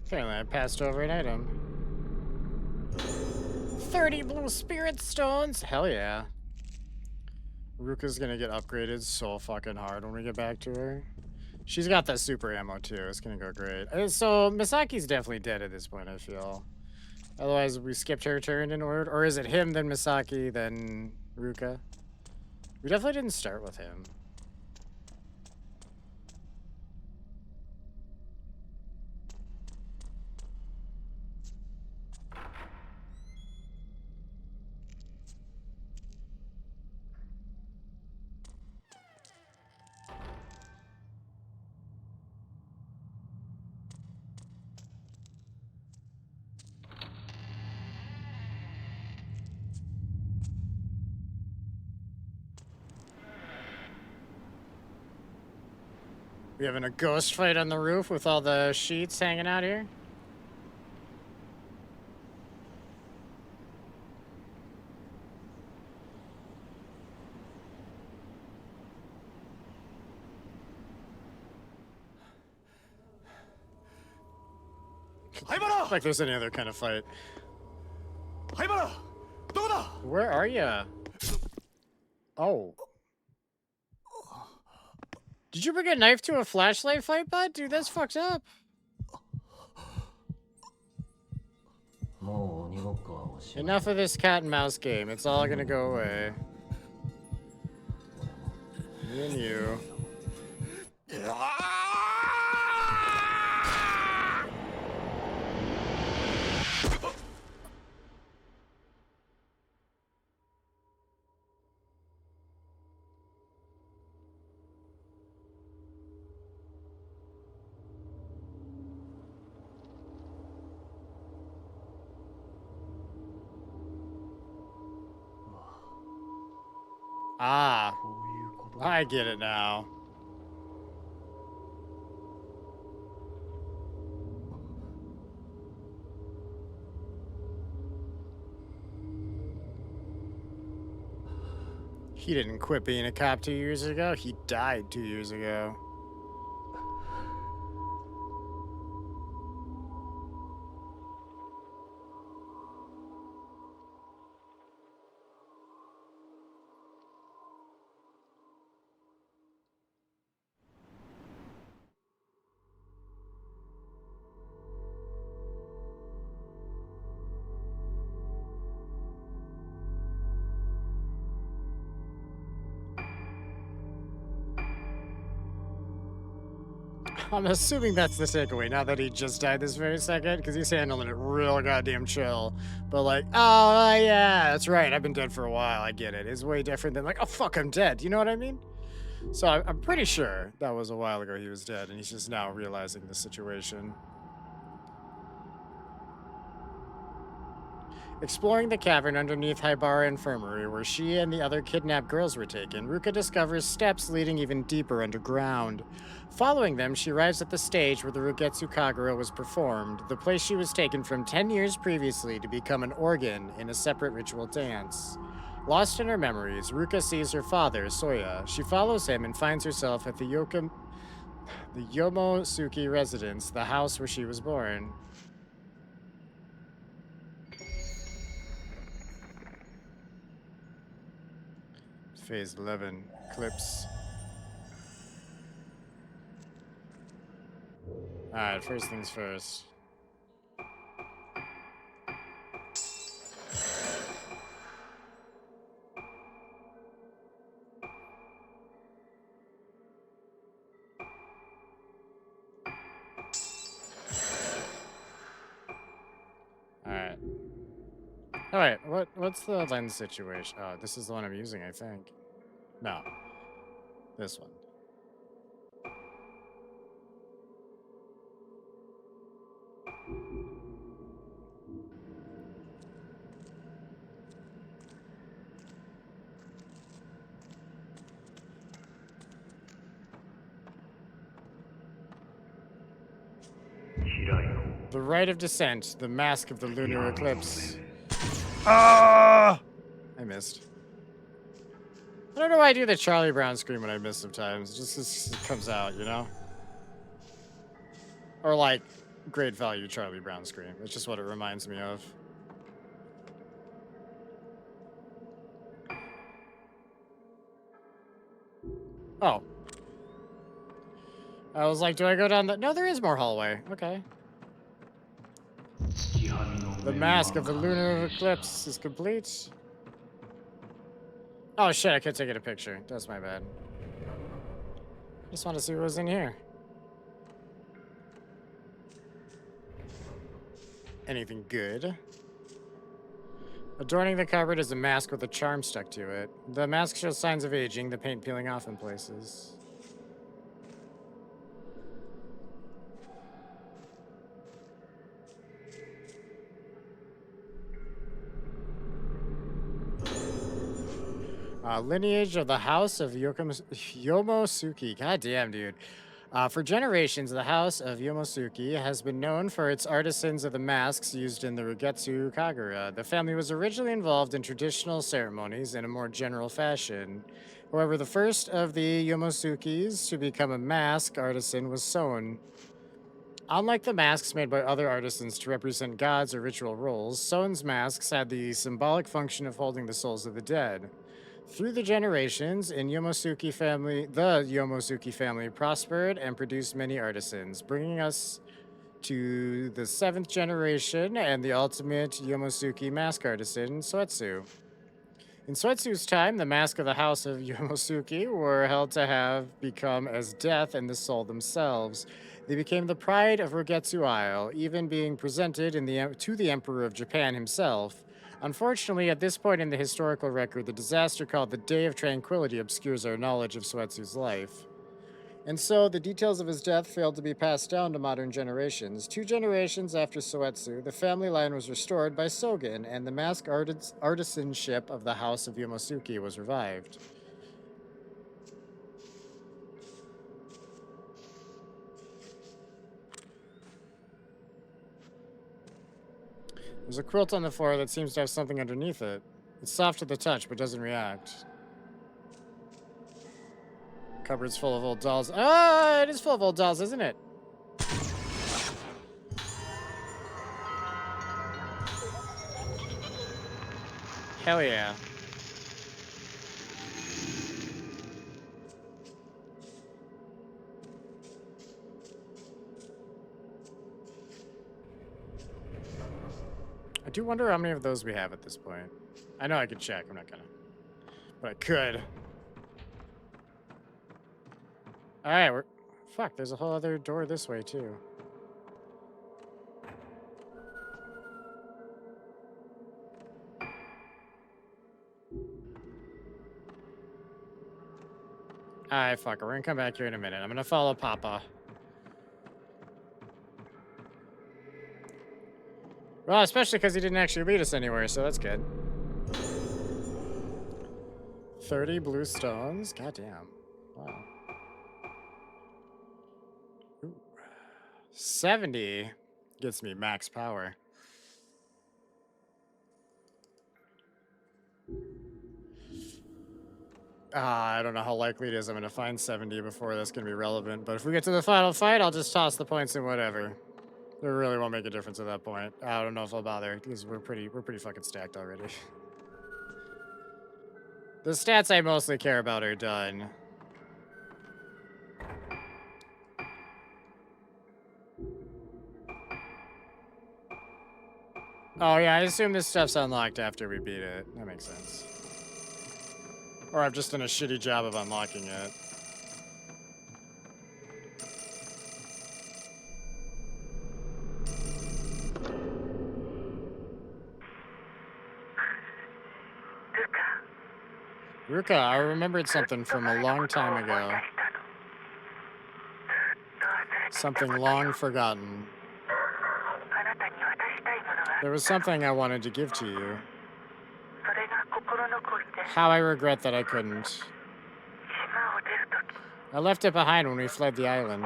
Apparently, I passed over an item. 30 blue spirit stones! Hell yeah. Ruka's gonna get upgraded so fucking hard when we get back to her. She's got that super ammo too. It's gonna go great. So Misaki's definitely dead at this point, I feel. Otherwise, we skipped her turn in order. Or is it him, then Misaki, then Ruka? We definitely didn't start with him. We having a ghost fight on the roof with all the sheets hanging out here? Like there's any other kind of fight. Where are ya? Oh. Did you bring a knife to a flashlight fight, bud? Dude, that's fucked up. Enough of this cat and mouse game. It's all gonna go away. Me and you. Ah, I get it now. He didn't quit being a cop 2 years ago. He died 2 years ago. I'm assuming that's the takeaway, not that he just died this very second, because he's handling it real goddamn chill. But like, oh, yeah, that's right, I've been dead for a while, I get it. It's way different than like, oh, fuck, I'm dead. You know what I mean? So I'm pretty sure that was a while ago he was dead, and he's just now realizing the situation. Exploring the cavern underneath Haibara Infirmary, where she and the other kidnapped girls were taken, Ruka discovers steps leading even deeper underground. Following them, she arrives at the stage where the Rugetsu Kagura was performed, the place she was taken from 10 years previously to become an organ in a separate ritual dance. Lost in her memories, Ruka sees her father, Soya. She follows him and finds herself at the Yomosuke residence, the house where she was born. Phase 11, Eclipse. Alright, first things first. Alright. Alright, what's the lens situation? Oh, this is the one I'm using, I think. No. This one. The Rite of Descent, the Mask of the Lunar Eclipse. Ah! I missed. I don't know why I do the Charlie Brown scream when I miss sometimes. Just it comes out, you know? Or like, great value Charlie Brown scream. It's just what it reminds me of. Oh. I was like, do I go down the... No, there is more hallway. Okay. The Mask of the Lunar Eclipse is complete. Oh shit, I could take a picture. That's my bad. Just want to see what was in here. Anything good? Adorning the cupboard is a mask with a charm stuck to it. The mask shows signs of aging, the paint peeling off in places. Lineage of the House of Yomosuke. God damn, dude. For generations, the House of Yomosuke has been known for its artisans of the masks used in the Rugetsu Kagura. The family was originally involved in traditional ceremonies in a more general fashion. However, the first of the Yomosukes to become a mask artisan was Soen. Unlike the masks made by other artisans to represent gods or ritual roles, Soen's masks had the symbolic function of holding the souls of the dead. Through the generations, the Yomosuke family prospered and produced many artisans, bringing us to the 7th generation and the ultimate Yomosuke mask artisan, Soetsu. In Soetsu's time, the mask of the House of Yomosuke were held to have become as death and the soul themselves. They became the pride of Rogetsu Isle, even being presented to the Emperor of Japan himself. Unfortunately, at this point in the historical record, the disaster called the Day of Tranquility obscures our knowledge of Soetsu's life. And so, the details of his death failed to be passed down to modern generations. 2 generations after Soetsu, the family line was restored by Sogen, and the mask artisanship of the House of Yomosuke was revived. There's a quilt on the floor that seems to have something underneath it. It's soft to the touch, but doesn't react. Cupboard's full of old dolls. Ah, it is full of old dolls, isn't it? Hell yeah. I do wonder how many of those we have at this point. I know I could check. I'm not gonna. But I could. Alright, we're Fuck, there's a whole other door this way, too. Alright, fuck it. We're gonna come back here in a minute. I'm gonna follow Papa. Well, especially because he didn't actually lead us anywhere, so that's good. 30 blue stones? Goddamn. Wow. Ooh. 70 gets me max power. I don't know how likely it is I'm going to find 70 before that's going to be relevant, but if we get to the final fight, I'll just toss the points in whatever. It really won't make a difference at that point. I don't know if I'll bother, because we're pretty fucking stacked already. The stats I mostly care about are done. Oh yeah, I assume this stuff's unlocked after we beat it. That makes sense. Or I've just done a shitty job of unlocking it. Ruka, I remembered something from a long time ago. Something long forgotten. There was something I wanted to give to you. How I regret that I couldn't. I left it behind when we fled the island.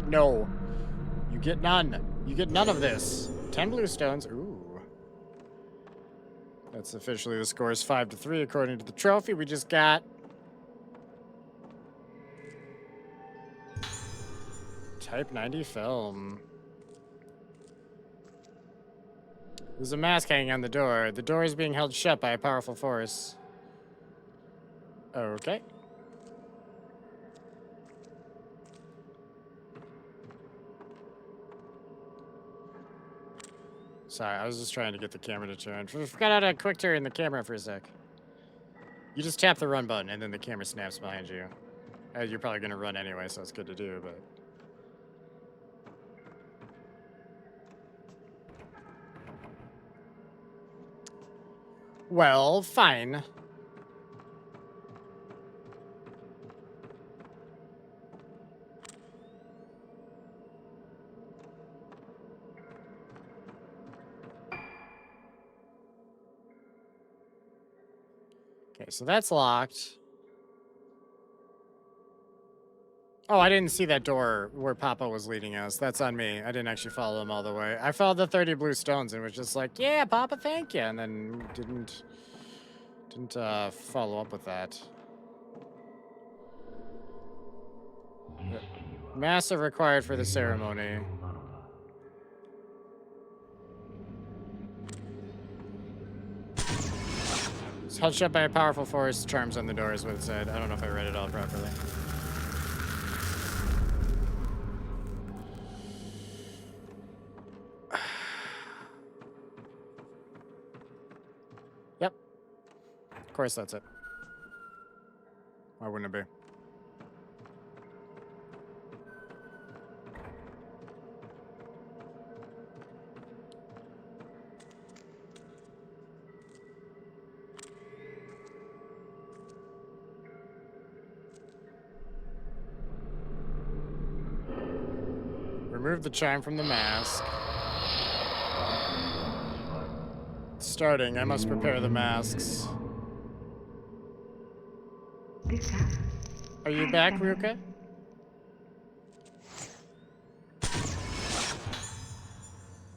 No. You get none. You get none of this. 10 blue stones. Ooh. That's officially the score is 5-3 according to the trophy we just got. Type 90 film. There's a mask hanging on the door. The door is being held shut by a powerful force. Okay. Sorry, I was just trying to get the camera to turn. Forgot how to quick turn the camera for a sec. You just tap the run button and then the camera snaps behind you. You're probably going to run anyway, so it's good to do, but... Well, fine. Okay, so that's locked. Oh, I didn't see that door where Papa was leading us. That's on me. I didn't actually follow him all the way. I followed the 30 blue stones and was just like, yeah, Papa, thank you. And then didn't follow up with that. Massive required for the ceremony. It's held shut by a powerful force. Charms on the door is what it said. I don't know if I read it all properly. Yep. Of course that's it. Why wouldn't it be? Remove the chime from the mask. Starting, I must prepare the masks. Are you back, Ruka?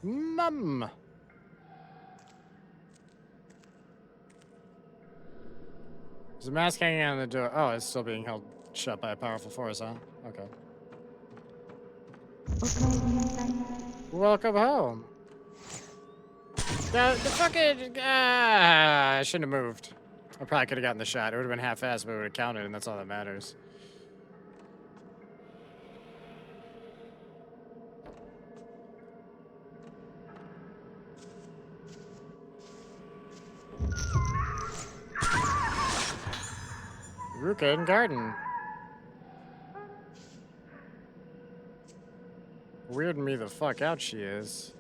Mum! There's a mask hanging on the door. Oh, it's still being held shut by a powerful force, huh? Okay. Welcome home. The fucking... I shouldn't have moved. I probably could have gotten the shot. It would have been half-assed, but it would have counted, and that's all that matters. Ruka in garden. Weirding me the fuck out she is.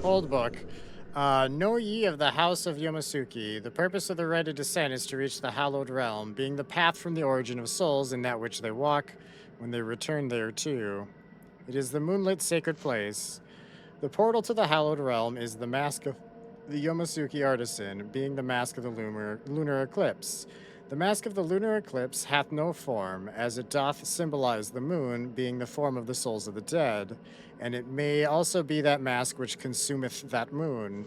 Old book. Know ye of the house of Yomasuki. The purpose of the rite of descent is to reach the hallowed realm, being the path from the origin of souls in that which they walk when they return there too. It is the moonlit sacred place. The portal to the hallowed realm is the mask of the Yomasuki artisan, being the mask of the lunar eclipse. The mask of the lunar eclipse hath no form, as it doth symbolize the moon, being the form of the souls of the dead, and it may also be that mask which consumeth that moon.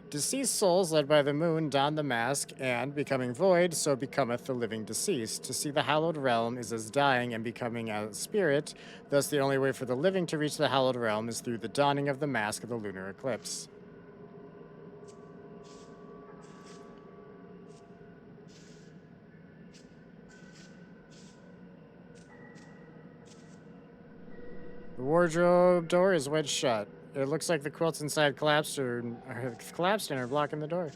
Deceased souls led by the moon don the mask, and, becoming void, so becometh the living deceased. To see the hallowed realm is as dying and becoming a spirit, thus the only way for the living to reach the hallowed realm is through the donning of the mask of the lunar eclipse. The wardrobe door is wedged shut. It looks like the quilts inside collapsed and are blocking the door.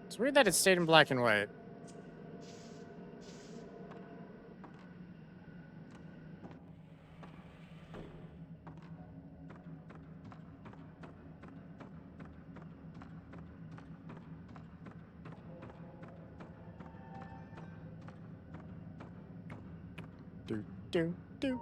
It's weird that it stayed in black and white. Do, do, do.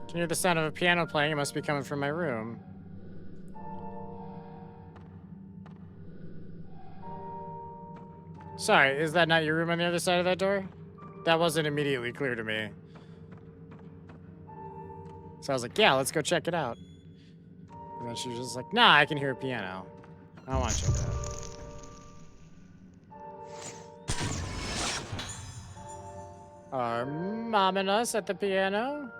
Can hear the sound of a piano playing. It must be coming from my room. Sorry, is that not your room on the other side of that door? That wasn't immediately clear to me. So I was like, yeah, let's go check it out. And then she was just like, nah, I can hear a piano. I don't want to check it out. Are Mom and us at the piano?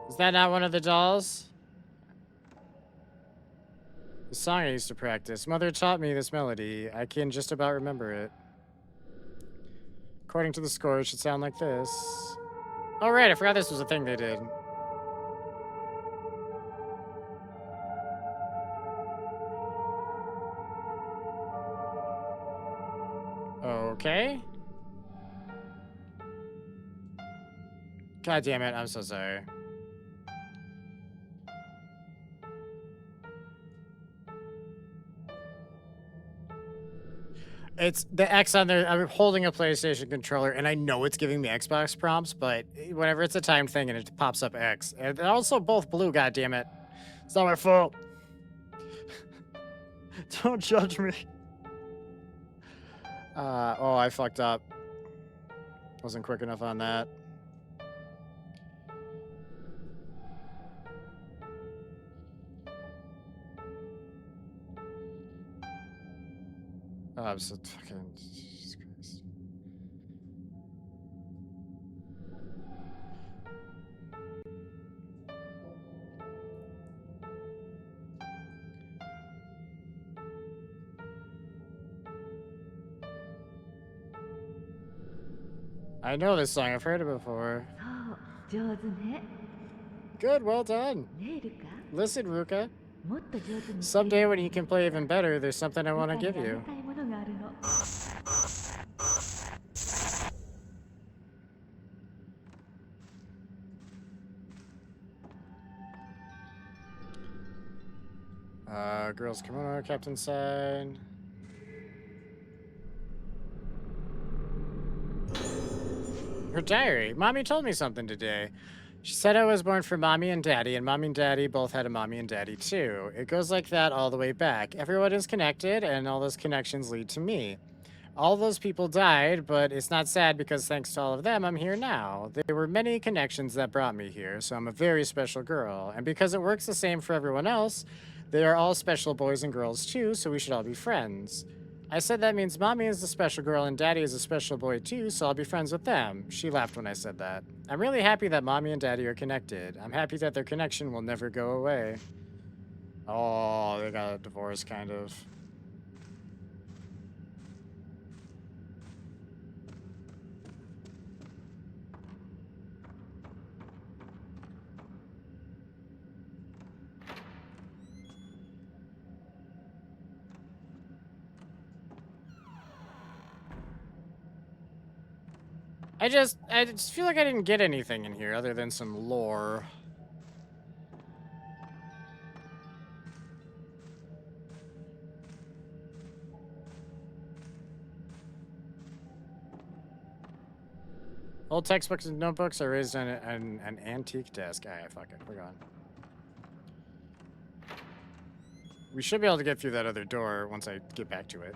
Is that not one of the dolls? The song I used to practice. Mother taught me this melody. I can just about remember it. According to the score, it should sound like this. Oh, right, I forgot this was a thing they did. Okay. God damn it, I'm so sorry. It's the X on there. I'm holding a PlayStation controller, and I know it's giving me Xbox prompts, but whenever it's a timed thing and it pops up X. And they're also both blue, God damn it. It's not my fault. Don't judge me. Oh, I fucked up. Wasn't quick enough on that. Oh, I'm so fucking... Jesus Christ. I know this song. I've heard it before. そう、上手ね。 Good, well done. ねえルカ、 Listen, Ruka. もっと上手に。 Someday when you can play even better, there's something I want to ルカ give にあ you. げたいものがあるの。Girls kimono, Captain sign. Her diary. Mommy told me something today. She said I was born from mommy and daddy, and mommy and daddy both had a mommy and daddy too. It goes like that all the way back. Everyone is connected, and all those connections lead to me. All those people died, but it's not sad because thanks to all of them, I'm here now. There were many connections that brought me here, so I'm a very special girl. And because it works the same for everyone else, they are all special boys and girls too, so we should all be friends. I said that means mommy is a special girl and daddy is a special boy too, so I'll be friends with them. She laughed when I said that. I'm really happy that mommy and daddy are connected. I'm happy that their connection will never go away. Oh, they got a divorce, kind of. I just feel like I didn't get anything in here other than some lore. Old textbooks and notebooks are raised on an antique desk. Ah, fuck it. We're gone. We should be able to get through that other door once I get back to it.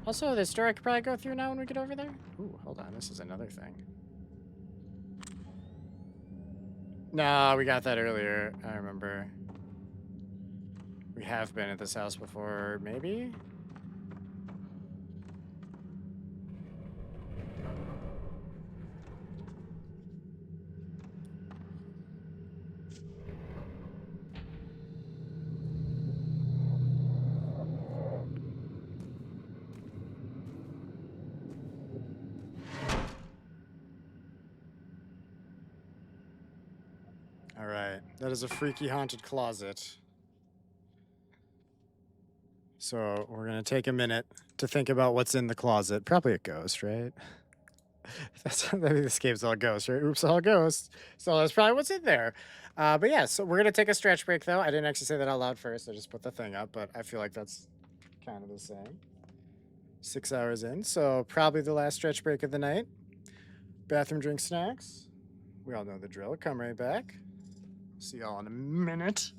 Also, this door I could probably go through now when we get over there. Ooh, hold on. This is another thing. No, we got that earlier. I remember. We have been at this house before, maybe? All right. That is a freaky haunted closet. So we're going to take a minute to think about what's in the closet. Probably a ghost, right? That's maybe this game's all ghost, right? Oops, all ghost. So that's probably what's in there. But yeah, so we're gonna take a stretch break though. I didn't actually say that out loud first. I just put the thing up, but I feel like that's kind of the same. 6 hours in, so probably the last stretch break of the night. Bathroom, drink, snacks. We all know the drill. Come right back. See y'all in a minute.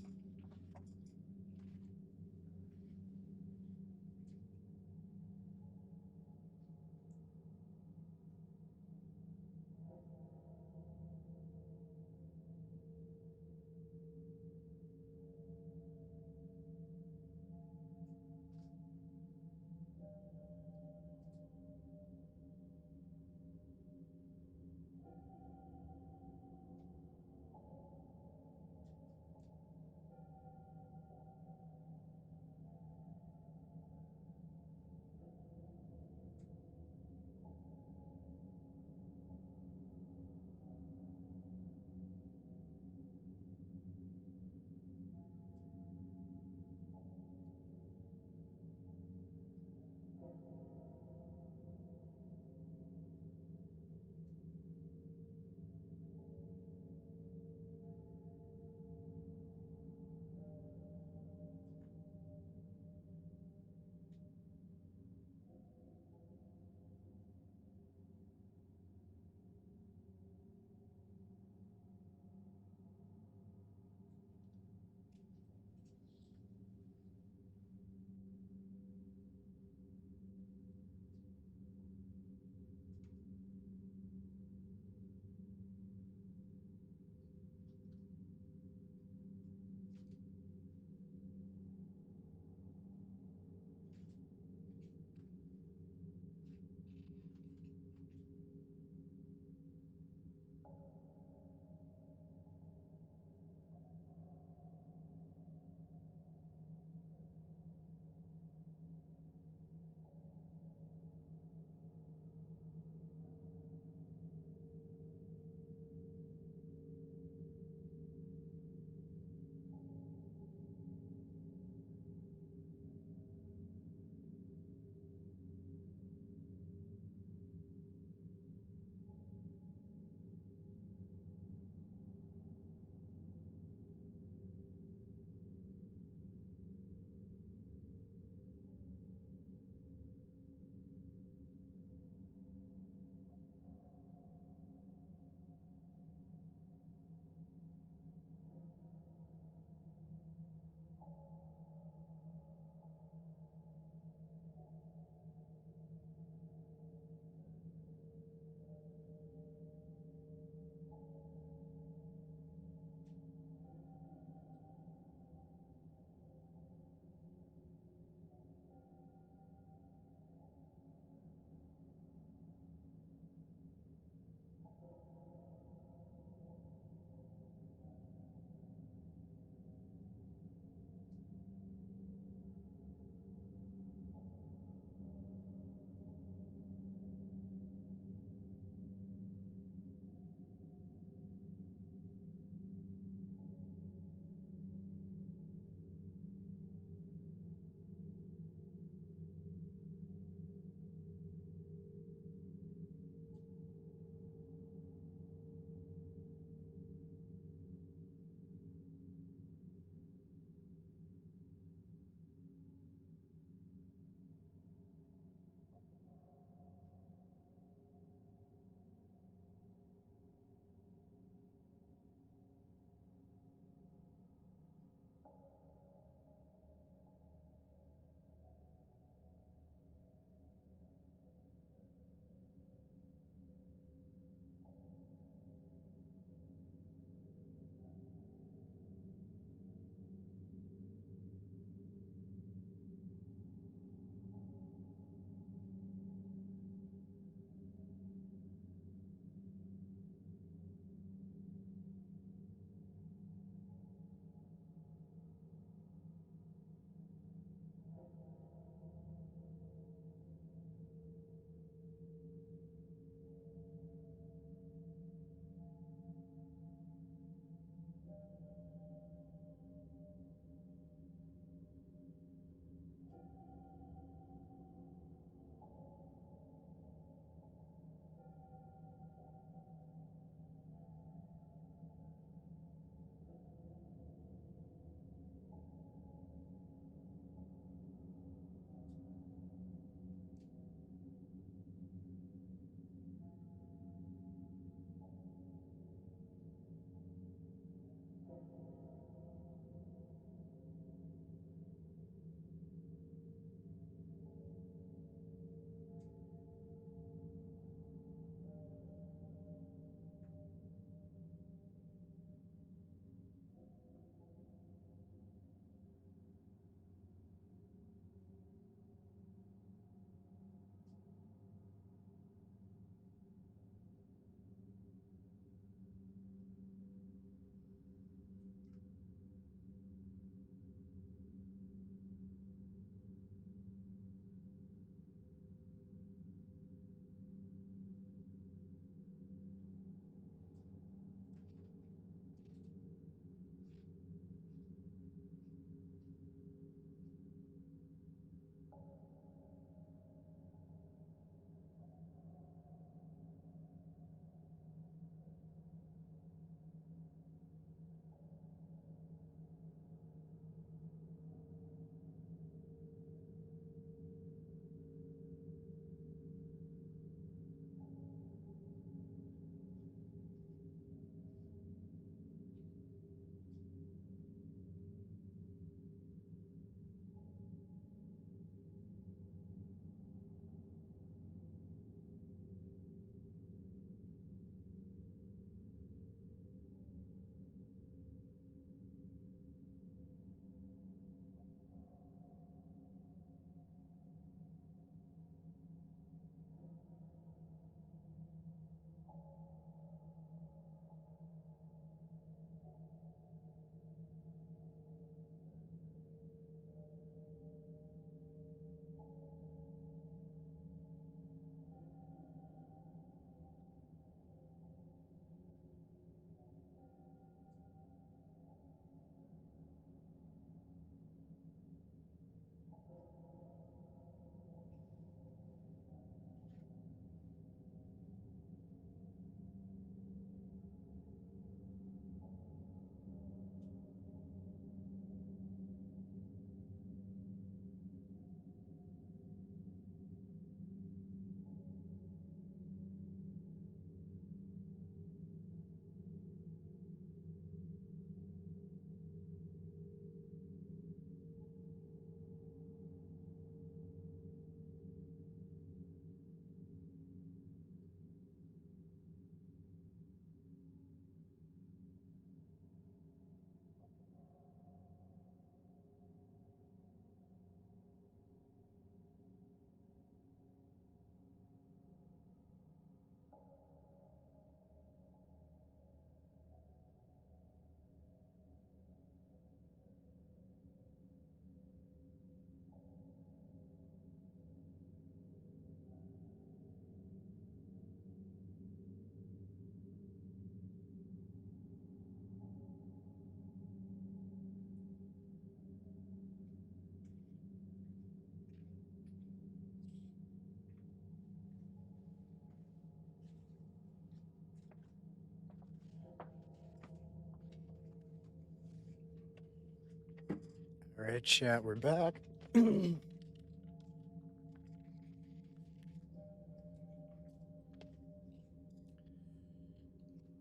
right, chat, we're back.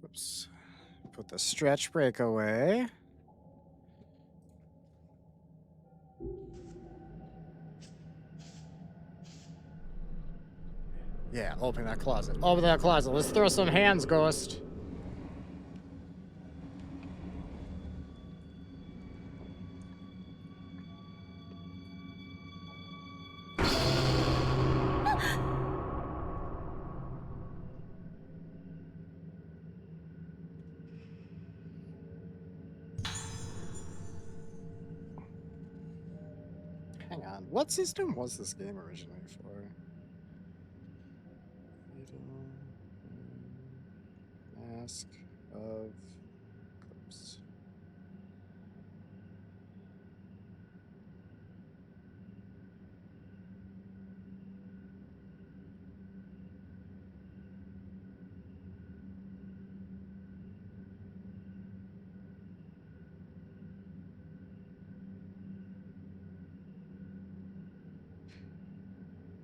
Oops. Put the stretch break away. Yeah, open that closet. Open that closet. Let's throw some hands, Ghost. Hang on. What system was this game originally for? Mask of Eclipse.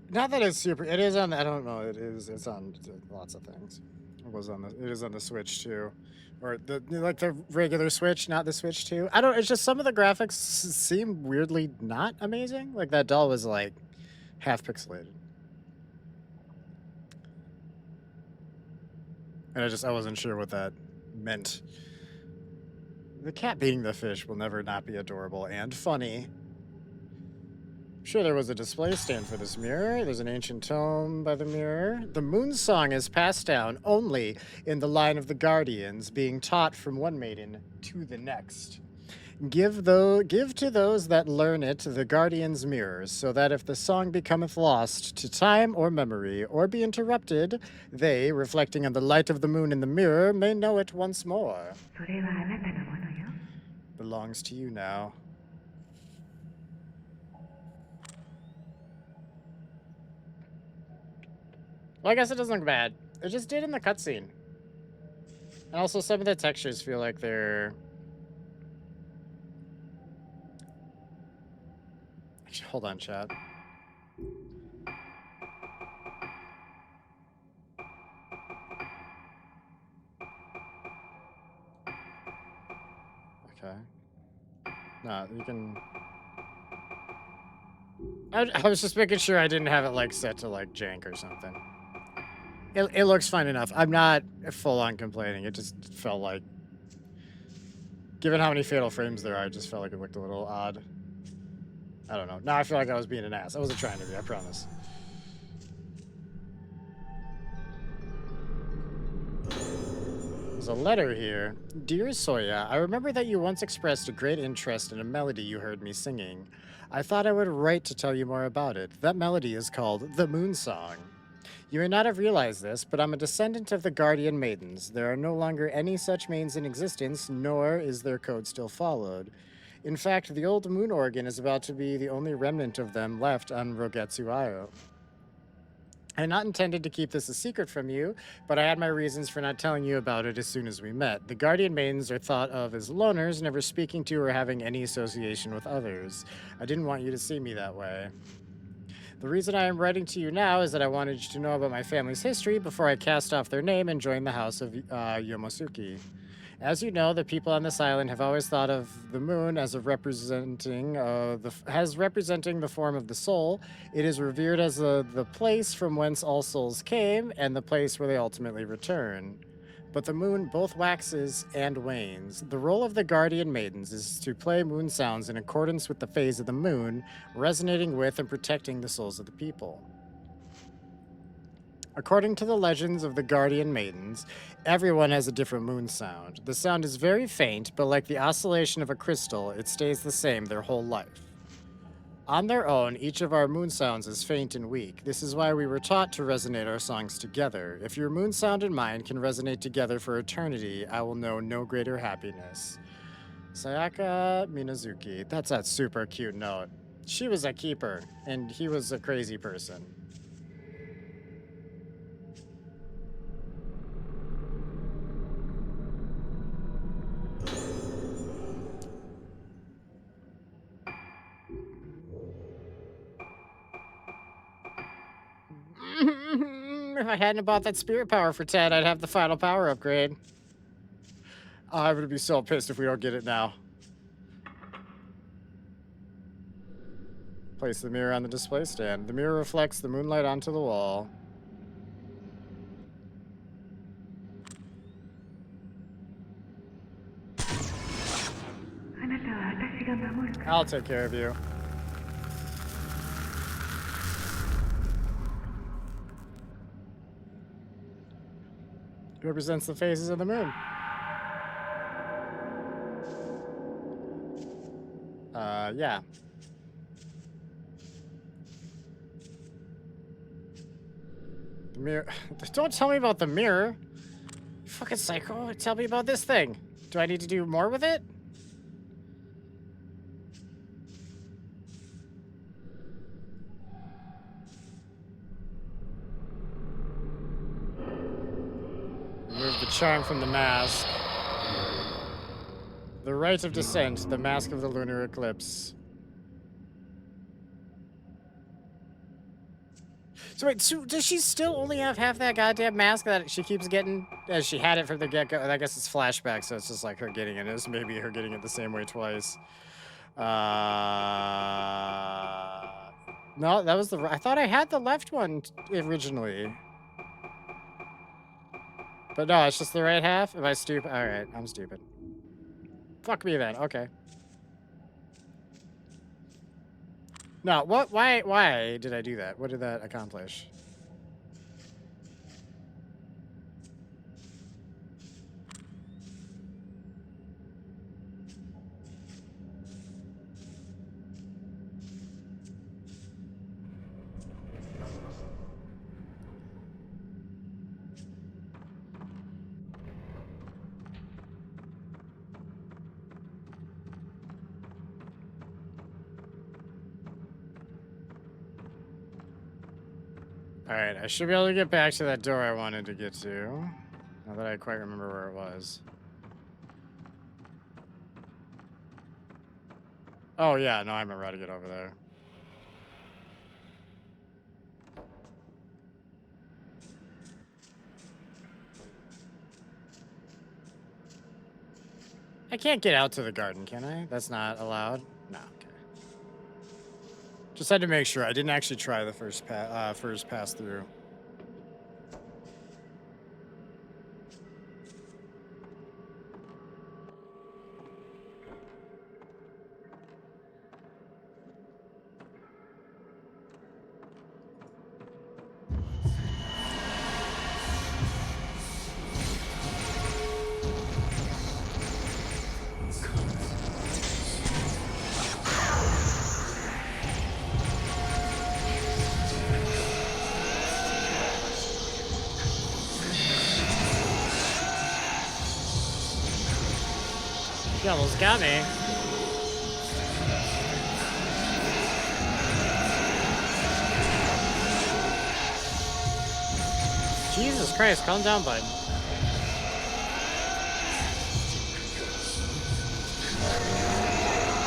Not that it's super. It is on. I don't know. It is. It's on lots of things. It was on the. It is on the Switch too, or the like the regular Switch, not the Switch 2. I don't. It's just some of the graphics seem weirdly not amazing. Like that doll was like half pixelated, and I wasn't sure what that meant. The cat being the fish will never not be adorable and funny. Sure, there was a display stand for this mirror. There's an ancient tome by the mirror. The moon song is passed down only in the line of the guardians, being taught from one maiden to the next. Give to those that learn it the guardian's mirrors, so that if the song becometh lost to time or memory, or be interrupted, they, reflecting on the light of the moon in the mirror, may know it once more. それはあなたのものよ。 Belongs to you now. Well, I guess it doesn't look bad. It just did in the cutscene. And also some of the textures feel like they're... Actually, hold on, chat. Okay. No, you can... I was just making sure I didn't have it, like, set to, like, jank or something. It looks fine enough. I'm not full-on complaining. It just felt like... Given how many fatal frames there are, it just felt like it looked a little odd. I don't know. Now I feel like I was being an ass. I wasn't trying to be, I promise. There's a letter here. Dear Soya, I remember that you once expressed a great interest in a melody you heard me singing. I thought I would write to tell you more about it. That melody is called the Moon Song. You may not have realized this, but I'm a descendant of the Guardian Maidens. There are no longer any such maidens in existence, nor is their code still followed. In fact, the old moon organ is about to be the only remnant of them left on Rogetsu Isle. I had not intended to keep this a secret from you, but I had my reasons for not telling you about it as soon as we met. The Guardian Maidens are thought of as loners, never speaking to or having any association with others. I didn't want you to see me that way. The reason I am writing to you now is that I wanted you to know about my family's history before I cast off their name and joined the house of Yomosuke. As you know, the people on this island have always thought of the moon as representing the form of the soul. It is revered as the place from whence all souls came and the place where they ultimately return. But the moon both waxes and wanes. The role of the Guardian Maidens is to play moon sounds in accordance with the phase of the moon, resonating with and protecting the souls of the people. According to the legends of the Guardian Maidens, everyone has a different moon sound. The sound is very faint, but like the oscillation of a crystal, it stays the same their whole life. On their own, each of our moon sounds is faint and weak. This is why we were taught to resonate our songs together. If your moon sound and mine can resonate together for eternity, I will know no greater happiness. Sayaka Minazuki. That's that super cute note. She was a keeper, and he was a crazy person. if I hadn't bought that spirit power for 10, I'd have the final power upgrade. Oh, I'm gonna be so pissed if we don't get it now. Place the mirror on the display stand. The mirror reflects the moonlight onto the wall. I'll take care of you. It represents the phases of the moon. Yeah. The mirror. Don't tell me about the mirror. You fucking psycho. Tell me about this thing. Do I need to do more with it? Remove the charm from the mask. The rite of descent, the mask of the lunar eclipse. So wait, so does she still only have half that goddamn mask that she keeps getting as she had it from the get-go? I guess it's flashback, so it's just like her getting it. It's maybe her getting it the same way twice. No, that was the... I thought I had the left one originally. But no, it's just the right half? Am I stupid? Alright, I'm stupid. Fuck me then, okay. No, what? Why did I do that? What did that accomplish? Alright, I should be able to get back to that door I wanted to get to. Not that I quite remember where it was. Oh yeah, no, I remember how to get over there. I can't get out to the garden, can I? That's not allowed? No, okay. Just had to make sure. I didn't actually try the first pass through. You almost got me. Jesus Christ, calm down, bud.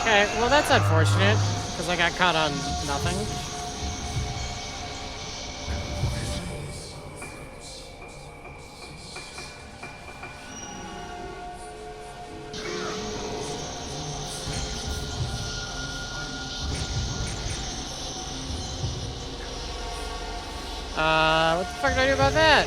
Okay, well that's unfortunate, because I got caught on nothing. What the fuck do I do about that?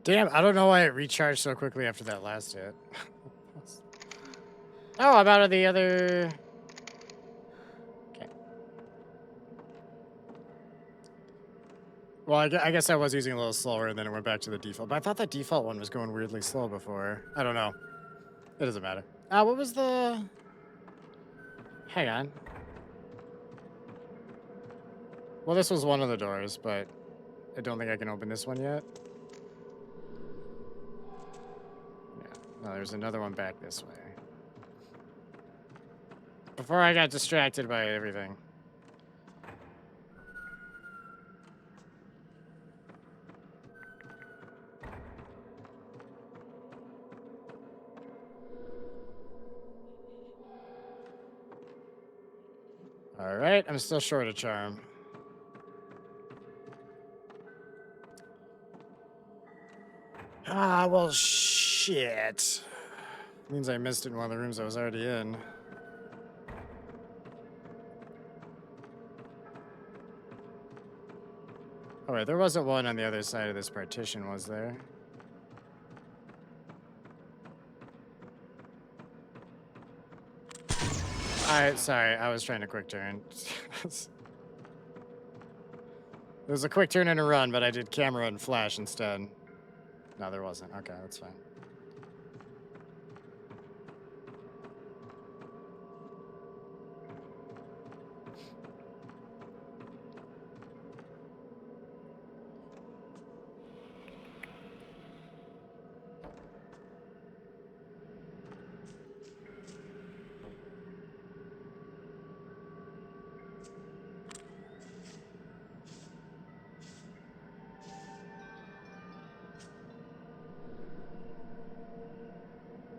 Damn, I don't know why it recharged so quickly after that last hit. Oh, I'm out of the other... Okay. Well, I guess I was using a little slower, and then it went back to the default. But I thought that default one was going weirdly slow before. I don't know. It doesn't matter. What was the... Hang on. Well, this was one of the doors, but I don't think I can open this one yet. Yeah. No, there's another one back this way. Before I got distracted by everything. All right, I'm still short a charm. Ah, well, shit. Means I missed it in one of the rooms I was already in. Oh, wait, there wasn't one on the other side of this partition, was there? Alright, sorry, I was trying to quick turn. It was a quick turn and a run, but I did camera and flash instead. No, there wasn't. Okay, that's fine.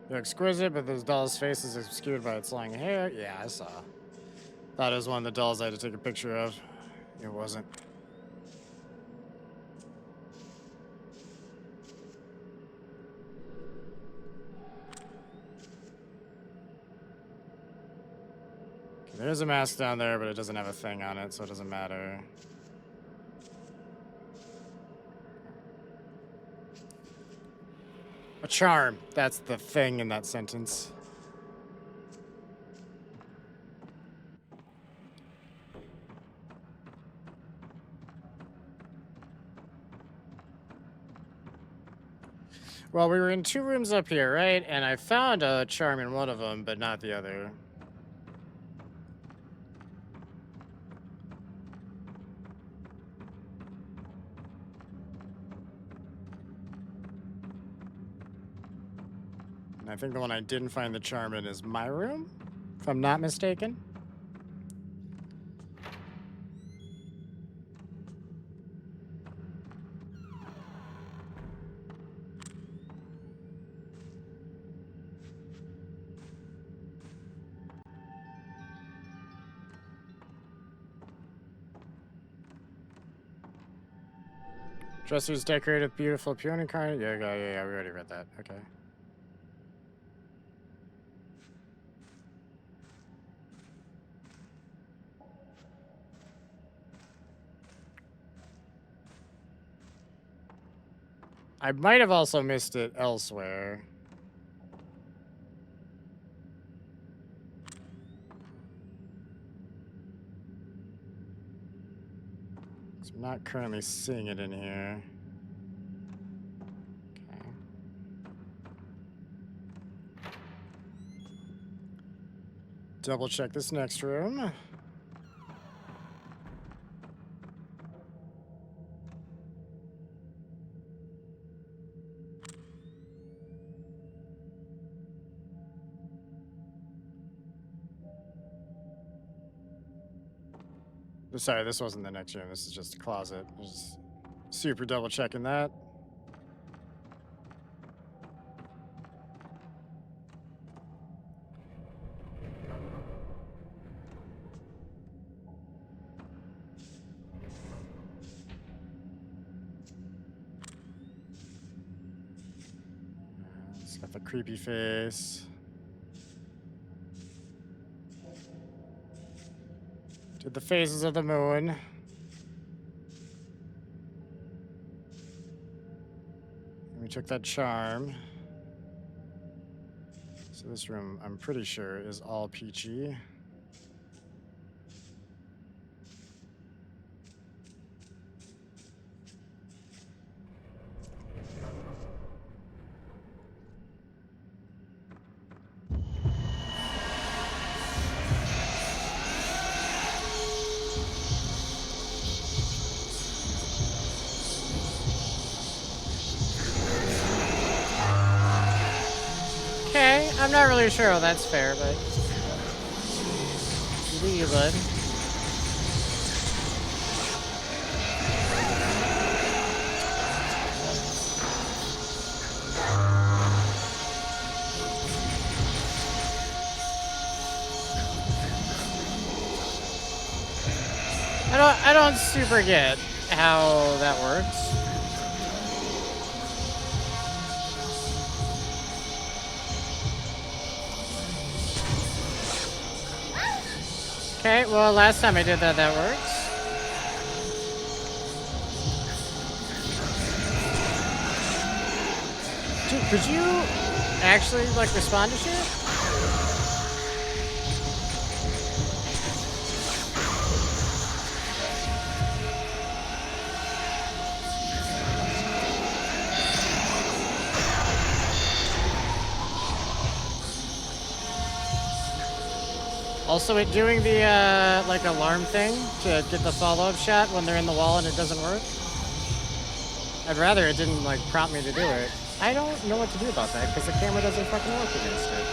They're exquisite, but this doll's face is obscured by its long hair. Yeah, I saw. Thought it was one of the dolls I had to take a picture of. It wasn't. Okay, there's a mask down there, but it doesn't have a thing on it, so it doesn't matter. A charm. That's the thing in that sentence. Well, we were in 2 rooms up here, right? And I found a charm in one of them, but not the other. And I think the one I didn't find the charm in is my room, if I'm not mistaken. Dressers decorated with beautiful peony carnage. Yeah, we already read that. Okay. I might have also missed it elsewhere. So I'm not currently seeing it in here. Okay. Double check this next room. Sorry, this wasn't the next room. This is just a closet. Just super double checking that. It's got the creepy face. Did the phases of the moon. took that charm. So this room, I'm pretty sure, is all peachy. Okay, I'm not really sure how that's fair, but you do you, bud. I don't super get how that works. Okay, well, last time I did that, that works. Dude, could you actually, like, respond to shit? Also, it doing the, like, alarm thing to get the follow-up shot when they're in the wall and it doesn't work. I'd rather it didn't, like, prompt me to do it. I don't know what to do about that, because the camera doesn't fucking work against it.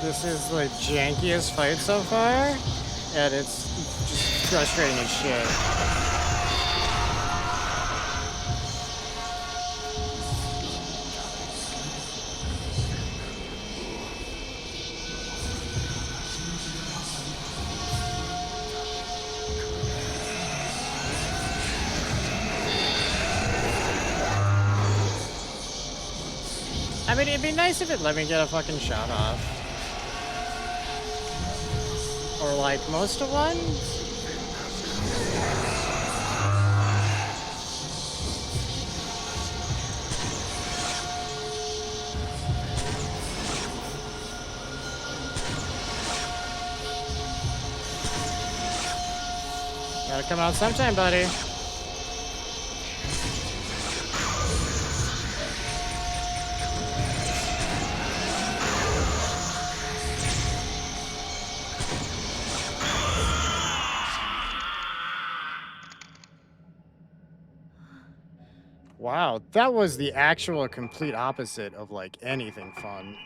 This is the jankiest fight so far, and it's just frustrating as shit. I mean, it'd be nice if it let me get a fucking shot off. Or like most of one. Gotta come out sometime, buddy. Wow, that was the actual complete opposite of like anything fun.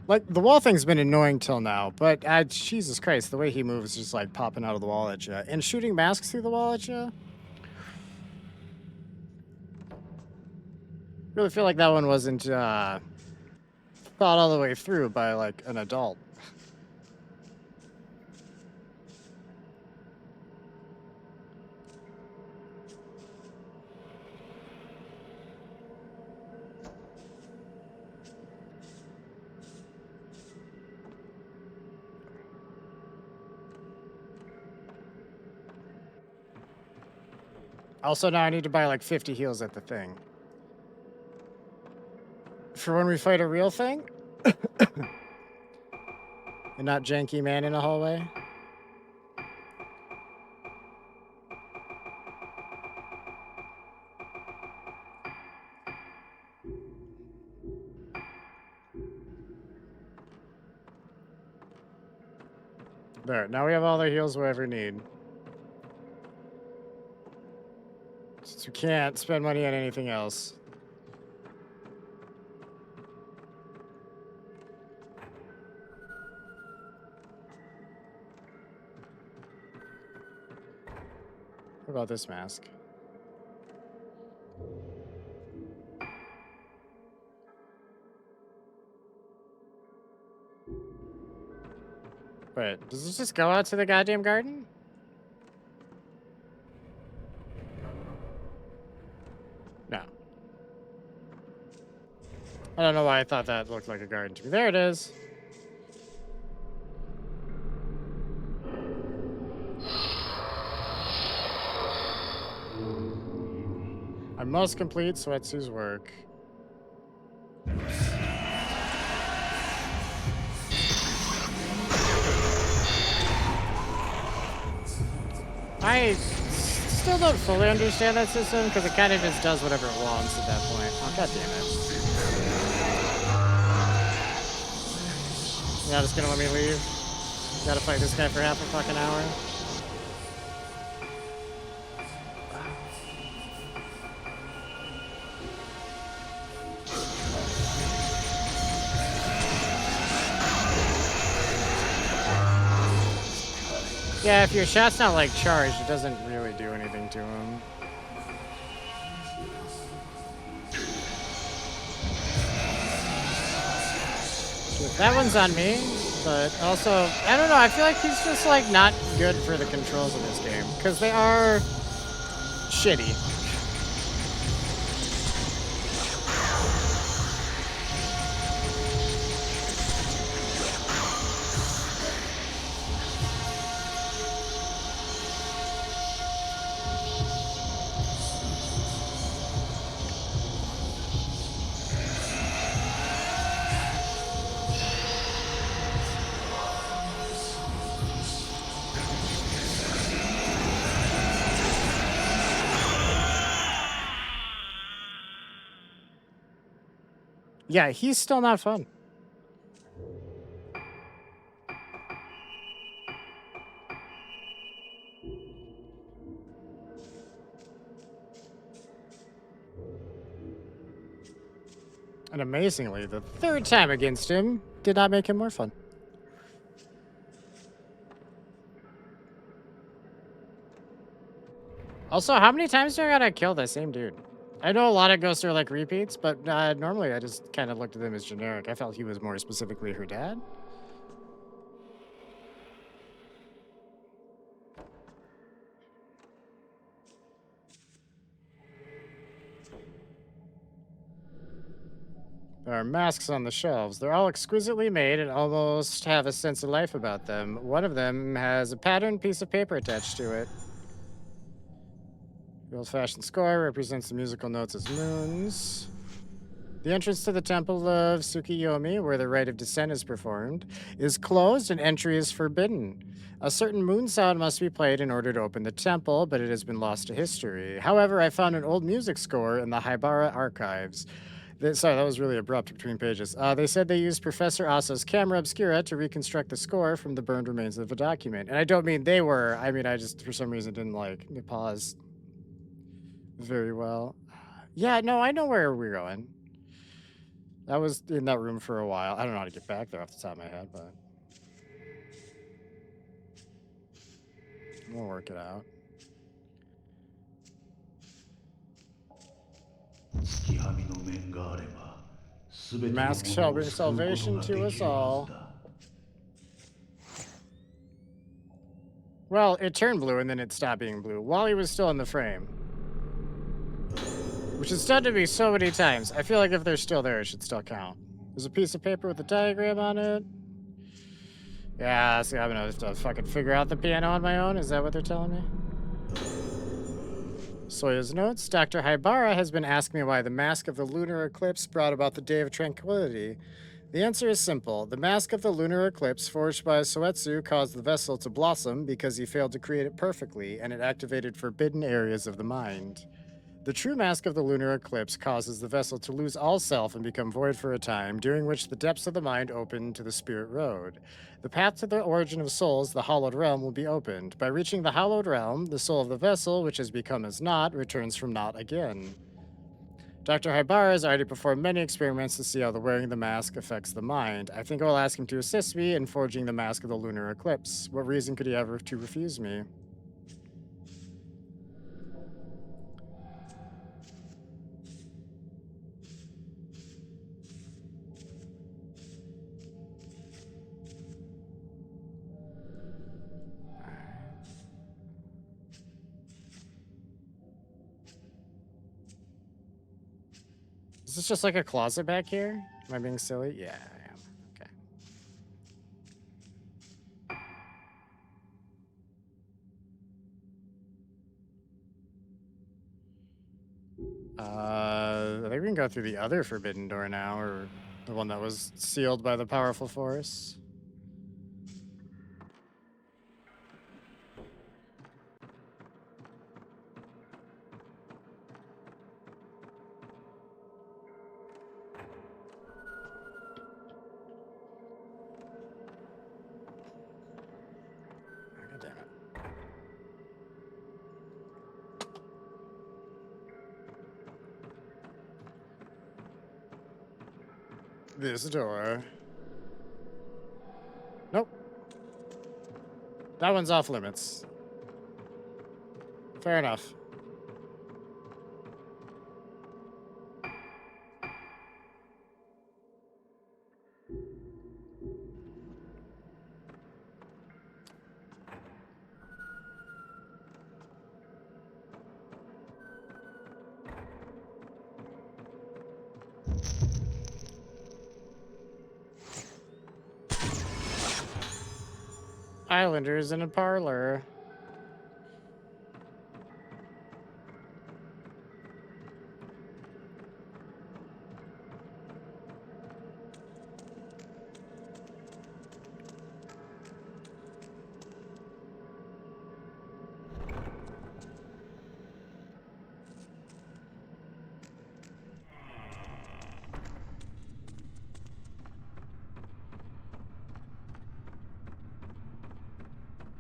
Like, the wall thing's been annoying till now, but Jesus Christ, the way he moves is just like popping out of the wall at you and shooting masks through the wall at you. Really feel like that one wasn't thought all the way through by like an adult. Also, now I need to buy like 50 heals at the thing. For when we fight a real thing? And not janky man in a hallway. There, now we have all the heals we'll ever need. Since we can't spend money on anything else. What about this mask? Wait, does this just go out to the goddamn garden? No. I don't know why I thought that looked like a garden to me. There it is. I must complete Suetsu's work. I still don't fully understand that system because it kind of just does whatever it wants at that point. Oh, god damn it. You're not just gonna let me leave? Gotta fight this guy for half a fucking hour? Yeah, if your shot's not, like, charged, it doesn't really do anything to him. That one's on me, but also, I don't know, I feel like he's just, like, not good for the controls of this game, because they are shitty. Yeah, he's still not fun. And amazingly, the third time against him did not make him more fun. Also, how many times do I gotta kill the same dude? I know a lot of ghosts are like repeats, but normally I just kind of looked at them as generic. I felt he was more specifically her dad. There are masks on the shelves. They're all exquisitely made and almost have a sense of life about them. One of them has a patterned piece of paper attached to it. The old-fashioned score represents the musical notes as moons. The entrance to the temple of Tsukiyomi, where the rite of descent is performed, is closed and entry is forbidden. A certain moon sound must be played in order to open the temple, but it has been lost to history. However, I found an old music score in the Haibara archives. Sorry, that was really abrupt between pages. They said they used Professor Aso's camera obscura to reconstruct the score from the burned remains of the document. And I don't mean they were. I mean, I just, for some reason, didn't like pause very well. Yeah, no, I know where we're going. I was in that room for a while. I don't know how to get back there off the top of my head, but we'll work it out. Mask shall bring salvation to us all. Well, it turned blue and then it stopped being blue while he was still in the frame. Which is done to me so many times. I feel like if they're still there, it should still count. There's a piece of paper with a diagram on it. Yeah, see, I'm gonna have to fucking figure out the piano on my own. Is that what they're telling me? Soya's notes. Dr. Haibara has been asking me why the mask of the lunar eclipse brought about the day of tranquility. The answer is simple. The mask of the lunar eclipse forged by Soetsu caused the vessel to blossom because he failed to create it perfectly, and it activated forbidden areas of the mind. The true mask of the lunar eclipse causes the vessel to lose all self and become void for a time, during which the depths of the mind open to the spirit road. The path to the origin of souls, the hallowed realm, will be opened. By reaching the hallowed realm, the soul of the vessel, which has become as naught, returns from naught again. Dr. Haibara has already performed many experiments to see how the wearing the mask affects the mind. I think I will ask him to assist me in forging the mask of the lunar eclipse. What reason could he have to refuse me? Is this just like a closet back here? Am I being silly? Yeah, I am. Okay. I think we can go through the other forbidden door now, or the one that was sealed by the powerful force. God damn it. This door. Nope. That one's off limits. Fair enough. Islanders in a parlor.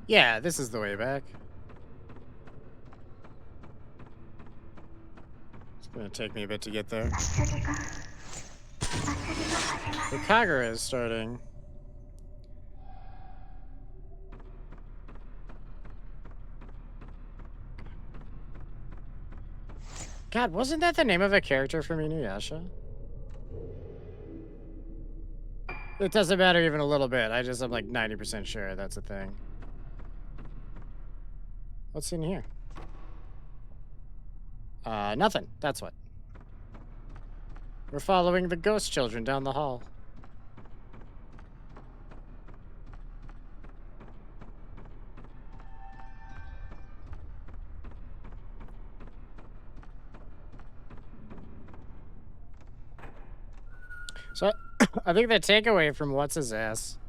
Yeah, this is the way back. It's gonna take me a bit to get there. The Kagura is starting. God, wasn't that the name of a character from Inuyasha? It doesn't matter even a little bit. I'm like 90% sure that's a thing. What's in here? Nothing. That's what. We're following the ghost children down the hall. So I think the takeaway from what's his ass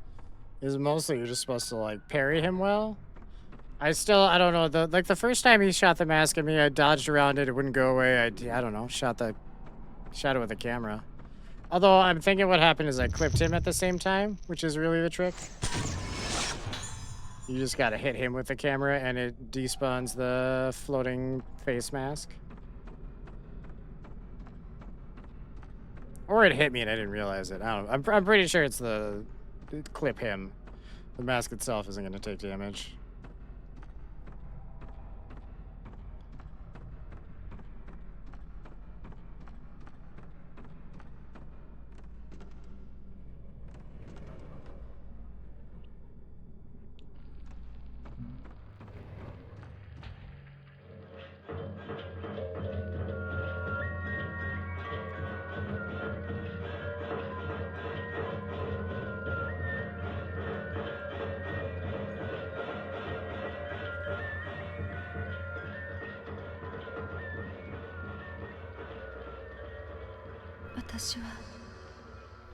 is mostly you're just supposed to like parry him well. I don't know. The first time he shot the mask at me, I dodged around it. It wouldn't go away. I don't know. Shot it with a camera. Although I'm thinking what happened is I clipped him at the same time, which is really the trick. You just gotta hit him with the camera and it despawns the floating face mask. Or it hit me and I didn't realize it. I don't know. I'm pretty sure it's the clip him. The mask itself isn't gonna take damage.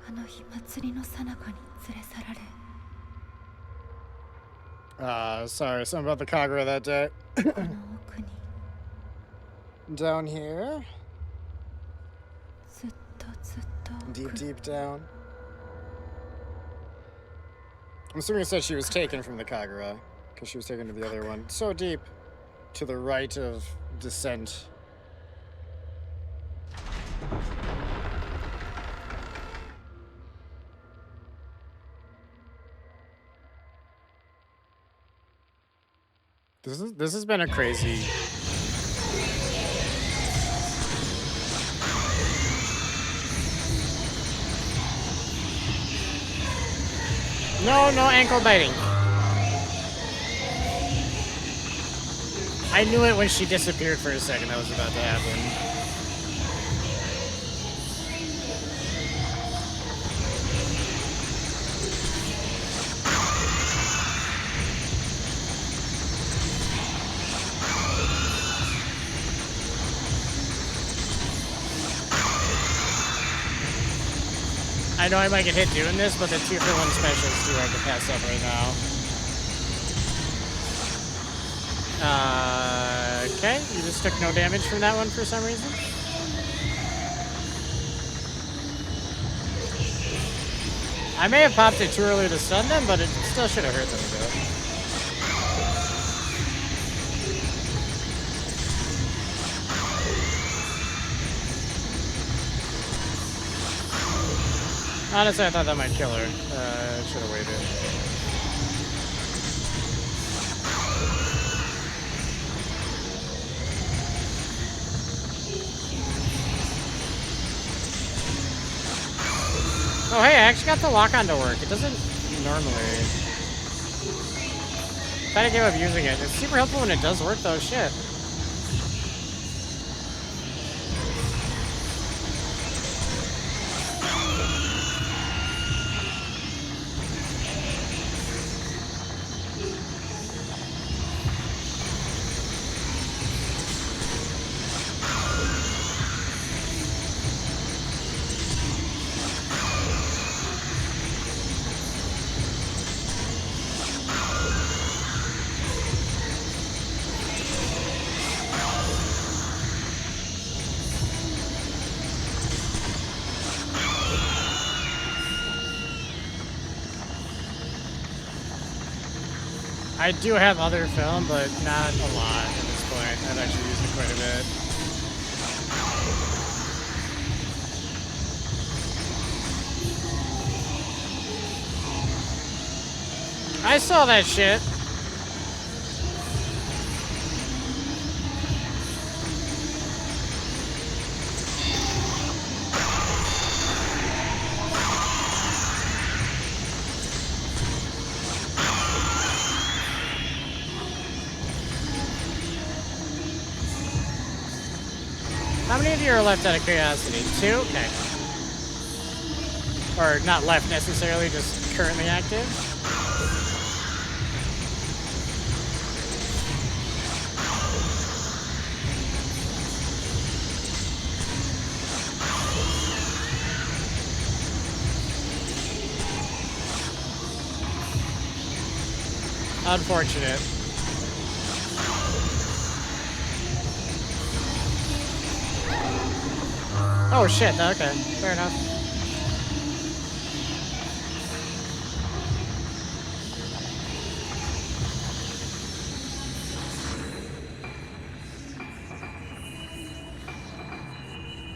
あの日祭りの最中に連れ去られ Sorry, something about the Kagura that day. この奥に Down here, ずっとずっと deep, 奥 deep down. I'm assuming it said she was taken from the Kagura, because she was taken to the other one. So deep to the right of descent. This has been a crazy. No ankle biting. I knew it when she disappeared for a second. That was about to happen. I know I might get hit doing this, but the 2-for-1 special is too hard to pass up right now. Okay, you just took no damage from that one for some reason. I may have popped it too early to stun them, but it still should have hurt them a bit. Honestly, I thought that might kill her. Should have waited. Oh, hey, I actually got the lock-on to work. It doesn't normally. Thought I gave up using it. It's super helpful when it does work, though. Shit. I do have other film, but not a lot at this point. I've actually used it quite a bit. I saw that shit. How many of you are left out of curiosity? 2? Okay. Or not left necessarily, just currently active? Unfortunate. Oh shit, okay, fair enough.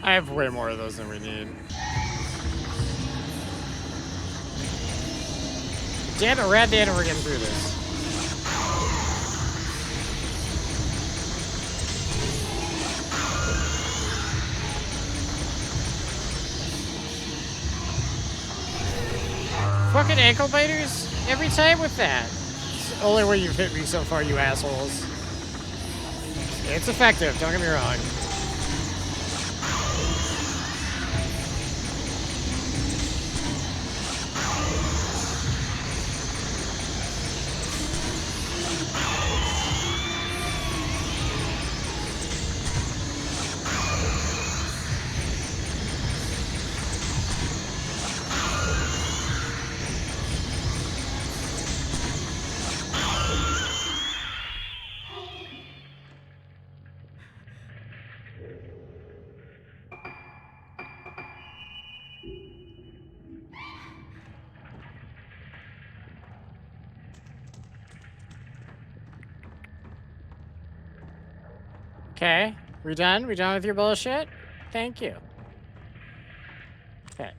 I have way more of those than we need. Damn it, Rad Data, we're getting through this. Fucking ankle biters every time with that. It's the only way you've hit me so far, you assholes. It's effective, don't get me wrong. Okay. We done? We done with your bullshit? Thank you. Okay.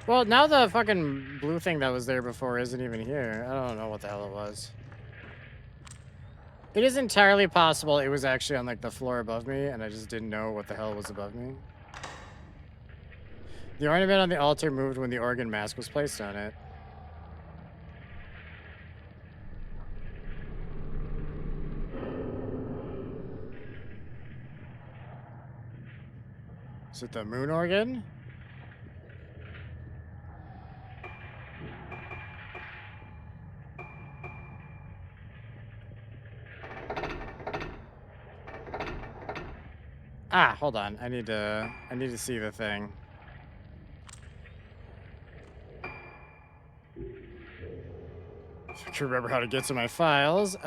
Well, now the fucking blue thing that was there before isn't even here. I don't know what the hell it was. It is entirely possible it was actually on like the floor above me and I just didn't know what the hell was above me. The ornament on the altar moved when the organ mask was placed on it. Is it the moon organ? Ah, hold on. I need to see the thing. If I can remember how to get to my files.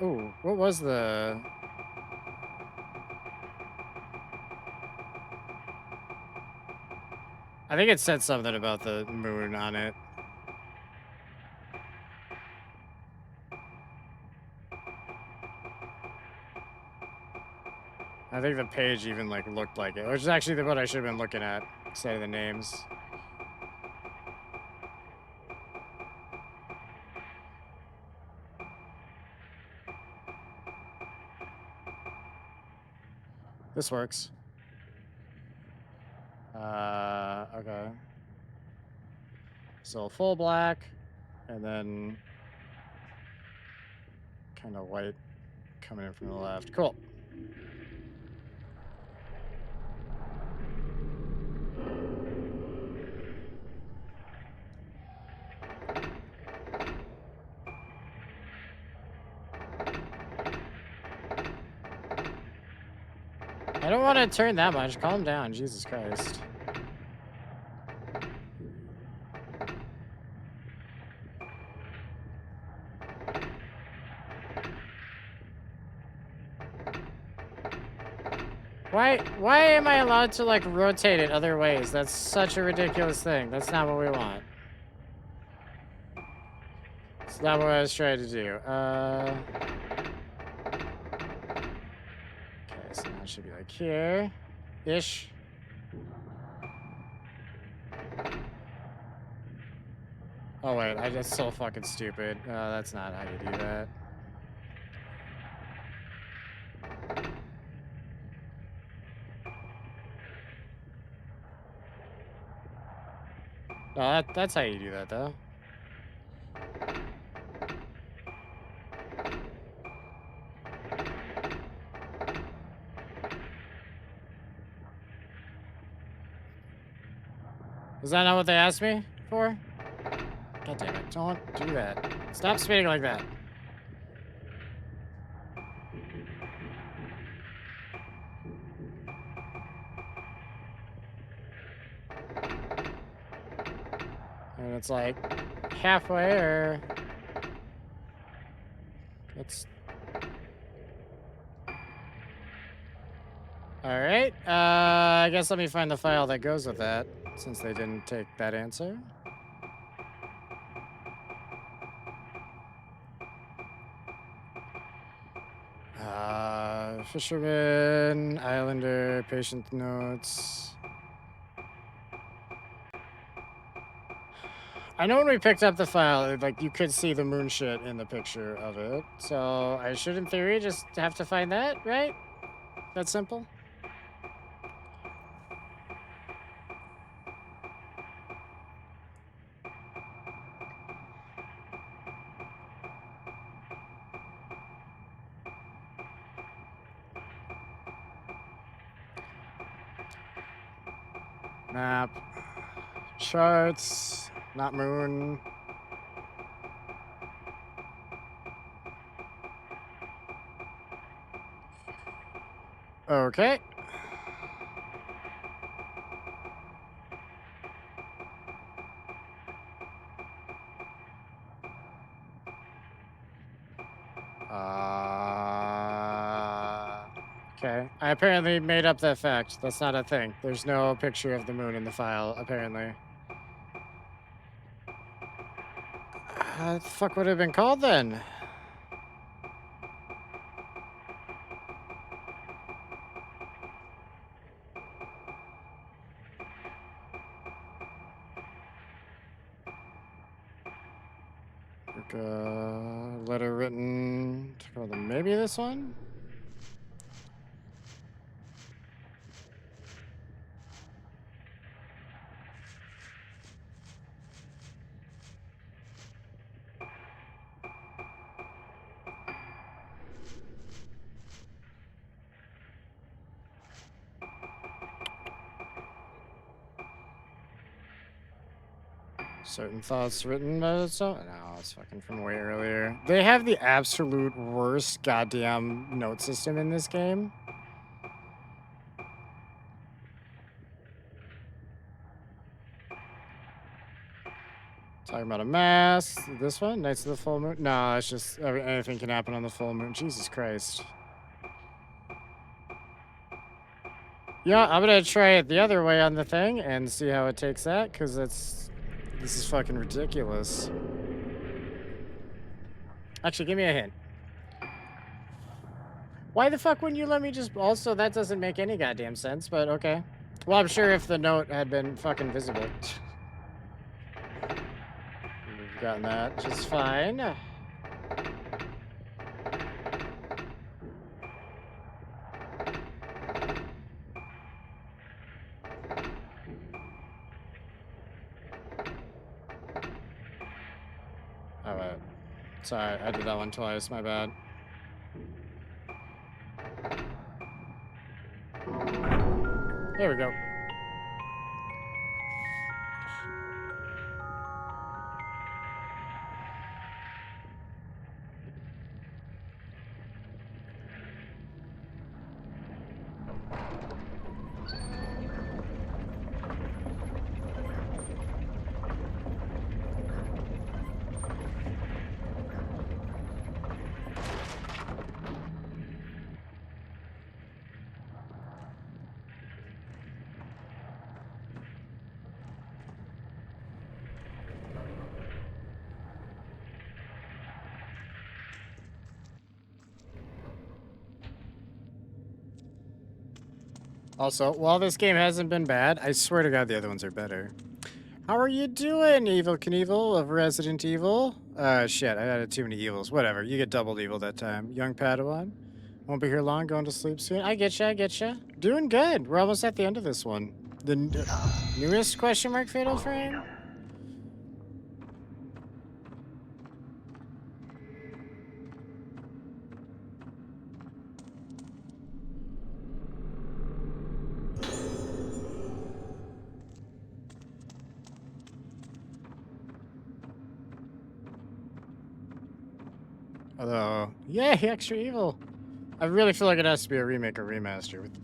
Ooh, what was the... I think it said something about the moon on it. I think the page even like looked like it, which is actually what I should have been looking at instead of the names. This works. Okay. So full black, and then kind of white coming in from the left. Cool. I don't want to turn that much. Calm down, Jesus Christ. Why am I allowed to like rotate it other ways? That's such a ridiculous thing. That's not what we want. It's not what I was trying to do. Okay, so now it should be like here. Ish. Oh wait, that's so fucking stupid. That's not how you do that. No, that's how you do that though. Is that not what they asked me for? God damn it, don't do that. Stop spinning like that. And it's like halfway or... It's... Alright, I guess let me find the file that goes with that, since they didn't take that answer. Fisherman, Islander, patient notes. I know when we picked up the file, like, you could see the moon shit in the picture of it. So I should, in theory, just have to find that, right? That simple? Map. Charts. Not moon. Okay. Okay. I apparently made up that fact. That's not a thing. There's no picture of the moon in the file, apparently. What the fuck would it have been called then? Like a letter written to maybe this one? Certain thoughts written by so no, it's fucking from way earlier. They have the absolute worst goddamn note system in this game. Talking about a mask. This one? Nights of the Full Moon? No, it's just anything can happen on the full moon. Jesus Christ. Yeah, I'm gonna try it the other way on the thing and see how it takes that, because this is fucking ridiculous. Actually, give me a hint. Why the fuck wouldn't you let me just... Also, that doesn't make any goddamn sense, but okay. Well, I'm sure if the note had been fucking visible. We've gotten that just fine. Oh, wait. Sorry, I did that one twice, my bad. There we go. Also, while this game hasn't been bad, I swear to God the other ones are better. How are you doing, Evil Knievel of Resident Evil? Shit, I added too many evils. Whatever, you get doubled evil that time. Young Padawan. Won't be here long, going to sleep soon. I getcha. Doing good. We're almost at the end of this one. The newest question mark Fatal Frame? Although, yay, extra evil. I really feel like it has to be a remake or remaster with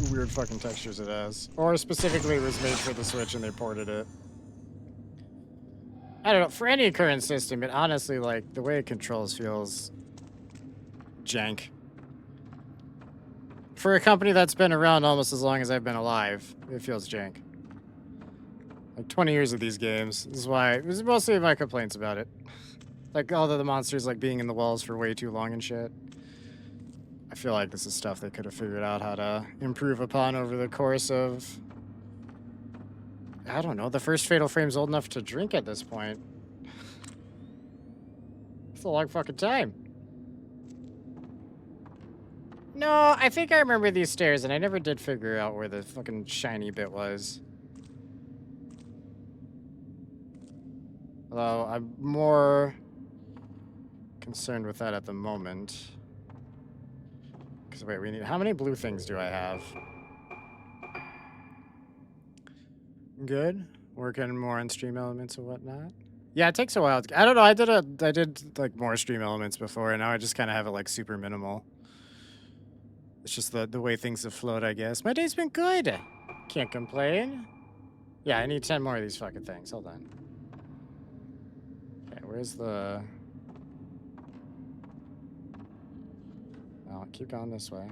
the weird fucking textures it has. Or specifically it was made for the Switch and they ported it. I don't know, for any current system, it honestly, like, the way it controls feels jank. For a company that's been around almost as long as I've been alive, it feels jank. Like 20 years of these games. This is why, this is mostly my complaints about it. Like all of the monsters like being in the walls for way too long and shit. I feel like this is stuff they could have figured out how to improve upon over the course of... I don't know, the first Fatal Frame's old enough to drink at this point. It's a long fucking time. No, I think I remember these stairs and I never did figure out where the fucking shiny bit was. Although I'm more concerned with that at the moment. Because wait, we need... How many blue things do I have? Good. Working more on stream elements and whatnot. Yeah, it takes a while. I don't know. I did like more stream elements before, and now I just kind of have it like super minimal. It's just the way things have flowed, I guess. My day's been good. Can't complain. Yeah, I need 10 more of these fucking things. Hold on. Okay, where's the... I'll keep going this way.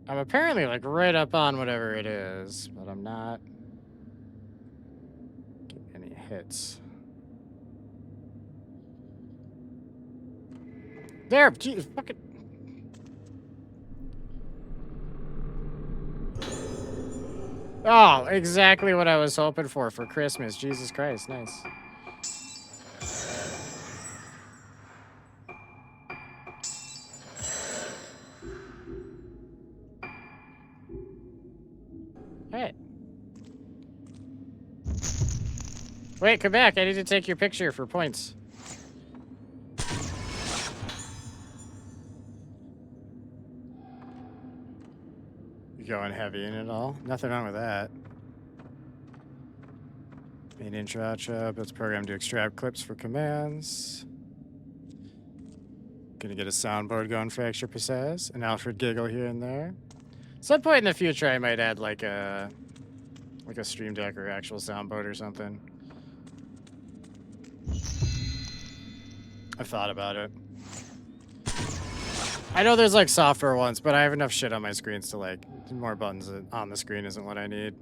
I'm apparently like right up on whatever it is, but I'm not getting any hits. There, geez, fucking. Oh, exactly what I was hoping for Christmas. Jesus Christ, nice. Hey. Wait, come back. I need to take your picture for points. You going heavy in it all? Nothing wrong with that. Main intro, outro, built a program to extract clips for commands. Gonna get a soundboard going for extra pizzazz. An Alfred giggle here and there. Some point in the future, I might add like a Stream Deck or actual soundboard or something. I've thought about it. I know there's like software ones, but I have enough shit on my screens to like more buttons on the screen isn't what I need.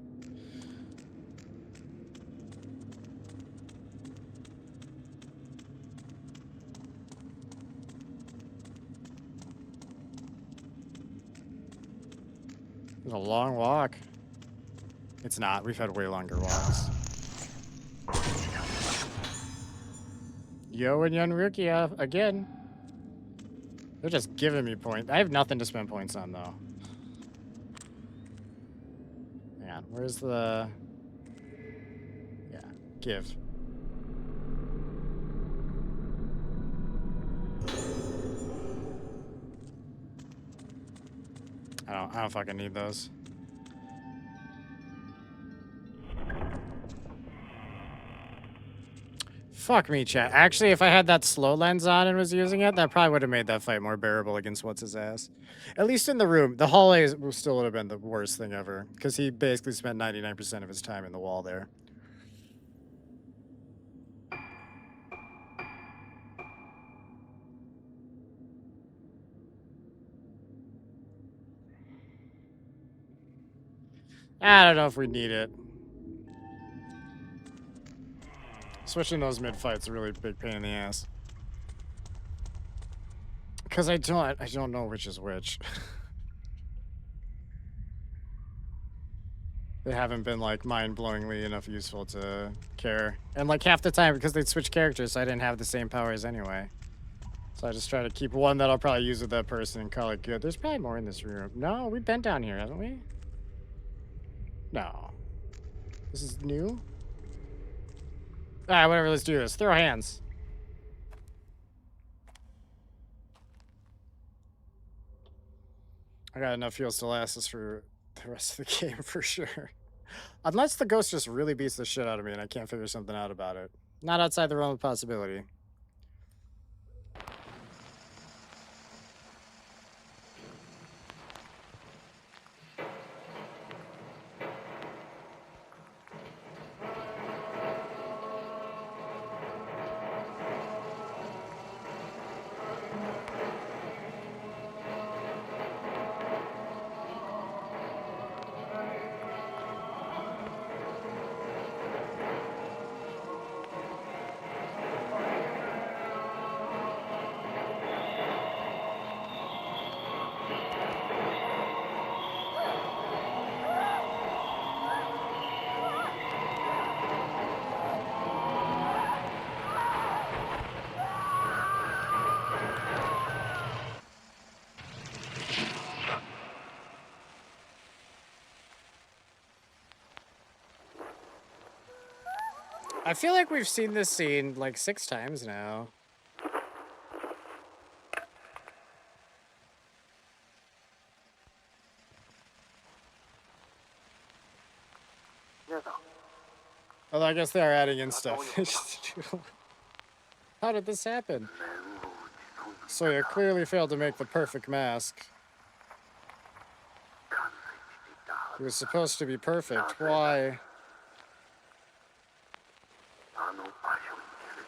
It's a long walk. It's not. We've had way longer walks. Yo and Yunrukia again. They're just giving me points. I have nothing to spend points on though. Hang on. Where's the... Yeah. Give. I don't fucking need those. Fuck me, chat. Actually, if I had that slow lens on and was using it, that probably would have made that fight more bearable against what's-his-ass. At least in the room. The hallway still would have been the worst thing ever. Because he basically spent 99% of his time in the wall there. I don't know if we need it. Switching those mid-fights is a really big pain in the ass. Because I don't know which is which. They haven't been, like, mind-blowingly enough useful to care. And, like, half the time, because they'd switch characters, so I didn't have the same powers anyway. So I just try to keep one that I'll probably use with that person and call it good. There's probably more in this room. No, we've been down here, haven't we? No. This is new? Alright, whatever, let's do this. Throw hands. I got enough heals to last us for the rest of the game for sure. Unless the ghost just really beats the shit out of me and I can't figure something out about it. Not outside the realm of possibility. I feel like we've seen this scene like 6 times now. Although I guess they are adding in stuff. How did this happen? So you clearly failed to make the perfect mask. It was supposed to be perfect. Why?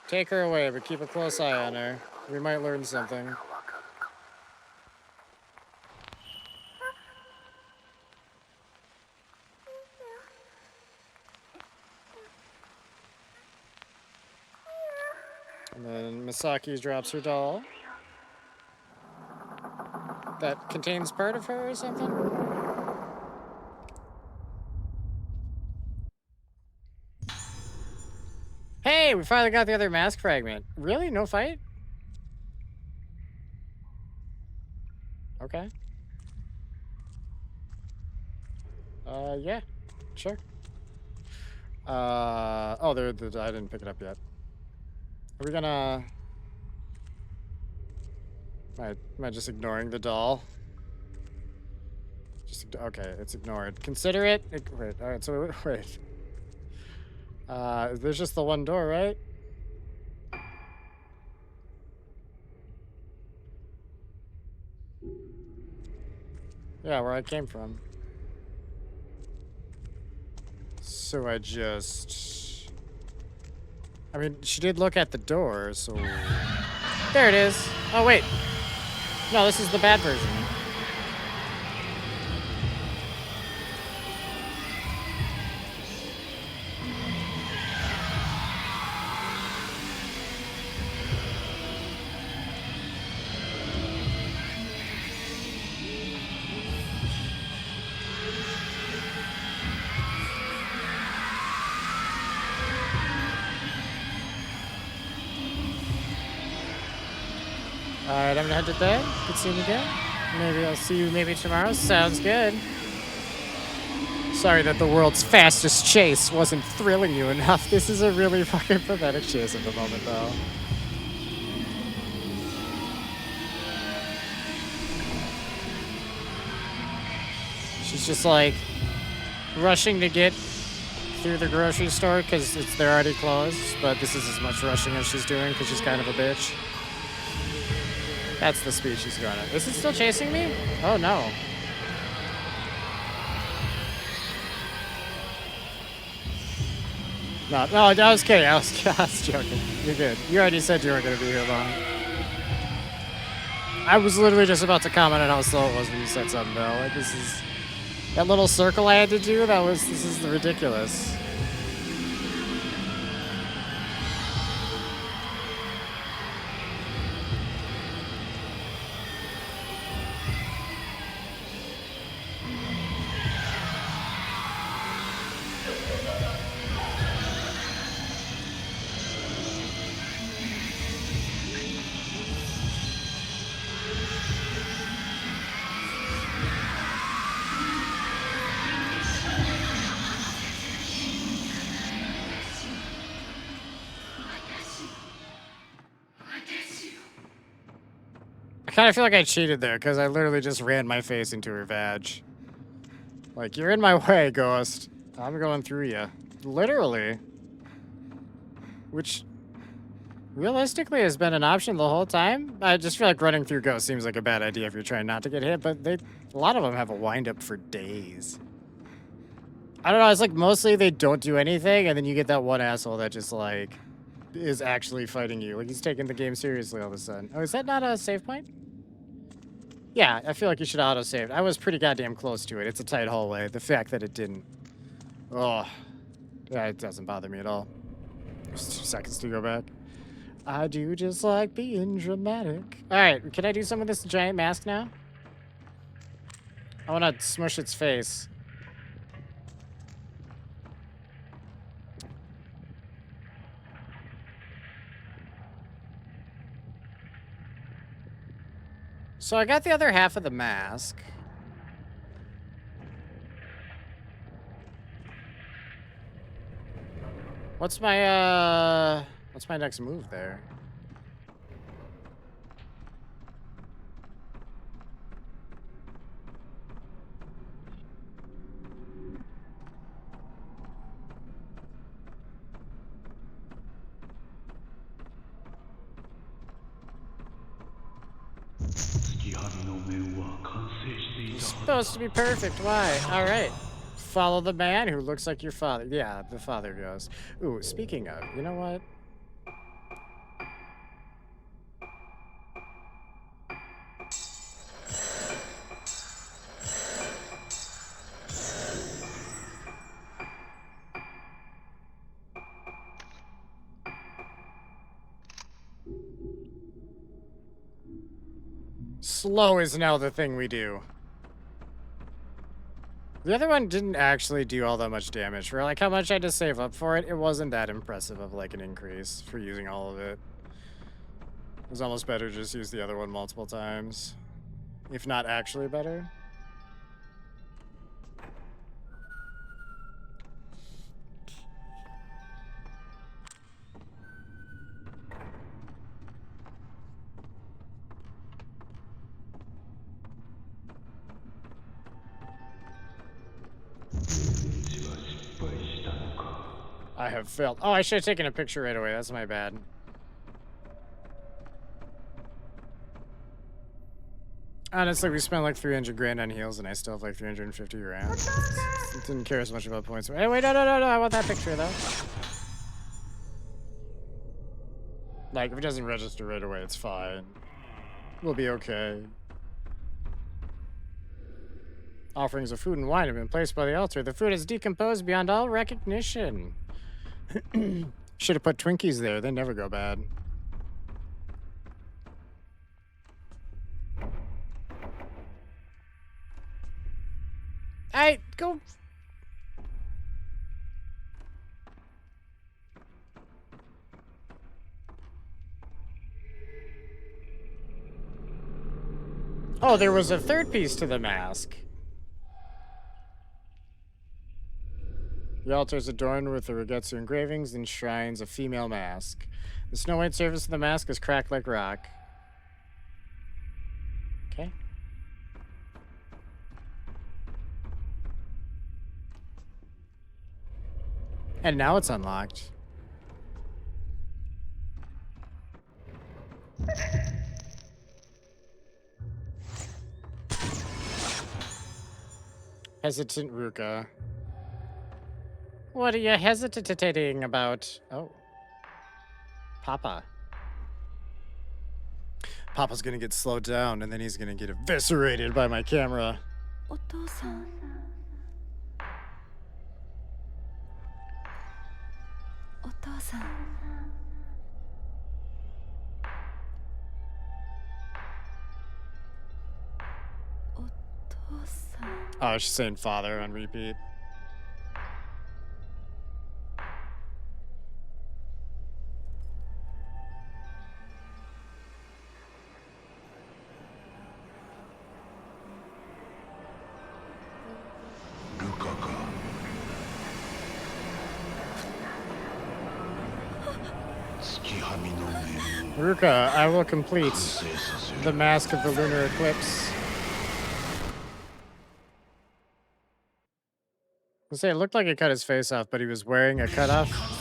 Take her away, but keep a close eye on her. We might learn something. And then Misaki drops her doll. That contains part of her or something? Hey, we finally got the other mask fragment. Really? No fight? Okay. Yeah. Sure. Oh, I didn't pick it up yet. Are we gonna... Am I just ignoring the doll? Okay, it's ignored. Consider it. Wait, alright, so wait. There's just the one door, right? Yeah, where I came from. So I just... I mean, she did look at the door, so... There it is. Oh, wait. No, this is the bad version. Alright, I'm gonna head to bed. Good seeing you again. Maybe I'll see you maybe tomorrow. Sounds good. Sorry that the world's fastest chase wasn't thrilling you enough. This is a really fucking pathetic chase at the moment, though. She's just like rushing to get through the grocery store because they're already closed, but this is as much rushing as she's doing because she's kind of a bitch. That's the speed she's going at. Is it still chasing me? Oh no. No, I was kidding. I was joking. You're good. You already said you weren't going to be here long. I was literally just about to comment on how slow it was when you said something, though. Like, this is... That little circle I had to do, this is ridiculous. I kind of feel like I cheated there, because I literally just ran my face into her vag. Like, you're in my way, Ghost. I'm going through you. Literally. Which, realistically, has been an option the whole time. I just feel like running through Ghost seems like a bad idea if you're trying not to get hit, but a lot of them have a wind-up for days. I don't know, it's like mostly they don't do anything, and then you get that one asshole that just, like, is actually fighting you. Like, he's taking the game seriously all of a sudden. Oh, is that not a save point? Yeah, I feel like you should auto-save. I was pretty goddamn close to it. It's a tight hallway. The fact that it didn't... Oh. Yeah, it doesn't bother me at all. Just 2 seconds to go back. I do just like being dramatic. Alright, can I do some of this giant mask now? I want to smush its face. So I got the other half of the mask. What's my next move there? It's supposed to be perfect. Why? All right. Follow the man who looks like your father. Yeah, the father goes. Ooh, speaking of, you know what? slow is now the thing we do. The other one didn't actually do all that much damage. For like how much I had to save up for it, it wasn't that impressive of like an increase for using all of it. It was almost better to just use the other one multiple times. If not actually better. I have failed. Oh, I should have taken a picture right away. That's my bad. Honestly, we spent like 300 grand on heals, and I still have like 350 grand. Didn't care as much about points. Hey, wait, no. I want that picture, though. Like, if it doesn't register right away, it's fine. We'll be okay. Offerings of food and wine have been placed by the altar. The food is decomposed beyond all recognition. Should have put Twinkies there. They never go bad. Go. Oh, there was a third piece to the mask. The altar is adorned with the Regetsu engravings and shrines a female mask. The snow white surface of the mask is cracked like rock. Okay. And now it's unlocked. Hesitant Ruka. What are you hesitating about? Oh. Papa. Papa's gonna get slowed down, and then he's gonna get eviscerated by my camera. お父さん。お父さん。お父さん。 Oh, she's saying father on repeat. Ruka, I will complete the mask of the Lunar Eclipse. I'll say it looked like it cut his face off, but he was wearing a cutoff.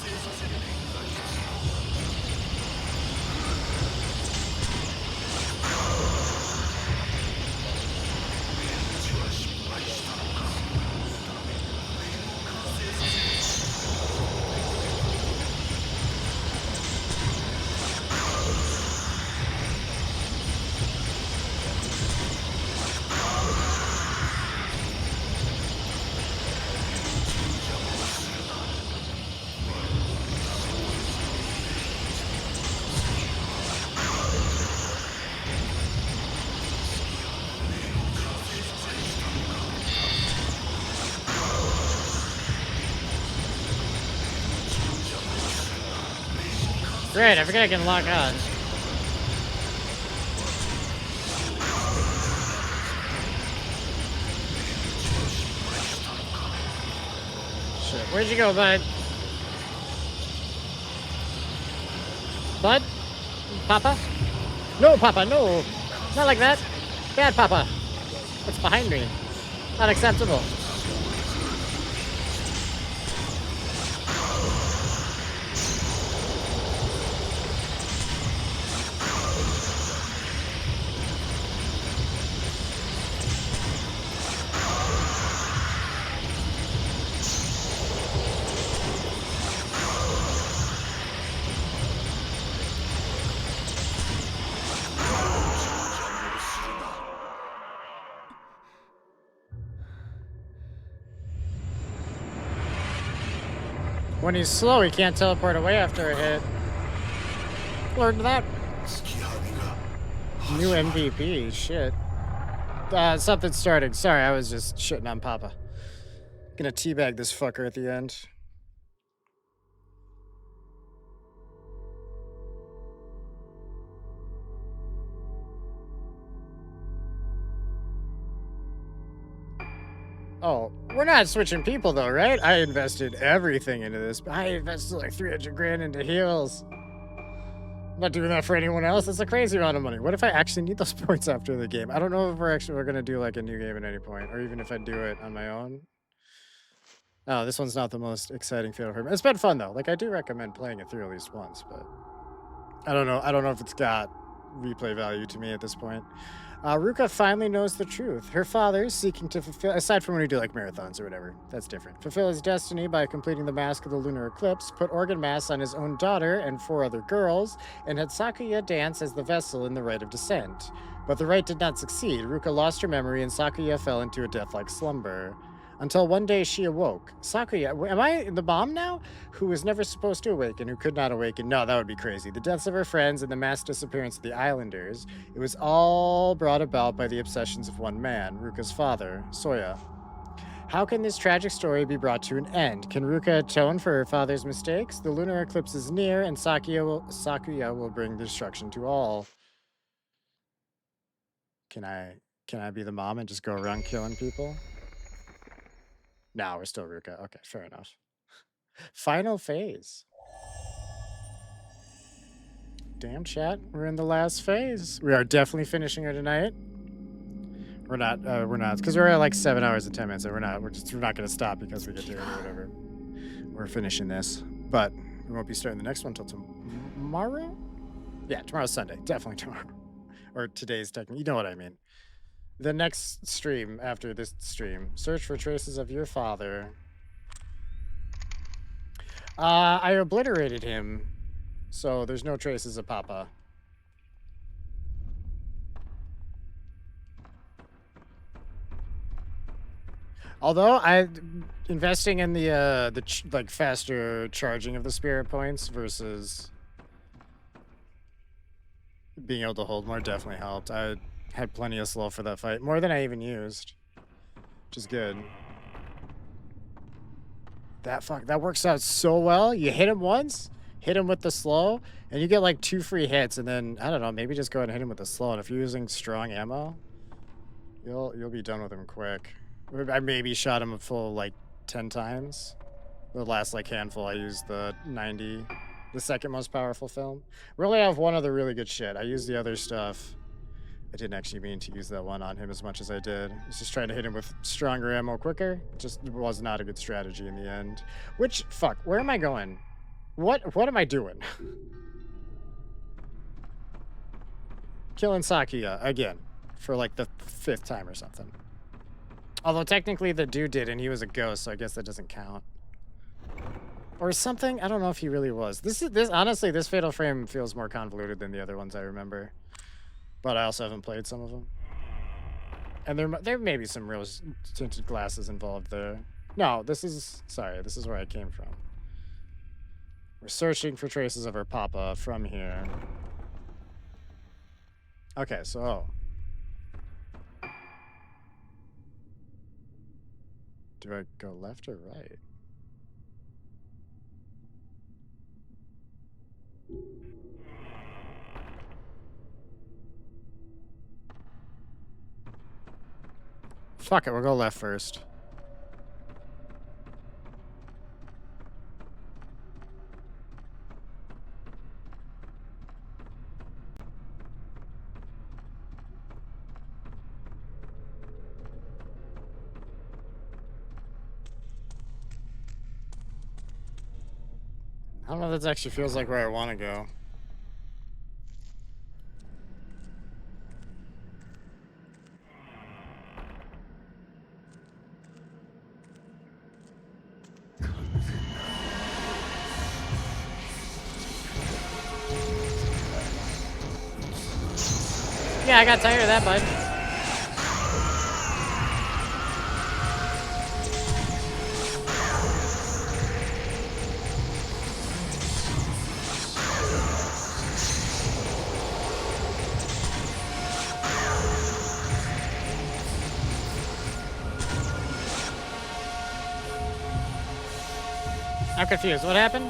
Great, I forget I can lock on. Shit, where'd you go, bud? Bud? Papa? No, Papa, no! Not like that! Bad Papa! What's behind me? Unacceptable. When he's slow, he can't teleport away after a hit. Learned that. 月神が New MVP, shit. Something's starting. Sorry, I was just shitting on Papa. Gonna teabag this fucker at the end. Oh, we're not switching people though, right? I invested everything into this. I invested like 300 grand into heals. I'm not doing that for anyone else. That's a crazy amount of money. What if I actually need those points after the game? I don't know if we're gonna do like a new game at any point, or even if I do it on my own. Oh, this one's not the most exciting fatal frame. It's been fun though. Like I do recommend playing it through at least once, but I don't know. I don't know if it's got replay value to me at this point. Ruka finally knows the truth. Her father, seeking to fulfill, aside from when you do like marathons or whatever, that's different, fulfill his destiny by completing the mask of the lunar eclipse, put organ mass on his own daughter and 4 other girls, and had Sakuya dance as the vessel in the rite of descent. But the rite did not succeed. Ruka lost her memory and Sakuya fell into a death-like slumber. Until one day she awoke. Sakuya, am I the mom now? Who was never supposed to awaken, who could not awaken. No, that would be crazy. The deaths of her friends and the mass disappearance of the islanders. It was all brought about by the obsessions of one man, Ruka's father, Soya. How can this tragic story be brought to an end? Can Ruka atone for her father's mistakes? The lunar eclipse is near, and Sakuya will bring destruction to all. Can I be the mom and just go around killing people? No, we're still Ruka. Okay, fair enough. Final phase. Damn, chat. We're in the last phase. We are definitely finishing her tonight. We're not, because we're at like 7 hours and 10 minutes, and we're not going to stop because we get there or whatever. We're finishing this, but we won't be starting the next one until tomorrow? Yeah, tomorrow's Sunday. Definitely tomorrow. Or today's technically, you know what I mean. The next stream after this stream, search for traces of your father. I obliterated him, so there's no traces of Papa. Although investing in the like faster charging of the spirit points versus being able to hold more definitely helped. I had plenty of slow for that fight, more than I even used, which is good. That works out so well. You hit him once, hit him with the slow, and you get like 2 free hits, and then I don't know, maybe just go ahead and hit him with the slow. And if you're using strong ammo, you'll be done with him quick. I maybe shot him a full like 10 times. The last like handful I used the 90, the second most powerful film. Really, I have one other really good shit. I used the other stuff. I didn't actually mean to use that one on him as much as I did. I was just trying to hit him with stronger ammo quicker. It just was not a good strategy in the end. Which, fuck, where am I going? What am I doing? Killing Sakuya again for like the 5th time or something. Although technically the dude did, and he was a ghost, so I guess that doesn't count. Or something? I don't know if he really was. Honestly, this Fatal Frame feels more convoluted than the other ones I remember. But I also haven't played some of them. And there may be some rose tinted glasses involved there. No, this is where I came from. We're searching for traces of her Papa from here. Okay, so... do I go left or right? Fuck it, we'll go left first. I don't know if that actually feels like where I want to go. Yeah, I got tired of that, bud. I'm confused. What happened?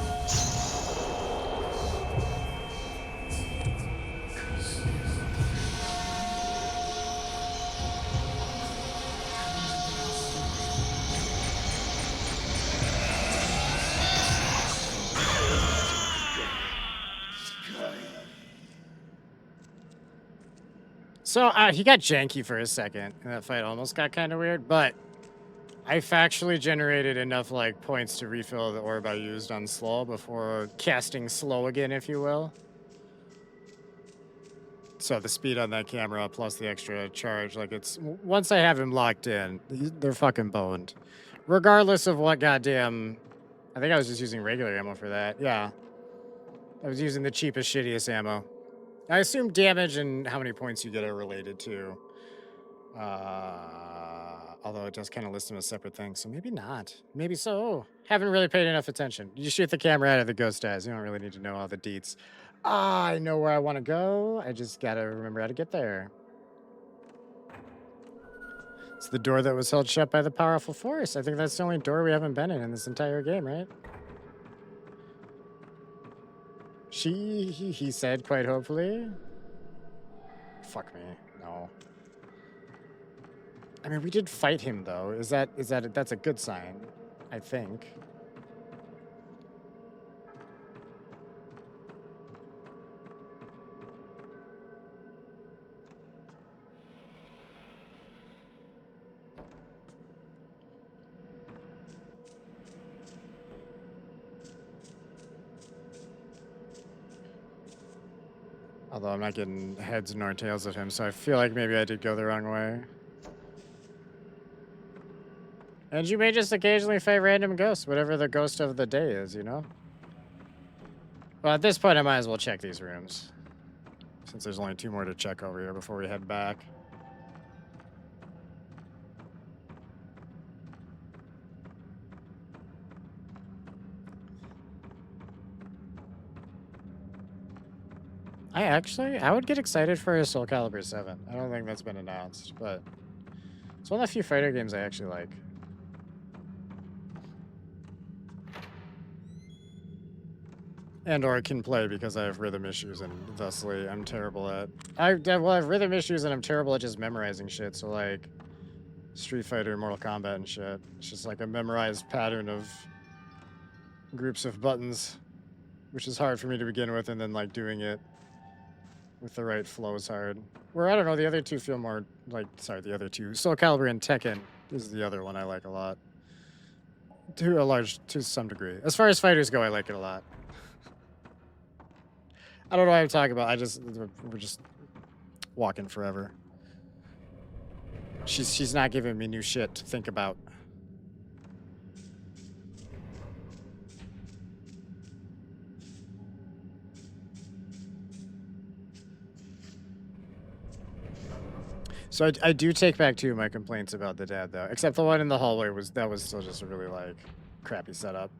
So he got janky for a second, and that fight almost got kind of weird. But I factually generated enough like points to refill the orb I used on slow before casting slow again, if you will. So the speed on that camera plus the extra charge, like it's once I have him locked in, they're fucking boned. Regardless of what goddamn, I think I was just using regular ammo for that. Yeah, I was using the cheapest, shittiest ammo. I assume damage and how many points you get are related to. Although it does kind of list them as separate things, so maybe not. Maybe so. Haven't really paid enough attention. You shoot the camera out of the ghost eyes. You don't really need to know all the deets. I know where I want to go. I just gotta remember how to get there. It's the door that was held shut by the powerful force. I think that's the only door we haven't been in this entire game, right? He said quite hopefully. Fuck me. No. I mean, we did fight him though. That's a good sign, I think. Although I'm not getting heads nor tails of him, so I feel like maybe I did go the wrong way. And you may just occasionally fight random ghosts, whatever the ghost of the day is, you know? Well, at this point, I might as well check these rooms. Since there's only 2 more to check over here before we head back. I would get excited for a Soul Calibur 7. I don't think that's been announced, but it's one of the few fighter games I actually like. And or can play because I have rhythm issues and thusly I'm terrible at... I have rhythm issues and I'm terrible at just memorizing shit, so like Street Fighter, Mortal Kombat and shit. It's just like a memorized pattern of groups of buttons, which is hard for me to begin with, and then like doing it with the right flow is hard. Where, I don't know, the other two feel more like, sorry, the other two. Soul Calibur and Tekken is the other one I like a lot. To some degree. As far as fighters go, I like it a lot. I don't know what I'm talking about. We're just walking forever. She's not giving me new shit to think about. So I do take back 2 of my complaints about the dad though, except the one in the hallway was still just a really like crappy setup.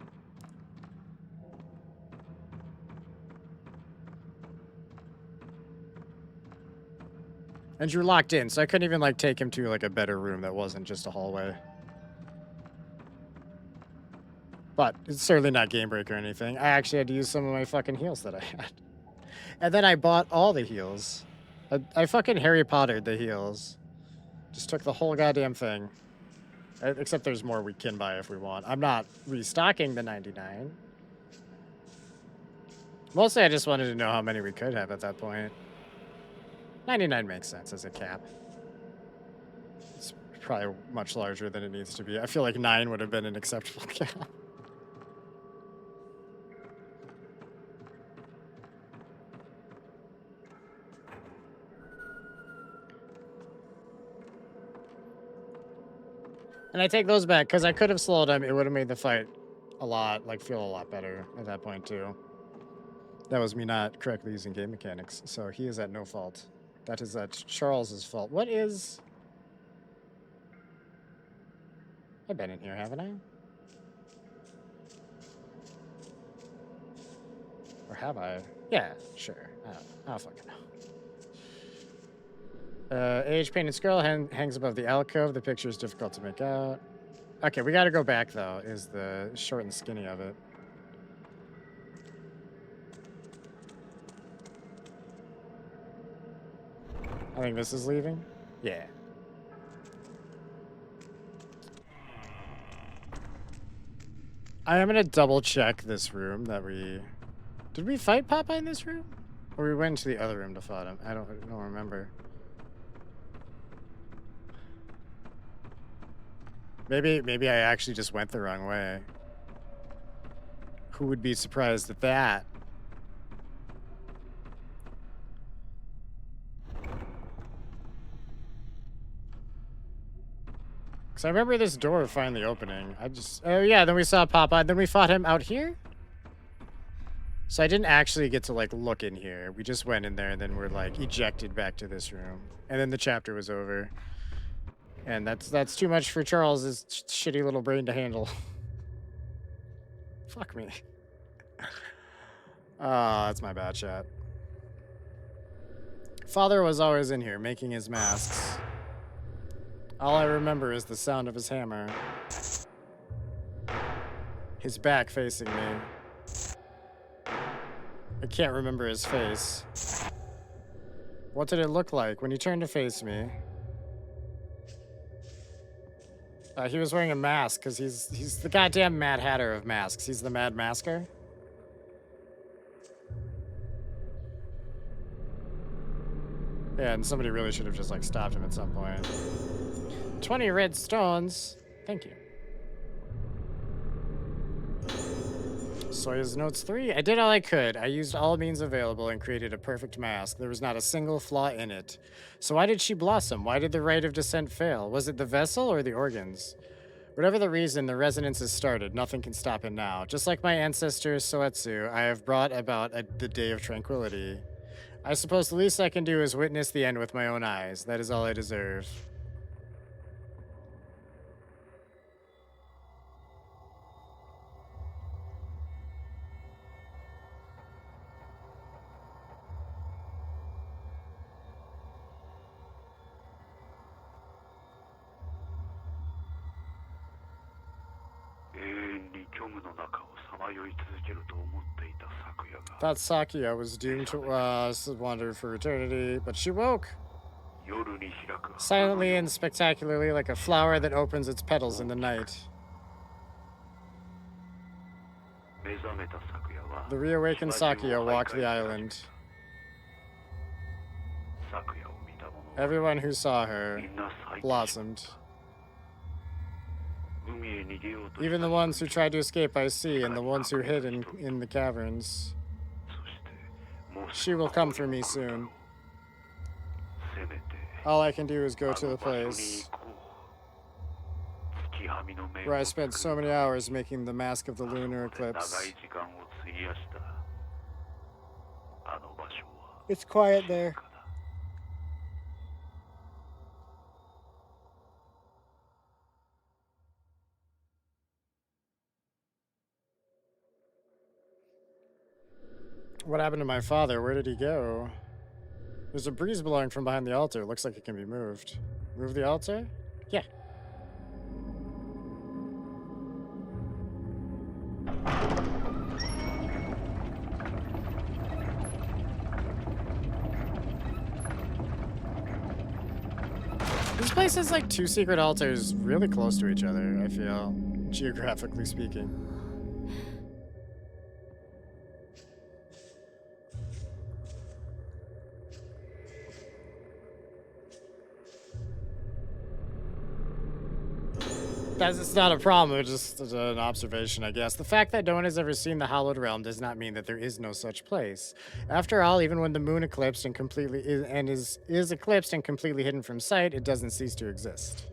And you're locked in, so I couldn't even like take him to like a better room that wasn't just a hallway. But it's certainly not game break or anything. I actually had to use some of my fucking heals that I had. And then I bought all the heals. I fucking Harry Pottered the heals. Just took the whole goddamn thing. Except there's more we can buy if we want. I'm not restocking the 99. Mostly I just wanted to know how many we could have at that point. 99 makes sense as a cap. It's probably much larger than it needs to be. I feel like 9 would have been an acceptable cap. And I take those back, because I could have slowed him. It would have made the fight feel a lot better at that point, too. That was me not correctly using game mechanics, so he is at no fault. That is at Charles's fault. What is... I've been in here, haven't I? Or have I? Yeah, sure. I don't fucking know. Age-painted skull hangs above the alcove. The picture is difficult to make out. Okay, we gotta go back, though, is the short and skinny of it. I think this is leaving. Yeah. I am gonna double check this room that we... Did we fight Popeye in this room? Or we went to the other room to fight him? I don't remember. Maybe I actually just went the wrong way. Who would be surprised at that? Because I remember this door finally opening. Oh yeah, then we saw Popeye, then we fought him out here? So I didn't actually get to, like, look in here. We just went in there and then we're, like, ejected back to this room. And then the chapter was over. And that's too much for Charles's shitty little brain to handle. Fuck me. Ah, that's my bad, chat. Father was always in here, making his masks. All I remember is the sound of his hammer. His back facing me. I can't remember his face. What did it look like when he turned to face me? He was wearing a mask, because he's the goddamn Mad Hatter of masks. He's the Mad Masker. Yeah, and somebody really should have just, like, stopped him at some point. 20 red stones. Thank you. Soyuz Notes 3. I did all I could. I used all means available and created a perfect mask. There was not a single flaw in it. So why did she blossom? Why did the rite of descent fail? Was it the vessel or the organs? Whatever the reason, the resonance has started. Nothing can stop it now. Just like my ancestor Soetsu, I have brought about the day of tranquility. I suppose the least I can do is witness the end with my own eyes. That is all I deserve. Thought Sakia was doomed to wander for eternity, but she woke. Silently and spectacularly, like a flower that opens its petals in the night. The reawakened Sakia walked the island. Everyone who saw her blossomed. Even the ones who tried to escape by sea and the ones who hid in the caverns. She will come for me soon. All I can do is go to the place where I spent so many hours making the mask of the lunar eclipse. It's quiet there. What happened to my father? Where did he go? There's a breeze blowing from behind the altar. Looks like it can be moved. Move the altar? Yeah. This place has like 2 secret altars really close to each other, I feel, geographically speaking. It's not a problem, it's just an observation, I guess. The fact that no one has ever seen the Hallowed Realm does not mean that there is no such place. After all, even when the moon eclipsed and is eclipsed and completely hidden from sight, it doesn't cease to exist.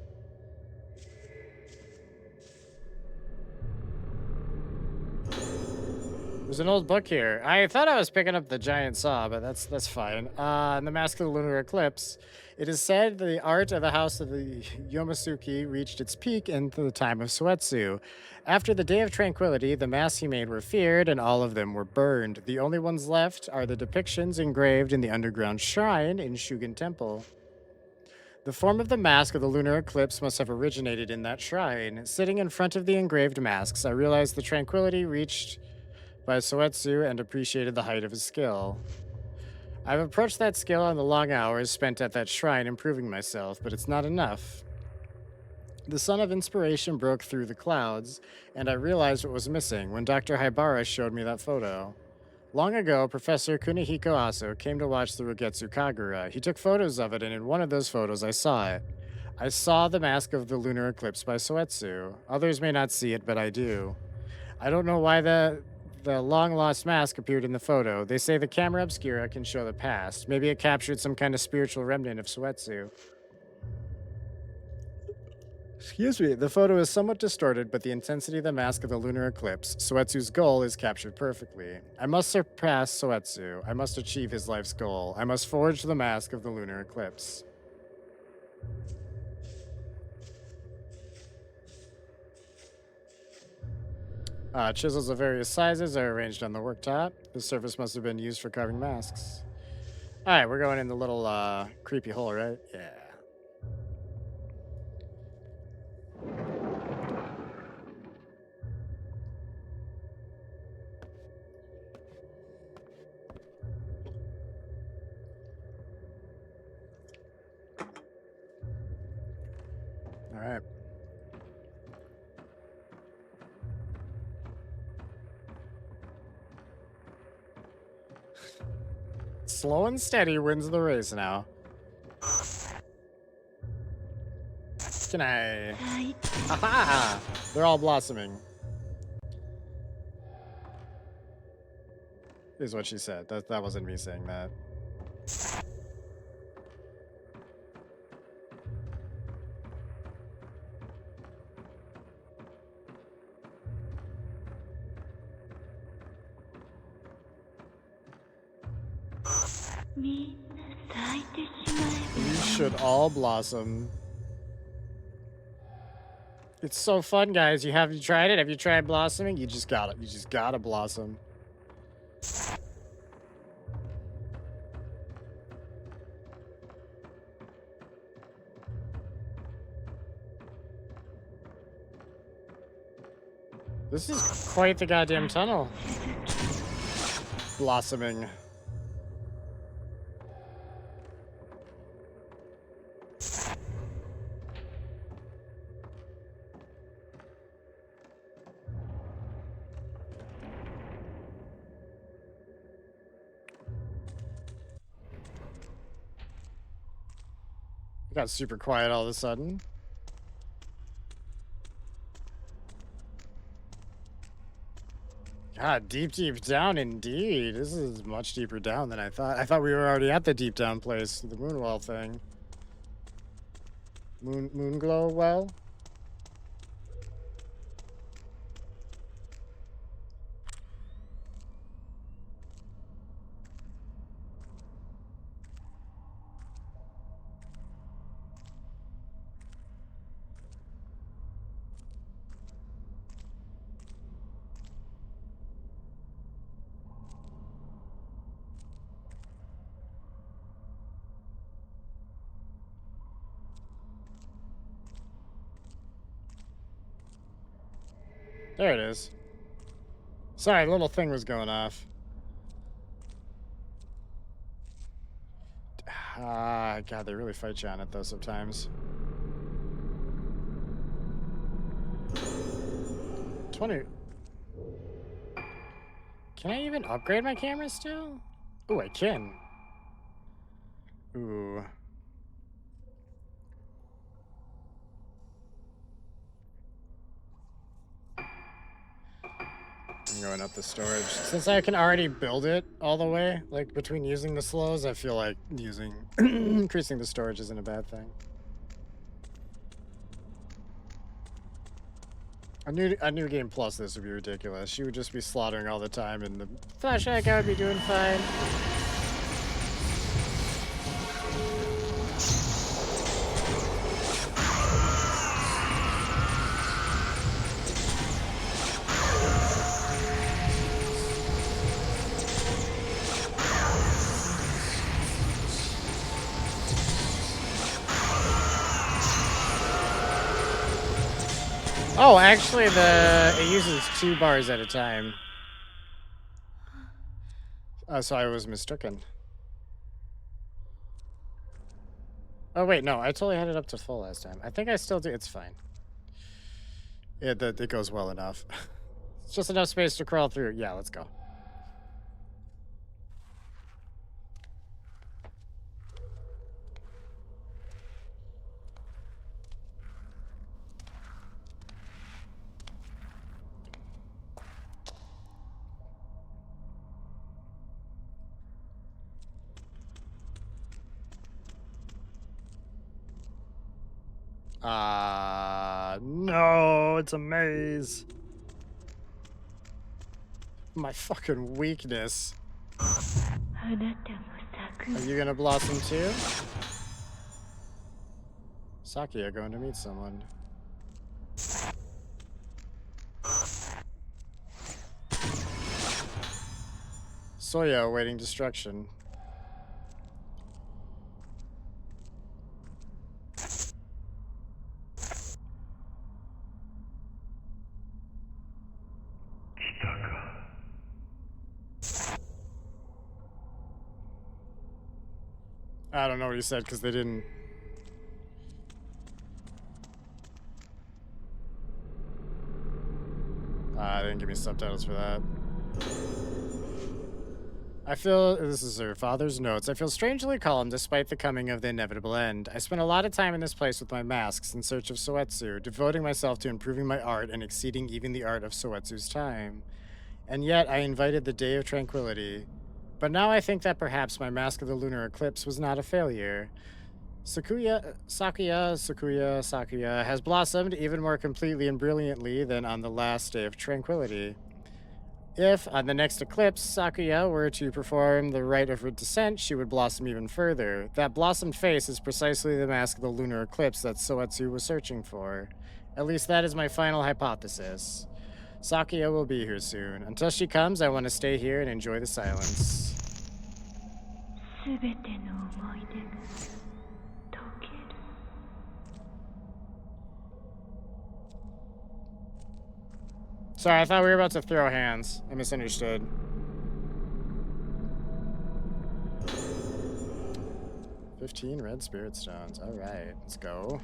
There's an old book here. I thought I was picking up the giant saw, but that's fine. In the Mask of the Lunar Eclipse, it is said the art of the House of the Yomasuke reached its peak in the time of Soetsu. After the Day of Tranquility, the masks he made were feared, and all of them were burned. The only ones left are the depictions engraved in the underground shrine in Shugen Temple. The form of the mask of the lunar eclipse must have originated in that shrine. Sitting in front of the engraved masks, I realized the tranquility reached by Soetsu and appreciated the height of his skill. I've approached that skill on the long hours spent at that shrine improving myself, but it's not enough. The sun of inspiration broke through the clouds, and I realized what was missing when Dr. Haibara showed me that photo. Long ago, Professor Kunihiko Aso came to watch the Rugetsu Kagura. He took photos of it, and in one of those photos, I saw it. I saw the mask of the lunar eclipse by Soetsu. Others may not see it, but I do. I don't know why the long lost mask appeared in the photo. They say the camera obscura can show the past. Maybe it captured some kind of spiritual remnant of Soetsu. Excuse me. The photo is somewhat distorted, but the intensity of the mask of the lunar eclipse, Soetsu's goal, is captured perfectly. I must surpass Soetsu. I must achieve his life's goal. I must forge the mask of the lunar eclipse. Chisels of various sizes are arranged on the worktop. The surface must have been used for carving masks. All right, we're going in the little creepy hole, right? Yeah. All right. Slow and steady wins the race now. Can I? Aha! They're all blossoming. Is what she said. That wasn't me saying that. You should all blossom. It's so fun, guys. Have you tried it? Have you tried blossoming? You just got it. You just gotta blossom. This is quite the goddamn tunnel. Blossoming. It got super quiet all of a sudden. God, deep down indeed. This is much deeper down than I thought. I thought we were already at the deep down place, the Moonwell thing. Moonglow well? There it is. Sorry, the little thing was going off. Ah, God, they really fight you on it though sometimes. 20. Can I even upgrade my camera still? Ooh, I can. Ooh. I'm going up the storage. Since I can already build it all the way, like between using the slows, I feel like increasing the storage isn't a bad thing. A new game plus this would be ridiculous. She would just be slaughtering all the time, and the flashback I would be doing fine. Oh, actually, it uses 2 bars at a time. So I was mistaken. Oh, wait, no, I totally had it up to full last time. I think I still do. It's fine. It goes well enough. It's just enough space to crawl through. Yeah, let's go. No, it's a maze. My fucking weakness. あなたも咲く Are you gonna blossom too? Sakia going to meet someone. Soya awaiting destruction. I don't know what he said because they didn't. They didn't give me subtitles for that. I feel, this is her father's notes. I feel strangely calm despite the coming of the inevitable end. I spent a lot of time in this place with my masks in search of Soetsu, devoting myself to improving my art and exceeding even the art of Soetsu's time. And yet I invited the day of tranquility. But now I think that perhaps my Mask of the Lunar Eclipse was not a failure. Sakuya has blossomed even more completely and brilliantly than on the last day of tranquility. If, on the next eclipse, Sakuya were to perform the rite of her descent, she would blossom even further. That blossomed face is precisely the mask of the lunar eclipse that Soetsu was searching for. At least that is my final hypothesis. Sakuya will be here soon. Until she comes, I want to stay here and enjoy the silence. すべての思い出が溶ける Sorry, I thought we were about to throw hands. I misunderstood. $15 red spirit stones. All right, let's go.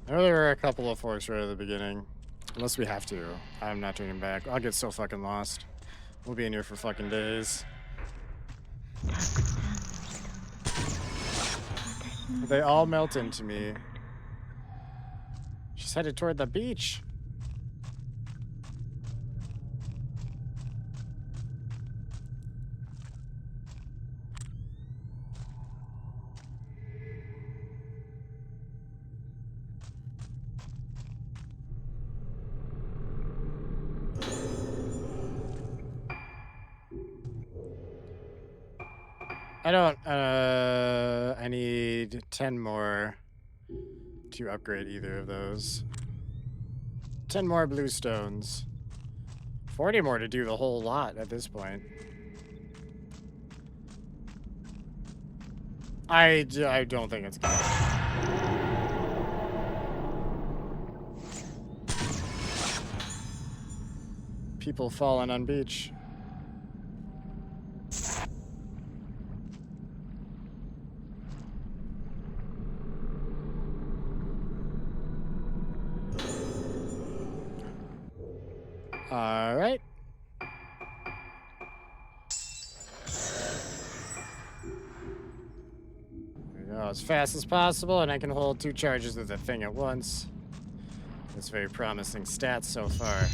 I know there were a couple of forks right at the beginning. Unless we have to. I'm not turning back. I'll get so fucking lost. We'll be in here for fucking days. They all melt into me. She's headed toward the beach. I need 10 more to upgrade either of those. 10 more blue stones. 40 more to do the whole lot at this point. I don't think it's gonna. People falling on beach. All right. There we go, as fast as possible, and I can hold 2 charges of the thing at once. That's very promising stats so far.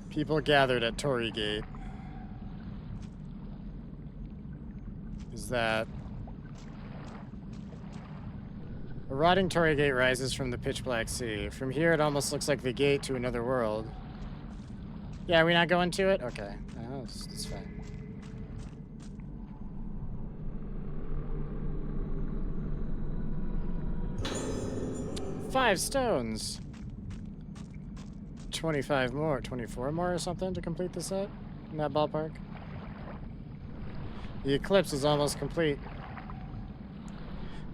People gathered at Torii Gate. Is that... A rotting Torii Gate rises from the pitch black sea. From here, it almost looks like the gate to another world. Yeah, we not going to it? Okay. Oh, it's fine. Five stones. 25 more, 24 more or something to complete the set in that ballpark. The eclipse is almost complete.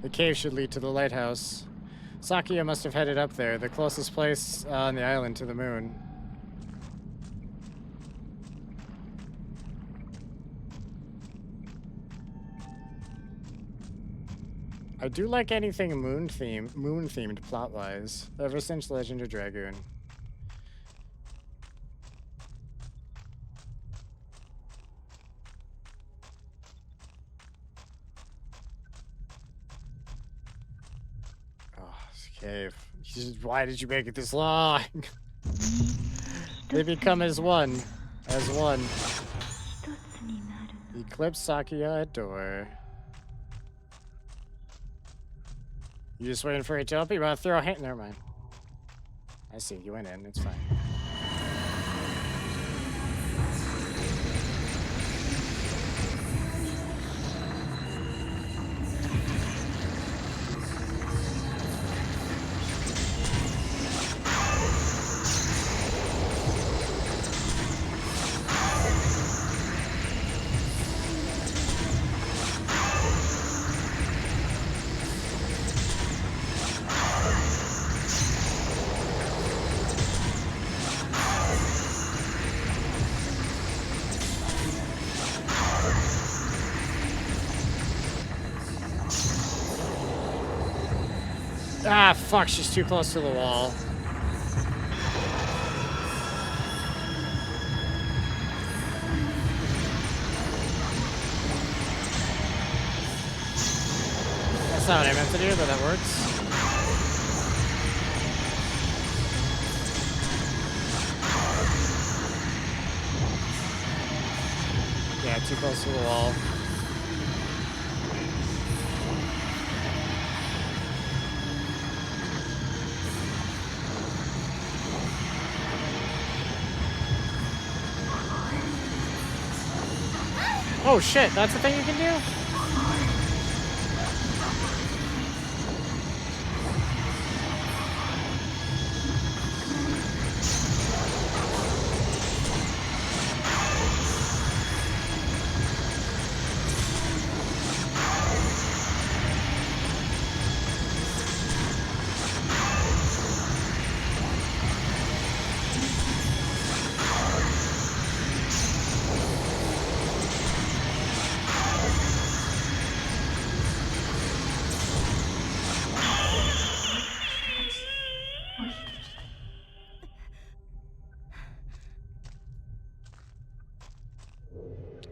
The cave should lead to the lighthouse. Sakia must have headed up there, the closest place on the island to the moon. I do like anything moon-themed plot-wise, ever since Legend of Dragoon. Oh, this cave. Why did you make it this long? They become as one. As one. 一つになるの Eclipse Sakia at door. You just waiting for it to open? You want to throw a hand? Never mind. I see. You went in. It's fine. Ah, fuck, she's too close to the wall. That's not what I meant to do, but that works. Yeah, too close to the wall. Oh shit, that's the thing you can do?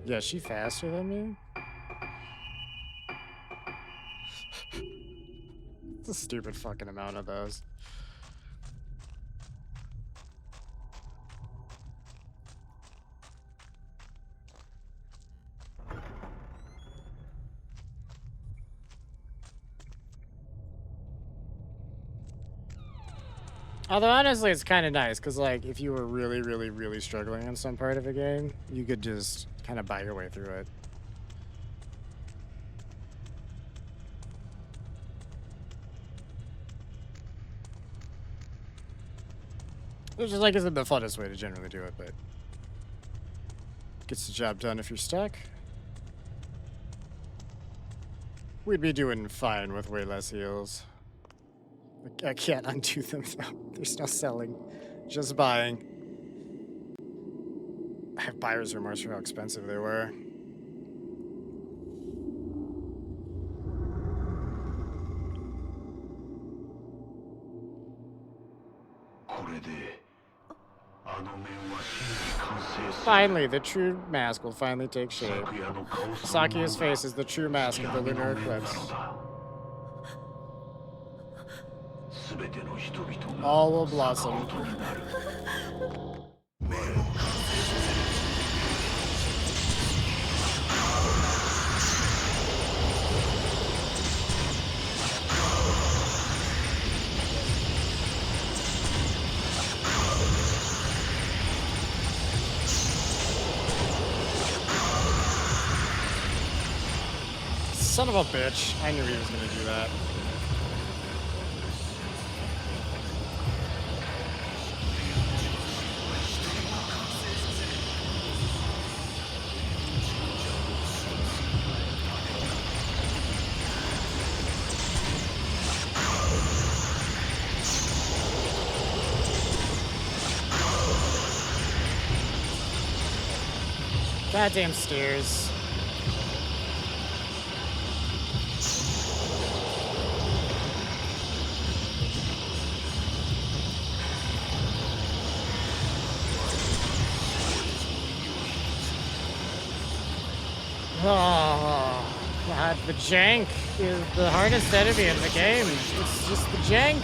Yeah, is she faster than me? It's a stupid fucking amount of those. Although honestly, it's kind of nice because, like, if you were really, really, really struggling on some part of a game, you could just kind of buy your way through it. Which is, like, isn't the funnest way to generally do it, but gets the job done if you're stuck. We'd be doing fine with way less heals. I can't undo them though. There's no selling, just buying. I have buyer's remorse for how expensive they were. Finally, the true mask will finally take shape. Sakia's face is the true mask of the lunar eclipse. All will blossom. Son of a bitch. I knew he was gonna do that. Goddamn stairs. Oh, God, the jank is the hardest enemy in the game. It's just the jank.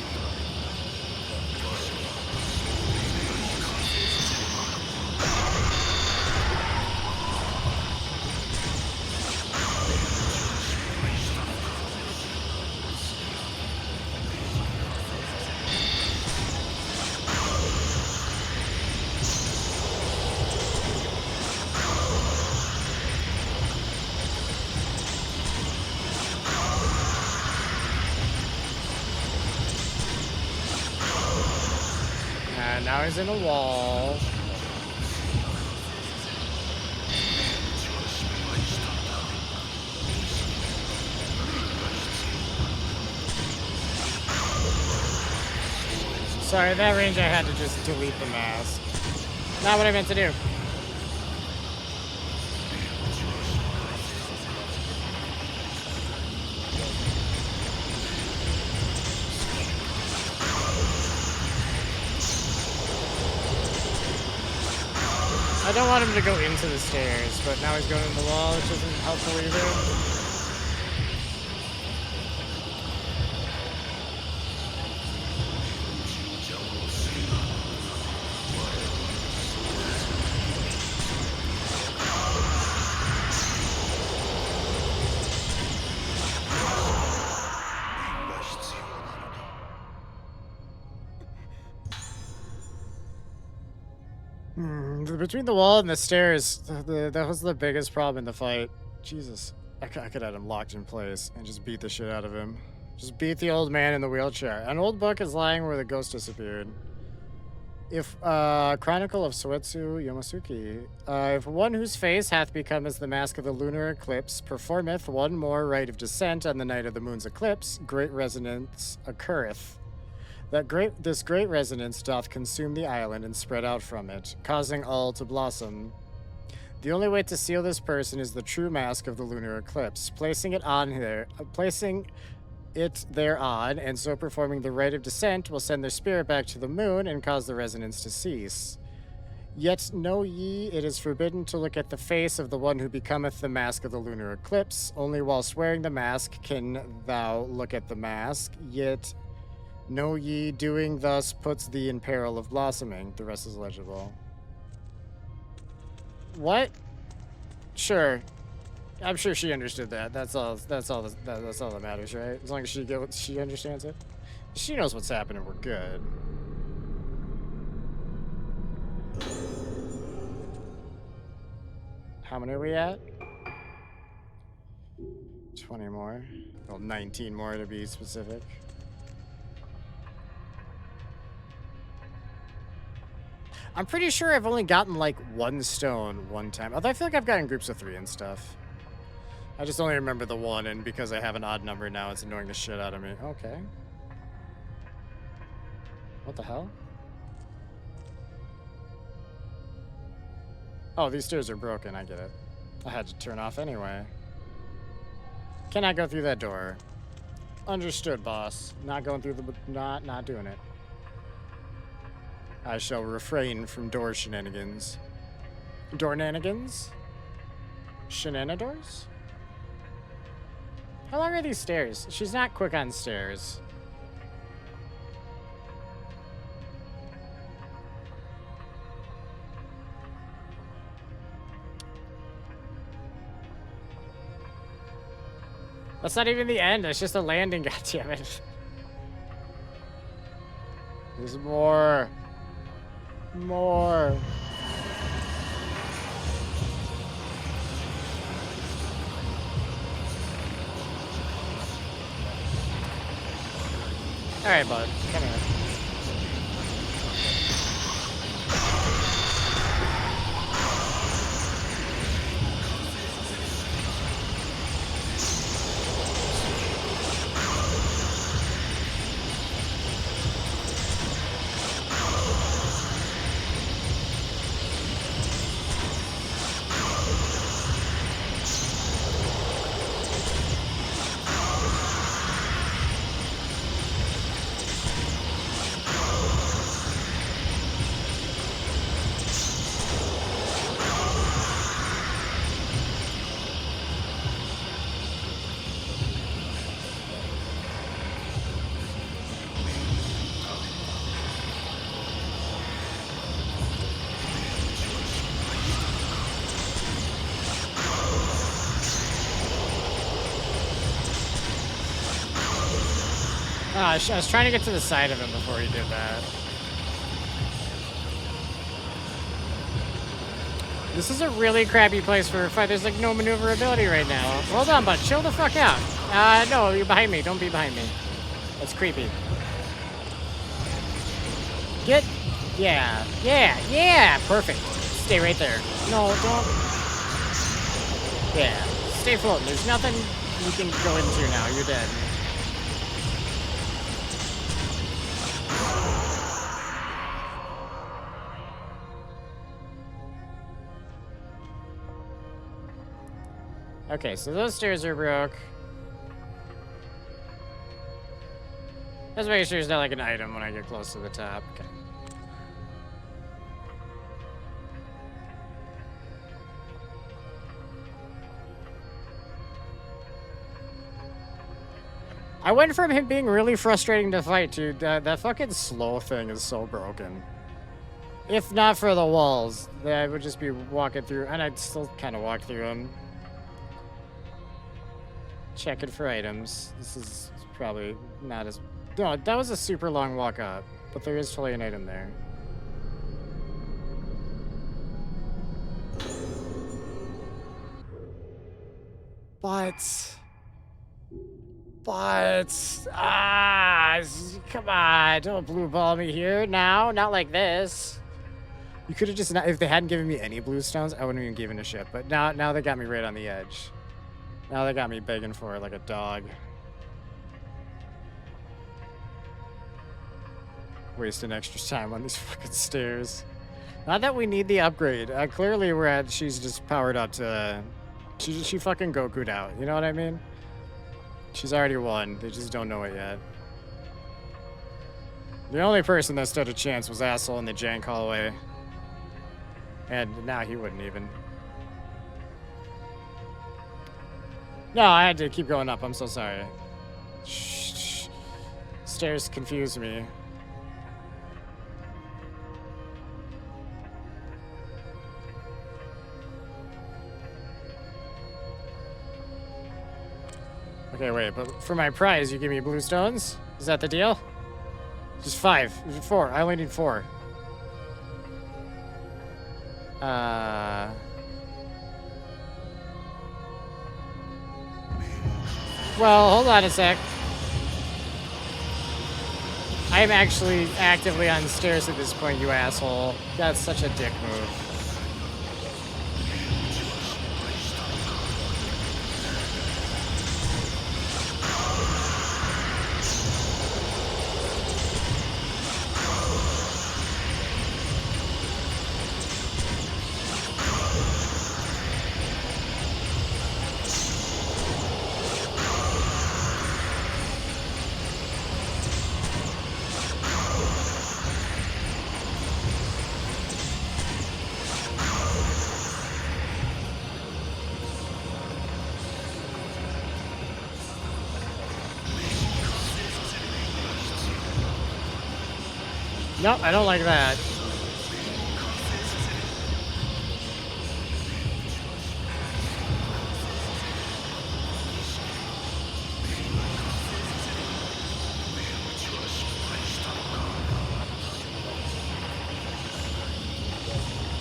And now he's in a wall. Sorry, at that range I had to just delete the mask. Not what I meant to do. I don't want him to go into the stairs, but now he's going in the wall, which isn't helpful either. Between the wall and the stairs, that was the biggest problem in the fight. Jesus. I could have him locked in place and just beat the shit out of him. Just beat the old man in the wheelchair. An old book is lying where the ghost disappeared. If, Chronicle of Soetsu Yomosuke. If one whose face hath become as the mask of the lunar eclipse performeth one more rite of descent on the night of the moon's eclipse, great resonance occurreth. This great resonance doth consume the island and spread out from it, causing all to blossom. The only way to seal this person is the true mask of the lunar eclipse, placing it thereon, and so performing the rite of descent will send their spirit back to the moon and cause the resonance to cease. Yet know ye, it is forbidden to look at the face of the one who becometh the mask of the lunar eclipse. Only whilst wearing the mask can thou look at the mask, yet know ye, doing thus puts thee in peril of blossoming. The rest is legible. What? Sure. I'm sure she understood that. That's all that matters, right? As long as she understands it. She knows what's happening, we're good. How many are we at? 20 more. Well, 19 more to be specific. I'm pretty sure I've only gotten like one stone one time. Although I feel like I've gotten groups of 3 and stuff. I just only remember the one, and because I have an odd number now, it's annoying the shit out of me. Okay. What the hell? Oh, these stairs are broken. I get it. I had to turn off anyway. Can I go through that door? Understood, boss. Not going through the... Not doing it. I shall refrain from door shenanigans. Door-nanigans? Shenanadors? How long are these stairs? She's not quick on stairs. That's not even the end. It's just a landing, goddammit. There's more. More. All right, bud. Come here. Oh, I was trying to get to the side of him before he did that. This is a really crappy place for a fight. There's like no maneuverability right now. Hold on, bud. Chill the fuck out. No, you're behind me. Don't be behind me. That's creepy. Get. Yeah. Yeah. Yeah. Perfect. Stay right there. No, don't. Yeah. Stay floating. There's nothing you can go into now. You're dead. Okay, so those stairs are broke. Let's make sure there's not like an item when I get close to the top. Okay. I went from him being really frustrating to fight to that fucking slow thing is so broken. If not for the walls, I would just be walking through, and I'd still kind of walk through them. Checking for items. This is probably not as... No, that was a super long walk up, but there is totally an item there. But... come on, don't blue ball me here now. Not like this. You could have just not... If they hadn't given me any blue stones, I wouldn't even given a shit. But now they got me right on the edge. Now they got me begging for it like a dog. Wasting extra time on these fucking stairs. Not that we need the upgrade. Clearly we're at... She's just powered up to... She fucking Goku'd out. You know what I mean? She's already won. They just don't know it yet. The only person that stood a chance was Asshole in the jank hallway. And now he wouldn't even. No, I had to keep going up. I'm so sorry. Shh. Stairs confuse me. Okay, wait, but for my prize, you give me blue stones? Is that the deal? Just 5. 4. I only need 4. Well, hold on a sec. I'm actually actively on stairs at this point, you asshole. That's such a dick move. Nope, I don't like that.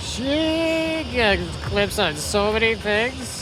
She gets clips on so many things.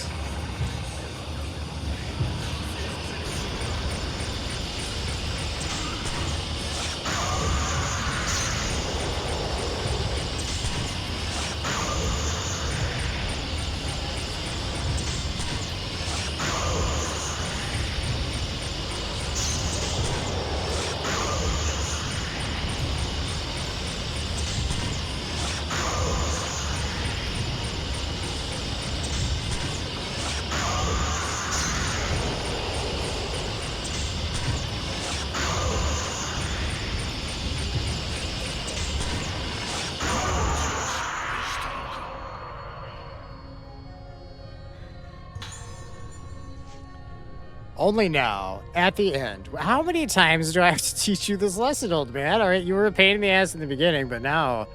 Only now, at the end. How many times do I have to teach you this lesson, old man? All right, you were a pain in the ass in the beginning, but now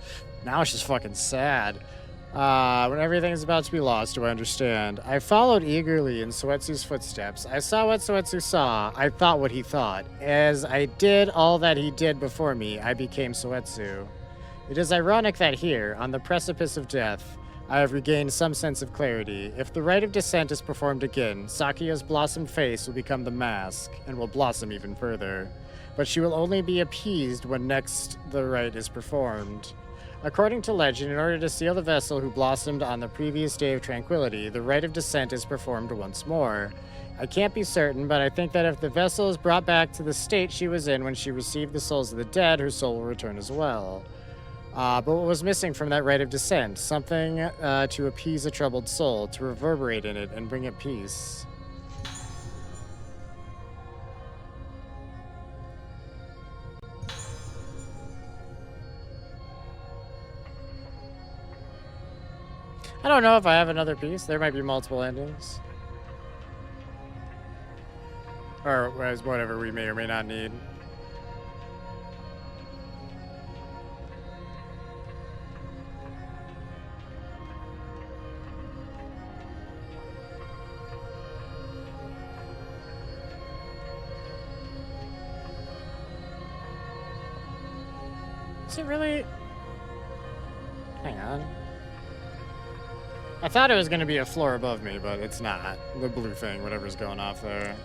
it's just fucking sad. When everything's about to be lost, do I understand? I followed eagerly in Soetsu's footsteps. I saw what Soetsu saw. I thought what he thought. As I did all that he did before me, I became Soetsu. It is ironic that here, on the precipice of death, I have regained some sense of clarity. If the rite of descent is performed again, Sakuya's blossomed face will become the mask, and will blossom even further. But she will only be appeased when next the rite is performed. According to legend, in order to seal the vessel who blossomed on the previous day of tranquility, the rite of descent is performed once more. I can't be certain, but I think that if the vessel is brought back to the state she was in when she received the souls of the dead, her soul will return as well. But what was missing from that rite of descent? Something to appease a troubled soul, to reverberate in it and bring it peace. I don't know if I have another piece. There might be multiple endings. Or whatever we may or may not need. Is it really? Hang on. I thought it was going to be a floor above me, but it's not. The blue thing, whatever's going off there.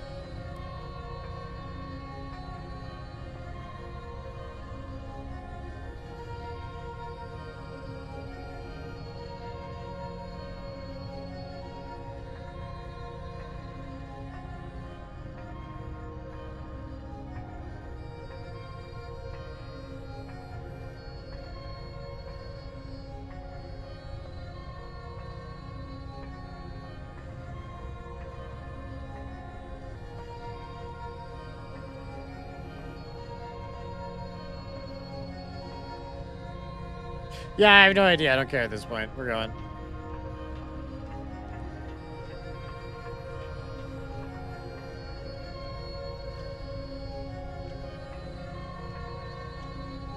Yeah, I have no idea. I don't care at this point. We're going.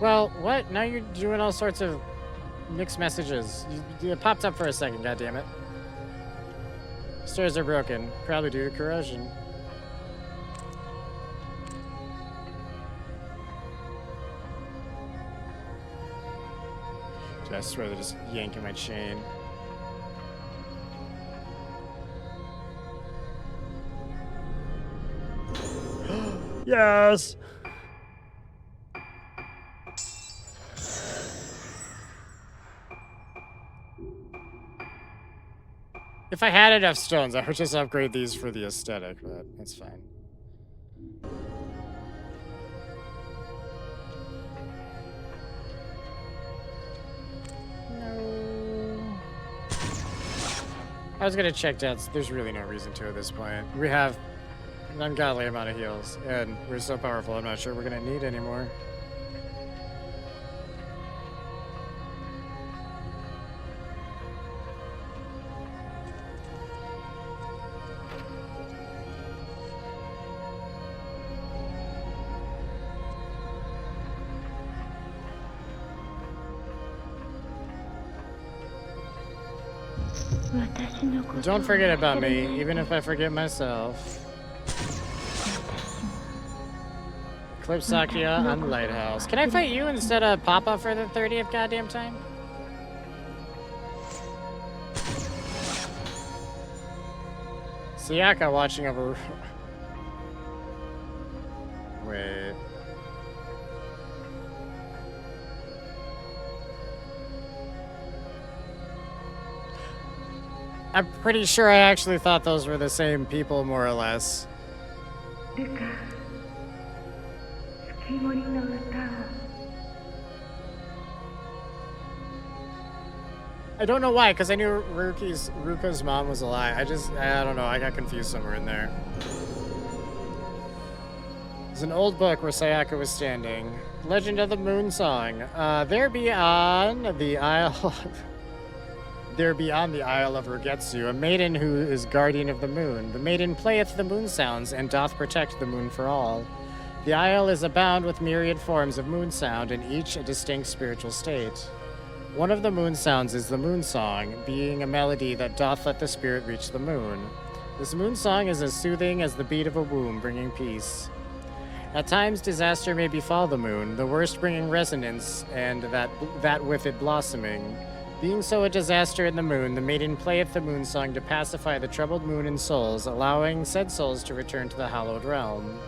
Well, what? Now you're doing all sorts of mixed messages. It popped up for a second, goddammit. Stairs are broken, probably due to corrosion. Dude, I swear they're just yanking my chain. Yes! If I had enough stones, I would just upgrade these for the aesthetic, but that's fine. No. I was gonna check debts. There's really no reason to at this point. We have an ungodly amount of heals, and we're so powerful, I'm not sure we're gonna need any more. Don't forget about me, even if I forget myself. Eclipse Sakuya on the lighthouse. Can I fight you instead of Papa for the 30th goddamn time? Sayaka watching over. Wait. I'm pretty sure I actually thought those were the same people, more or less. I don't know why, because I knew Ruka's mom was alive. I don't know, I got confused somewhere in there. There's an old book where Sayaka was standing. Legend of the Moon Song. There beyond the Isle... there beyond the Isle of Rugetsu a maiden who is guardian of the moon. The maiden playeth the moon sounds and doth protect the moon for all. The isle is abound with myriad forms of moon sound, and each a distinct spiritual state. One of the moon sounds is the moon song, being a melody that doth let the spirit reach the moon. This moon song is as soothing as the beat of a womb, bringing peace. At times disaster may befall the moon, the worst bringing resonance, and that with it blossoming. Being so a disaster in the moon, the maiden playeth the moon song to pacify the troubled moon and souls, allowing said souls to return to the hallowed realm.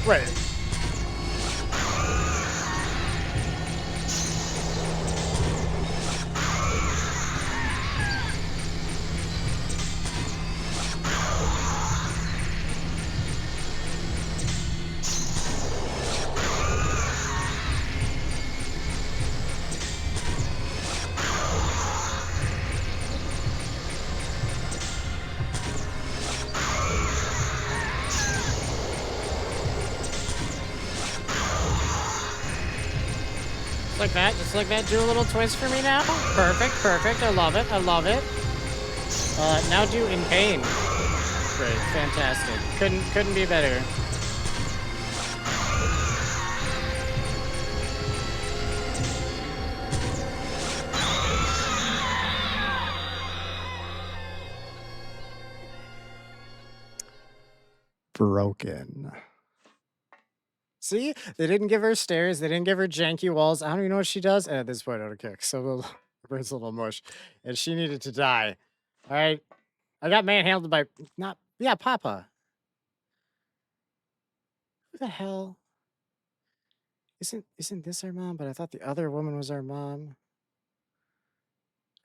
Wait. Just like that, do a little twist for me now. Perfect, perfect, I love it, I love it. Now do in pain. Great, fantastic. Couldn't be better. Broken. See, they didn't give her stairs. They didn't give her janky walls. I don't even know what she does. And at this point, I don't kick. So her brain's a little mush. And she needed to die. All right. I got manhandled by Papa. Who the hell? Isn't this our mom? But I thought the other woman was our mom.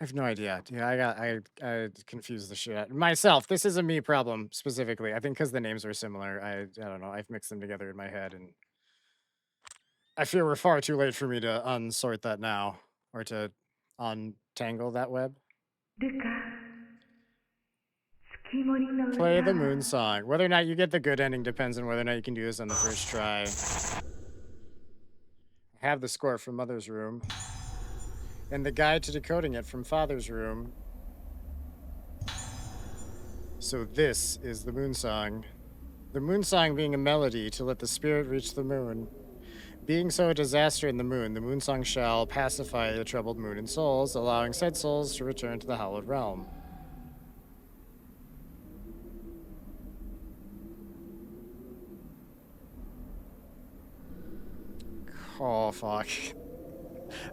I have no idea. Yeah, I confused the shit out myself. This is a me problem specifically. I think because the names are similar. I don't know. I've mixed them together in my head, and I fear we're far too late for me to unsort that now, or to untangle that web. ルカ、月森の歌 Play the moon song. Whether or not you get the good ending depends on whether or not you can do this on the first try. I have the score from Mother's Room, and the guide to decoding it from Father's Room. So this is the moon song. The moon song being a melody to let the spirit reach the moon. Being so a disaster in the moon song shall pacify the troubled moon and souls, allowing said souls to return to the hallowed realm. Oh, fuck.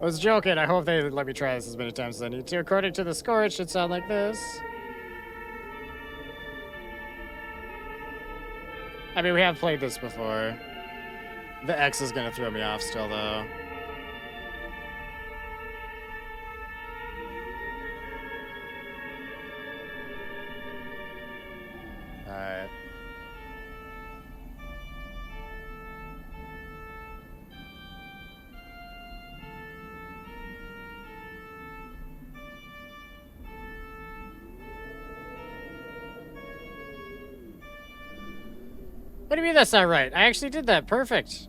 I was joking. I hope they let me try this as many times as I need to. According to the score, it should sound like this. I mean, we have played this before. The X is gonna throw me off still, though. Alright. What do you mean that's not right? I actually did that. Perfect.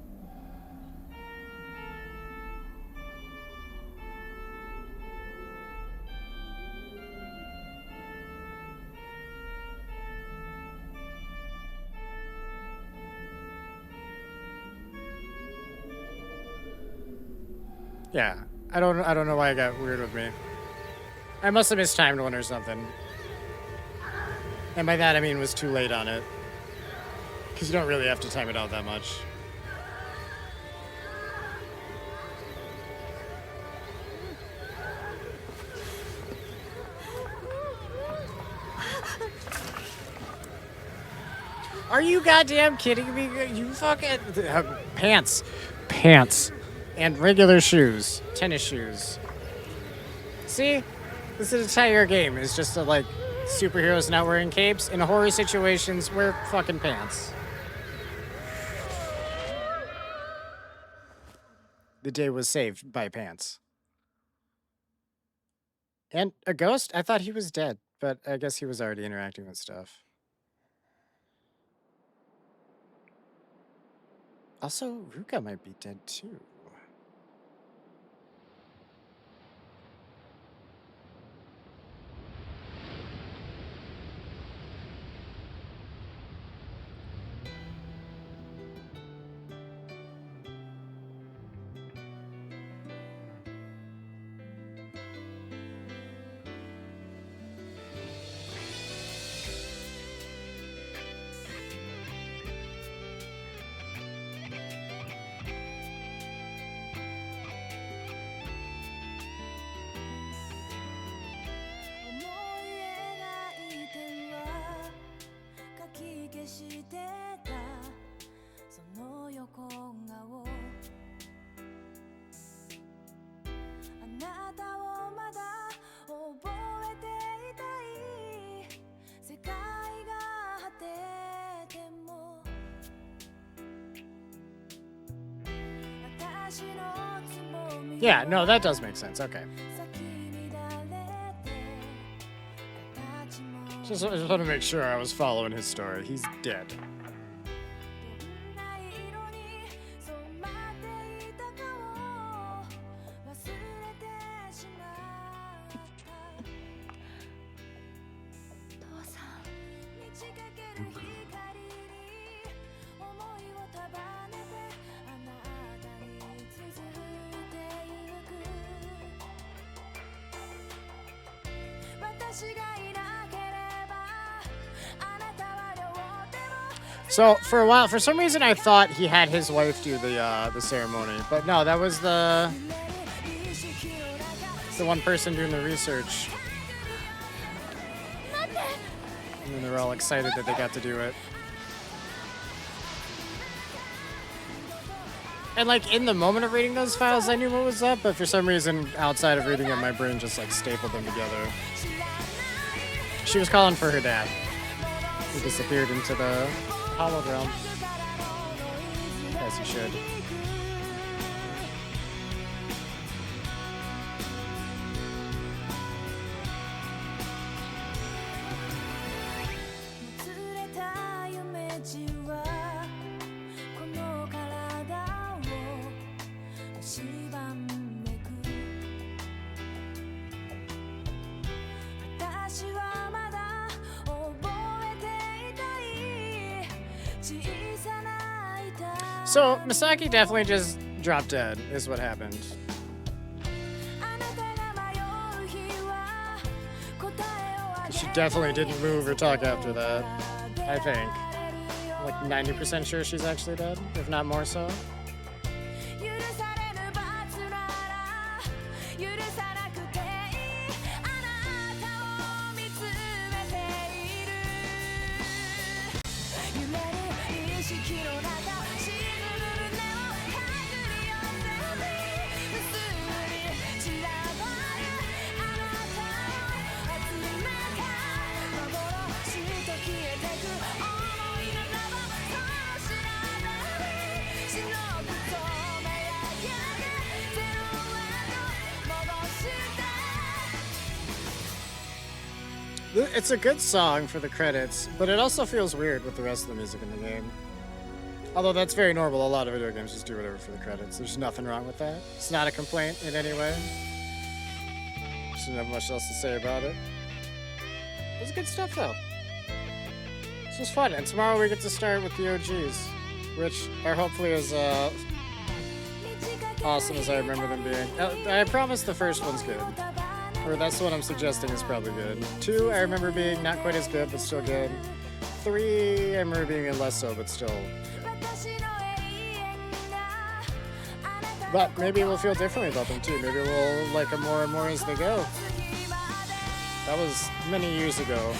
Yeah. I don't know why it got weird with me. I must have mistimed one or something. And by that I mean was too late on it. Because you don't really have to time it out that much. Are you goddamn kidding me? You fucking pants, pants, and regular shoes, tennis shoes. See, this entire game is just like superheroes not wearing capes. In horror situations, wear fucking pants. The day was saved by pants. And a ghost? I thought he was dead, but I guess he was already interacting with stuff. Also, Ruka might be dead too. Yeah, no, that does make sense. Okay. Just want to make sure I was following his story. He's dead. So for a while, for some reason, I thought he had his wife do the ceremony, but no, that was the one person doing the research. And then they were all excited that they got to do it. And like in the moment of reading those files, I knew what was up, but for some reason, outside of reading it, my brain just like stapled them together. She was calling for her dad. He disappeared into the Hollow Realm. As he should. So, Misaki definitely just dropped dead, is what happened. She definitely didn't move or talk after that, I think. I'm like 90% sure she's actually dead, if not more so. It's a good song for the credits, but it also feels weird with the rest of the music in the game. Although that's very normal, a lot of video games just do whatever for the credits. There's nothing wrong with that. It's not a complaint in any way. Shouldn't have much else to say about it. It was good stuff though. This was fun, and tomorrow we get to start with the OGs, which are hopefully as awesome as I remember them being. I promise the first one's good. Or that's the one I'm suggesting is probably good. 2, I remember being not quite as good, but still good. 3, I remember being less so, but still. But maybe we'll feel differently about them too. Maybe we'll like them more and more as they go. That was many years ago.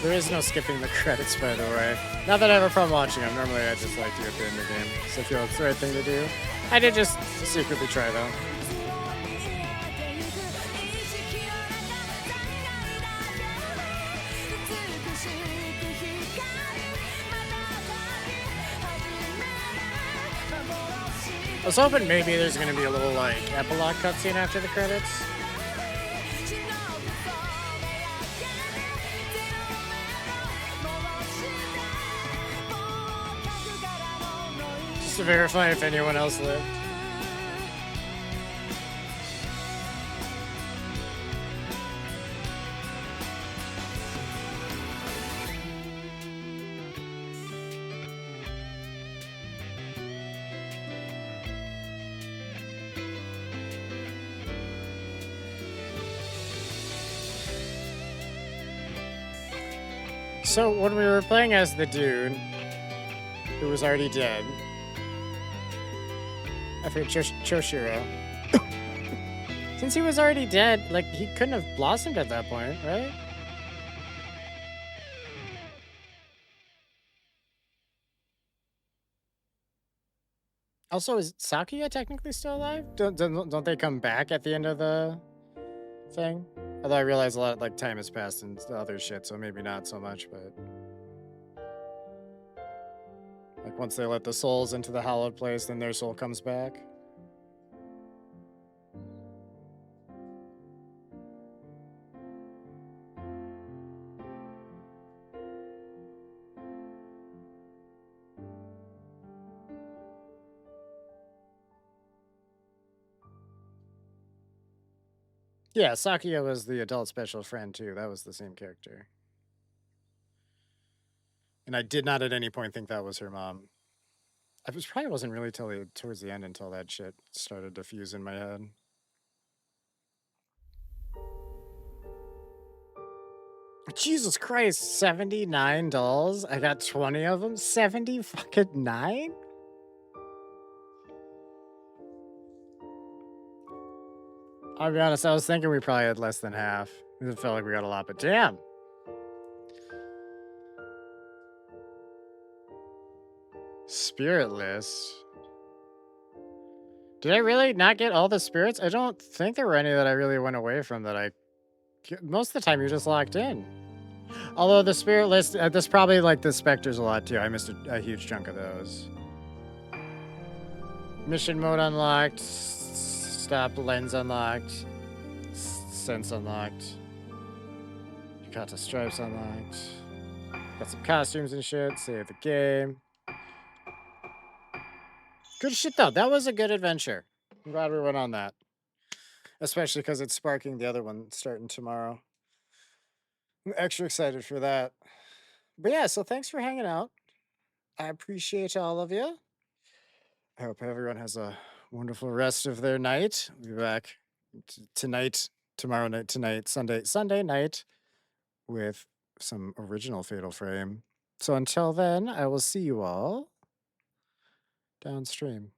There is no skipping the credits, by the way. Not that I have a problem watching them. Normally, I just like to at the end of the game. So I feel it's the right thing to do. I did just secretly try, though. I was hoping maybe there's going to be a little, like, epilogue cutscene after the credits. Just to verify if anyone else lived. So when we were playing as the dude who was already dead, I think Choshiro, since he was already dead, like he couldn't have blossomed at that point, right? Also, is Sakuya technically still alive? Don't they come back at the end of the thing? Although I realize a lot like time has passed and other shit, so maybe not so much, but like once they let the souls into the hallowed place, then their soul comes back. Yeah, Sakuya was the adult special friend too. That was the same character. And I did not at any point think that was her mom. I was probably wasn't really till towards the end until that shit started to fuse in my head. Jesus Christ, 79 dolls? I got 20 of them? 70 fucking 9? I'll be honest, I was thinking we probably had less than half. It felt like we got a lot, but damn. Spiritless. Did I really not get all the spirits? I don't think there were any that I really went away from that I... Most of the time, you're just locked in. Although the spirit list, there's probably like the specters a lot too. I missed a huge chunk of those. Mission mode unlocked. Stop lens unlocked. Sense unlocked. Got the stripes unlocked. Got some costumes and shit. Save the game. Good shit though. That was a good adventure. I'm glad we went on that. Especially because it's sparking the other one starting tomorrow. I'm extra excited for that. But yeah, so thanks for hanging out. I appreciate all of you. I hope everyone has a wonderful rest of their night. We'll be back tonight, tomorrow night, tonight, Sunday night with some original Fatal Frame. So until then, I will see you all downstream.